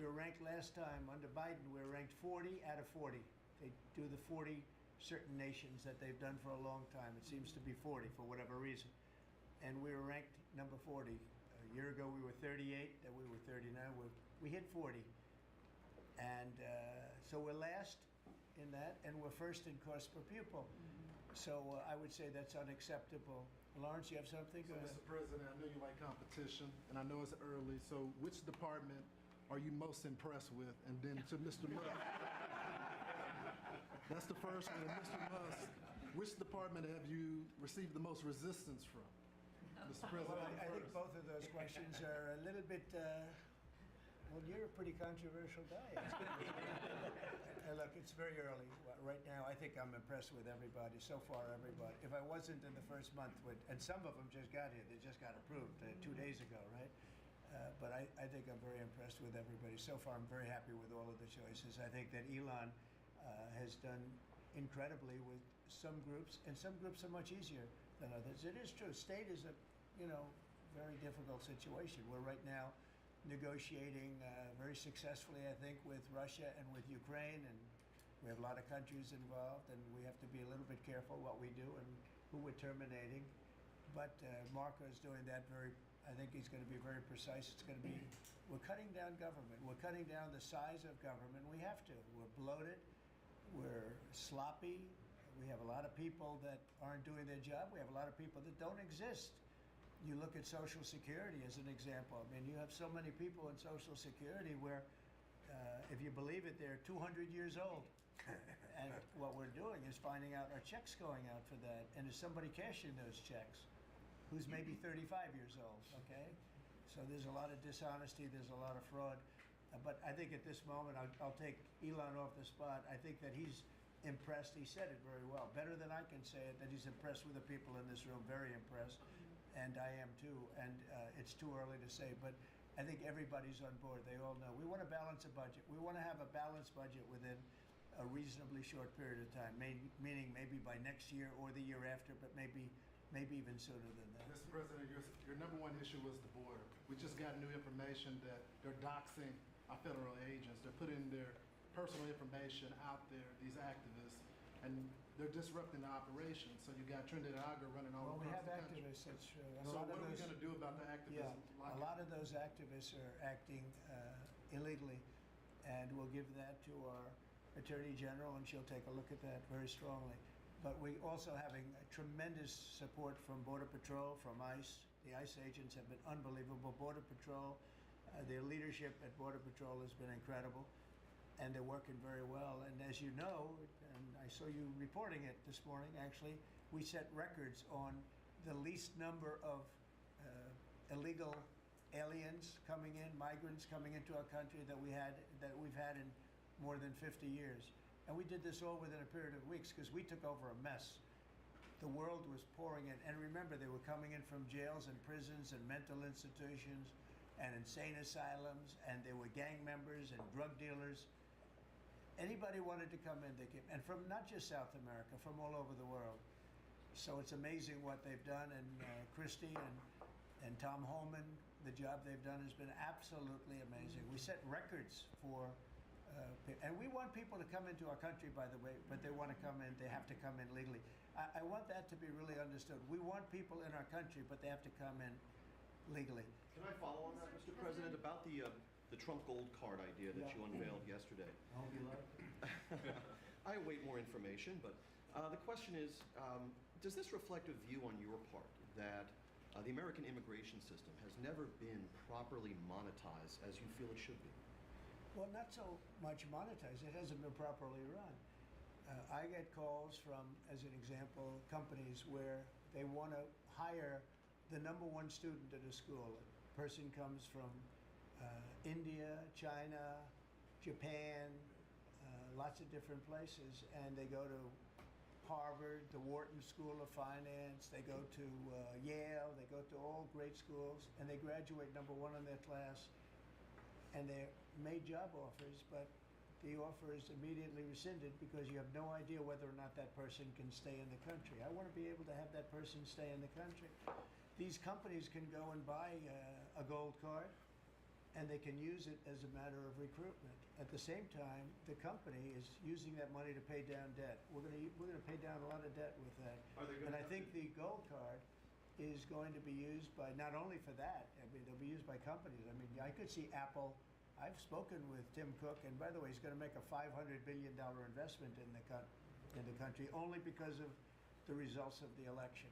were ranked last time under Biden. We were ranked 40 out of 40. They do the 40 certain nations that they've done for a long time. It seems to be 40 for whatever reason, and we were ranked number 40. A year ago we were 38. Then we were 39. We hit 40, and so we're last in that, and we're first in cost per pupil. So I would say that's unacceptable. Lawrence, you have something? So, Mr. President, I know you like competition, and I know it's early, so which department are you most impressed with? And then to Mr. Musk, that's the first one. And Mr. Musk, which department have you received the most resistance from? Mr. President, well, I think both of those questions are a little bit, well, you're a pretty controversial guy. Look, it's very early. Right now, I think I'm impressed with everybody, so far everybody. If I wasn't in the first month, and some of them just got here, they just got approved 2 days ago, right? But I think I'm very impressed with everybody. So far, I'm very happy with all of the choices. I think that Elon has done incredibly with some groups, and some groups are much easier than others. It is true. State is a, you know, very difficult situation. We're right now negotiating very successfully, I think, with Russia and with Ukraine, and we have a lot of countries involved, and we have to be a little bit careful what we do and who we're terminating. But Marco is doing that I think he's going to be very precise. It's going to be, we're cutting down government. We're cutting down the size of government. We have to. We're bloated. We're sloppy. We have a lot of people that aren't doing their job. We have a lot of people that don't exist. You look at Social Security as an example. I mean, you have so many people in Social Security where, if you believe it, they're 200 years old. And what we're doing is finding out, are checks going out for that? And is somebody cashing those checks who's maybe 35 years old, okay? So there's a lot of dishonesty, there's a lot of fraud. But I think at this moment, I'll take Elon off the spot. I think that he's impressed. He said it very well, better than I can say it, that he's impressed with the people in this room, very impressed. And I am too, and it's too early to say, but I think everybody's on board. They all know. We want to balance a budget. We want to have a balanced budget within a reasonably short period of time, meaning maybe by next year or the year after, but maybe even sooner than that. Mr. President, your number one issue was the border. We just got new information that they're doxing our federal agents. They're putting their personal information out there, these activists, and they're disrupting the operation. So you got Trinidad Aga running all Well, we across have the country. activists, that's true. And So what are we going to do about the activism? Yeah, a lot of those activists are acting illegally, and we'll give that to our Attorney General, and she'll take a look at that very strongly. But we also having tremendous support from Border Patrol, from ICE. The ICE agents have been unbelievable. Border Patrol, their leadership at Border Patrol has been incredible, and they're working very well. And as you know, and I saw you reporting it this morning, actually, we set records on the least number of illegal aliens coming in, migrants coming into our country that we've had in more than 50 years. And we did this all within a period of weeks because we took over a mess. The world was pouring in. And remember, they were coming in from jails and prisons and mental institutions and insane asylums, and they were gang members and drug dealers. Anybody wanted to come in, they came. And from not just South America, from all over the world. So it's amazing what they've done. And Christie and Tom Holman, the job they've done has been absolutely amazing. We set records for and we want people to come into our country, by the way, but they want to come in, they have to come in legally. I want that to be really understood. We want people in our country, but they have to come in legally. Can I follow on that, Mr. President, about the Trump Gold Card idea that you unveiled yesterday? I hope you like it. I await more information, but the question is, does this reflect a view on your part that the American immigration system has never been properly monetized as you feel it should be? Well, not so much monetized. It hasn't been properly run. I get calls from, as an example, companies where they want to hire the number one student at a school. A person comes from India, China, Japan, lots of different places, and they go to Harvard, the Wharton School of Finance, they go to Yale, they go to all great schools, and they graduate number one in their class, and they're made job offers, but the offer is immediately rescinded because you have no idea whether or not that person can stay in the country. I want to be able to have that person stay in the country. These companies can go and buy a gold card, and they can use it as a matter of recruitment. At the same time, the company is using that money to pay down debt. We're going to pay down a lot of debt with that. And I think the gold card is going to be used by not only for that. I mean, they'll be used by companies. I mean, I could see Apple. I've spoken with Tim Cook, and by the way, he's going to make a $500 billion investment in the country only because of the results of the election.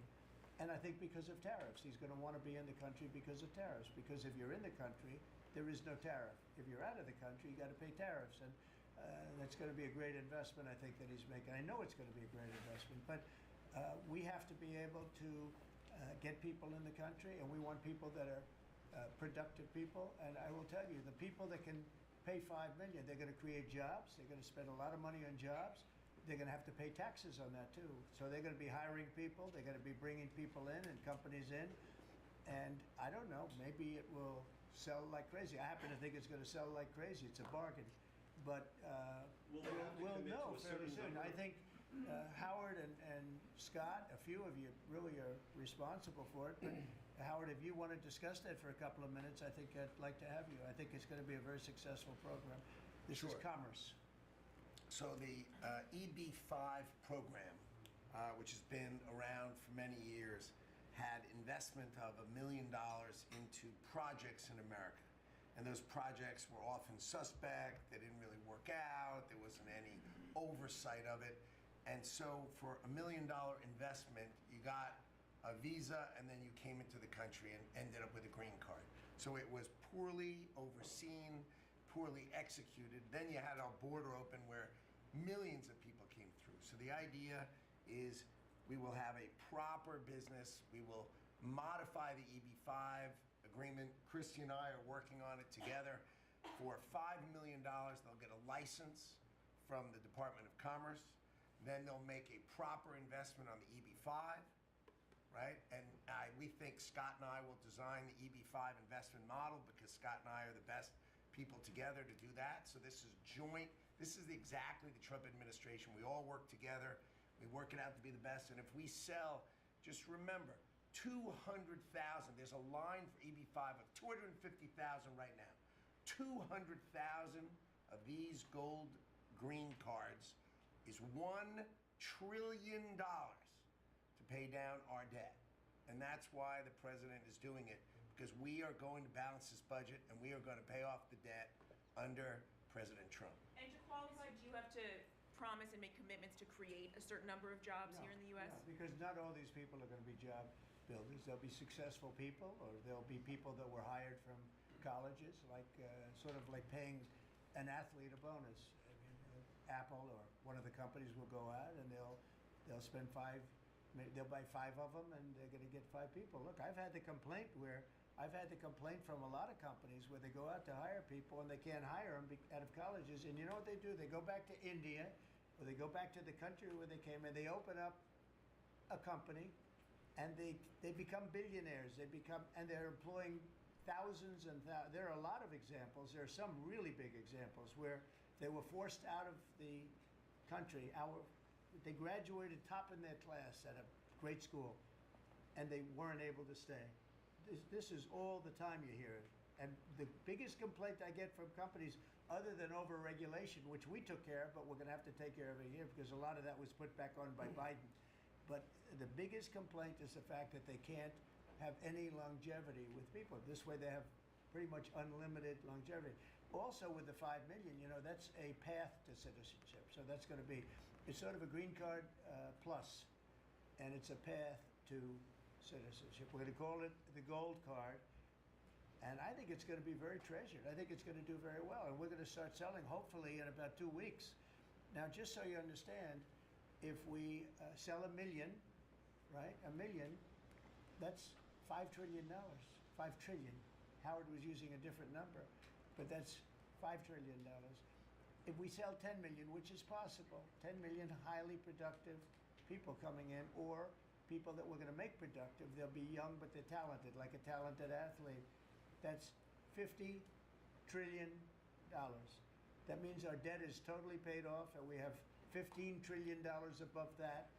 And I think because of tariffs. He's going to want to be in the country because of tariffs. Because if you're in the country, there is no tariff. If you're out of the country, you got to pay tariffs. And that's going to be a great investment, I think, that he's making. I know it's going to be a great investment. But we have to be able to get people in the country, and we want people that are productive people. And I will tell you, the people that can pay $5 million, they're going to create jobs. They're going to spend a lot of money on jobs. They're going to have to pay taxes on that too. So they're going to be hiring people. They're going to be bringing people in and companies in. And I don't know, maybe it will sell like crazy. I happen to think it's going to sell like crazy. It's a bargain. But we'll know fairly soon. I think Howard and Scott, a few of you really are responsible for it. But Howard, if you want to discuss that for a couple of minutes, I think I'd like to have you. I think it's going to be a very successful program. This is commerce. So the EB-5 program, which has been around for many years, had investment of $1 million into projects in America. And those projects were often suspect. They didn't really work out. There wasn't any oversight of it. And so for $1 million investment, you got a visa, and then you came into the country and ended up with a green card. So it was poorly overseen, poorly executed. Then you had our border open where millions of people came through. So the idea is we will have a proper business. We will modify the EB-5 agreement. Christy and I are working on it together. For $5 million, they'll get a license from the Department of Commerce. Then they'll make a proper investment on the EB-5. Right? And we think Scott and I will design the EB-5 investment model because Scott and I are the best people together to do that. So this is joint This is exactly the Trump administration. We all work together. We work it out to be the best. And if we sell, just remember, 200,000. There's a line for EB5 of 250,000 right now. 200,000 of these gold green cards is $1 trillion to pay down our debt. And that's why the president is doing it, because we are going to balance this budget and we are going to pay off the debt under President Trump. And to qualify, do you have to promise and make commitments to create a certain number of jobs here in the U.S.? No, because not all these people are going to be job builders. There'll be successful people, or there'll be people that were hired from colleges, like sort of like paying an athlete a bonus. I mean, Apple or one of the companies will go out and they'll spend they'll buy 5 of them and they're going to get 5 people. Look, I've had the complaint from a lot of companies where they go out to hire people and they can't hire them out of colleges. And you know what they do? They go back to India or they go back to the country where they came and they open up a company and they become billionaires. And they're employing thousands and there are a lot of examples. There are some really big examples where they were forced out of the country. They graduated top in their class at a great school, and they weren't able to stay. This is all the time you hear it. And the biggest complaint I get from companies, other than over-regulation, which we took care of, but we're going to have to take care of it here because a lot of that was put back on by Biden. But the biggest complaint is the fact that they can't have any longevity with people. This way they have pretty much unlimited longevity. Also with the 5 million, you know, that's a path to citizenship. So that's going to be, it's sort of a green card plus, and it's a path to citizenship. We're going to call it the gold card, and I think it's going to be very treasured. I think it's going to do very well, and we're going to start selling hopefully in about 2 weeks. Now, just so you understand, if we sell 1 million, right, 1 million, that's $5 trillion, 5 trillion. Howard was using a different number, but that's $5 trillion. If we sell 10 million, which is possible, 10 million highly productive people coming in, or people that we're going to make productive, they'll be young but they're talented, like a talented athlete. That's $50 trillion. That means our debt is totally paid off, and we have $15 trillion above that.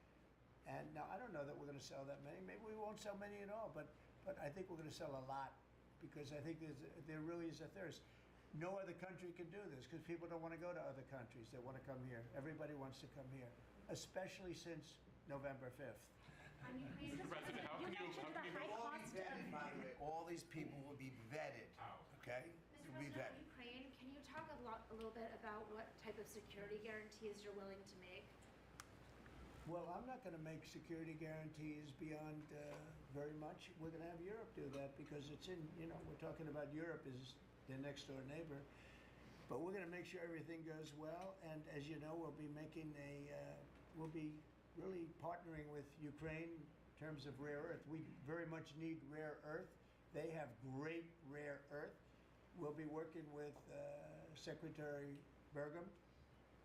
And now, I don't know that we're going to sell that many. Maybe we won't sell many at all, but I think we're going to sell a lot because I think there really is a thirst. No other country can do this because people don't want to go to other countries. They want to come here. Everybody wants to come here, especially since November 5th. Mr. President, how can you all be vetted, by the way. All these people will be vetted, okay? Mr. President of Ukraine, can you talk a little bit about what type of security guarantees you're willing to make? Well, I'm not going to make security guarantees beyond very much. We're going to have Europe do that because it's in, you know, we're talking about Europe as their next door neighbor. But we're going to make sure everything goes well. And as you know, we'll be making we'll be really partnering with Ukraine in terms of rare earth. We very much need rare earth. They have great rare earth. We'll be working with Secretary Burgum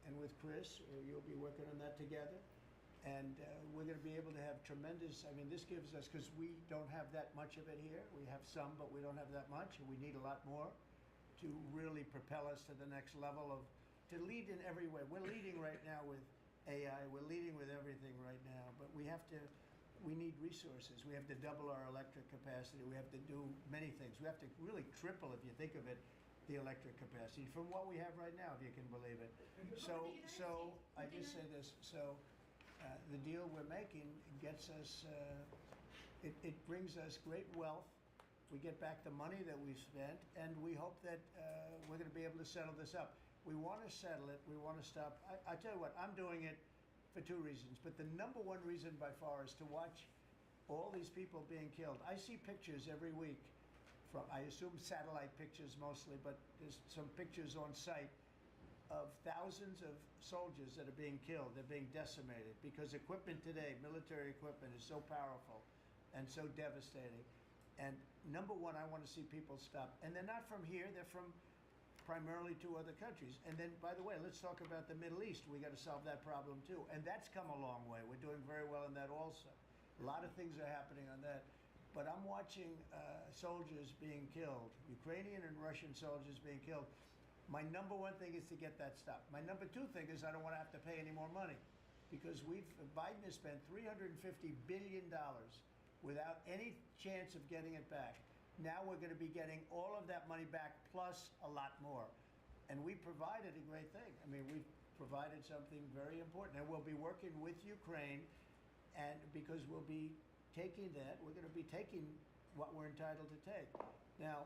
and with Chris. You'll be working on that together. And we're going to be able to have tremendous, I mean, this gives us, because we don't have that much of it here. We have some, but we don't have that much, and we need a lot more to really propel us to the next level of, to lead in every way. We're leading right now with AI. We're leading with everything right now, but we need resources. We have to double our electric capacity. We have to do many things. We have to really triple, if you think of it, the electric capacity from what we have right now, if you can believe it. So I just say this, the deal we're making gets us, it brings us great wealth. We get back the money that we've spent, and we hope that we're going to be able to settle this up. We want to settle it. We want to stop. I tell you what, I'm doing it for 2 reasons, but the number 1 reason by far is to watch all these people being killed. I see pictures every week from, I assume satellite pictures mostly, but there's some pictures on site of thousands of soldiers that are being killed. They're being decimated because equipment today, military equipment, is so powerful and so devastating. And number 1, I want to see people stop. And they're not from here. They're from primarily 2 other countries. And then, by the way, let's talk about the Middle East. We got to solve that problem too. And that's come a long way. We're doing very well in that also. A lot of things are happening on that. But I'm watching soldiers being killed, Ukrainian and Russian soldiers being killed. My number one thing is to get that stopped. My number two thing is I don't want to have to pay any more money because Biden has spent $350 billion without any chance of getting it back. Now we're going to be getting all of that money back plus a lot more. And we provided a great thing. I mean, we provided something very important. And we'll be working with Ukraine, and because we'll be taking that, we're going to be taking what we're entitled to take. Now,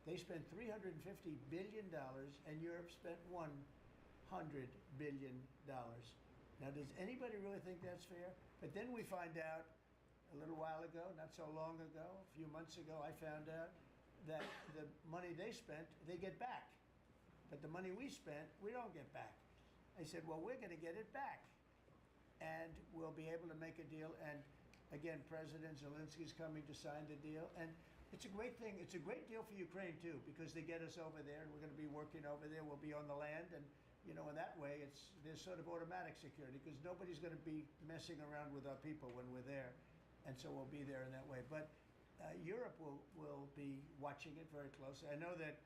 they spent $350 billion, and Europe spent $100 billion. Now, does anybody really think that's fair? But then we find out a little while ago, not so long ago, a few months ago, I found out that the money they spent, they get back. But the money we spent, we don't get back. I said, well, we're going to get it back. And we'll be able to make a deal. And again, President Zelensky's coming to sign the deal. And it's a great thing. It's a great deal for Ukraine, too, because they get us over there, and we're going to be working over there. We'll be on the land. And, you know, in that way, there's sort of automatic security because nobody's going to be messing around with our people when we're there. And so we'll be there in that way. But Europe will be watching it very closely. I know that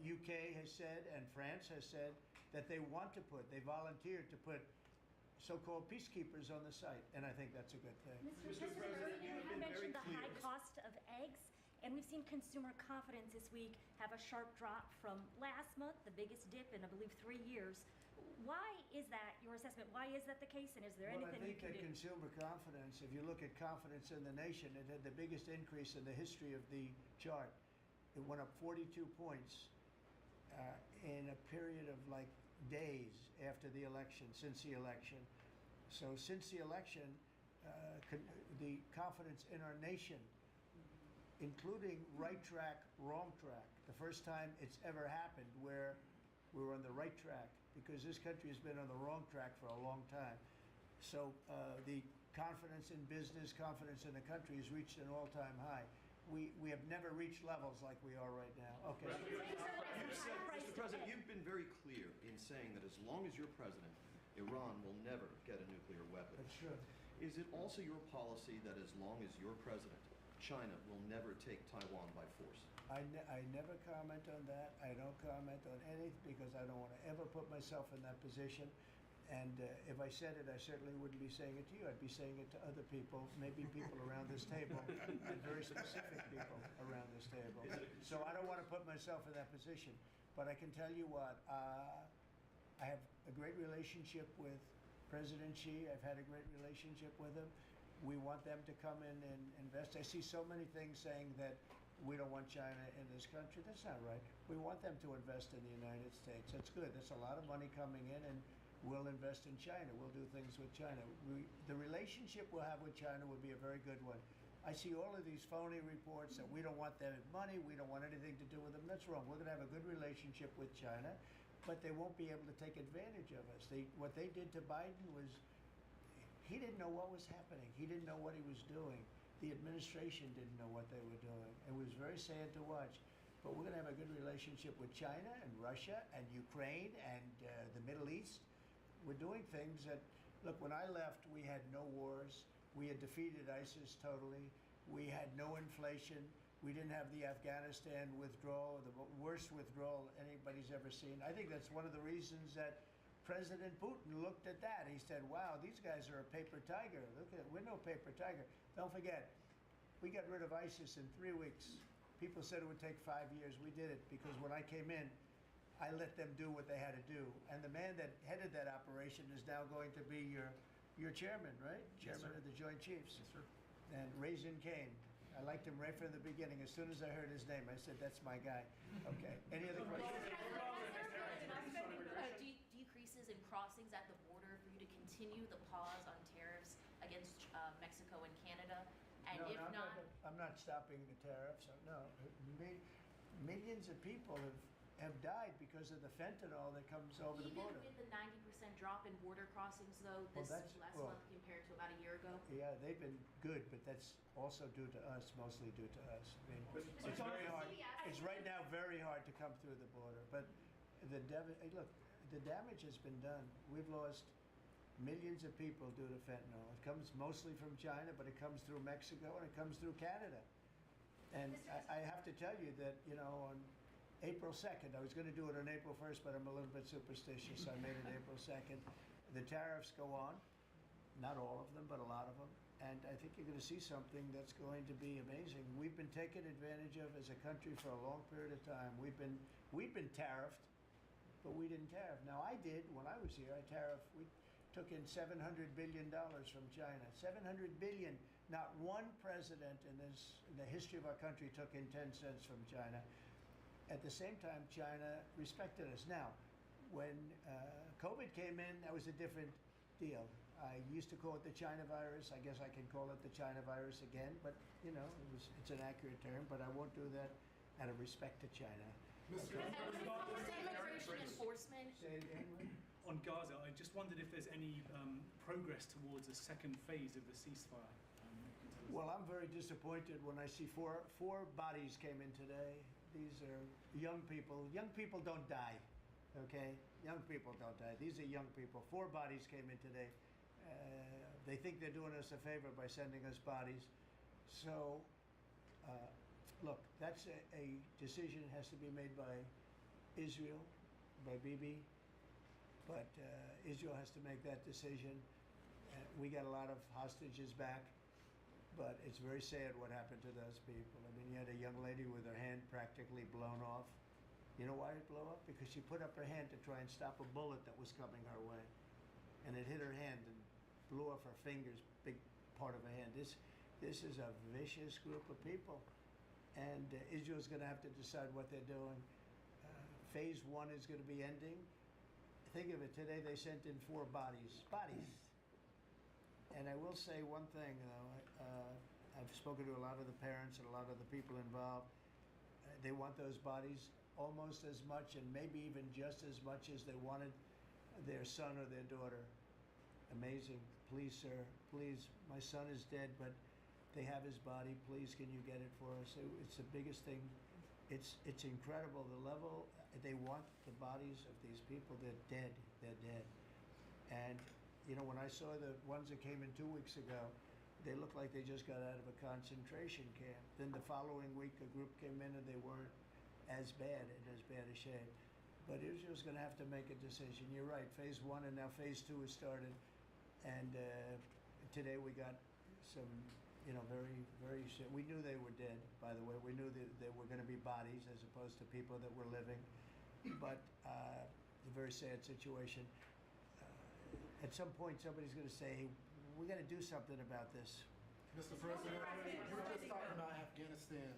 UK has said and France has said that they volunteered to put so-called peacekeepers on the site, and I think that's a good thing. Mr. President, you mentioned the high cost of eggs, and we've seen consumer confidence this week have a sharp drop from last month, the biggest dip in, I believe, 3 years. Why is that, your assessment? Why is that the case, and is there anything you can do? Well, I think that consumer confidence, if you look at confidence in the nation, it had the biggest increase in the history of the chart. It went up 42 points in a period of like days after the election, since the election. So since the election, the confidence in our nation, including right track, wrong track, the first time it's ever happened where we were on the right track, because this country has been on the wrong track for a long time. So the confidence in business, confidence in the country has reached an all-time high. We have never reached levels like we are right now. Okay. Mr. President, you've been very clear in saying that as long as you're president, Iran will never get a nuclear weapon. That's true. Is it also your policy that as long as you're president, China will never take Taiwan by force? I never comment on that. I don't comment on anything because I don't want to ever put myself in that position. And if I said it, I certainly wouldn't be saying it to you. I'd be saying it to other people, maybe people around this table, and very specific people around this table. So I don't want to put myself in that position. But I can tell you what, I have a great relationship with President Xi. I've had a great relationship with him. We want them to come in and invest. I see so many things saying that we don't want China in this country. That's not right. We want them to invest in the United States. That's good. That's a lot of money coming in, and we'll invest in China. We'll do things with China. The relationship we'll have with China will be a very good one. I see all of these phony reports that we don't want their money, we don't want anything to do with them. That's wrong. We're going to have a good relationship with China, but they won't be able to take advantage of us. What they did to Biden was, he didn't know what was happening. He didn't know what he was doing. The administration didn't know what they were doing. It was very sad to watch. But we're going to have a good relationship with China and Russia and Ukraine and the Middle East. We're doing things that, look, when I left, we had no wars. We had defeated ISIS totally. We had no inflation. We didn't have the Afghanistan withdrawal, the worst withdrawal anybody's ever seen. I think that's one of the reasons that President Putin looked at that. He said, wow, these guys are a paper tiger. Look at it, we're no paper tiger. Don't forget, we got rid of ISIS in 3 weeks. People said it would take 5 years. We did it because when I came in, I let them do what they had to do. And the man that headed that operation is now going to be your chairman, right? Yes, Chairman sir. of the Joint Chiefs. Yes, sir. And Raisin Kane. I liked him right from the beginning. As soon as I heard his name, I said, that's my guy. Okay. Any other questions? Decreases in crossings at the border for you to continue the pause on tariffs against Mexico and Canada? And No, if no, not, I'm not stopping the tariffs. No. Millions of people have died because of the fentanyl that comes over the even border. with the 90% drop in border crossings, though, Well, this that's- last well- month compared to about a year ago? Yeah, they've been good, but that's also due to us, mostly due to us. I mean, it's very hard. It's right now very hard to come through the border. But look, the damage has been done. We've lost millions of people due to fentanyl. It comes mostly from China, but it comes through Mexico and it comes through Canada. And I have to tell you that, April 2nd. I was going to do it on April 1st, but I'm a little bit superstitious, so I made it April 2nd. The tariffs go on, not all of them, but a lot of them. And I think you're going to see something that's going to be amazing. We've been taken advantage of as a country for a long period of time. We've been tariffed, but we didn't tariff. Now I did when I was here. I tariffed. We took in $700 billion from China. 700 billion. Not one president in the history of our country took in 10 cents from China. At the same time, China respected us. Now, when COVID came in, that was a different deal. I used to call it the China virus. I guess I can call it the China virus again, but you know, it's an accurate term, but I won't do that out of respect to China. Immigration enforcement. Say it again, Lee? On Gaza, I just wondered if there's any progress towards a second phase of the ceasefire. Well, I'm very disappointed when I see four bodies came in today. These are young people. Young people don't die, okay? Young people don't die. These are young people. 4 bodies came in today. They think they're doing us a favor by sending us bodies. So, look, that's a decision has to be made by Israel, by Bibi. But Israel has to make that decision. We got a lot of hostages back, but it's very sad what happened to those people. I mean, you had a young lady with her hand practically blown off. You know why it blew up? Because she put up her hand to try and stop a bullet that was coming her way. And it hit her hand and blew off her fingers, big part of her hand. This is a vicious group of people. And Israel's going to have to decide what they're doing. Phase 1 is going to be ending. Think of it, today they sent in 4 bodies. And I will say one thing, though. I've spoken to a lot of the parents and a lot of the people involved. They want those bodies almost as much and maybe even just as much as they wanted their son or their daughter. Amazing. Please, sir, please. My son is dead, but they have his body. Please, can you get it for us? It's the biggest thing. It's incredible, the level. They want the bodies of these people. They're dead. They're dead. And, you know, when I saw the ones that came in 2 weeks ago, they looked like they just got out of a concentration camp. Then the following week, a group came in and they weren't as bad and as bad a shape. But Israel's going to have to make a decision. You're right, phase 1 and now phase 2 has started. And today we got some, you know, very, we knew they were dead, by the way. We knew that they were going to be bodies as opposed to people that were living. But it's a very sad situation. At some point, somebody's going to say, we got to do something about this. Mr. President, you were just talking about Afghanistan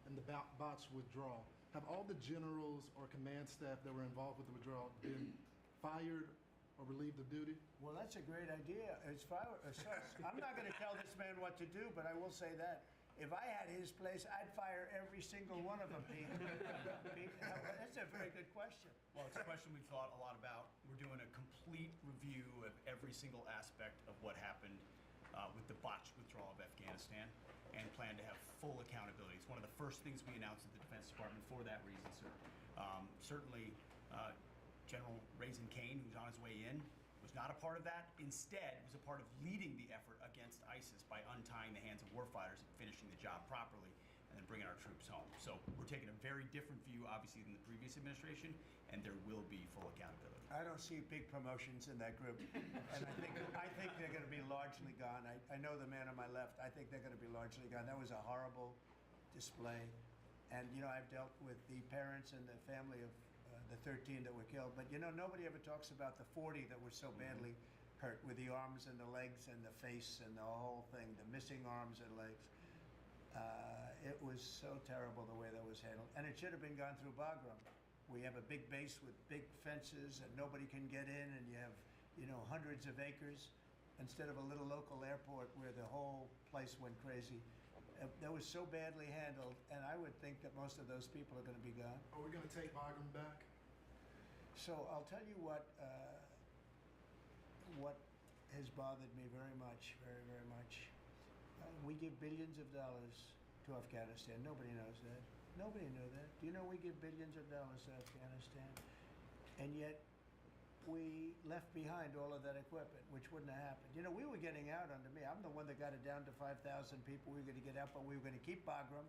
and the botched withdrawal. Have all the generals or command staff that were involved with the withdrawal been fired or relieved of duty? Well, that's a great idea. I'm not going to tell this man what to do, but I will say that. If I had his place, I'd fire every single one of them, Pete. That's a very good question. Well, it's a question we've thought a lot about. We're doing a complete review of every single aspect of what happened with the botched withdrawal of Afghanistan and plan to have full accountability. It's one of the first things we announced at the Defense Department for that reason, sir. Certainly, General Raisin Kane, who's on his way in, was not a part of that. Instead, was a part of leading the effort against ISIS by untying the hands of warfighters and finishing the job properly and then bringing our troops home. So we're taking a very different view, obviously, than the previous administration, and there will be full accountability. I don't see big promotions in that group. And I think they're going to be largely gone. I know the man on my left. I think they're going to be largely gone. That was a horrible display. And, you know, I've dealt with the parents and the family of the 13 that were killed. But, you know, nobody ever talks about the 40 that were so badly hurt with the arms and the legs and the face and the whole thing, the missing arms and legs. It was so terrible the way that was handled. And it should have been gone through Bagram. We have a big base with big fences and nobody can get in, and you have, you know, hundreds of acres instead of a little local airport where the whole place went crazy. That was so badly handled, and I would think that most of those people are going to be gone. Are we going to take Bagram back? So I'll tell you what has bothered me very much, very, very much. We give billions of dollars to Afghanistan. Nobody knows that. Nobody knew that. Do you know we give billions of dollars to Afghanistan? And yet we left behind all of that equipment, which wouldn't have happened. You know, we were getting out under me. I'm the one that got it down to 5,000 people. We were going to get out, but we were going to keep Bagram.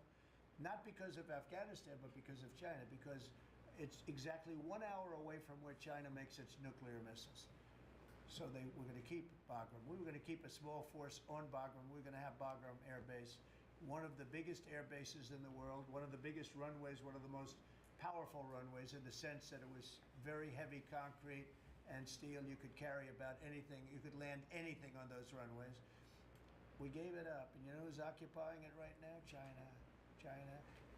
not because of Afghanistan, but because of China, because it's exactly 1 hour away from where China makes its nuclear missiles. So we're going to keep Bagram. We were going to keep a small force on Bagram. We're going to have Bagram Air Base, one of the biggest air bases in the world, one of the biggest runways, one of the most powerful runways in the sense that it was very heavy concrete and steel. You could carry about anything. You could land anything on those runways. We gave it up. And you know who's occupying it right now? China.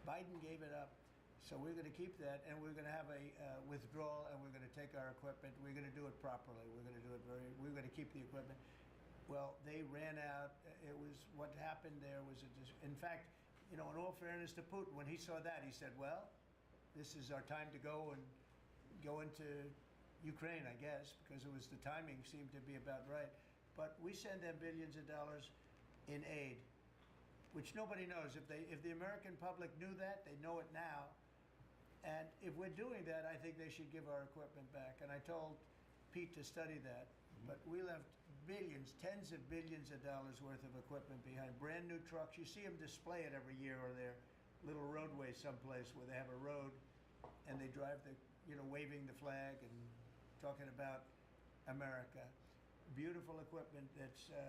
Biden gave it up. So we're going to keep that, and we're going to have a withdrawal, and we're going to take our equipment. We're going to do it properly. We're going to do it we're going to keep the equipment. Well, they ran out. It was, what happened there was, in fact, you know, in all fairness to Putin, when he saw that, he said, well, this is our time to go into Ukraine, I guess, because the timing seemed to be about right. But we send them billions of dollars in aid, which nobody knows. If the American public knew that, they know it now. And if we're doing that, I think they should give our equipment back. And I told Pete to study that. But we left billions, tens of billions of dollars worth of equipment behind. Brand new trucks. You see them display it every year on their little roadway someplace where they have a road and they drive waving the flag and talking about America. Beautiful equipment that's the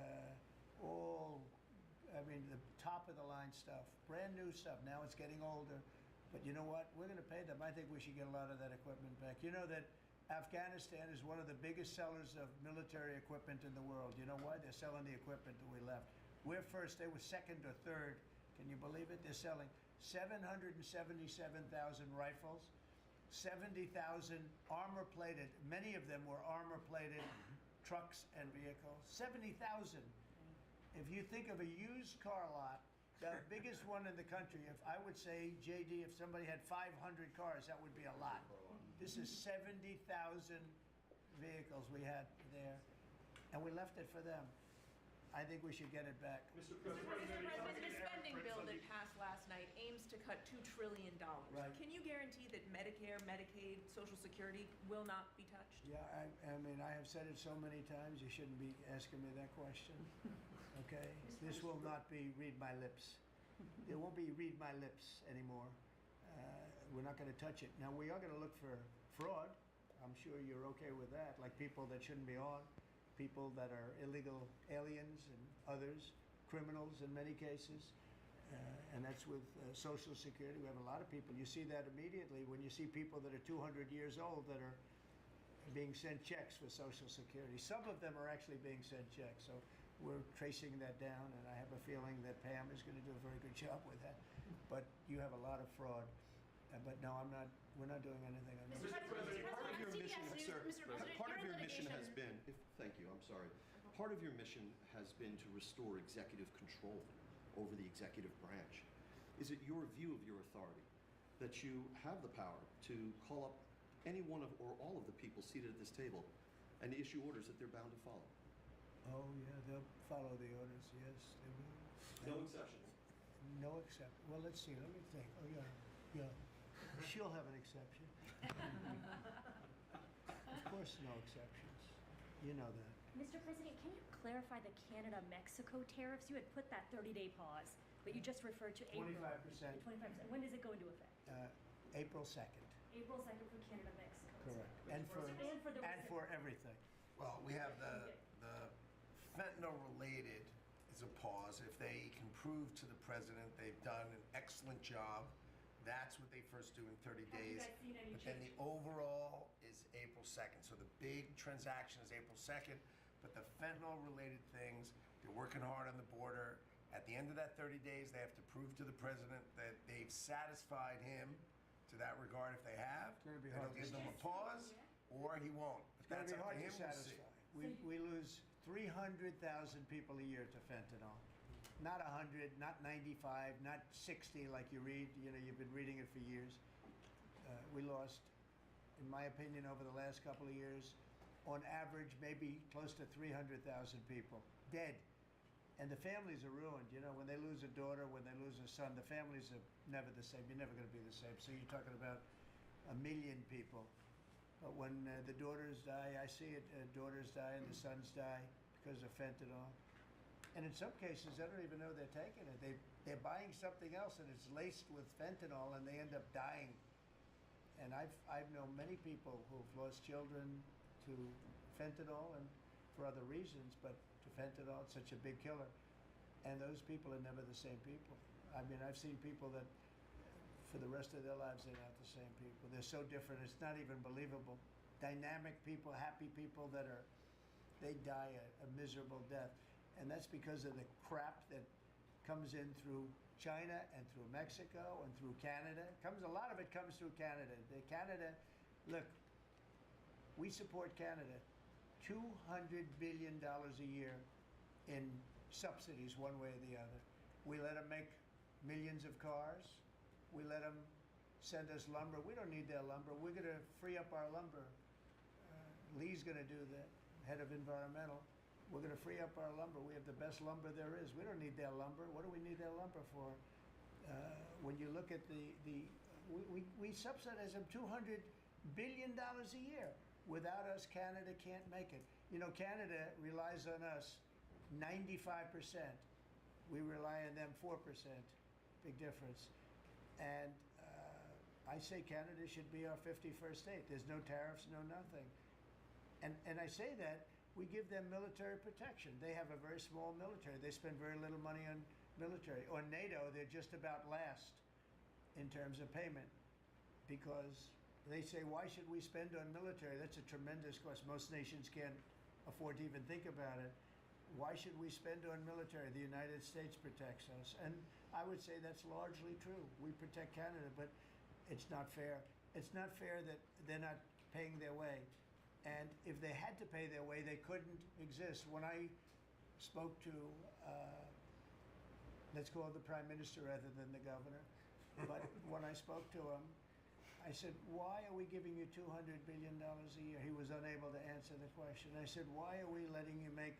top of the line stuff. Brand new stuff. Now it's getting older. But you know what? We're going to pay them. I think we should get a lot of that equipment back. You know that Afghanistan is one of the biggest sellers of military equipment in the world. You know why? They're selling the equipment that we left. We're first. They were second or third. Can you believe it? They're selling 777,000 rifles, 70,000 armor-plated. Many of them were armor-plated trucks and vehicles. 70,000. If you think of a used car lot, the biggest one in the country, if I would say, JD, if somebody had 500 cars, that would be a lot. This is 70,000 vehicles we had there, and we left it for them. I think we should get it back. Mr. President, the spending bill that passed last night aims to cut $2 trillion. Right. Can you guarantee that Medicare, Medicaid, Social Security will not be touched? Yeah, I mean, I have said it so many times, you shouldn't be asking me that question. Okay? This will not be read my lips. It won't be read my lips anymore. We're not going to touch it. Now, we are going to look for fraud. I'm sure you're okay with that, like people that shouldn't be on, people that are illegal aliens and others, criminals in many cases. And that's with Social Security. We have a lot of people. You see that immediately when you see people that are 200 years old that are being sent checks for Social Security. Some of them are actually being sent checks. So we're tracing that down, and I have a feeling that Pam is going to do a very good job with that. But you have a lot of fraud. But no, we're not doing anything on that. Mr. President, part of your mission, sir, part of your mission has been, thank you, I'm sorry. Part of your mission has been to restore executive control over the executive branch. Is it your view of your authority that you have the power to call up any one of or all of the people seated at this table and issue orders that they're bound to follow? Oh, yeah, they'll follow the orders, yes, they will. No exceptions? No exception. Well, let's see, let me think. Oh, yeah. She'll have an exception. Of course, no exceptions. You know that. Mr. President, can you clarify the Canada-Mexico tariffs? You had put that 30-day pause, but you just referred to April. 25%. 25%. When does it go into effect? April 2nd. April 2nd for Canada-Mexico. Correct. And for everything. Well, we have the fentanyl-related is a pause. If they can prove to the president they've done an excellent job, that's what they first do in 30 days. Have you guys seen any But then the overall is April 2nd. So the big transaction is April 2nd, but the fentanyl-related things, they're working hard on the border. At the end of that 30 days, they have to prove to the president that they've satisfied him to that regard. If they have, It's gonna be then hard he'll to give them a pause, or he won't. It's going to be up hard to him. We'll see. satisfy. We lose 300,000 people a year to fentanyl. Not 100, not 95, not 60 like you read. You know, you've been reading it for years. We lost, in my opinion, over the last couple of years, on average, maybe close to 300,000 people dead. And the families are ruined. You know, when they lose a daughter, when they lose a son, the families are never the same. You're never going to be the same. So you're talking about 1 million people. But when the daughters die, I see it, daughters die and the sons die because of fentanyl. And in some cases, they don't even know they're taking it. They're buying something else and it's laced with fentanyl and they end up dying. And I've known many people who've lost children to fentanyl and for other reasons, but to fentanyl, it's such a big killer. And those people are never the same people. I mean, I've seen people that for the rest of their lives, they're not the same people. They're so different, it's not even believable. Dynamic people, happy people they die a miserable death. And that's because of the crap that comes in through China and through Mexico and through Canada. A lot of it comes through Canada. Look, we support Canada. $200 billion a year in subsidies one way or the other. We let them make millions of cars. We let them send us lumber. We don't need their lumber. We're going to free up our lumber. Lee's going to do that, head of environmental. We're going to free up our lumber. We have the best lumber there is. We don't need their lumber. What do we need their lumber for? When you look at we subsidize them $200 billion a year. Without us, Canada can't make it. You know, Canada relies on us 95%. We rely on them 4%. Big difference. And I say Canada should be our 51st state. There's no tariffs, no nothing. And I say that we give them military protection. They have a very small military. They spend very little money on military. On NATO, they're just about last in terms of payment because they say, why should we spend on military? That's a tremendous cost. Most nations can't afford to even think about it. Why should we spend on military? The United States protects us. And I would say that's largely true. We protect Canada, but it's not fair. It's not fair that they're not paying their way. And if they had to pay their way, they couldn't exist. When I spoke to, let's call it the Prime Minister rather than the governor, but when I spoke to him, I said, why are we giving you $200 billion a year? He was unable to answer the question. I said, why are we letting you make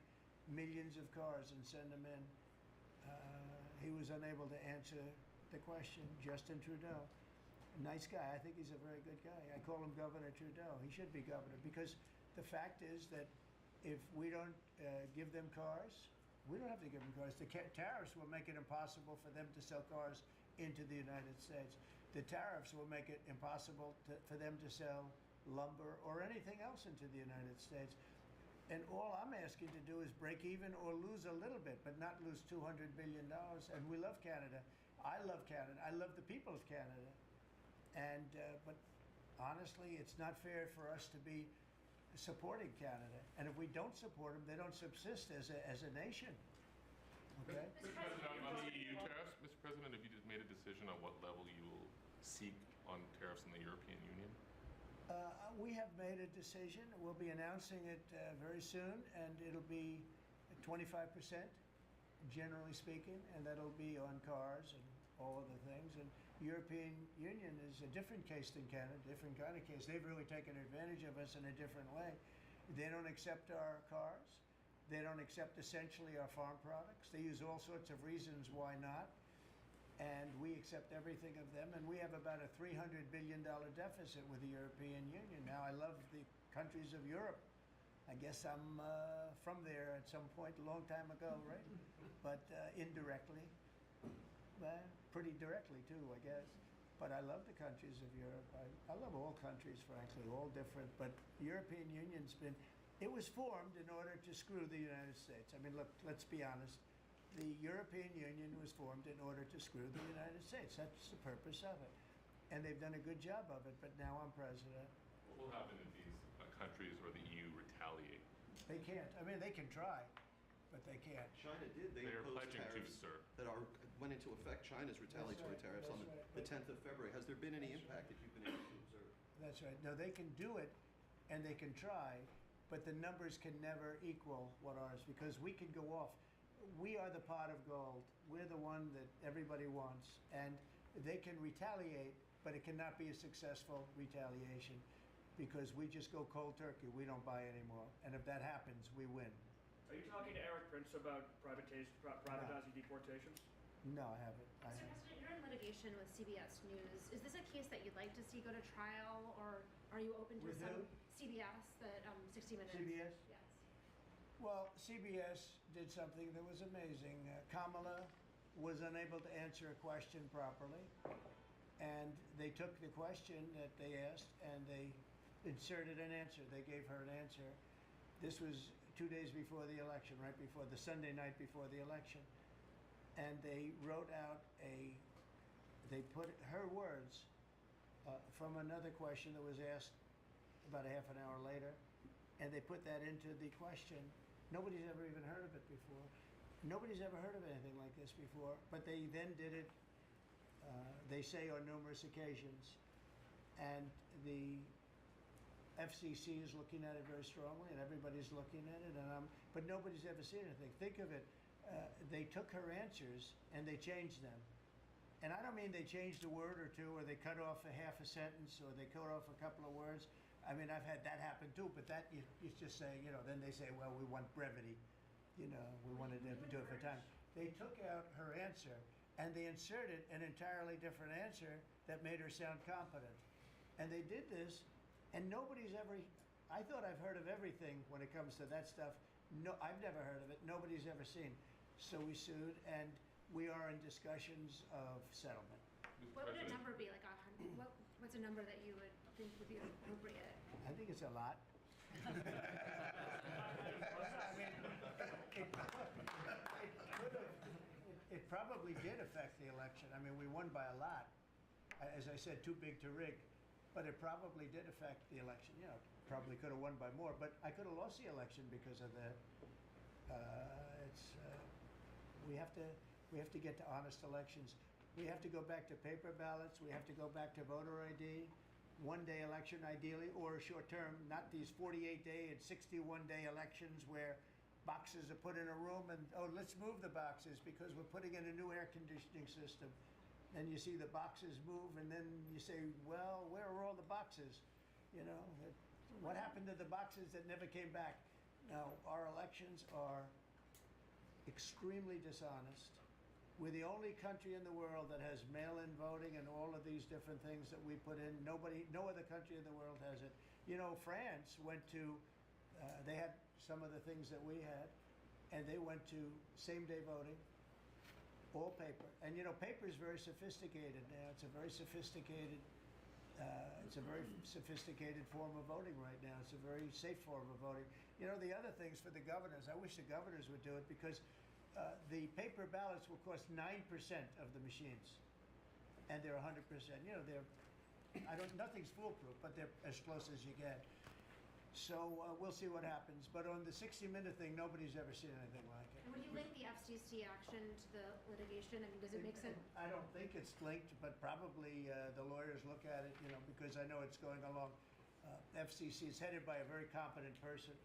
millions of cars and send them in? He was unable to answer the question. Justin Trudeau, nice guy. I think he's a very good guy. I call him Governor Trudeau. He should be governor because the fact is that if we don't give them cars, we don't have to give them cars. The tariffs will make it impossible for them to sell cars into the United States. The tariffs will make it impossible for them to sell lumber or anything else into the United States. And all I'm asking to do is break even or lose a little bit, but not lose $200 billion. And we love Canada. I love Canada. I love the people of Canada. And but honestly, it's not fair for us to be supporting Canada. And if we don't support them, they don't subsist as a nation. Okay? Mr. President, on the EU tariffs, Mr. President, have you just made a decision on what level you will seek on tariffs in the European Union? We have made a decision. We'll be announcing it very soon, and it'll be 25%, generally speaking, and that'll be on cars and all other things. And European Union is a different case than Canada, different kind of case. They've really taken advantage of us in a different way. They don't accept our cars. They don't accept essentially our farm products. They use all sorts of reasons why not. And we accept everything of them. And we have about a $300 billion deficit with the European Union. Now, I love the countries of Europe. I guess I'm from there at some point a long time ago, right? But indirectly. Pretty directly, too, I guess. But I love the countries of Europe. I love all countries, frankly, all different. But the European Union's been... It was formed in order to screw the United States. I mean, look, let's be honest. The European Union was formed in order to screw the United States. That's the purpose of it. And they've done a good job of it, but now I'm president. What will happen if these countries or the EU retaliate? They can't. I mean, they can try, but they can't. China did. They are imposed pledging to, tariffs sir. that went into effect. China's retaliatory tariffs on the 10th of February. Has there been any impact that you've been able to observe? That's right. No, they can do it, and they can try, but the numbers can never equal what ours, because we can go off. We are the pot of gold. We're the one that everybody wants, and they can retaliate, but it cannot be a successful retaliation because we just go cold turkey. We don't buy anymore, and if that happens, we win. Are you talking to Eric Prince about privatizing deportations? No, I haven't. Mr. President, you're in litigation with CBS News. Is this a case that you'd like to see go to trial, or are you open to With some who? CBS, that 60 Minutes? CBS? Yes. Well, CBS did something that was amazing. Kamala was unable to answer a question properly, and they took the question that they asked and they inserted an answer. They gave her an answer. This was 2 days before the election, right before the Sunday night before the election. And they wrote out they put her words from another question that was asked about a half an hour later, and they put that into the question. Nobody's ever even heard of it before. Nobody's ever heard of anything like this before, but they then did it, they say, on numerous occasions. And the FCC is looking at it very strongly, and everybody's looking at it, but nobody's ever seen anything. Think of it, they took her answers and they changed them. And I don't mean they changed a word or two, or they cut off a half a sentence, or they cut off a couple of words. I mean, I've had that happen too, but that is just saying, then they say, well, we want brevity. We wanted to do it for time. They took out her answer and they inserted an entirely different answer that made her sound competent. And they did this, and nobody's ever, I thought I've heard of everything when it comes to that stuff. No, I've never heard of it. Nobody's ever seen. So we sued, and we are in discussions of settlement. What would a number be? Like what's a number that you would think would be appropriate? I think it's a lot. I mean, it probably did affect the election. I mean, we won by a lot. As I said, too big to rig. But it probably did affect the election. Probably could have won by more, but I could have lost the election because of that. We have to get to honest elections. We have to go back to paper ballots. We have to go back to voter ID. One-day election, ideally, or a short term, not these 48-day and 61-day elections where boxes are put in a room and, let's move the boxes because we're putting in a new air conditioning system. And you see the boxes move, and then you say, well, where are all the boxes? What happened to the boxes that never came back? Now, our elections are extremely dishonest. We're the only country in the world that has mail-in voting and all of these different things that we put in. No other country in the world has it. France went to, they had some of the things that we had, and they went to same-day voting, all paper. And paper is very sophisticated now. It's a very sophisticated form of voting right now. It's a very safe form of voting. The other things for the governors, I wish the governors would do it because the paper ballots will cost 9% of the machines, and they're 100%. Nothing's foolproof, but they're as close as you get. So we'll see what happens. But on the 60-minute thing, nobody's ever seen anything like it. And would you link the FCC action to the litigation? I mean, does it make sense? I don't think it's linked, but probably the lawyers look at it, because I know it's going along. FCC is headed by a very competent person,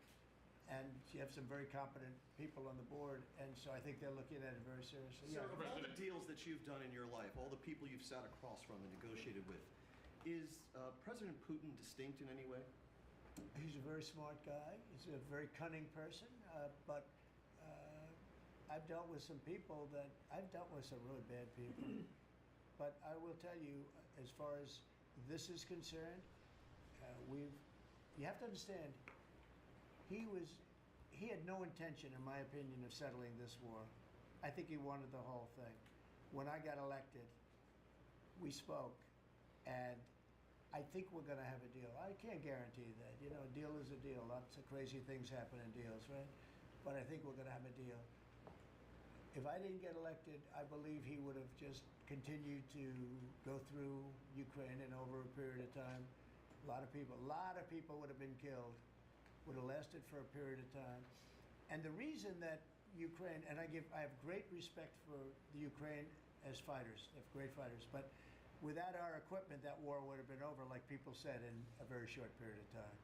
and you have some very competent people on the board, and so I think they're looking at it very seriously. Sir, of all the deals that you've done in your life, all the people you've sat across from and negotiated with, is President Putin distinct in any way? He's a very smart guy. He's a very cunning person, but I've dealt with some people I've dealt with some really bad people. But I will tell you, as far as this is concerned, you have to understand, he had no intention, in my opinion, of settling this war. I think he wanted the whole thing. When I got elected, we spoke, and I think we're going to have a deal. I can't guarantee that. A deal is a deal. Lots of crazy things happen in deals, right? But I think we're going to have a deal. If I didn't get elected, I believe he would have just continued to go through Ukraine, and over a period of time, a lot of people would have been killed, would have lasted for a period of time. And the reason that Ukraine, and I have great respect for the Ukraine as fighters, they have great fighters, but without our equipment, that war would have been over, like people said, in a very short period of time.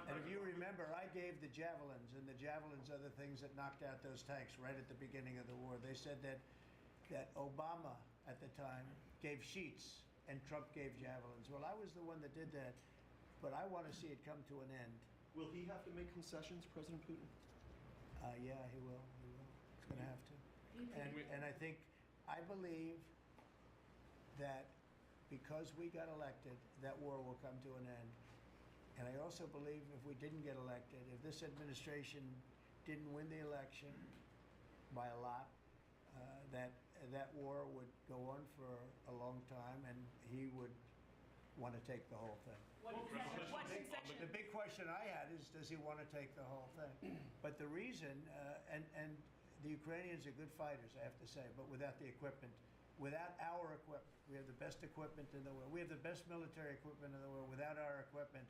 And if you remember, I gave the javelins, and the javelins are the things that knocked out those tanks right at the beginning of the war. They said that Obama at the time gave sheets and Trump gave javelins. Well, I was the one that did that, but I want to see it come to an end. Will he have to make concessions, President Putin? Yeah, he will. He's going to have to. And I believe that because we got elected, that war will come to an end. And I also believe if we didn't get elected, if this administration didn't win the election, by a lot, that war would go on for a long time, and he would want to take the whole thing. The big question I had is, does he want to take the whole thing? But the reason, and the Ukrainians are good fighters, I have to say, but without the equipment, without our equipment, we have the best equipment in the world. We have the best military equipment in the world. Without our equipment,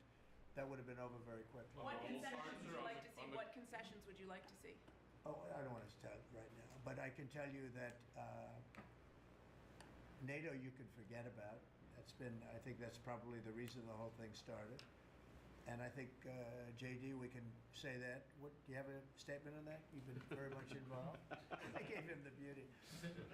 that would have been over very quickly. What concessions would you like to see? What concessions would you like to see? Oh, I don't want to tell you right now, but I can tell you that NATO you can forget about. I think that's probably the reason the whole thing started. And I think, JD, we can say that. Do you have a statement on that? You've been very much involved. I gave him the beauty.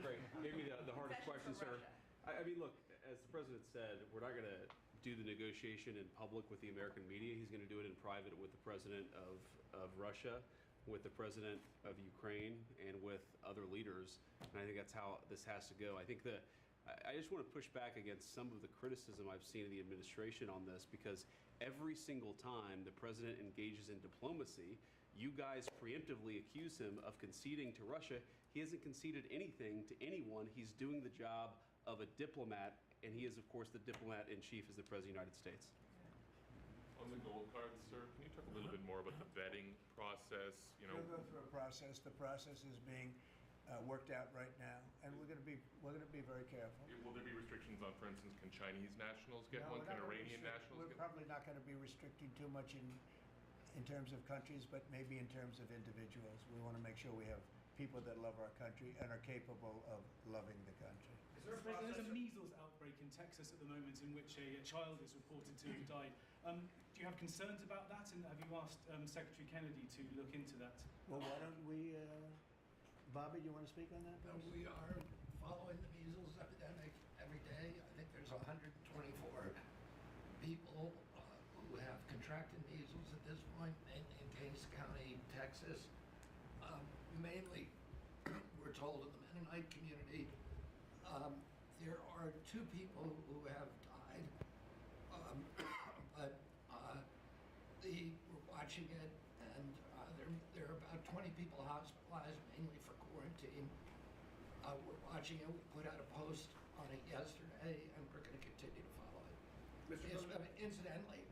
Great. Gave me the hardest question, sir. I mean, look, as the president said, we're not going to do the negotiation in public with the American media. He's going to do it in private with the president of Russia, with the president of Ukraine, and with other leaders. And I think that's how this has to go. I just want to push back against some of the criticism I've seen of the administration on this, because every single time the president engages in diplomacy, you guys preemptively accuse him of conceding to Russia. He hasn't conceded anything to anyone. He's doing the job of a diplomat, and he is, of course, the diplomat-in-chief as the President of the United States. On the gold cards, sir, can you talk a little bit more about the vetting process? We'll go through a process. The process is being worked out right now, and we're going to be very careful. Will there be restrictions on, for instance, can Chinese nationals get one? Can Iranian nationals We're get one? probably not going to be restricting too much in terms of countries, but maybe in terms of individuals. We want to make sure we have people that love our country and are capable of loving the country. There's a measles outbreak in Texas at the moment in which a child is reported to have died. Do you have concerns about that, and have you asked Secretary Kennedy to look into that? Well, why don't we, Bobby, do you want to speak on that? No, we are following the measles epidemic every day. I think there's 124 people who have contracted measles at this point in Kings County, Texas. Mainly, we're told in the Mennonite community, there are 2 people who have died, but we're watching it, and there are about 20 people hospitalized, mainly for quarantine. We're watching it. We put out a post on it yesterday, and we're going to continue to follow it. Incidentally,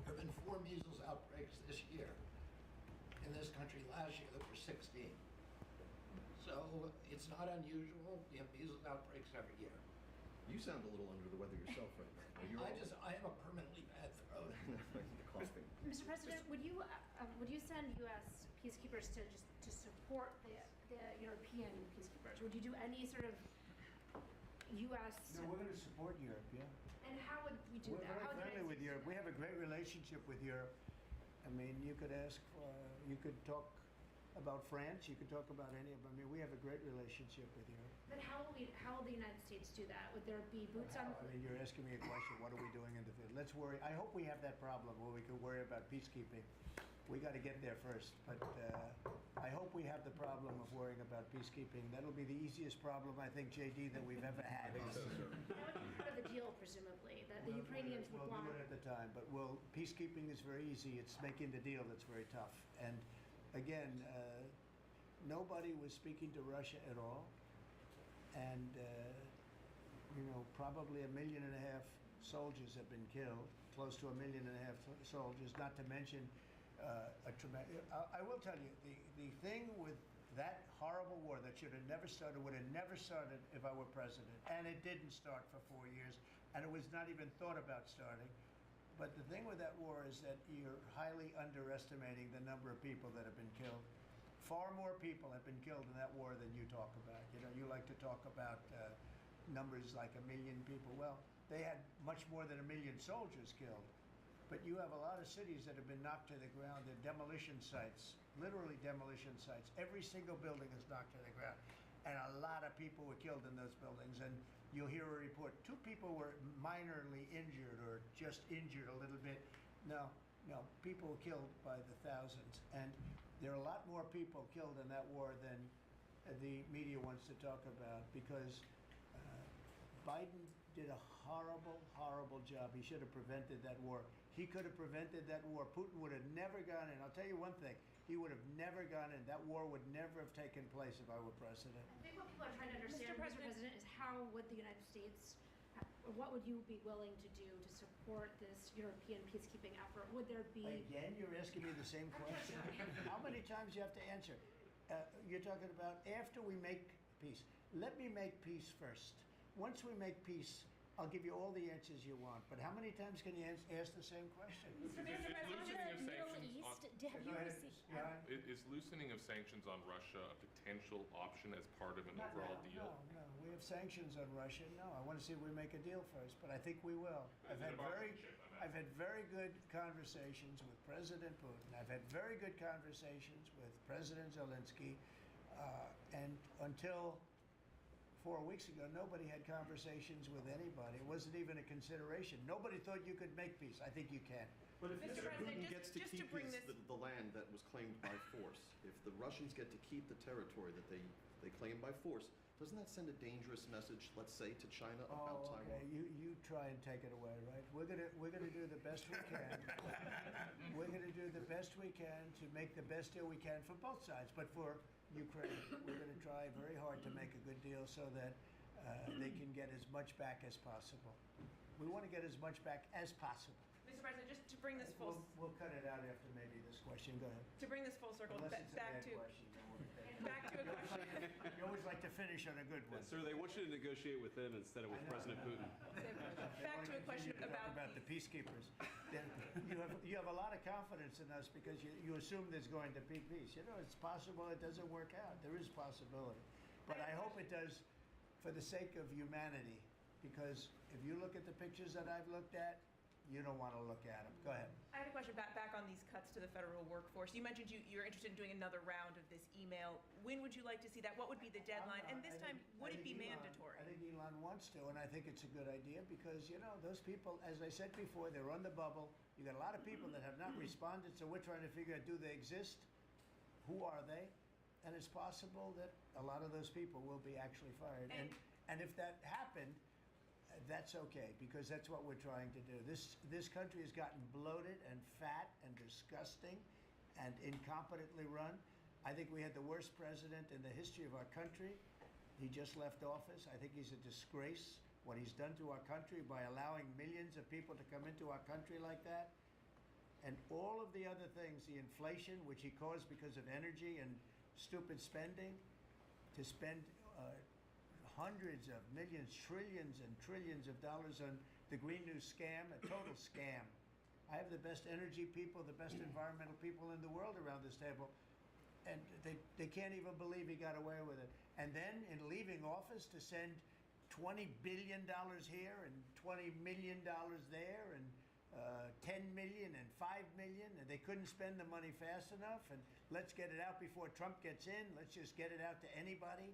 there have been 4 measles outbreaks this year. In this country last year, there were 16. So it's not unusual. We have measles outbreaks every year. You sound a little under the weather yourself right now. I have a permanently bad throat. Coughing. Mr. President, would you send U.S. peacekeepers to support the European peacekeepers? Would you do any sort of U.S. No, we're going to support Europe, yeah. And how would we do that? We're very friendly with Europe. We have a great relationship with Europe. I mean, you could talk about France, you could talk about any of them. I mean, we have a great relationship with Europe. But how will the United States do that? Would there be boots on? I mean, you're asking me a question. What are we doing in the field? Let's worry. I hope we have that problem where we could worry about peacekeeping. We got to get there first. But I hope we have the problem of worrying about peacekeeping. That'll be the easiest problem, I think, JD, that we've ever had. That would be part of the deal, presumably, that the Ukrainians would want. We'll do it at the time. But peacekeeping is very easy. It's making the deal that's very tough. And again, nobody was speaking to Russia at all. And, probably 1.5 million soldiers have been killed, close to 1.5 million soldiers, not to mention a traumatic. I will tell you, the thing with that horrible war that should have never started would have never started if I were president. And it didn't start for 4 years, and it was not even thought about starting. But the thing with that war is that you're highly underestimating the number of people that have been killed. Far more people have been killed in that war than you talk about. You like to talk about numbers like 1 million people. Well, they had much more than 1 million soldiers killed. But you have a lot of cities that have been knocked to the ground. They're demolition sites, literally demolition sites. Every single building is knocked to the ground. And a lot of people were killed in those buildings. And you'll hear a report, 2 people were minorly injured or just injured a little bit. No, people were killed by the thousands. And there are a lot more people killed in that war than the media wants to talk about, because Biden did a horrible, horrible job. He should have prevented that war. He could have prevented that war. Putin would have never gone in. I'll tell you one thing. He would have never gone in. That war would never have taken place if I were president. I think what people are trying to understand, Mr. President, is how would the United States, what would you be willing to do to support this European peacekeeping effort? Would there be... Again, you're asking me the same question. How many times you have to answer? You're talking about after we make peace. Let me make peace first. Once we make peace, I'll give you all the answers you want. But how many times can you ask the same question? Is loosening of sanctions on Russia a potential option as part of an overall deal? No. We have sanctions on Russia. No, I want to see if we make a deal first, but I think we will. I've had very good conversations with President Putin. I've had very good conversations with President Zelensky, and until 4 weeks ago, nobody had conversations with anybody. It wasn't even a consideration. Nobody thought you could make peace. I think you can. But if Mr. Putin President, gets to keep the land that was claimed by force, if the Russians get to keep the territory that they claim by force, doesn't that send a dangerous message, let's say, to China about Taiwan? Okay. You try and take it away, right? We're gonna do the best we can. We're gonna do the best we can to make the best deal we can for both sides. But for Ukraine, we're gonna try very hard to make a good deal so that they can get as much back as possible. We want to get as much back as possible. Mr. President, just to bring this full... We'll cut it out after maybe this question. Go ahead. To bring this full circle, Unless it's a back bad to... question, don't worry. Back to a question. You always like to finish on a good one. Sir, they want you to negotiate with them instead of with President Putin. Back to a question about the peacekeepers. You have a lot of confidence in us because you assume there's going to be peace. You know, it's possible it doesn't work out. There is possibility. But I hope it does for the sake of humanity, because if you look at the pictures that I've looked at, you don't want to look at them. Go ahead. I had a question back on these cuts to the federal workforce. You mentioned you're interested in doing another round of this email. When would you like to see that? What would be the deadline? And this time, would it be mandatory? I think Elon wants to, and I think it's a good idea because, you know, those people, as I said before, they're on the bubble. You got a lot of people that have not responded, so we're trying to figure out, do they exist? Who are they? And it's possible that a lot of those people will be actually fired. And if that happened, that's okay, because that's what we're trying to do. This country has gotten bloated and fat and disgusting and incompetently run. I think we had the worst president in the history of our country. He just left office. I think he's a disgrace, what he's done to our country by allowing millions of people to come into our country like that. And all of the other things, the inflation, which he caused because of energy and stupid spending, to spend hundreds of millions, trillions and trillions of dollars on the Green New Scam, a total scam. I have the best energy people, the best environmental people in the world around this table, and they can't even believe he got away with it. And then in leaving office to send $20 billion here and $20 million there and 10 million and 5 million, and they couldn't spend the money fast enough, and let's get it out before Trump gets in, let's just get it out to anybody.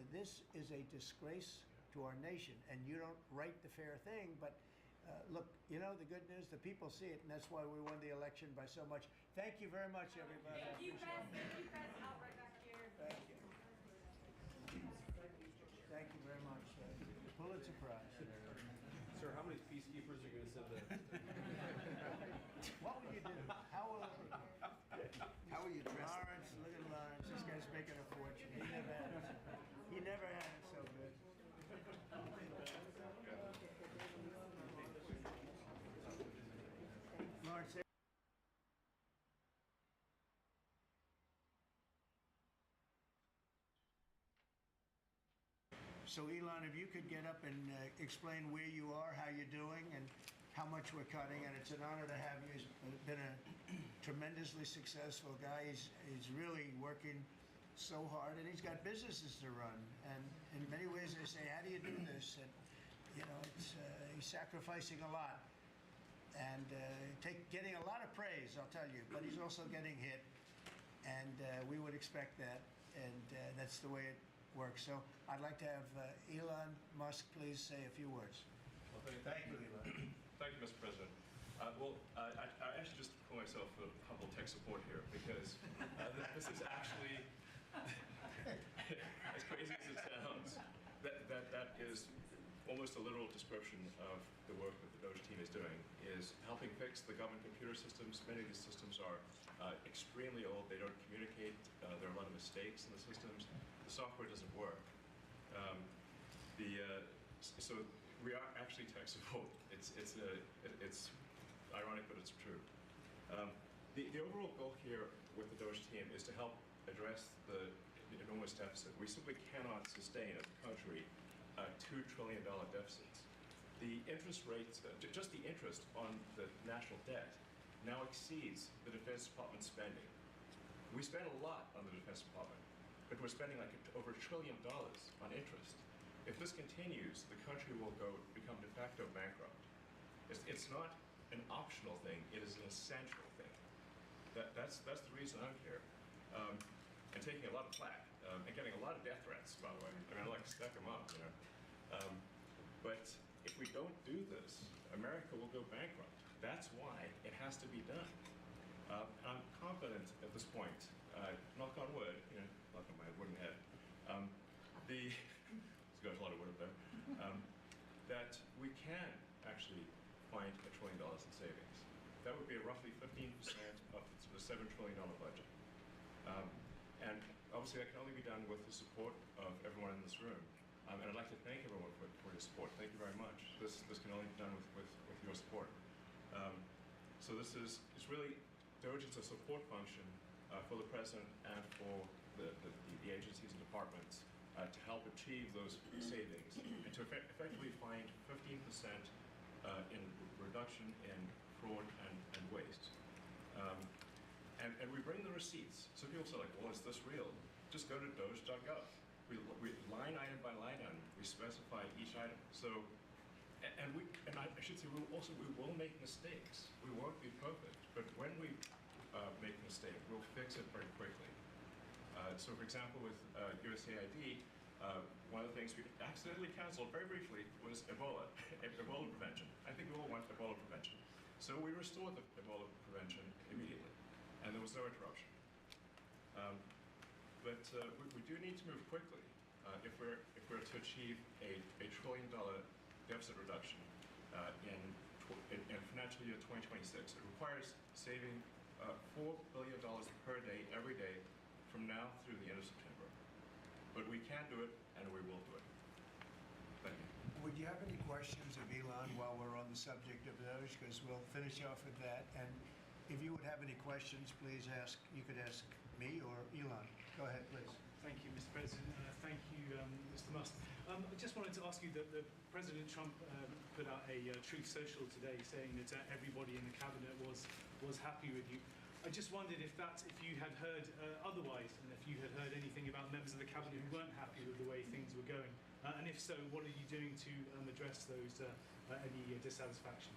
This is a disgrace to our nation, and you don't write the fair thing, but look, you know, the good news, the people see it, and that's why we won the election by so much. Thank you very much, everybody. Thank you, Chris. Thank you, Chris. Out right back here. Thank you. Thank you very much. Pulitzer Prize. Sir, how many peacekeepers are you going to send to... What will you do? How will you dress? Lawrence, look at Lawrence. This guy's making a fortune. He never had it so good. Lawrence. So Elon, if you could get up and explain where you are, how you're doing, and how much we're cutting, and it's an honor to have you. He's been a tremendously successful guy. He's really working so hard, and he's got businesses to run. And in many ways, they say, "How do you do this?" And you know, he's sacrificing a lot and getting a lot of praise, I'll tell you. But he's also getting hit, and we would expect that, and that's the way it works. So I'd like to have Elon Musk please say a few words. Well, thank you, Elon. Thank you, Mr. President. I actually just call myself a humble tech support here because this is actually, as crazy as it sounds, that is almost a literal description of the work that the Doge team is doing is helping fix the government computer systems. Many of these systems are extremely old. They don't communicate. There are a lot of mistakes in the systems. The software doesn't work. So we are actually tech support. It's ironic, but it's true. The overall goal here with the Doge team is to help address the enormous deficit. We simply cannot sustain as a country $2 trillion deficits. The interest rates, just the interest on the national debt now exceeds the Defense Department spending. We spend a lot on the Defense Department, but we're spending like over $1 trillion on interest. If this continues, the country will become de facto bankrupt. It's not an optional thing, it is an essential thing. That's the reason I'm here. And taking a lot of flack, and getting a lot of death threats, by the way. I mean, I like to stack them up, you know. But if we don't do this, America will go bankrupt. That's why it has to be done. I'm confident at this point, knock on wood, you know, knock on my wooden head, there's a lot of wood up there, that we can actually find $1 trillion in savings. That would be roughly 15% of the $7 trillion budget. And obviously that can only be done with the support of everyone in this room. And I'd like to thank everyone for your support. Thank you very much. This can only be done with your support. So it's really, Doge is a support function for the President and for the agencies and departments to help achieve those savings and to effectively find 15% in reduction in fraud and waste. And we bring the receipts. So people say, like, well, is this real? Just go to doge.gov. We line item by line item, we specify each item. So, and I should say, we will make mistakes. We won't be perfect, but when we make a mistake, we'll fix it very quickly. So, for example, with USAID, one of the things we accidentally canceled very briefly was Ebola, Ebola prevention. I think we all want Ebola prevention. So we restored the Ebola prevention immediately, and there was no interruption. But we do need to move quickly if we're to achieve a $1 trillion deficit reduction in financial year 2026. It requires saving $4 billion per day, every day, from now through the end of September. But we can do it, and we will do it. Thank you. Would you have any questions of Elon while we're on the subject of Doge? Because we'll finish off with that. And if you would have any questions, please ask. You could ask me or Elon. Go ahead, please. Thank you, Mr. President. Thank you, Mr. Musk. I just wanted to ask you that President Trump put out a Truth Social today saying that everybody in the cabinet was happy with you. I just wondered if you had heard otherwise, and if you had heard anything about members of the cabinet who weren't happy with the way things were going, and if so, what are you doing to address those any dissatisfaction?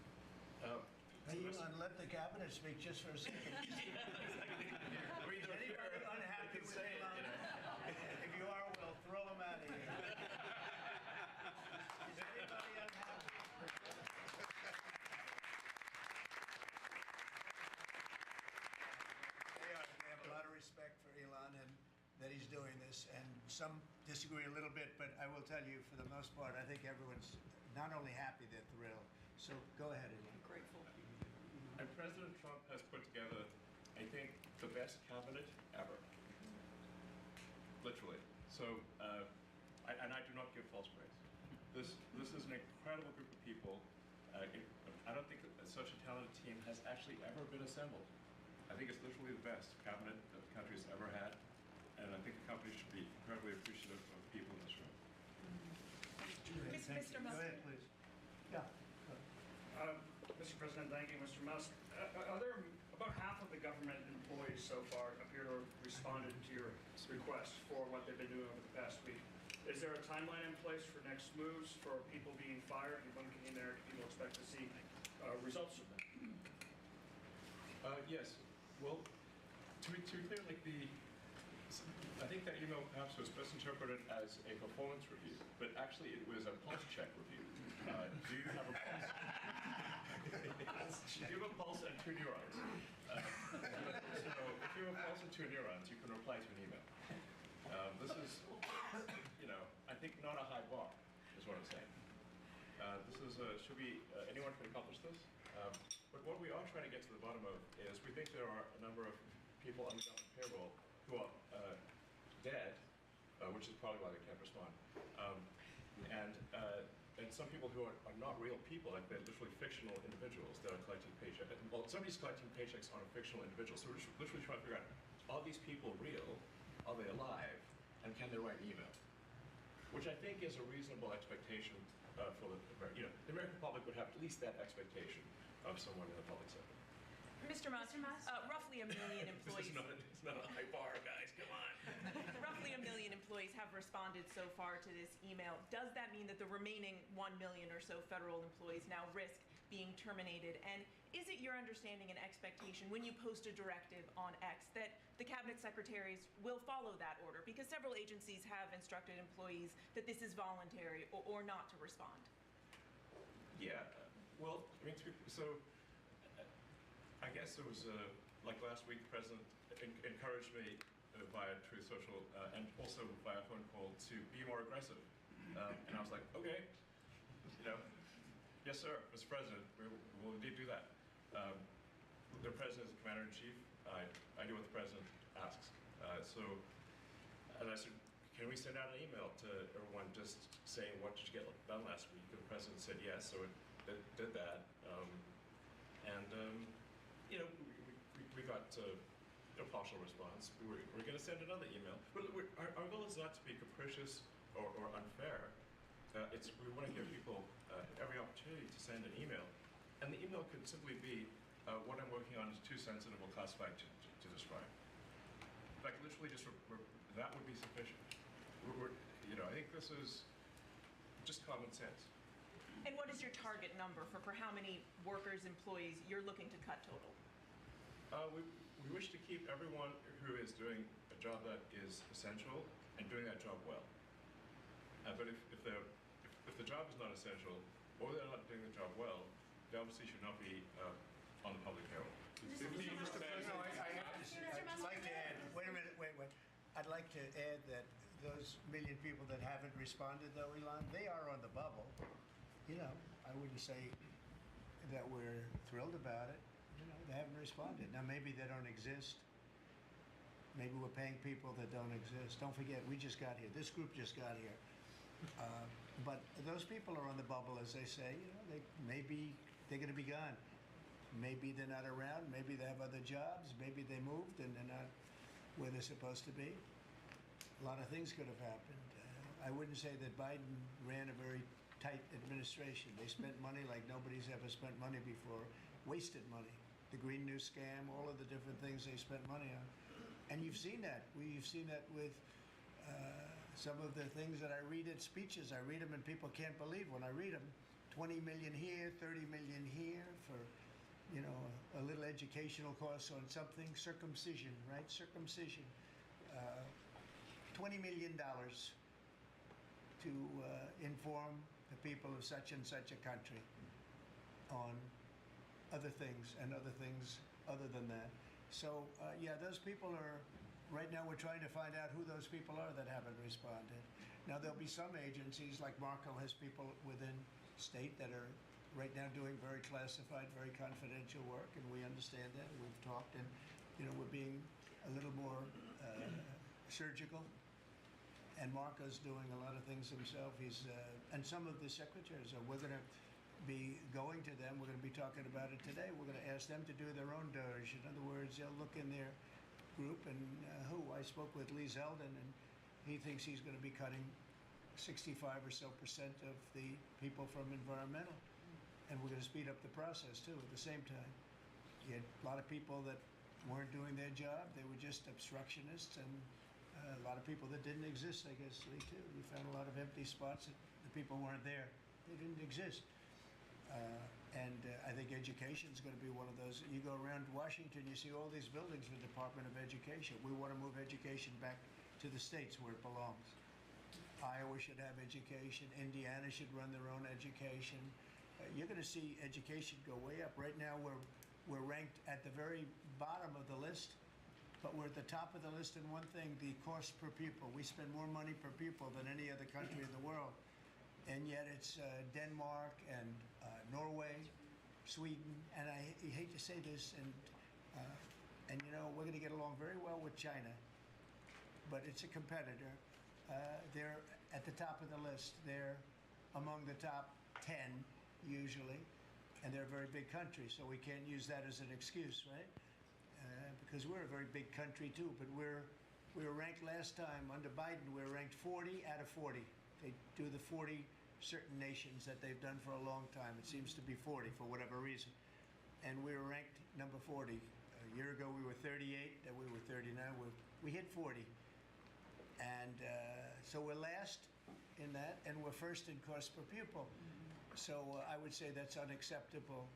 Hey, Elon, let the cabinet speak just for a second. Is anybody unhappy with Elon? If you are, we'll throw him out of here. Is anybody unhappy? They have a lot of respect for Elon and that he's doing this, and some disagree a little bit, but I will tell you, for the most part, I think everyone's not only happy, they're thrilled. So go ahead, Elon. Grateful. And President Trump has put together, I think, the best cabinet ever. Literally. So, and I do not give false praise. This is an incredible group of people. I don't think that such a talented team has actually ever been assembled. I think it's literally the best cabinet that the country has ever had, and I think the company should be incredibly appreciative of the people in this room. Mr. Musk. Go ahead, please. Yeah. Mr. President, thank you, Mr. Musk. About half of the government employees so far appear to have responded to your request for what they've been doing over the past week. Is there a timeline in place for next moves, for people being fired? And when can people expect to see results of that? Yes. Well, to be clear, like I think that email perhaps was misinterpreted as a performance review, but actually it was a pulse check review. Do you have a pulse? Do you have a pulse and 2 neurons? So if you have a pulse and 2 neurons, you can reply to an email. This is, I think not a high bar, is what I'm saying. Anyone can accomplish this. But what we are trying to get to the bottom of is we think there are a number of people on the government payroll who are dead, which is probably why they can't respond. And some people who are not real people, like they're literally fictional individuals that are collecting paychecks. Well, somebody's collecting paychecks on a fictional individual, so we're literally trying to figure out, are these people real? Are they alive? And can they write an email? Which I think is a reasonable expectation for the American public would have at least that expectation of someone in the public sector. Mr. Musk, roughly 1 million employees. It's not a high bar, guys. Come on. Roughly 1 million employees have responded so far to this email. Does that mean that the remaining 1 million or so federal employees now risk being terminated? And is it your understanding and expectation when you post a directive on X that the cabinet secretaries will follow that order? Because several agencies have instructed employees that this is voluntary or not to respond. Yeah. Well, I mean, I guess it was like last week, the president encouraged me via Truth Social and also via phone call to be more aggressive. And I was like, okay, yes, sir, Mr. President, we will indeed do that. The president is the commander-in-chief. I do what the president asks. And I said, can we send out an email to everyone just saying, what did you get done last week? And the president said yes, so it did that. We got a partial response. We're going to send another email. But our goal is not to be capricious or unfair. We want to give people every opportunity to send an email. And the email could simply be, what I'm working on is too sensitive or classified to describe. Like literally just, that would be sufficient. I think this is just common sense. And what is your target number for how many workers, employees you're looking to cut total? We wish to keep everyone who is doing a job that is essential and doing that job well. But if the job is not essential or they're not doing the job well, they obviously should not be on the public payroll. I'd like to add, wait a minute. I'd like to add that those million people that haven't responded, though, Elon, they are on the bubble. I wouldn't say that we're thrilled about it. They haven't responded. Now, maybe they don't exist. Maybe we're paying people that don't exist. Don't forget, we just got here. This group just got here. But those people are on the bubble, as they say. Maybe they're going to be gone. Maybe they're not around. Maybe they have other jobs. Maybe they moved and they're not where they're supposed to be. A lot of things could have happened. I wouldn't say that Biden ran a very tight administration. They spent money like nobody's ever spent money before, wasted money. The Green New Scam, all of the different things they spent money on. And you've seen that. We've seen that with some of the things that I read at speeches. I read them and people can't believe when I read them. 20 million here, 30 million here for, a little educational cost on something. Circumcision, right? Circumcision. $20 million to inform the people of such and such a country on other things and other things other than that. So, those people are, right now we're trying to find out who those people are that haven't responded. Now, there'll be some agencies, like Marco has people within state that are right now doing very classified, very confidential work, and we understand that. We've talked, and, we're being a little more surgical. And Marco's doing a lot of things himself. And some of the secretaries we're going to be going to them. We're going to be talking about it today. We're going to ask them to do their own DOJ. In other words, they'll look in their group and I spoke with Lee Zeldin, and he thinks he's going to be cutting 65% or so of the people from environmental. And we're going to speed up the process, too, at the same time. You had a lot of people that weren't doing their job. They were just obstructionists, and a lot of people that didn't exist, I guess, Lee, too. We found a lot of empty spots that the people weren't there. They didn't exist. And I think education is going to be one of those. You go around Washington, you see all these buildings for the Department of Education. We want to move education back to the states where it belongs. Iowa should have education. Indiana should run their own education. You're going to see education go way up. Right now, we're ranked at the very bottom of the list, but we're at the top of the list in one thing, the cost per pupil. We spend more money per pupil than any other country in the world. and yet it's Denmark and Norway, Sweden, and I hate to say this, and you know, we're going to get along very well with China, but it's a competitor. They're at the top of the list. They're among the top 10 usually, and they're a very big country, so we can't use that as an excuse, right? Because we're a very big country too, but we were ranked last time under Biden. We were ranked 40 out of 40. They do the 40 certain nations that they've done for a long time. It seems to be 40 for whatever reason, and we were ranked number 40. A year ago we were 38, then we were 39. We hit 40, and so we're last in that, and we're first in cost per pupil. So I would say that's unacceptable.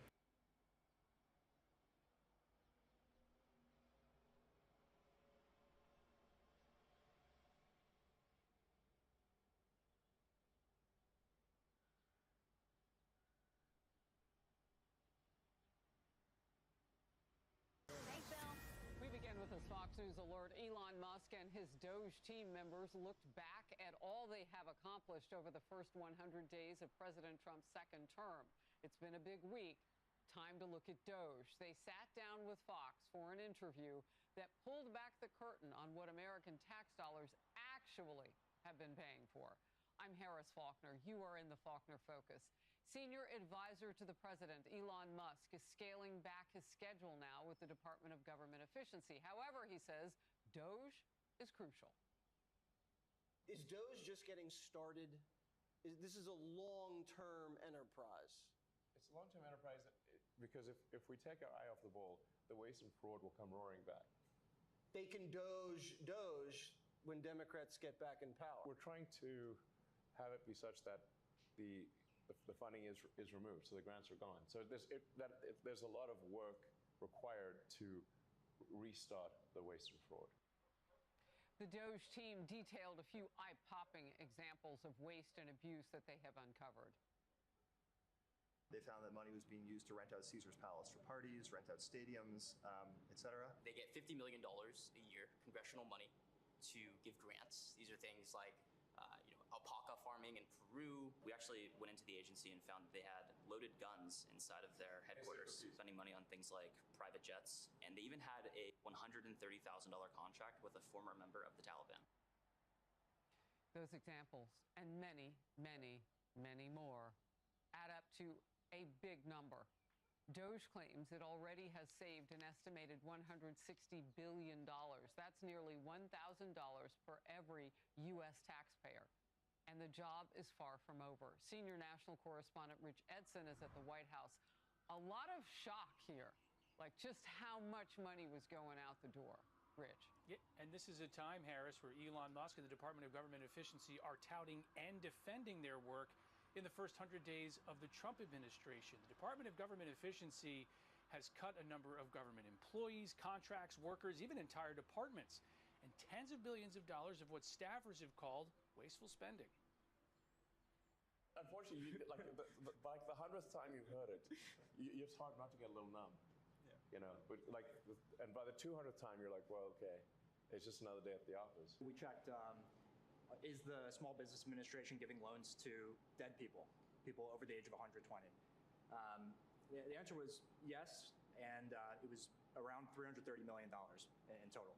We begin with this Fox News alert. Elon Musk and his Doge team members looked back at all they have accomplished over the first 100 days of President Trump's second term. It's been a big week. Time to look at Doge. They sat down with Fox for an interview that pulled back the curtain on what American tax dollars actually have been paying for. I'm Harris Faulkner. You are in the Faulkner Focus. Senior advisor to the president, Elon Musk, is scaling back his schedule now with the Department of Government Efficiency. However, he says Doge is crucial. Is Doge just getting started? This is a long-term enterprise. It's a long-term enterprise because if we take our eye off the ball, the waste and fraud will come roaring back. They can Doge when Democrats get back in power. We're trying to have it be such that the funding is removed, so the grants are gone. So there's a lot of work required to restart the waste and fraud. The Doge team detailed a few eye-popping examples of waste and abuse that they have uncovered. They found that money was being used to rent out Caesar's Palace for parties, rent out stadiums, etc. They get $50 million a year, congressional money, to give grants. These are things like alpaca farming in Peru. We actually went into the agency and found that they had loaded guns inside of their headquarters, spending money on things like private jets, and they even had a $130,000 contract with a former member of the Taliban. Those examples and many, many, many more add up to a big number. Doge claims it already has saved an estimated $160 billion. That's nearly $1,000 per every U.S. taxpayer. And the job is far from over. Senior national correspondent Rich Edson is at the White House. A lot of shock here, like just how much money was going out the door. Rich. Yeah, and this is a time, Harris, where Elon Musk and the Department of Government Efficiency are touting and defending their work in the first 100 days of the Trump administration. The Department of Government Efficiency has cut a number of government employees, contracts, workers, even entire departments, and tens of billions of dollars of what staffers have called wasteful spending. Unfortunately, like the 100th time you've heard it, it's hard not to get a little numb. Yeah. You know, but and by the 200th time, you're like, well, okay, it's just another day at the office. We checked, is the Small Business Administration giving loans to dead people over the age of 120? The answer was yes, and it was around $330 million in total.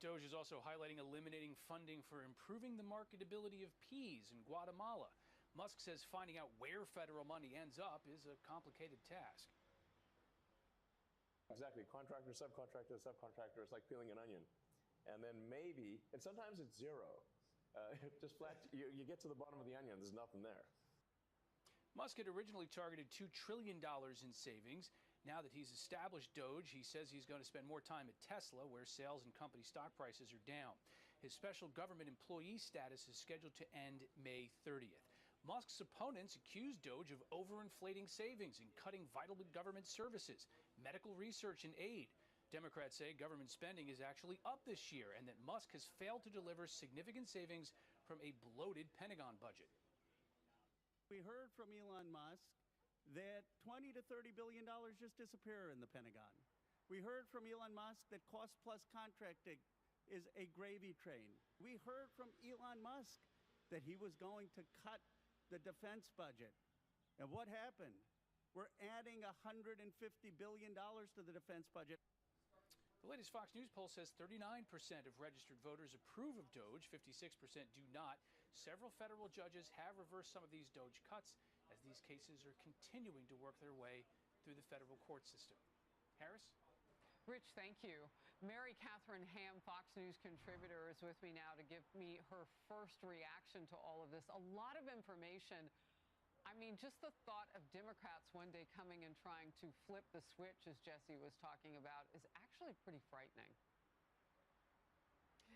Doge is also highlighting eliminating funding for improving the marketability of peas in Guatemala. Musk says finding out where federal money ends up is a complicated task. Exactly. Contractor, subcontractor, subcontractor. It's like peeling an onion. And then maybe, and sometimes it's zero. Just flat, you get to the bottom of the onion, there's nothing there. Musk had originally targeted $2 trillion in savings. Now that he's established Doge, he says he's going to spend more time at Tesla, where sales and company stock prices are down. His special government employee status is scheduled to end May 30th. Musk's opponents accuse Doge of overinflating savings and cutting vital government services, medical research, and aid. Democrats say government spending is actually up this year and that Musk has failed to deliver significant savings from a bloated Pentagon budget. We heard from Elon Musk that $20 to $30 billion just disappear in the Pentagon. We heard from Elon Musk that cost-plus contracting is a gravy train. We heard from Elon Musk that he was going to cut the defense budget. And what happened? We're adding $150 billion to the defense budget. The latest Fox News poll says 39% of registered voters approve of DOGE, 56% do not. Several federal judges have reversed some of these DOGE cuts as these cases are continuing to work their way through the federal court system. Harris? Rich, thank you. Mary Catherine Ham, Fox News contributor, is with me now to give me her first reaction to all of this. A lot of information. I mean, just the thought of Democrats one day coming and trying to flip the switch, as Jesse was talking about, is actually pretty frightening.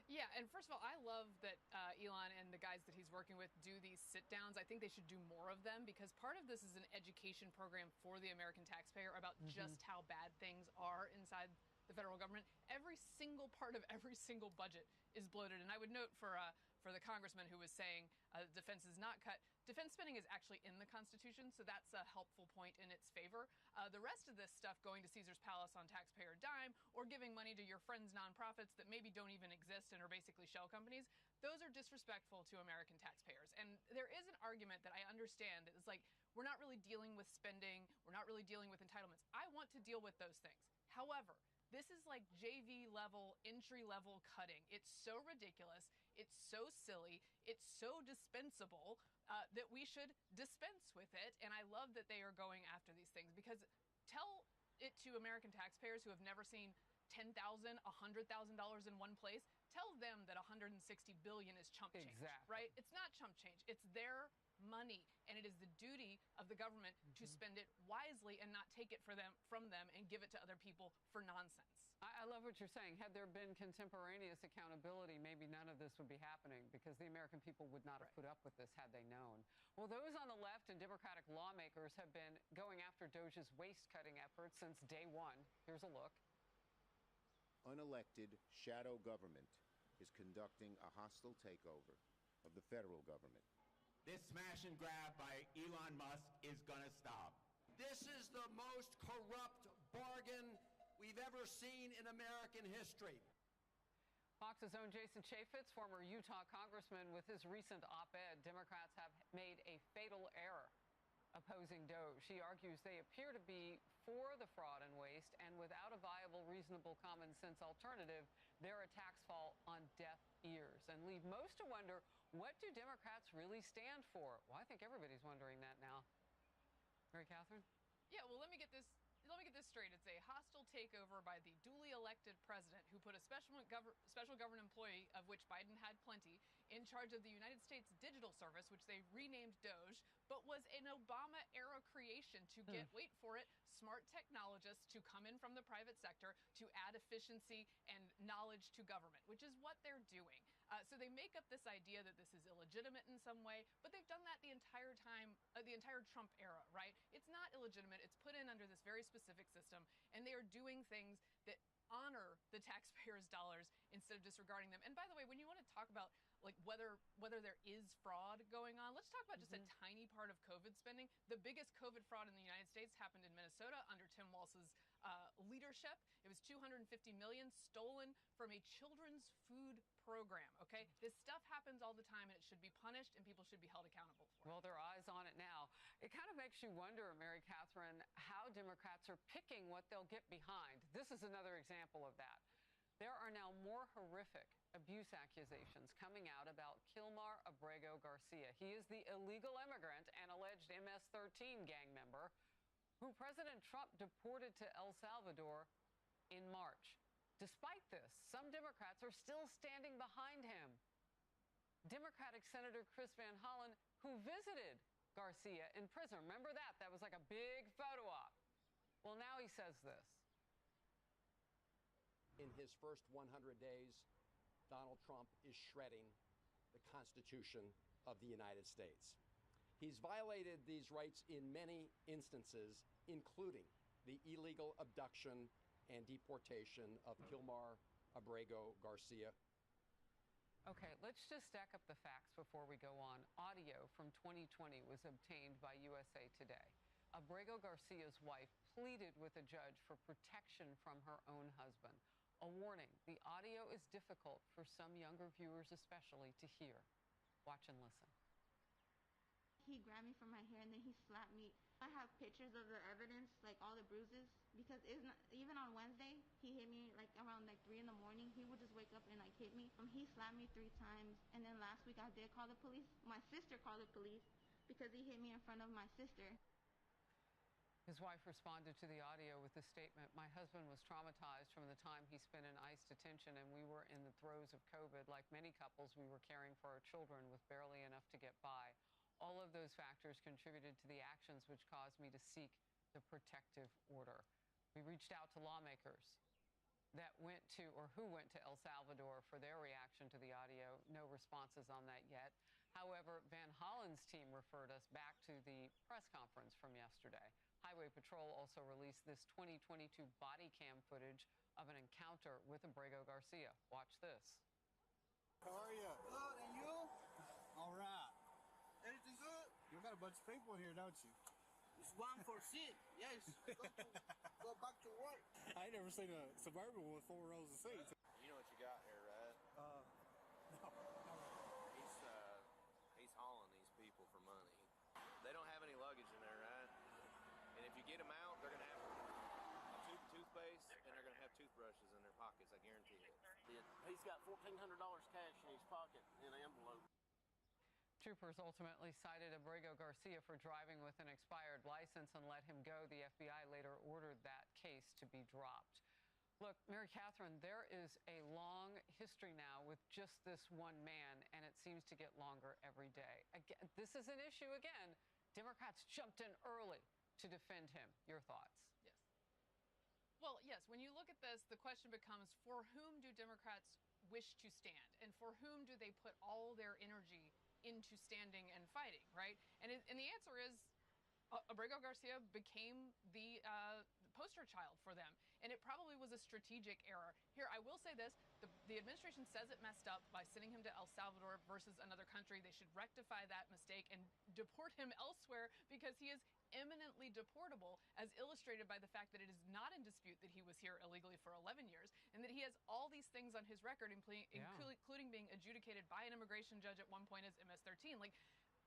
Yeah, and first of all, I love that Elon and the guys that he's working with do these sit-downs. I think they should do more of them because part of this is an education program for the American taxpayer about just how bad things are inside the federal government. Every single part of every single budget is bloated. And I would note for the congressman who was saying defense is not cut, defense spending is actually in the Constitution, so that's a helpful point in its favor. The rest of this stuff, going to Caesar's Palace on taxpayer dime or giving money to your friends' nonprofits that maybe don't even exist and are basically shell companies, those are disrespectful to American taxpayers. And there is an argument that I understand that is like, we're not really dealing with spending, we're not really dealing with entitlements. I want to deal with those things. However, this is like JV level, entry level cutting. It's so ridiculous. It's so silly. It's so dispensable that we should dispense with it. And I love that they are going after these things because tell it to American taxpayers who have never seen $10,000, $100,000 in one place. Tell them that $160 billion is chump change, right? It's not chump change. It's their money, and it is the duty of the government to spend it wisely and not take it from them and give it to other people for nonsense. I love what you're saying. Had there been contemporaneous accountability, maybe none of this would be happening because the American people would not have put up with this had they known. Well, those on the left and Democratic lawmakers have been going after DOGE's waste-cutting efforts since day one. Here's a look. Unelected shadow government is conducting a hostile takeover of the federal government. This smash and grab by Elon Musk is going to stop. This is the most corrupt bargain we've ever seen in American history. Fox's own Jason Chaffetz, former Utah congressman, with his recent op-ed, Democrats have made a fatal error opposing DOGE. He argues they appear to be for the fraud and waste, and without a viable, reasonable, common sense alternative, their attacks fall on deaf ears and leave most to wonder, what do Democrats really stand for? Well, I think everybody's wondering that now. Mary Catherine? Yeah, well, let me get this straight. It's a hostile takeover by the duly elected president who put a special government employee, of which Biden had plenty, in charge of the United States Digital Service, which they renamed DOGE, but was an Obama-era creation to get, wait for it, smart technologists to come in from the private sector to add efficiency and knowledge to government, which is what they're doing. So they make up this idea that this is illegitimate in some way, but they've done that the entire time, the entire Trump era, right? It's not illegitimate. It's put in under this very specific system, and they are doing things that honor the taxpayers' dollars instead of disregarding them. And by the way, when you want to talk about like whether there is fraud going on, let's talk about just a tiny part of COVID spending. The biggest COVID fraud in the United States happened in Minnesota under Tim Walz's leadership. It was $250 million stolen from a children's food program, okay? This stuff happens all the time, and it should be punished, and people should be held accountable for it. Well, there are eyes on it now. It kind of makes you wonder, Mary Catherine, how Democrats are picking what they'll get behind. This is another example of that. There are now more horrific abuse accusations coming out about Kilmar Abrego Garcia. He is the illegal immigrant and alleged MS-13 gang member who President Trump deported to El Salvador in March. Despite this, some Democrats are still standing behind him. Democratic Senator Chris Van Hollen, who visited Garcia in prison. Remember that? That was like a big photo op. Well, now he says this. In his first 100 days, Donald Trump is shredding the Constitution of the United States. He's violated these rights in many instances, including the illegal abduction and deportation of Kilmar Abrego Garcia. Okay, let's just stack up the facts before we go on. Audio from 2020 was obtained by USA Today. Abrego Garcia's wife pleaded with a judge for protection from her own husband. A warning, the audio is difficult for some younger viewers especially to hear. Watch and listen. He grabbed me from my hair and then he slapped me. I have pictures of the evidence, like all the bruises, because it's not, even on Wednesday, he hit me like around like 3 in the morning. He would just wake up and like hit me. He slapped me 3 times. And then last week I did call the police. My sister called the police because he hit me in front of my sister. His wife responded to the audio with the statement, "My husband was traumatized from the time he spent in ICE detention, and we were in the throes of COVID. Like many couples, we were caring for our children with barely enough to get by. All of those factors contributed to the actions which caused me to seek the protective order." We reached out to lawmakers that went to, or who went to El Salvador for their reaction to the audio. No responses on that yet. However, Van Hollen's team referred us back to the press conference from yesterday. Highway Patrol also released this 2022 body cam footage of an encounter with Abrego Garcia. Watch this. How are you? Good, and you? All right. Everything good? You got a bunch of people in here, don't you? It's one for shit. Yes. Go back to work. I ain't never seen a Suburban with 4 rows of seats. You know what you got here, right? No. He's hauling these people for money. They don't have any luggage in there, right? And if you get them out, they're gonna have a toothpaste and they're gonna have toothbrushes in their pockets. I guarantee it. He's got $1,400 cash in his pocket in an envelope. Troopers ultimately cited Abrego Garcia for driving with an expired license and let him go. The FBI later ordered that case to be dropped. Look, Mary Catherine, there is a long history now with just this one man, and it seems to get longer every day. Again, this is an issue again. Democrats jumped in early to defend him. Your thoughts? Yes. Well, yes, when you look at this, the question becomes, for whom do Democrats wish to stand? And for whom do they put all their energy into standing and fighting, right? And the answer is Abrego Garcia became the poster child for them. And it probably was a strategic error. Here, I will say this. The administration says it messed up by sending him to El Salvador versus another country. They should rectify that mistake and deport him elsewhere because he is eminently deportable, as illustrated by the fact that it is not in dispute that he was here illegally for 11 years and that he has all these things on his record, including being adjudicated by an immigration judge at one point as MS-13. Like,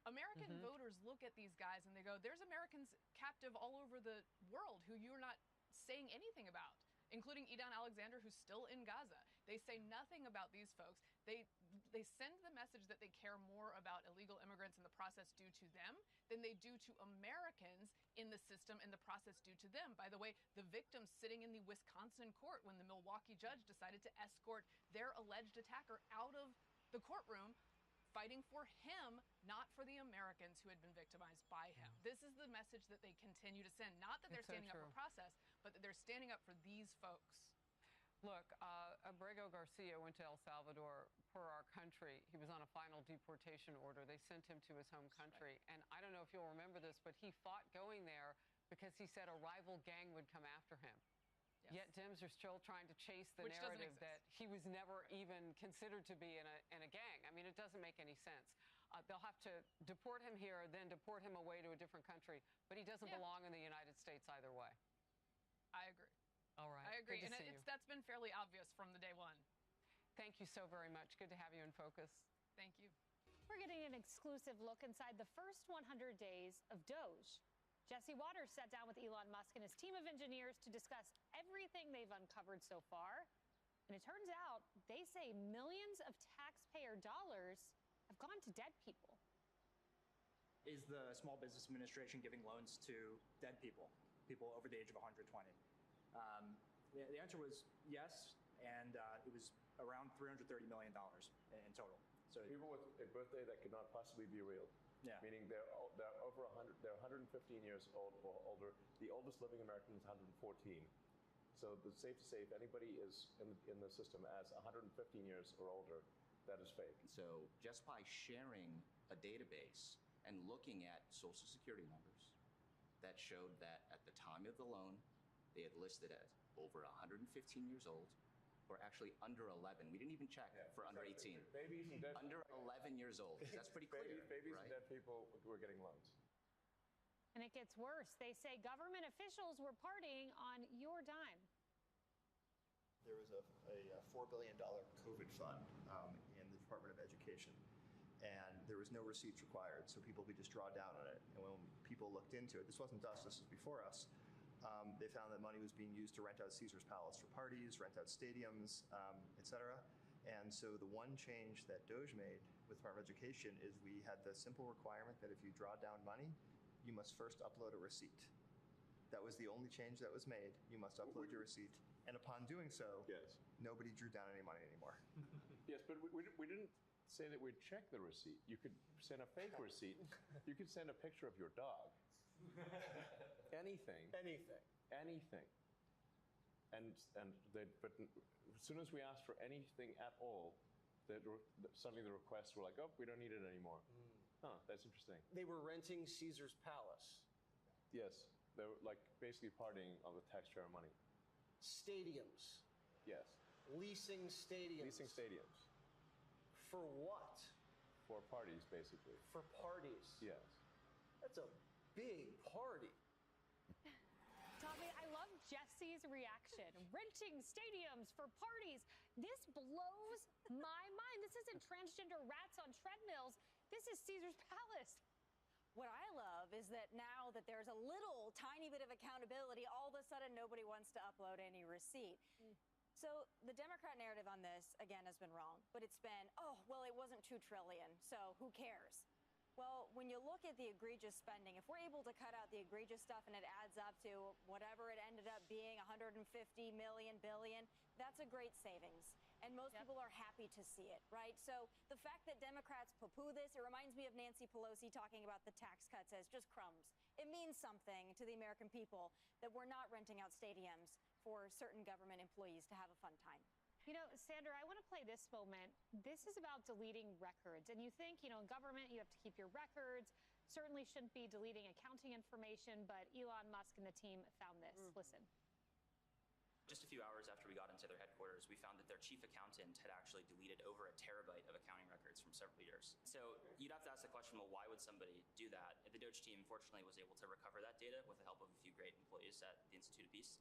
American voters look at these guys and they go, there's Americans captive all over the world who you're not saying anything about, including Idan Alexander, who's still in Gaza. They say nothing about these folks. They send the message that they care more about illegal immigrants and the process due to them than they do to Americans in the system and the process due to them. By the way, the victims sitting in the Wisconsin court when the Milwaukee judge decided to escort their alleged attacker out of the courtroom, fighting for him, not for the Americans who had been victimized by him. This is the message that they continue to send. Not that they're standing up for process, but that they're standing up for these folks. Look, Abrego Garcia went to El Salvador per our country. He was on a final deportation order. They sent him to his home country. And I don't know if you'll remember this, but he fought going there because he said a rival gang would come after him. Yes. Yet Dems are still trying to chase the narrative that he was never even considered to be in a gang. I mean, it doesn't make any sense. They'll have to deport him here, then deport him away to a different country. But he doesn't belong in the United States either way. I agree. All right. I agree. Good to And see you. that's been fairly obvious from the day one. Thank you so very much. Good to have you in focus. Thank you. We're getting an exclusive look inside the first 100 days of Doge. Jesse Waters sat down with Elon Musk and his team of engineers to discuss everything they've uncovered so far. And it turns out they say millions of taxpayer dollars have gone to dead people. Is the Small Business Administration giving loans to dead people, people over the age of 120? The answer was yes, and it was around $330 million in total. So people with a birthday that could not possibly be real. Yeah. Meaning they're over 100. They're 115 years old or older. The oldest living American is 114. So it's safe to say if anybody is in the system as 115 years or older, that is fake. So just by sharing a database and looking at Social Security numbers that showed that at the time of the loan, they had listed as over 115 years old, or actually under 11. We didn't even check for under 18. Babies and dead under 11 years old. That's pretty clear. Babies right? and dead people were getting loans. And it gets worse. They say government officials were partying on your dime. There was a $4 billion COVID fund in the Department of Education and there was no receipts required, so people could just draw down on it. And when people looked into it, this wasn't us, this was before us, they found that money was being used to rent out Caesar's Palace for parties, rent out stadiums, etc. And so the one change that DOGE made with Department of Education is we had the simple requirement that if you draw down money, you must first upload a receipt. That was the only change that was made. You must upload your receipt. And upon doing so, nobody drew down any money anymore. Yes, but we didn't say that we'd check the receipt. You could send a fake receipt. You could send a picture of your dog. Anything. Anything. Anything. But as soon as we asked for anything at all, suddenly the requests were like, oh, we don't need it anymore. Huh, that's interesting. They were renting Caesar's Palace. Yes, they were like basically partying on the taxpayer money. Stadiums. Yes. Leasing stadiums. Leasing stadiums. For what? For parties, basically. For parties. Yes. That's a big party. Tommy, I love Jesse's reaction. Renting stadiums for parties. This blows my mind. This isn't transgender rats on treadmills. This is Caesar's Palace. What I love is that now that there's a little tiny bit of accountability, all of a sudden nobody wants to upload any receipt. So the Democrat narrative on this, again, has been wrong. But it's been, oh, well, it wasn't $2 trillion, so who cares? Well, when you look at the egregious spending, if we're able to cut out the egregious stuff and it adds up to whatever it ended up being, 150 million, billion, that's a great savings. And most people are happy to see it, right? So the fact that Democrats poo-poo this, it reminds me of Nancy Pelosi talking about the tax cuts as just crumbs. It means something to the American people that we're not renting out stadiums for certain government employees to have a fun time. You know, Sandra, I want to play this moment. This is about deleting records. And you think, you know, in government, you have to keep your records. Certainly shouldn't be deleting accounting information, but Elon Musk and the team found this. Listen. Just a few hours after we got into their headquarters, we found that their chief accountant had actually deleted over a terabyte of accounting records from several years. So you'd have to ask the question, well, why would somebody do that? The DOGE team, fortunately, was able to recover that data with the help of a few great employees at the Institute of Peace.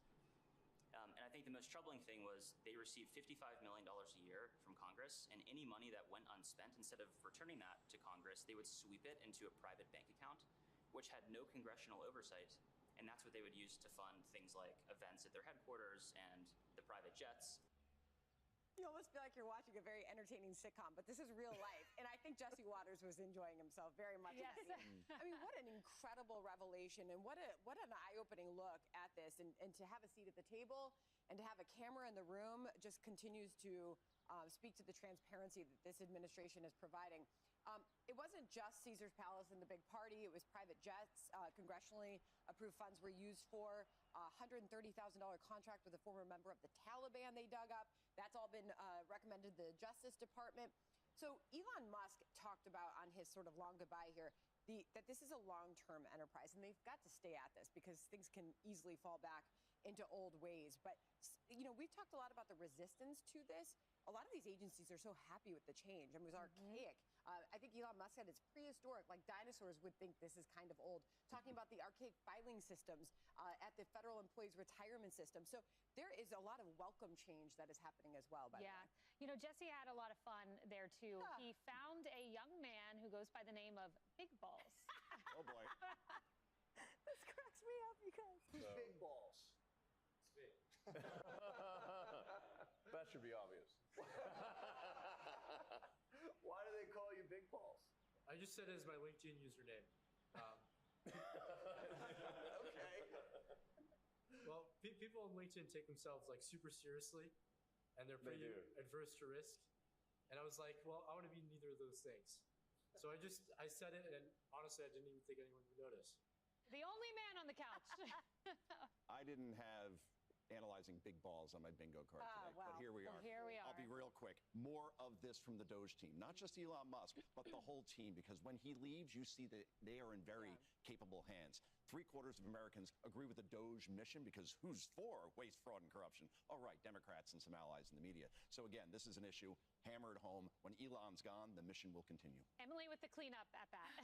And I think the most troubling thing was they received $55 million a year from Congress, and any money that went unspent, instead of returning that to Congress, they would sweep it into a private bank account, which had no congressional oversight. And that's what they would use to fund things like events at their headquarters and the private jets. You almost feel like you're watching a very entertaining sitcom, but this is real life. And I think Jesse Waters was enjoying himself very much. Yes. I mean, what an incredible revelation, and what an eye-opening look at this. And to have a seat at the table and to have a camera in the room just continues to speak to the transparency that this administration is providing. It wasn't just Caesar's Palace and the big party. It was private jets. Congressionally approved funds were used for $130,000 contract with a former member of the Taliban they dug up. That's all been recommended to the Justice Department. So Elon Musk talked about on his sort of long goodbye here that this is a long-term enterprise, and they've got to stay at this because things can easily fall back into old ways. But, you know, we've talked a lot about the resistance to this. A lot of these agencies are so happy with the change. I mean, it was archaic. I think Elon Musk said it's prehistoric, like dinosaurs would think this is kind of old. Talking about the archaic filing systems at the federal employees retirement system. So there is a lot of welcome change that is happening as well, by the way. You know, Jesse had a lot of fun there, too. He found a young man who goes by the name of Big Balls. Oh, boy. This cracks me up, you guys. Big balls. That should be obvious. Why do they call you Big Balls? I just said it as my LinkedIn username. Okay. Well, people on LinkedIn take themselves like super seriously, and they're pretty adverse to risk. And I was like, well, I want to be neither of those things. So I said it, and honestly, I didn't even think anyone would notice. The only man on the couch. I didn't have analyzing big balls on my bingo card today, but here we are. Well, here we are. I'll be real quick. More of this from the DOGE team, not just Elon Musk, but the whole team, because when he leaves, you see that they are in very capable hands. 3/4 of Americans agree with the DOJ mission, because who's for waste, fraud, and corruption? Oh, right, Democrats and some allies in the media. So again, this is an issue hammered home. When Elon's gone, the mission will continue. Emily with the cleanup at that.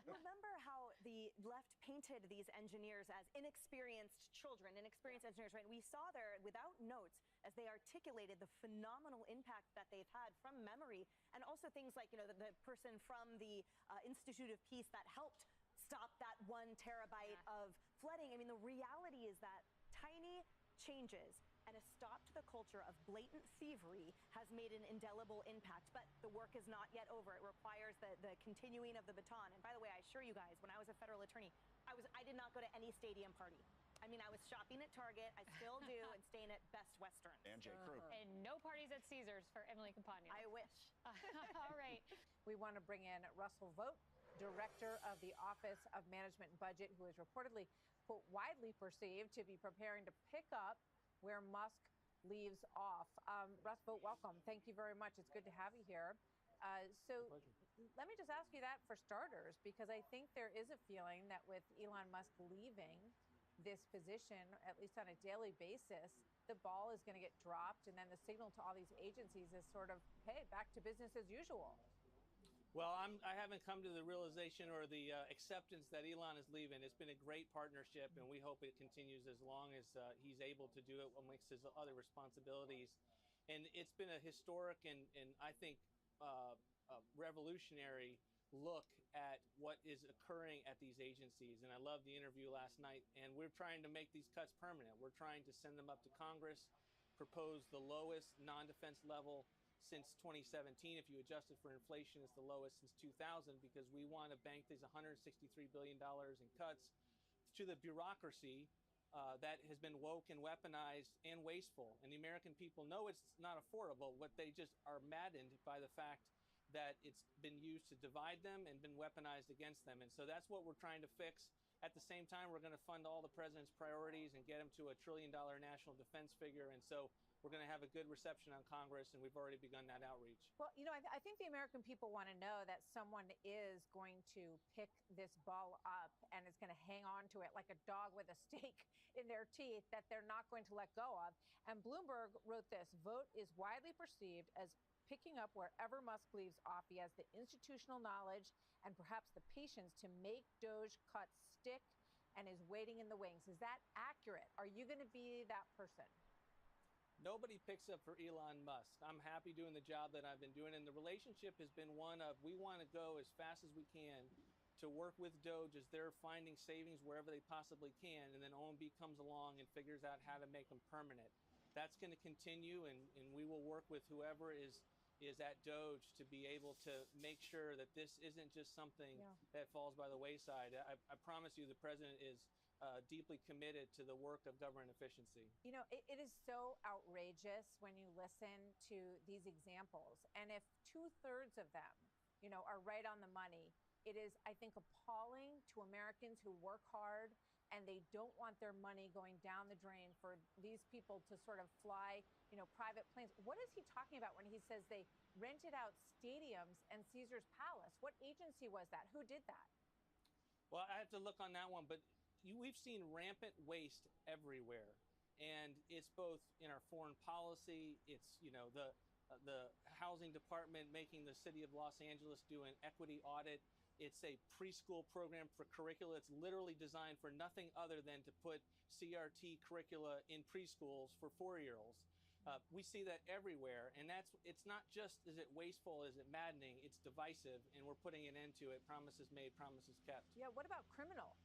Remember how the left painted these engineers as inexperienced children, inexperienced engineers, right? We saw there, without notes, as they articulated the phenomenal impact that they've had from memory, and also things like, the person from the Institute of Peace that helped stop that 1 terabyte of flooding. I mean, the reality is that tiny changes and a stop to the culture of blatant thievery has made an indelible impact. But the work is not yet over. It requires the continuing of the baton. And by the way, I assure you guys, when I was a federal attorney, I did not go to any stadium party. I mean, I was shopping at Target. I still do, and staying at Best Western. And J. Crew. And no parties at Caesars for Emily Campagna. I wish. All right. We want to bring in Russell Vogt, Director of the Office of Management and Budget, who is reportedly, quote, widely perceived to be preparing to pick up where Musk leaves off. Russ Vogt, welcome. Thank you very much. It's good to have you here. So let me just ask you that for starters, because I think there is a feeling that with Elon Musk leaving this position, at least on a daily basis, the ball is going to get dropped, and then the signal to all these agencies is sort of, hey, back to business as usual. Well, I haven't come to the realization or the acceptance that Elon is leaving. It's been a great partnership, and we hope it continues as long as he's able to do it amongst his other responsibilities. And it's been a historic and I think a revolutionary look at what is occurring at these agencies. And I love the interview last night. And we're trying to make these cuts permanent. We're trying to send them up to Congress, propose the lowest non-defense level since 2017. If you adjust it for inflation, it's the lowest since 2000, because we want to bank these $163 billion in cuts to the bureaucracy that has been woke and weaponized and wasteful. And the American people know it's not affordable. What they just are maddened by the fact that it's been used to divide them and been weaponized against them. And so that's what we're trying to fix. At the same time, we're going to fund all the president's priorities and get him to $1 trillion national defense figure. And so we're going to have a good reception on Congress, and we've already begun that outreach. Well, I think the American people want to know that someone is going to pick this ball up and is going to hang on to it like a dog with a stake in their teeth that they're not going to let go of. And Bloomberg wrote this: Vogt is widely perceived as picking up wherever Musk leaves off. He has the institutional knowledge and perhaps the patience to make DOJ cuts stick and is waiting in the wings. Is that accurate? Are you going to be that person? Nobody picks up for Elon Musk. I'm happy doing the job that I've been doing. And the relationship has been one of, we want to go as fast as we can to work with DOJ as they're finding savings wherever they possibly can. And then OMB comes along and figures out how to make them permanent. That's going to continue, and we will work with whoever is at DOJ to be able to make sure that this isn't just something that falls by the wayside. I promise you the president is deeply committed to the work of government efficiency. It is so outrageous when you listen to these examples. And if 2/3 of them, are right on the money, it is, I think, appalling to Americans who work hard and they don't want their money going down the drain for these people to sort of fly, private planes. What is he talking about when he says they rented out stadiums and Caesar's Palace? What agency was that? Who did that? Well, I have to look on that one, but we've seen rampant waste everywhere. And it's both in our foreign policy, it's, the housing department making the city of Los Angeles do an equity audit. It's a preschool program for curricula. It's literally designed for nothing other than to put CRT curricula in preschools for 4-year-olds. We see that everywhere, and it's not just is it wasteful, is it maddening, it's divisive, and we're putting an end to it. Promises made, promises kept. Yeah, what about criminal?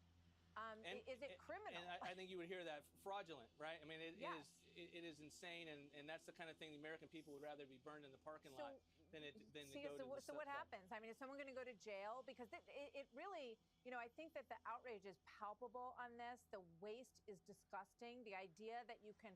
Is it criminal? And I think you would hear that. Fraudulent, right? I mean, it is insane, and that's the kind of thing the American people would rather be burned in the parking lot than to go to the So what happens? I mean, is someone going to go to jail? Because it really, I think that the outrage is palpable on this. The waste is disgusting. The idea that you can,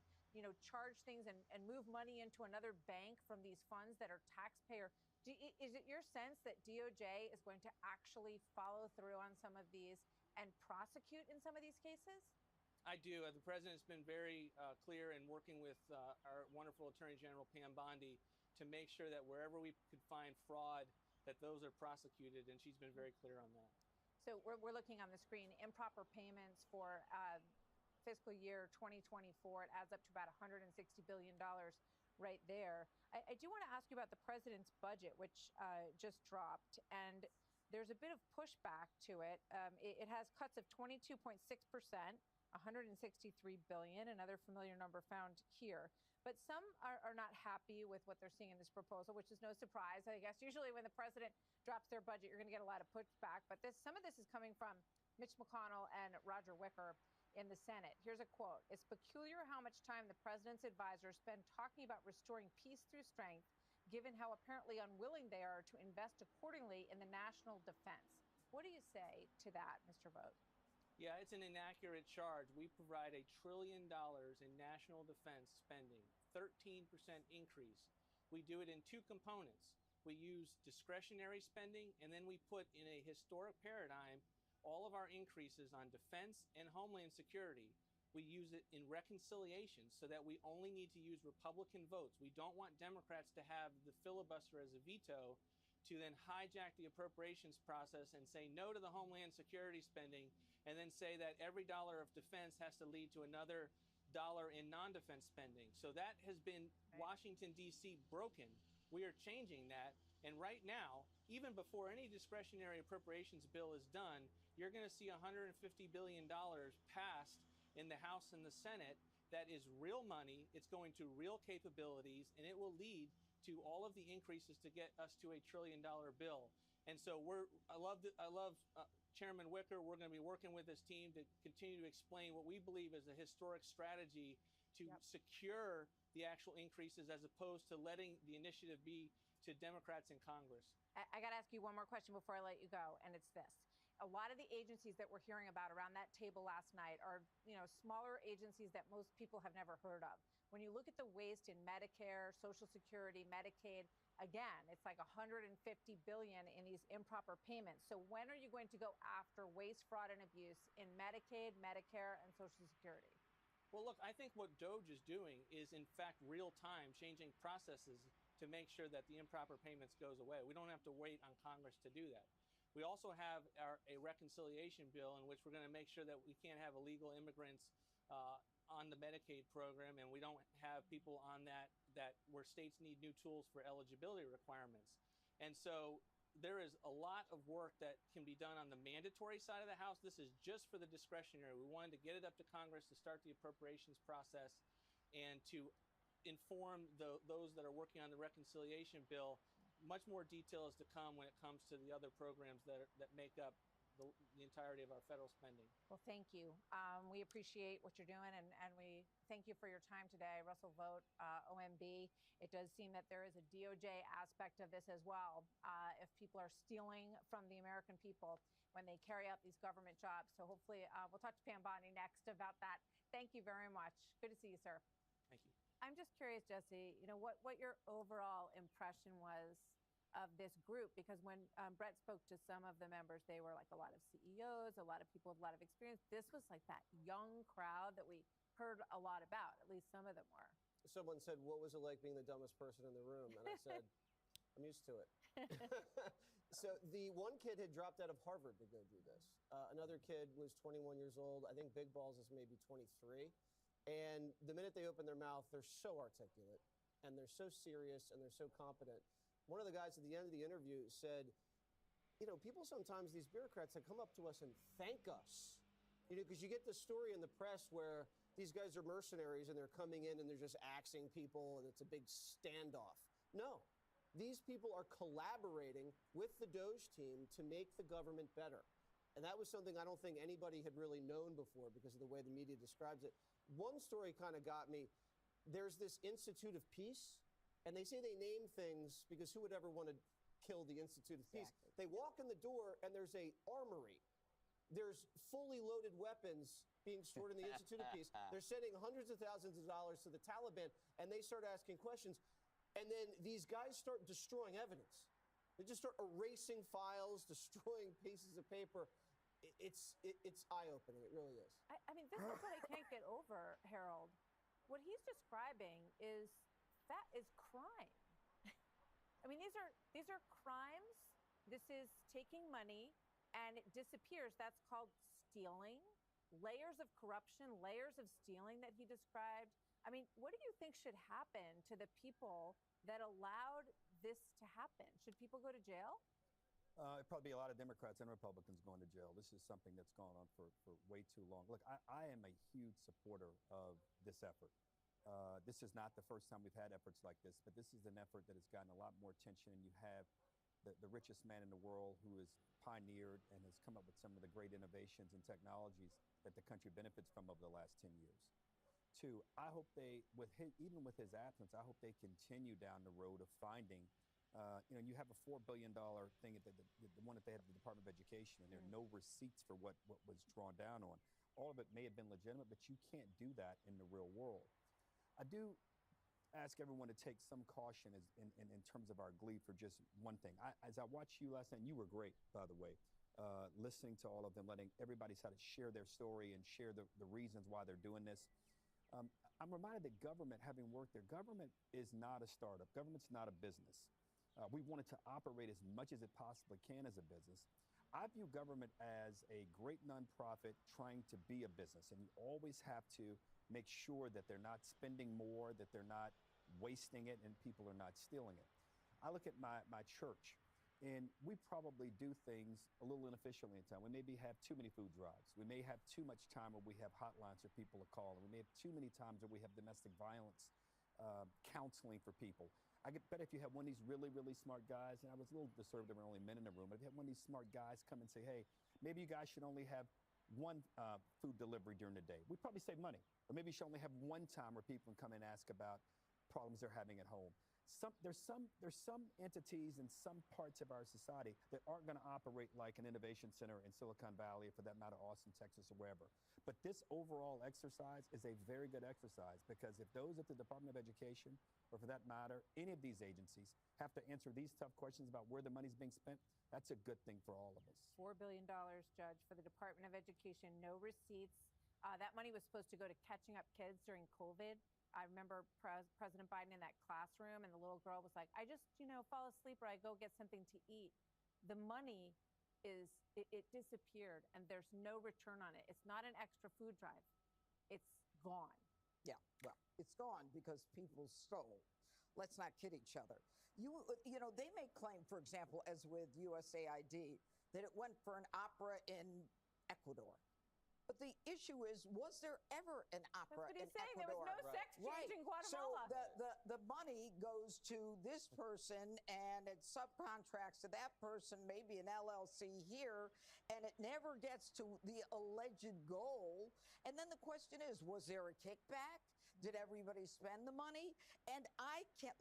charge things and move money into another bank from these funds that are taxpayer. Is it your sense that DOJ is going to actually follow through on some of these and prosecute in some of these cases? I do. The president's been very clear in working with our wonderful Attorney General Pam Bondi to make sure that wherever we could find fraud, that those are prosecuted, and she's been very clear on that. So we're looking on the screen, improper payments for fiscal year 2024. It adds up to about $160 billion right there. I do want to ask you about the president's budget, which just dropped, and there's a bit of pushback to it. It has cuts of 22.6%, $163 billion, another familiar number found here. But some are not happy with what they're seeing in this proposal, which is no surprise. I guess usually when the president drops their budget, you're going to get a lot of pushback. But some of this is coming from Mitch McConnell and Roger Wicker in the Senate. Here's a quote. "It's peculiar how much time the president's advisors spend talking about restoring peace through strength, given how apparently unwilling they are to invest accordingly in the national defense." What do you say to that, Mr. Vogt? Yeah, it's an inaccurate charge. We provide $1 trillion in national defense spending, 13% increase. We do it in two components. We use discretionary spending, and then we put in a historic paradigm all of our increases on defense and homeland security. We use it in reconciliation so that we only need to use Republican votes. We don't want Democrats to have the filibuster as a veto to then hijack the appropriations process and say no to the homeland security spending, and then say that every dollar of defense has to lead to another dollar in non-defense spending. So that has been Washington, D.C. broken. We are changing that. And right now, even before any discretionary appropriations bill is done, you're going to see $150 billion passed in the House and the Senate. That is real money. It's going to real capabilities, and it will lead to all of the increases to get us to $1 trillion bill. And so I love Chairman Wicker. We're going to be working with his team to continue to explain what we believe is a historic strategy to secure the actual increases as opposed to letting the initiative be to Democrats in Congress. I got to ask you one more question before I let you go, and it's this. A lot of the agencies that we're hearing about around that table last night are, smaller agencies that most people have never heard of. When you look at the waste in Medicare, Social Security, Medicaid, again, it's like $150 billion in these improper payments. So when are you going to go after waste, fraud, and abuse in Medicaid, Medicare, and Social Security? Well, look, I think what DOGE is doing is, in fact, real time changing processes to make sure that the improper payments goes away. We don't have to wait on Congress to do that. We also have a reconciliation bill in which we're going to make sure that we can't have illegal immigrants on the Medicaid program, and we don't have people on that where states need new tools for eligibility requirements. And so there is a lot of work that can be done on the mandatory side of the House. This is just for the discretionary. We wanted to get it up to Congress to start the appropriations process and to inform those that are working on the reconciliation bill. Much more detail is to come when it comes to the other programs that make up the entirety of our federal spending. Well, thank you. We appreciate what you're doing, and we thank you for your time today. Russell Vogt, OMB. It does seem that there is a DOJ aspect of this as well. If people are stealing from the American people when they carry out these government jobs. So hopefully we'll talk to Pam Bondi next about that. Thank you very much. Good to see you, sir. Thank you. I'm just curious, Jesse, what your overall impression was of this group, because when Brett spoke to some of the members, they were like a lot of CEOs, a lot of people with a lot of experience. This was like that young crowd that we heard a lot about, at least some of them were. Someone said, what was it like being the dumbest person in the room? And I said, I'm used to it. So the one kid had dropped out of Harvard to go do this. Another kid was 21 years old. I think Big Balls is maybe 23. And the minute they open their mouth, they're so articulate, and they're so serious, and they're so competent. One of the guys at the end of the interview said, people sometimes, these bureaucrats, have come up to us and thank us. Because you get this story in the press where these guys are mercenaries and they're coming in and they're just axing people and it's a big standoff. No, these people are collaborating with the DOGE team to make the government better. And that was something I don't think anybody had really known before because of the way the media describes it. One story kind of got me. There's this Institute of Peace. And they say they name things because who would ever want to kill the Institute of Peace? Exactly. They walk in the door and there's a armory. There's fully loaded weapons being stored in the Institute of Peace. They're sending hundreds of thousands of dollars to the Taliban, and they start asking questions. And then these guys start destroying evidence. They just start erasing files, destroying pieces of paper. It's eye-opening. It really is. I mean, this is what I can't get over, Harold. What he's describing is crime. I mean, these are crimes. This is taking money and it disappears. That's called stealing. Layers of corruption, layers of stealing that he described. I mean, what do you think should happen to the people that allowed this to happen? Should people go to jail? It'd probably be a lot of Democrats and Republicans going to jail. This is something that's gone on for way too long. Look, I am a huge supporter of this effort. This is not the first time we've had efforts like this, but this is an effort that has gotten a lot more attention, and you have the richest man in the world who has pioneered and has come up with some of the great innovations and technologies that the country benefits from over the last 10 years. Two, I hope they, even with his absence, I hope they continue down the road of finding, you have a $4 billion thing at the one that they had at the Department of Education, and there are no receipts for what was drawn down on. All of it may have been legitimate, but you can't do that in the real world. I do ask everyone to take some caution in terms of our glee for just one thing. As I watched you last night, and you were great, by the way, listening to all of them, letting everybody sort of share their story and share the reasons why they're doing this. I'm reminded that government, having worked there, government is not a startup. Government's not a business. We want it to operate as much as it possibly can as a business. I view government as a great nonprofit trying to be a business, and you always have to make sure that they're not spending more, that they're not wasting it, and people are not stealing it. I look at my church, and we probably do things a little inefficiently in time. We maybe have too many food drives. We may have too much time where we have hotlines for people to call. And we may have too many times where we have domestic violence counseling for people. I bet if you have one of these really, really smart guys, and I was a little disturbed there were only men in the room, but if you have one of these smart guys come and say, hey, maybe you guys should only have one food delivery during the day, we'd probably save money. Or maybe you should only have one time where people can come and ask about problems they're having at home. There's some entities in some parts of our society that aren't going to operate like an innovation center in Silicon Valley, or for that matter, Austin, Texas, or wherever. But this overall exercise is a very good exercise, because if those at the Department of Education, or for that matter, any of these agencies, have to answer these tough questions about where the money's being spent, that's a good thing for all of us. $4 billion, Judge, for the Department of Education, no receipts. That money was supposed to go to catching up kids during COVID. I remember President Biden in that classroom, and the little girl was like, I just, fall asleep, or I go get something to eat. The money it disappeared, and there's no return on it. It's not an extra food drive. It's gone. Yeah, well, it's gone because people stole. Let's not kid each other. They may claim, for example, as with USAID, that it went for an opera in Ecuador. But the issue is, was there ever an opera in Ecuador? There was no sex change in Guatemala. So the money goes to this person, and it subcontracts to that person, maybe an LLC here, and it never gets to the alleged goal. And then the question is, was there a kickback? Did everybody spend the money? And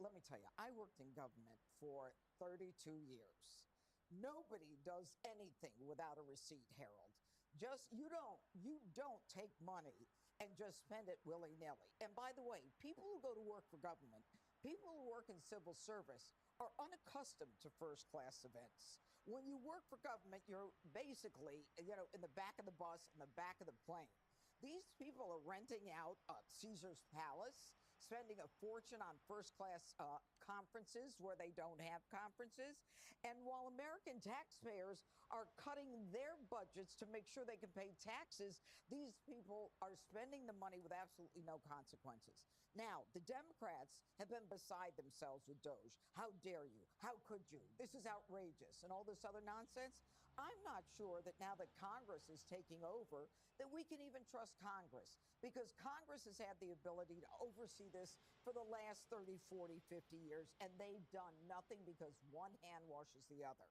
let me tell you, I worked in government for 32 years. Nobody does anything without a receipt, Harold. You don't take money and just spend it willy-nilly. And by the way, people who go to work for government, people who work in civil service, are unaccustomed to first-class events. When you work for government, you're basically, in the back of the bus, in the back of the plane. These people are renting out Caesar's Palace, spending a fortune on first-class conferences where they don't have conferences. And while American taxpayers are cutting their budgets to make sure they can pay taxes, these people are spending the money with absolutely no consequences. Now, the Democrats have been beside themselves with DOGE. How dare you? How could you? This is outrageous, and all this other nonsense. I'm not sure that now that Congress is taking over, that we can even trust Congress, because Congress has had the ability to oversee this for the last 30, 40, 50 years, and they've done nothing because one hand washes the other.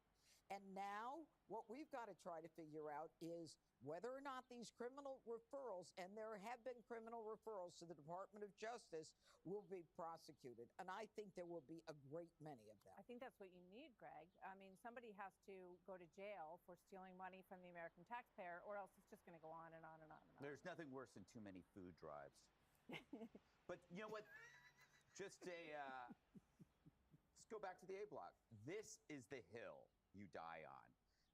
And now what we've got to try to figure out is whether or not these criminal referrals, and there have been criminal referrals to the Department of Justice, will be prosecuted. And I think there will be a great many of them. I think that's what you need, Greg. I mean, somebody has to go to jail for stealing money from the American taxpayer, or else it's just going to go on and on and on and on. There's nothing worse than too many food drives. But you know what? Just let's go back to the A block. This is the hill you die on.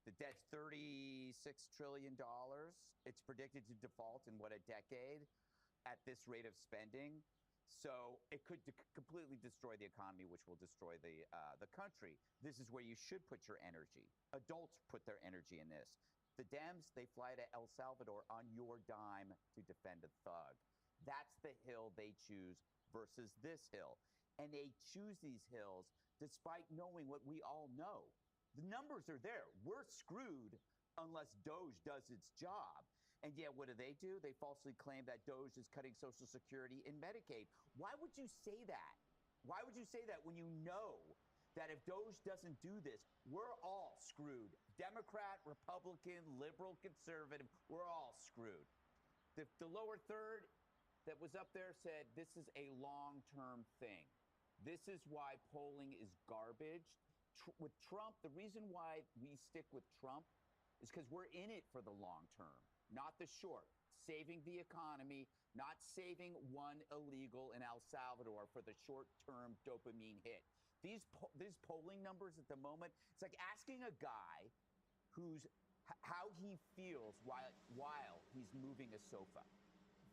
The debt's $36 trillion. It's predicted to default in, what, a decade at this rate of spending? So it could completely destroy the economy, which will destroy the country. This is where you should put your energy. Adults put their energy in this. The Dems, they fly to El Salvador on your dime to defend a thug. That's the hill they choose versus this hill. And they choose these hills despite knowing what we all know. The numbers are there. We're screwed unless DOGE does its job. And yet, what do? They falsely claim that DOGE is cutting Social Security and Medicaid. Why would you say that? Why would you say that when you know that if DOGE doesn't do this, we're all screwed? Democrat, Republican, liberal, conservative, we're all screwed. The lower third that was up there said this is a long-term thing. This is why polling is garbage. With Trump, the reason why we stick with Trump is because we're in it for the long term, not the short. Saving the economy, not saving one illegal in El Salvador for the short-term dopamine hit. These polling numbers at the moment, it's like asking a guy how he feels while he's moving a sofa,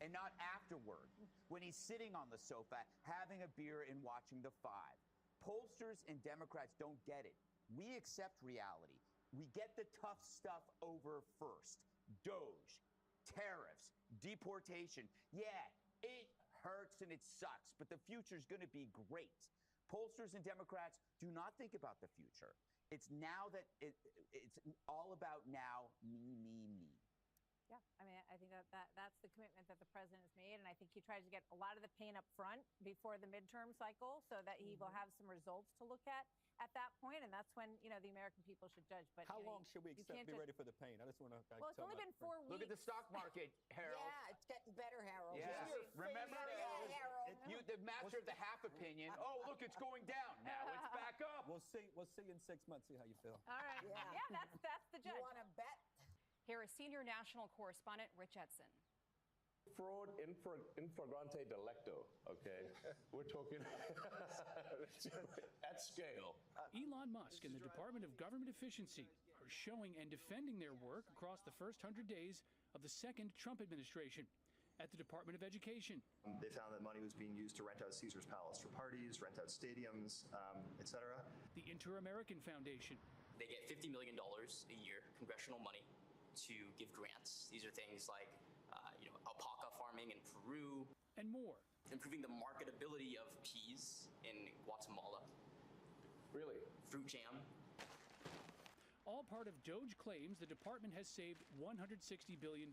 and not afterward, when he's sitting on the sofa having a beer and watching the five. Pollsters and Democrats don't get it. We accept reality. We get the tough stuff over first. DOGE, tariffs, deportation. Yeah, it hurts and it sucks, but the future's going to be great. Pollsters and Democrats do not think about the future. It's now that it's all about now, me. Yeah, I mean, I think that's the commitment that the president has made, and I think he tries to get a lot of the pain up front before the midterm cycle so that he will have some results to look at that point, and that's when, the American people should judge. But how long should we be ready for the pain? I just want to. Well, it's only been 4 weeks. Look at the stock market, Harold. Yeah, it's getting better, Harold. Yeah. Remember, the master of the half opinion. Oh, look, it's going down. Now it's back up. We'll see you in 6 months. See how you feel. All right. Yeah, that's the judge. You want to bet? Here is senior national correspondent Rich Edson. Fraud in flagrante delicto, okay? We're talking at scale. Elon Musk and the Department of Government Efficiency are showing and defending their work across the first 100 days of the second Trump administration. At the Department of Education, they found that money was being used to rent out Caesar's Palace for parties, rent out stadiums, etc. The Inter-American Foundation. They get $50 million a year, congressional money, to give grants. These are things like, alpaca farming in Peru. And more. Improving the marketability of peas in Guatemala. Really? Fruit jam. All part of DOGE claims the department has saved $160 billion.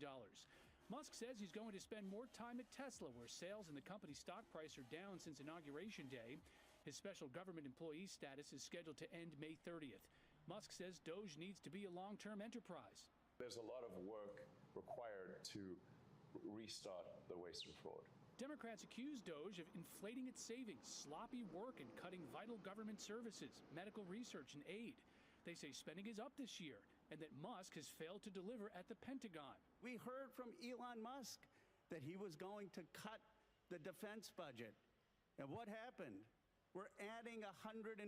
Musk says he's going to spend more time at Tesla, where sales and the company's stock price are down since Inauguration Day. His special government employee status is scheduled to end May 30th. Musk says DOGE needs to be a long-term enterprise. There's a lot of work required to restart the waste and fraud. Democrats accuse DOGE of inflating its savings, sloppy work, and cutting vital government services, medical research, and aid. They say spending is up this year and that Musk has failed to deliver at the Pentagon. We heard from Elon Musk that he was going to cut the defense budget. And what happened? We're adding $150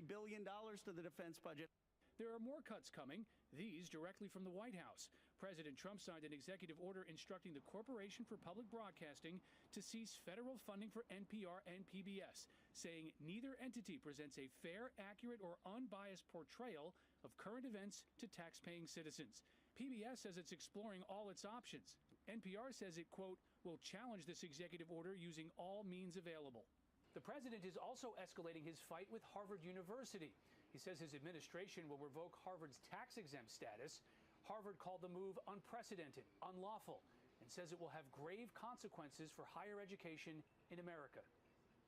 billion to the defense budget. There are more cuts coming, these directly from the White House. President Trump signed an executive order instructing the Corporation for Public Broadcasting to cease federal funding for NPR and PBS, saying neither entity presents a fair, accurate, or unbiased portrayal of current events to tax-paying citizens. PBS says it's exploring all its options. NPR says it, quote, will challenge this executive order using all means available. The president is also escalating his fight with Harvard University. He says his administration will revoke Harvard's tax-exempt status. Harvard called the move unprecedented, unlawful, and says it will have grave consequences for higher education in America.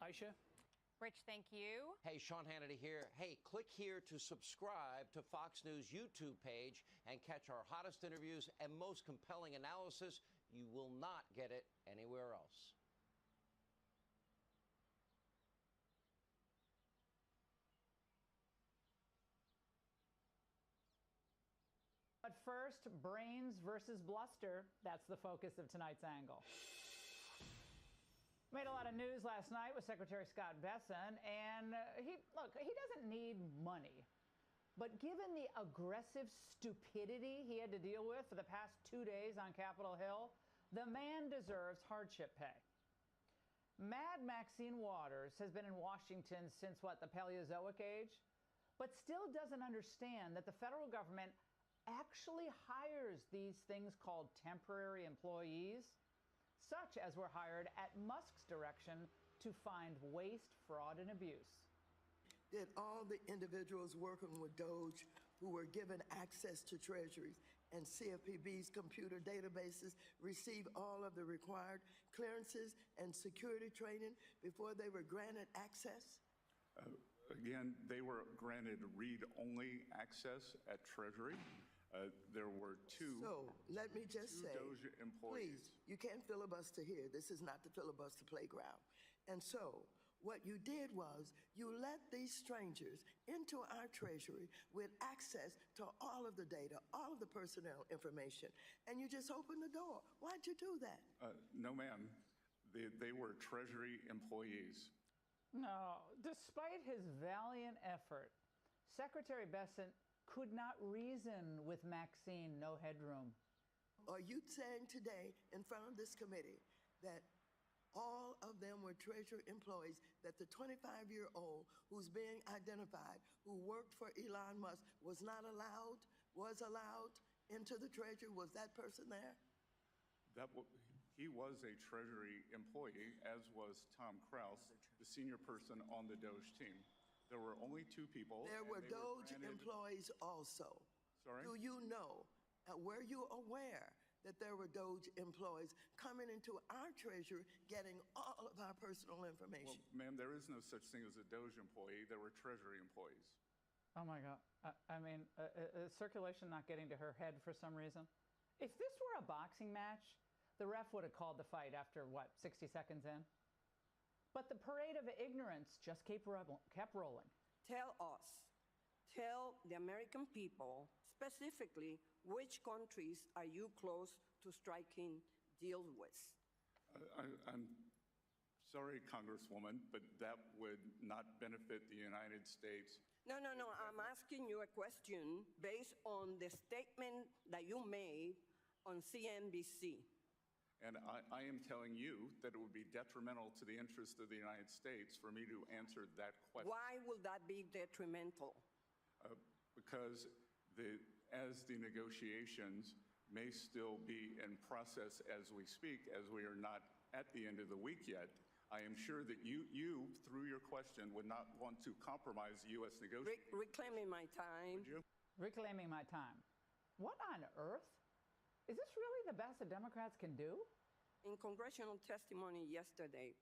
Aisha? Rich, thank you. Hey, Sean Hannity here. Hey, click here to subscribe to Fox News YouTube page and catch our hottest interviews and most compelling analysis. You will not get it anywhere else. But first, brains versus bluster. That's the focus of tonight's angle. Made a lot of news last night with Secretary Scott Bessent, and he doesn't need money. But given the aggressive stupidity he had to deal with for the past 2 days on Capitol Hill, the man deserves hardship pay. Mad Maxine Waters has been in Washington since, what, the Paleozoic age? But still doesn't understand that the federal government actually hires these things called temporary employees, such as were hired at Musk's direction to find waste, fraud, and abuse. Did all the individuals working with Doge who were given access to treasuries and CFPB's computer databases receive all of the required clearances and security training before they were granted access? Again, they were granted read-only access at Treasury. There were two. So let me just say, Doge employees. please, you can't filibuster here. This is not the filibuster playground. And so what you did was you let these strangers into our treasury with access to all of the data, all of the personnel information, and you just opened the door. Why'd you do that? No, ma'am. They were Treasury employees. No, despite his valiant effort, Secretary Bessent could not reason with Maxine no headroom. Are you saying today in front of this committee that all of them were Treasury employees, that the 25-year-old who's being identified, who worked for Elon Musk, was allowed into the Treasury? Was that person there? He was a Treasury employee, as was Tom Kraus, the senior person on the Doge team. There were only two people. There were Doge employees also. Sorry? Do you know, were you aware that there were Doge employees coming into our treasury getting all of our personal information? Well, ma'am, there is no such thing as a Doge employee. There were Treasury employees. Oh my God. I mean, circulation not getting to her head for some reason. If this were a boxing match, the ref would have called the fight after, what, 60 seconds in? But the parade of ignorance just kept rolling. Tell the American people, specifically, which countries are you close to striking deals with? I'm sorry, Congresswoman, but that would not benefit the United States. No. I'm asking you a question based on the statement that you made on CNBC. And I am telling you that it would be detrimental to the interest of the United States for me to answer that question. Why will that be detrimental? Because as the negotiations may still be in process as we speak, as we are not at the end of the week yet, I am sure that you through your question, would not want to compromise the U.S. negotiations. Reclaiming my time. Reclaiming my time. What on earth? Is this really the best the Democrats can do? In congressional testimony yesterday,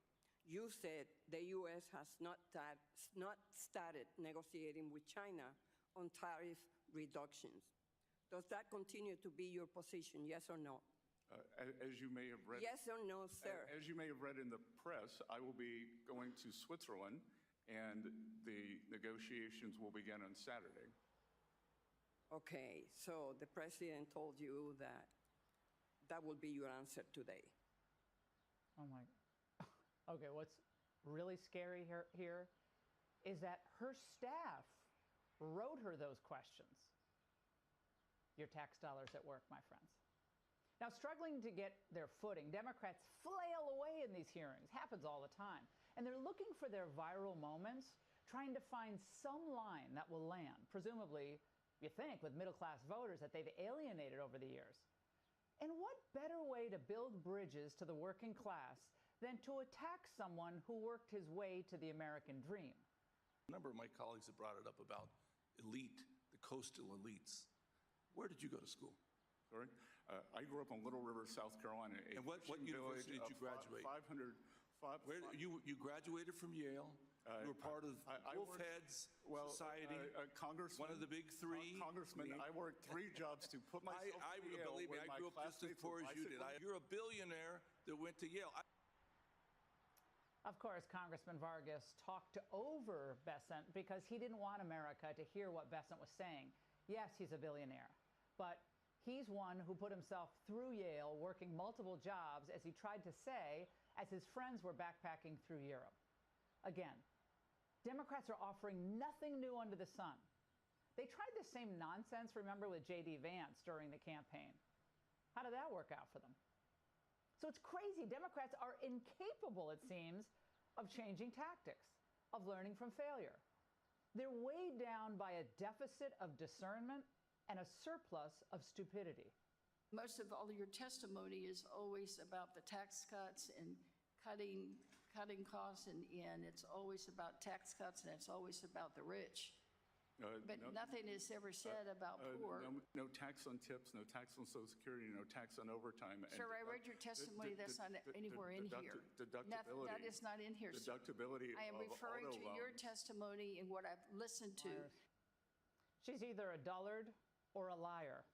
you said the U.S. has not started negotiating with China on tariff reductions. Does that continue to be your position, yes or no? As you may have read, yes or no, sir? As you may have read in the press, I will be going to Switzerland, and the negotiations will begin on Saturday. Okay, so the president told you that that will be your answer today. Oh my. Okay, what's really scary here is that her staff wrote her those questions. Your tax dollars at work, my friends. Now, struggling to get their footing, Democrats flail away in these hearings. Happens all the time. And they're looking for their viral moments, trying to find some line that will land, presumably, you think, with middle-class voters that they've alienated over the years. And what better way to build bridges to the working class than to attack someone who worked his way to the American dream? A number of my colleagues have brought it up about elite, the coastal elites. Where did you go to school? Sorry? I grew up in Little River, South Carolina. And what university did you graduate? 500. You graduated from Yale. You were part of Wolfhead's Society. Congressman, one of the big three. Congressman, I worked 3 jobs to put myself to Yale. Believe me, I grew up just as poor as you did. You're a billionaire that went to Yale. Of course, Congressman Vargas talked over Bessent because he didn't want America to hear what Bessent was saying. Yes, he's a billionaire, but he's one who put himself through Yale working multiple jobs, as he tried to say, as his friends were backpacking through Europe. Again, Democrats are offering nothing new under the sun. They tried the same nonsense, remember, with J.D. Vance during the campaign. How did that work out for them? So it's crazy. Democrats are incapable, it seems, of changing tactics, of learning from failure. They're weighed down by a deficit of discernment and a surplus of stupidity. Most of all your testimony is always about the tax cuts and cutting costs, and it's always about tax cuts, and it's always about the rich. But nothing is ever said about poor. No tax on tips, no tax on Social Security, no tax on overtime. Sir, I read your testimony. That's not anywhere in here. Deductibility. That is not in here, sir. Deductibility. I am referring to your testimony and what I've listened to. She's either a dullard or a liar.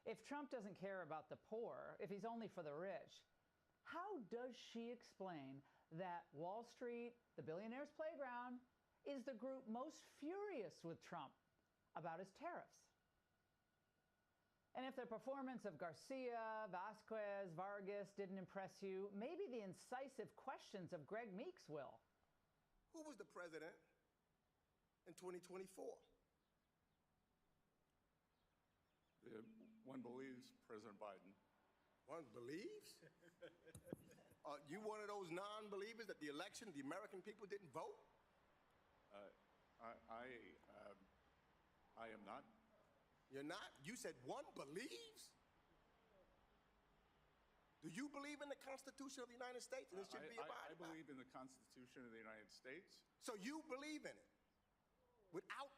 If Trump doesn't care about the poor, if he's only for the rich, how does she explain that Wall Street, the billionaire's playground, is the group most furious with Trump about his tariffs? And if the performance of Garcia, Vasquez, Vargas didn't impress you, maybe the incisive questions of Greg Meeks will. Who was the president in 2024? One believes President Biden. One believes? You one of those non-believers that the election, the American people didn't vote? I am not. You're not? You said one believes? Do you believe in the Constitution of the United States and it should be abided by? I believe in the Constitution of the United States. So you believe in it without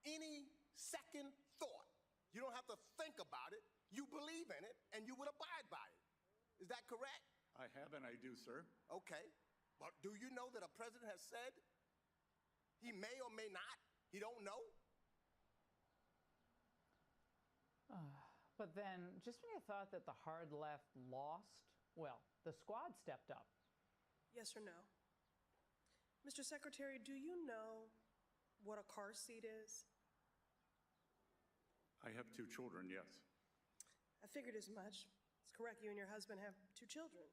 any second thought. You don't have to think about it. You believe in it and you would abide by it. Is that correct? I have and I do, sir. Okay. But do you know that a president has said he may or may not? He don't know? But then, just when you thought that the hard left lost, well, the squad stepped up. Yes or no? Mr. Secretary, do you know what a car seat is? I have 2 children, yes. I figured as much. It's correct, you and your husband have 2 children.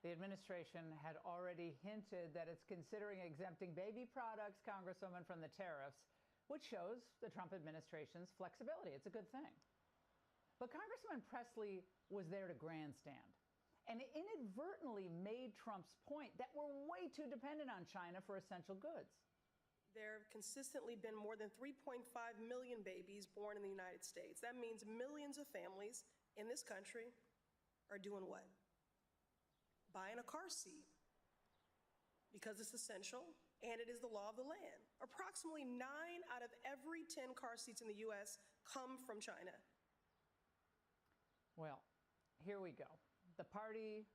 The administration had already hinted that it's considering exempting baby products, Congresswoman, from the tariffs, which shows the Trump administration's flexibility. It's a good thing. But Congresswoman Presley was there to grandstand and inadvertently made Trump's point that we're way too dependent on China for essential goods. There have consistently been more than 3.5 million babies born in the United States. That means millions of families in this country are doing what? Buying a car seat because it's essential and it is the law of the land. Approximately 9 out of every 10 car seats in the U.S. come from China. Well, here we go. The party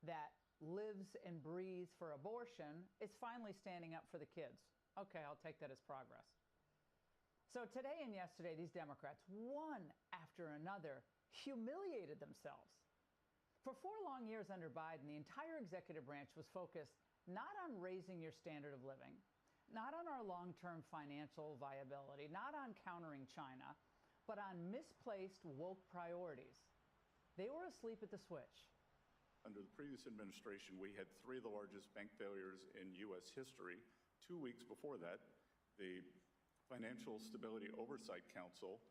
that lives and breathes for abortion is finally standing up for the kids. Okay, I'll take that as progress. So today and yesterday, these Democrats, one after another, humiliated themselves. For 4 long years under Biden, the entire executive branch was focused not on raising your standard of living, not on our long-term financial viability, not on countering China, but on misplaced woke priorities. They were asleep at the switch. Under the previous administration, we had 3 of the largest bank failures in U.S. history. 2 weeks before that, the Financial Stability Oversight Council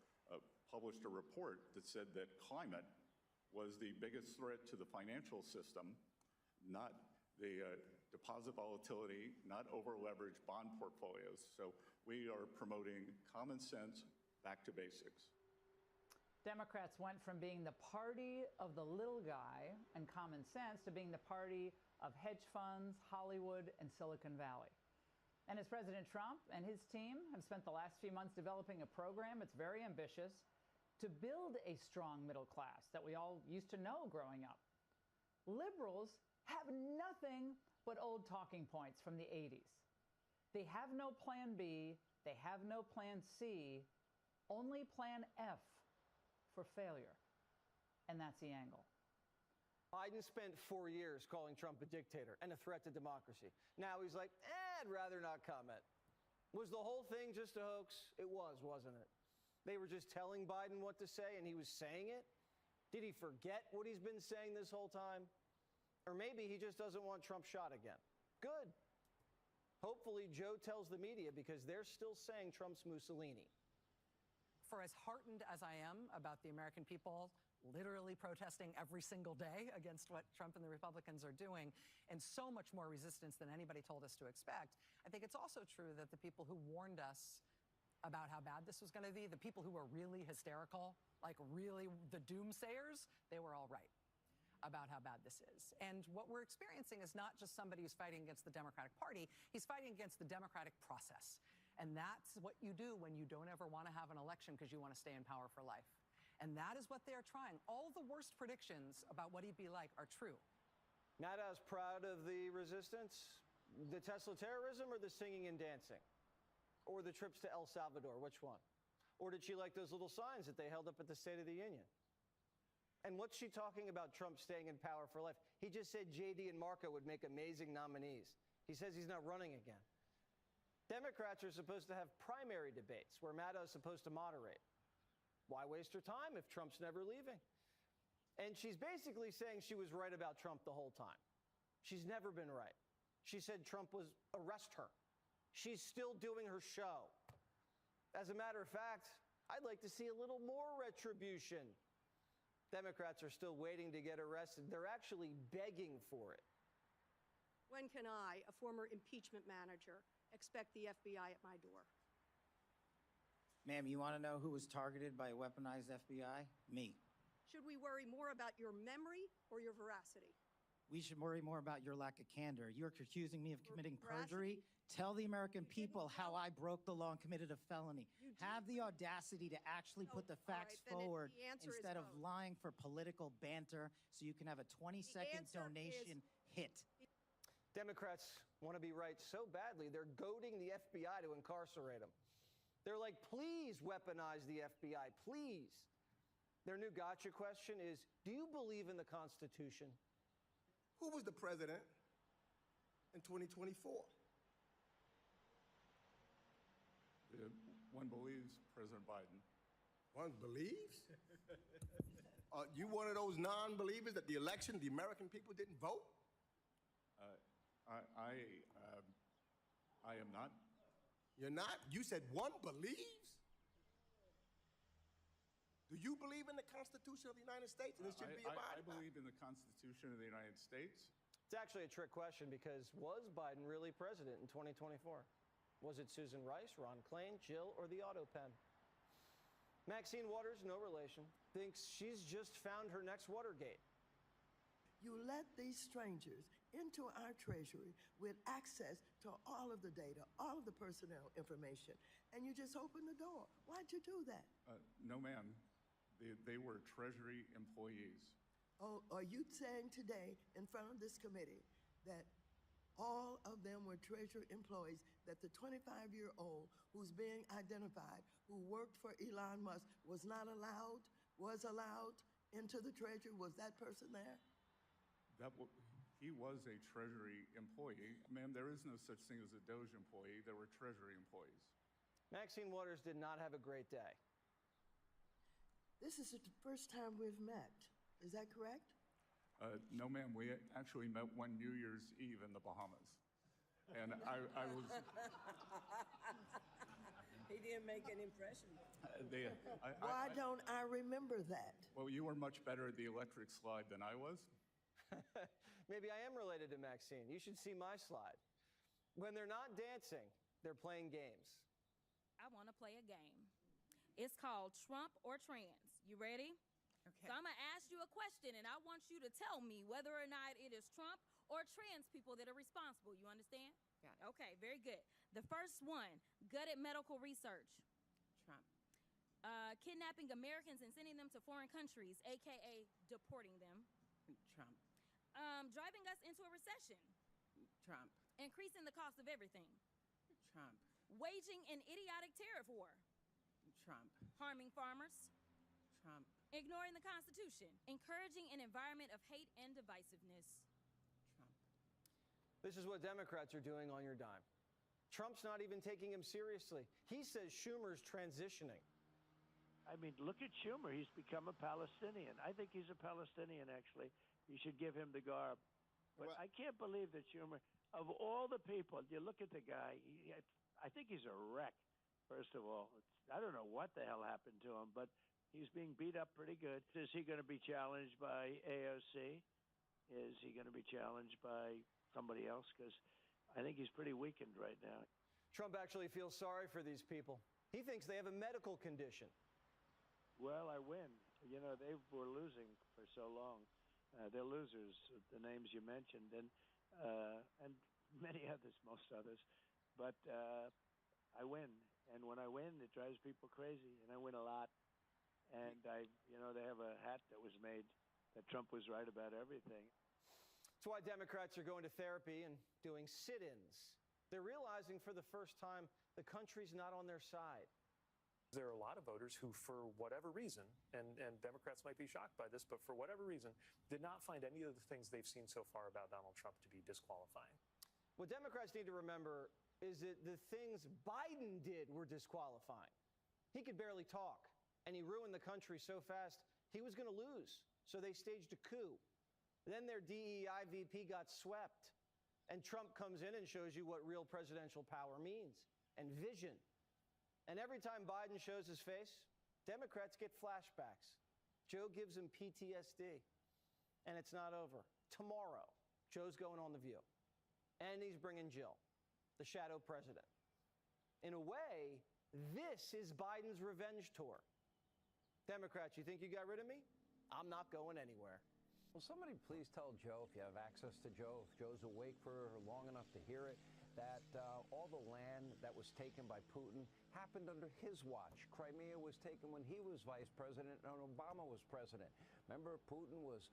published a report that said that climate was the biggest threat to the financial system, not the deposit volatility, not over-leveraged bond portfolios. So we are promoting common sense, back to basics. Democrats went from being the party of the little guy and common sense to being the party of hedge funds, Hollywood, and Silicon Valley. And as President Trump and his team have spent the last few months developing a program, it's very ambitious, to build a strong middle class that we all used to know growing up. Liberals have nothing but old talking points from the 80s. They have no plan B, they have no plan C, only plan F for failure. And that's the angle. Biden spent 4 years calling Trump a dictator and a threat to democracy. Now he's like, I'd rather not comment. Was the whole thing just a hoax? It was, wasn't it? They were just telling Biden what to say and he was saying it? Did he forget what he's been saying this whole time? Or maybe he just doesn't want Trump shot again. Good. Hopefully Joe tells the media because they're still saying Trump's Mussolini. For as heartened as I am about the American people literally protesting every single day against what Trump and the Republicans are doing, and so much more resistance than anybody told us to expect. I think it's also true that the people who warned us about how bad this was going to be, the people who were really hysterical, like really the doomsayers, they were all right about how bad this is. And what we're experiencing is not just somebody who's fighting against the Democratic Party, he's fighting against the democratic process. And that's what you do when you don't ever want to have an election because you want to stay in power for life. And that is what they're trying. All the worst predictions about what he'd be like are true. Madaw's proud of the resistance, the Tesla terrorism, or the singing and dancing? Or the trips to El Salvador, which one? Or did she like those little signs that they held up at the State of the Union? And what's she talking about Trump staying in power for life? He just said JD and Marco would make amazing nominees. He says he's not running again. Democrats are supposed to have primary debates where Maddow is supposed to moderate. Why waste her time if Trump's never leaving? And she's basically saying she was right about Trump the whole time. She's never been right. She said Trump was arrest her. She's still doing her show. As a matter of fact, I'd like to see a little more retribution. Democrats are still waiting to get arrested. They're actually begging for it. When can I, a former impeachment manager, expect the FBI at my door? Ma'am, you want to know who was targeted by a weaponized FBI? Me. Should we worry more about your memory or your veracity? We should worry more about your lack of candor. You're accusing me of committing perjury. Tell the American people how I broke the law and committed a felony. Have the audacity to actually put the facts forward instead of lying for political banter so you can have a 20-second donation hit. Democrats want to be right so badly, they're goading the FBI to incarcerate them. They're like, please weaponize the FBI, please. Their new gotcha question is, do you believe in the Constitution? Who was the president in 2024? One believes President Biden. One believes? You one of those non-believers that the election, the American people didn't vote? I am not. You're not? You said one believes? Do you believe in the Constitution of the United States and it should be abided by? I believe in the Constitution of the United States. It's actually a trick question because was Biden really president in 2024? Was it Susan Rice, Ron Klain, Jill, or the auto pen? Maxine Waters, no relation, thinks she's just found her next Watergate. You let these strangers into our treasury with access to all of the data, all of the personnel information, and you just open the door. Why'd you do that? No, ma'am. They were Treasury employees. Oh, are you saying today in front of this committee that all of them were Treasury employees, that the 25-year-old who's being identified, who worked for Elon Musk, was allowed into the Treasury? Was that person there? He was a Treasury employee. Ma'am, there is no such thing as a Doge employee. There were Treasury employees. Maxine Waters did not have a great day. This is the first time we've met. Is that correct? No, ma'am. We actually met one New Year's Eve in the Bahamas. And I was... He didn't make an impression. Why don't I remember that? Well, you were much better at the electric slide than I was. Maybe I am related to Maxine. You should see my slide. When they're not dancing, they're playing games. I want to play a game. It's called Trump or Trans. You ready? Okay. So I'm going to ask you a question, and I want you to tell me whether or not it is Trump or trans people that are responsible. You understand? Got it. Okay, very good. The first one, gutted medical research. Trump. Kidnapping Americans and sending them to foreign countries, a.k.a. deporting them. Trump. Driving us into a recession. Trump. Increasing the cost of everything. Trump. Waging an idiotic tariff war. Trump. Harming farmers. Trump. Ignoring the Constitution. Encouraging an environment of hate and divisiveness. Trump. This is what Democrats are doing on your dime. Trump's not even taking him seriously. He says Schumer's transitioning. I mean, look at Schumer. He's become a Palestinian. I think he's a Palestinian, actually. You should give him the garb. But I can't believe that Schumer, of all the people, you look at the guy, I think he's a wreck, first of all. I don't know what the hell happened to him, but He's being beat up pretty good. Is he going to be challenged by AOC? Is he going to be challenged by somebody else? Because I think he's pretty weakened right now. Trump actually feels sorry for these people. He thinks they have a medical condition. Well, I win. You know, they were losing for so long. They're losers, the names you mentioned, and many others, most others. But I win. And when I win, it drives people crazy, and I win a lot. And they have a hat that was made that Trump was right about everything. That's why Democrats are going to therapy and doing sit-ins. They're realizing for the first time the country's not on their side. There are a lot of voters who, for whatever reason, and Democrats might be shocked by this, but for whatever reason, did not find any of the things they've seen so far about Donald Trump to be disqualifying. What Democrats need to remember is that the things Biden did were disqualifying. He could barely talk, and he ruined the country so fast he was going to lose. So they staged a coup. Then their DEI VP got swept. And Trump comes in and shows you what real presidential power means and vision. And every time Biden shows his face, Democrats get flashbacks. Joe gives him PTSD. And it's not over. Tomorrow, Joe's going on The View. And he's bringing Jill, the shadow president. In a way, this is Biden's revenge tour. Democrats, you think you got rid of me? I'm not going anywhere. Will somebody please tell Joe, if you have access to Joe, if Joe's awake for long enough to hear it, that all the land that was taken by Putin happened under his watch. Crimea was taken when he was vice president and Obama was president. Remember, Putin was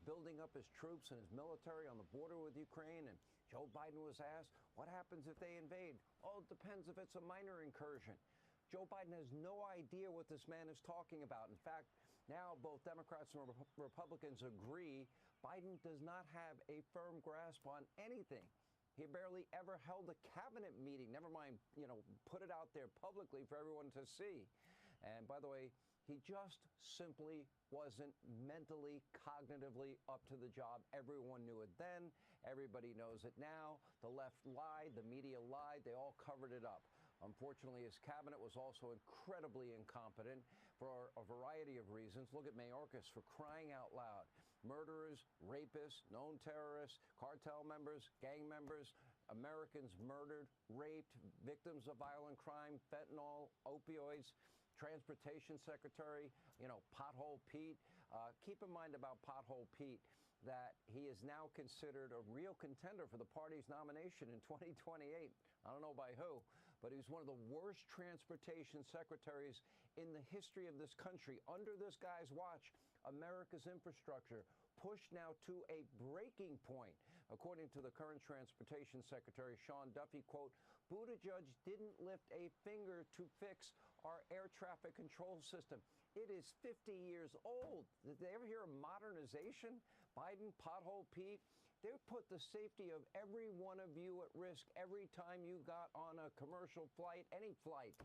building up his troops and his military on the border with Ukraine, and Joe Biden was asked, what happens if they invade? Oh, it depends if it's a minor incursion. Joe Biden has no idea what this man is talking about. In fact, now both Democrats and Republicans agree Biden does not have a firm grasp on anything. He barely ever held a cabinet meeting, never mind, put it out there publicly for everyone to see. And by the way, he just simply wasn't mentally, cognitively up to the job. Everyone knew it then. Everybody knows it now. The left lied. The media lied. They all covered it up. Unfortunately, his cabinet was also incredibly incompetent for a variety of reasons. Look at Mayorkas, for crying out loud. Murderers, rapists, known terrorists, cartel members, gang members, Americans murdered, raped, victims of violent crime, fentanyl, opioids, transportation secretary, Pothole Pete. Keep in mind about Pothole Pete that he is now considered a real contender for the party's nomination in 2028. I don't know by who, but he's one of the worst transportation secretaries in the history of this country. Under this guy's watch, America's infrastructure pushed now to a breaking point. According to the current transportation secretary, Sean Duffy, quote, Buttigieg didn't lift a finger to fix our air traffic control system. It is 50 years old. Did they ever hear of modernization? Biden, Pothole Pete, they put the safety of every one of you at risk every time you got on a commercial flight, any flight.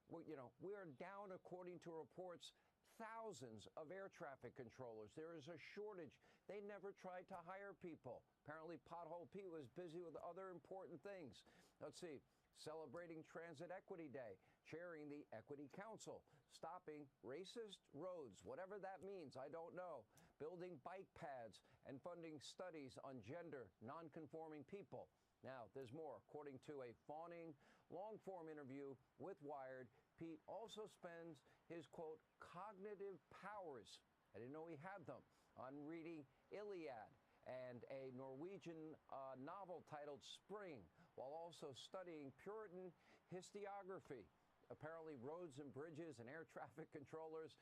We are down, according to reports, thousands of air traffic controllers. There is a shortage. They never tried to hire people. Apparently, Pothole Pete was busy with other important things. Let's see. Celebrating Transit Equity Day, chairing the Equity Council, stopping racist roads, whatever that means, I don't know, building bike paths, and funding studies on gender nonconforming people. Now, there's more. According to a fawning, long-form interview with Wired, Pete also spends his, quote, cognitive powers, I didn't know he had them, on reading Iliad and a Norwegian novel titled Spring, while also studying Puritan historiography. Apparently, roads and bridges and air traffic controllers,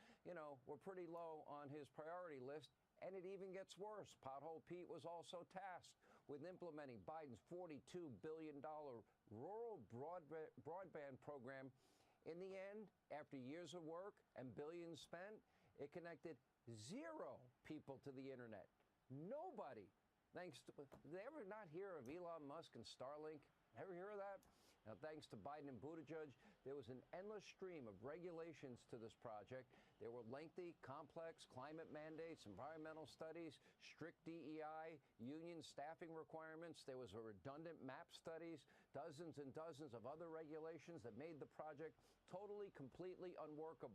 were pretty low on his priority list. And it even gets worse. Pothole Pete was also tasked with implementing Biden's $42 billion rural broadband program. In the end, after years of work and billions spent, it connected 0 people to the internet. Nobody. Did they ever not hear of Elon Musk and Starlink? Ever hear of that? Now, thanks to Biden and Buttigieg, there was an endless stream of regulations to this project. There were lengthy, complex climate mandates, environmental studies, strict DEI, union staffing requirements. There was a redundant map studies, dozens and dozens of other regulations that made the project totally, completely unworkable.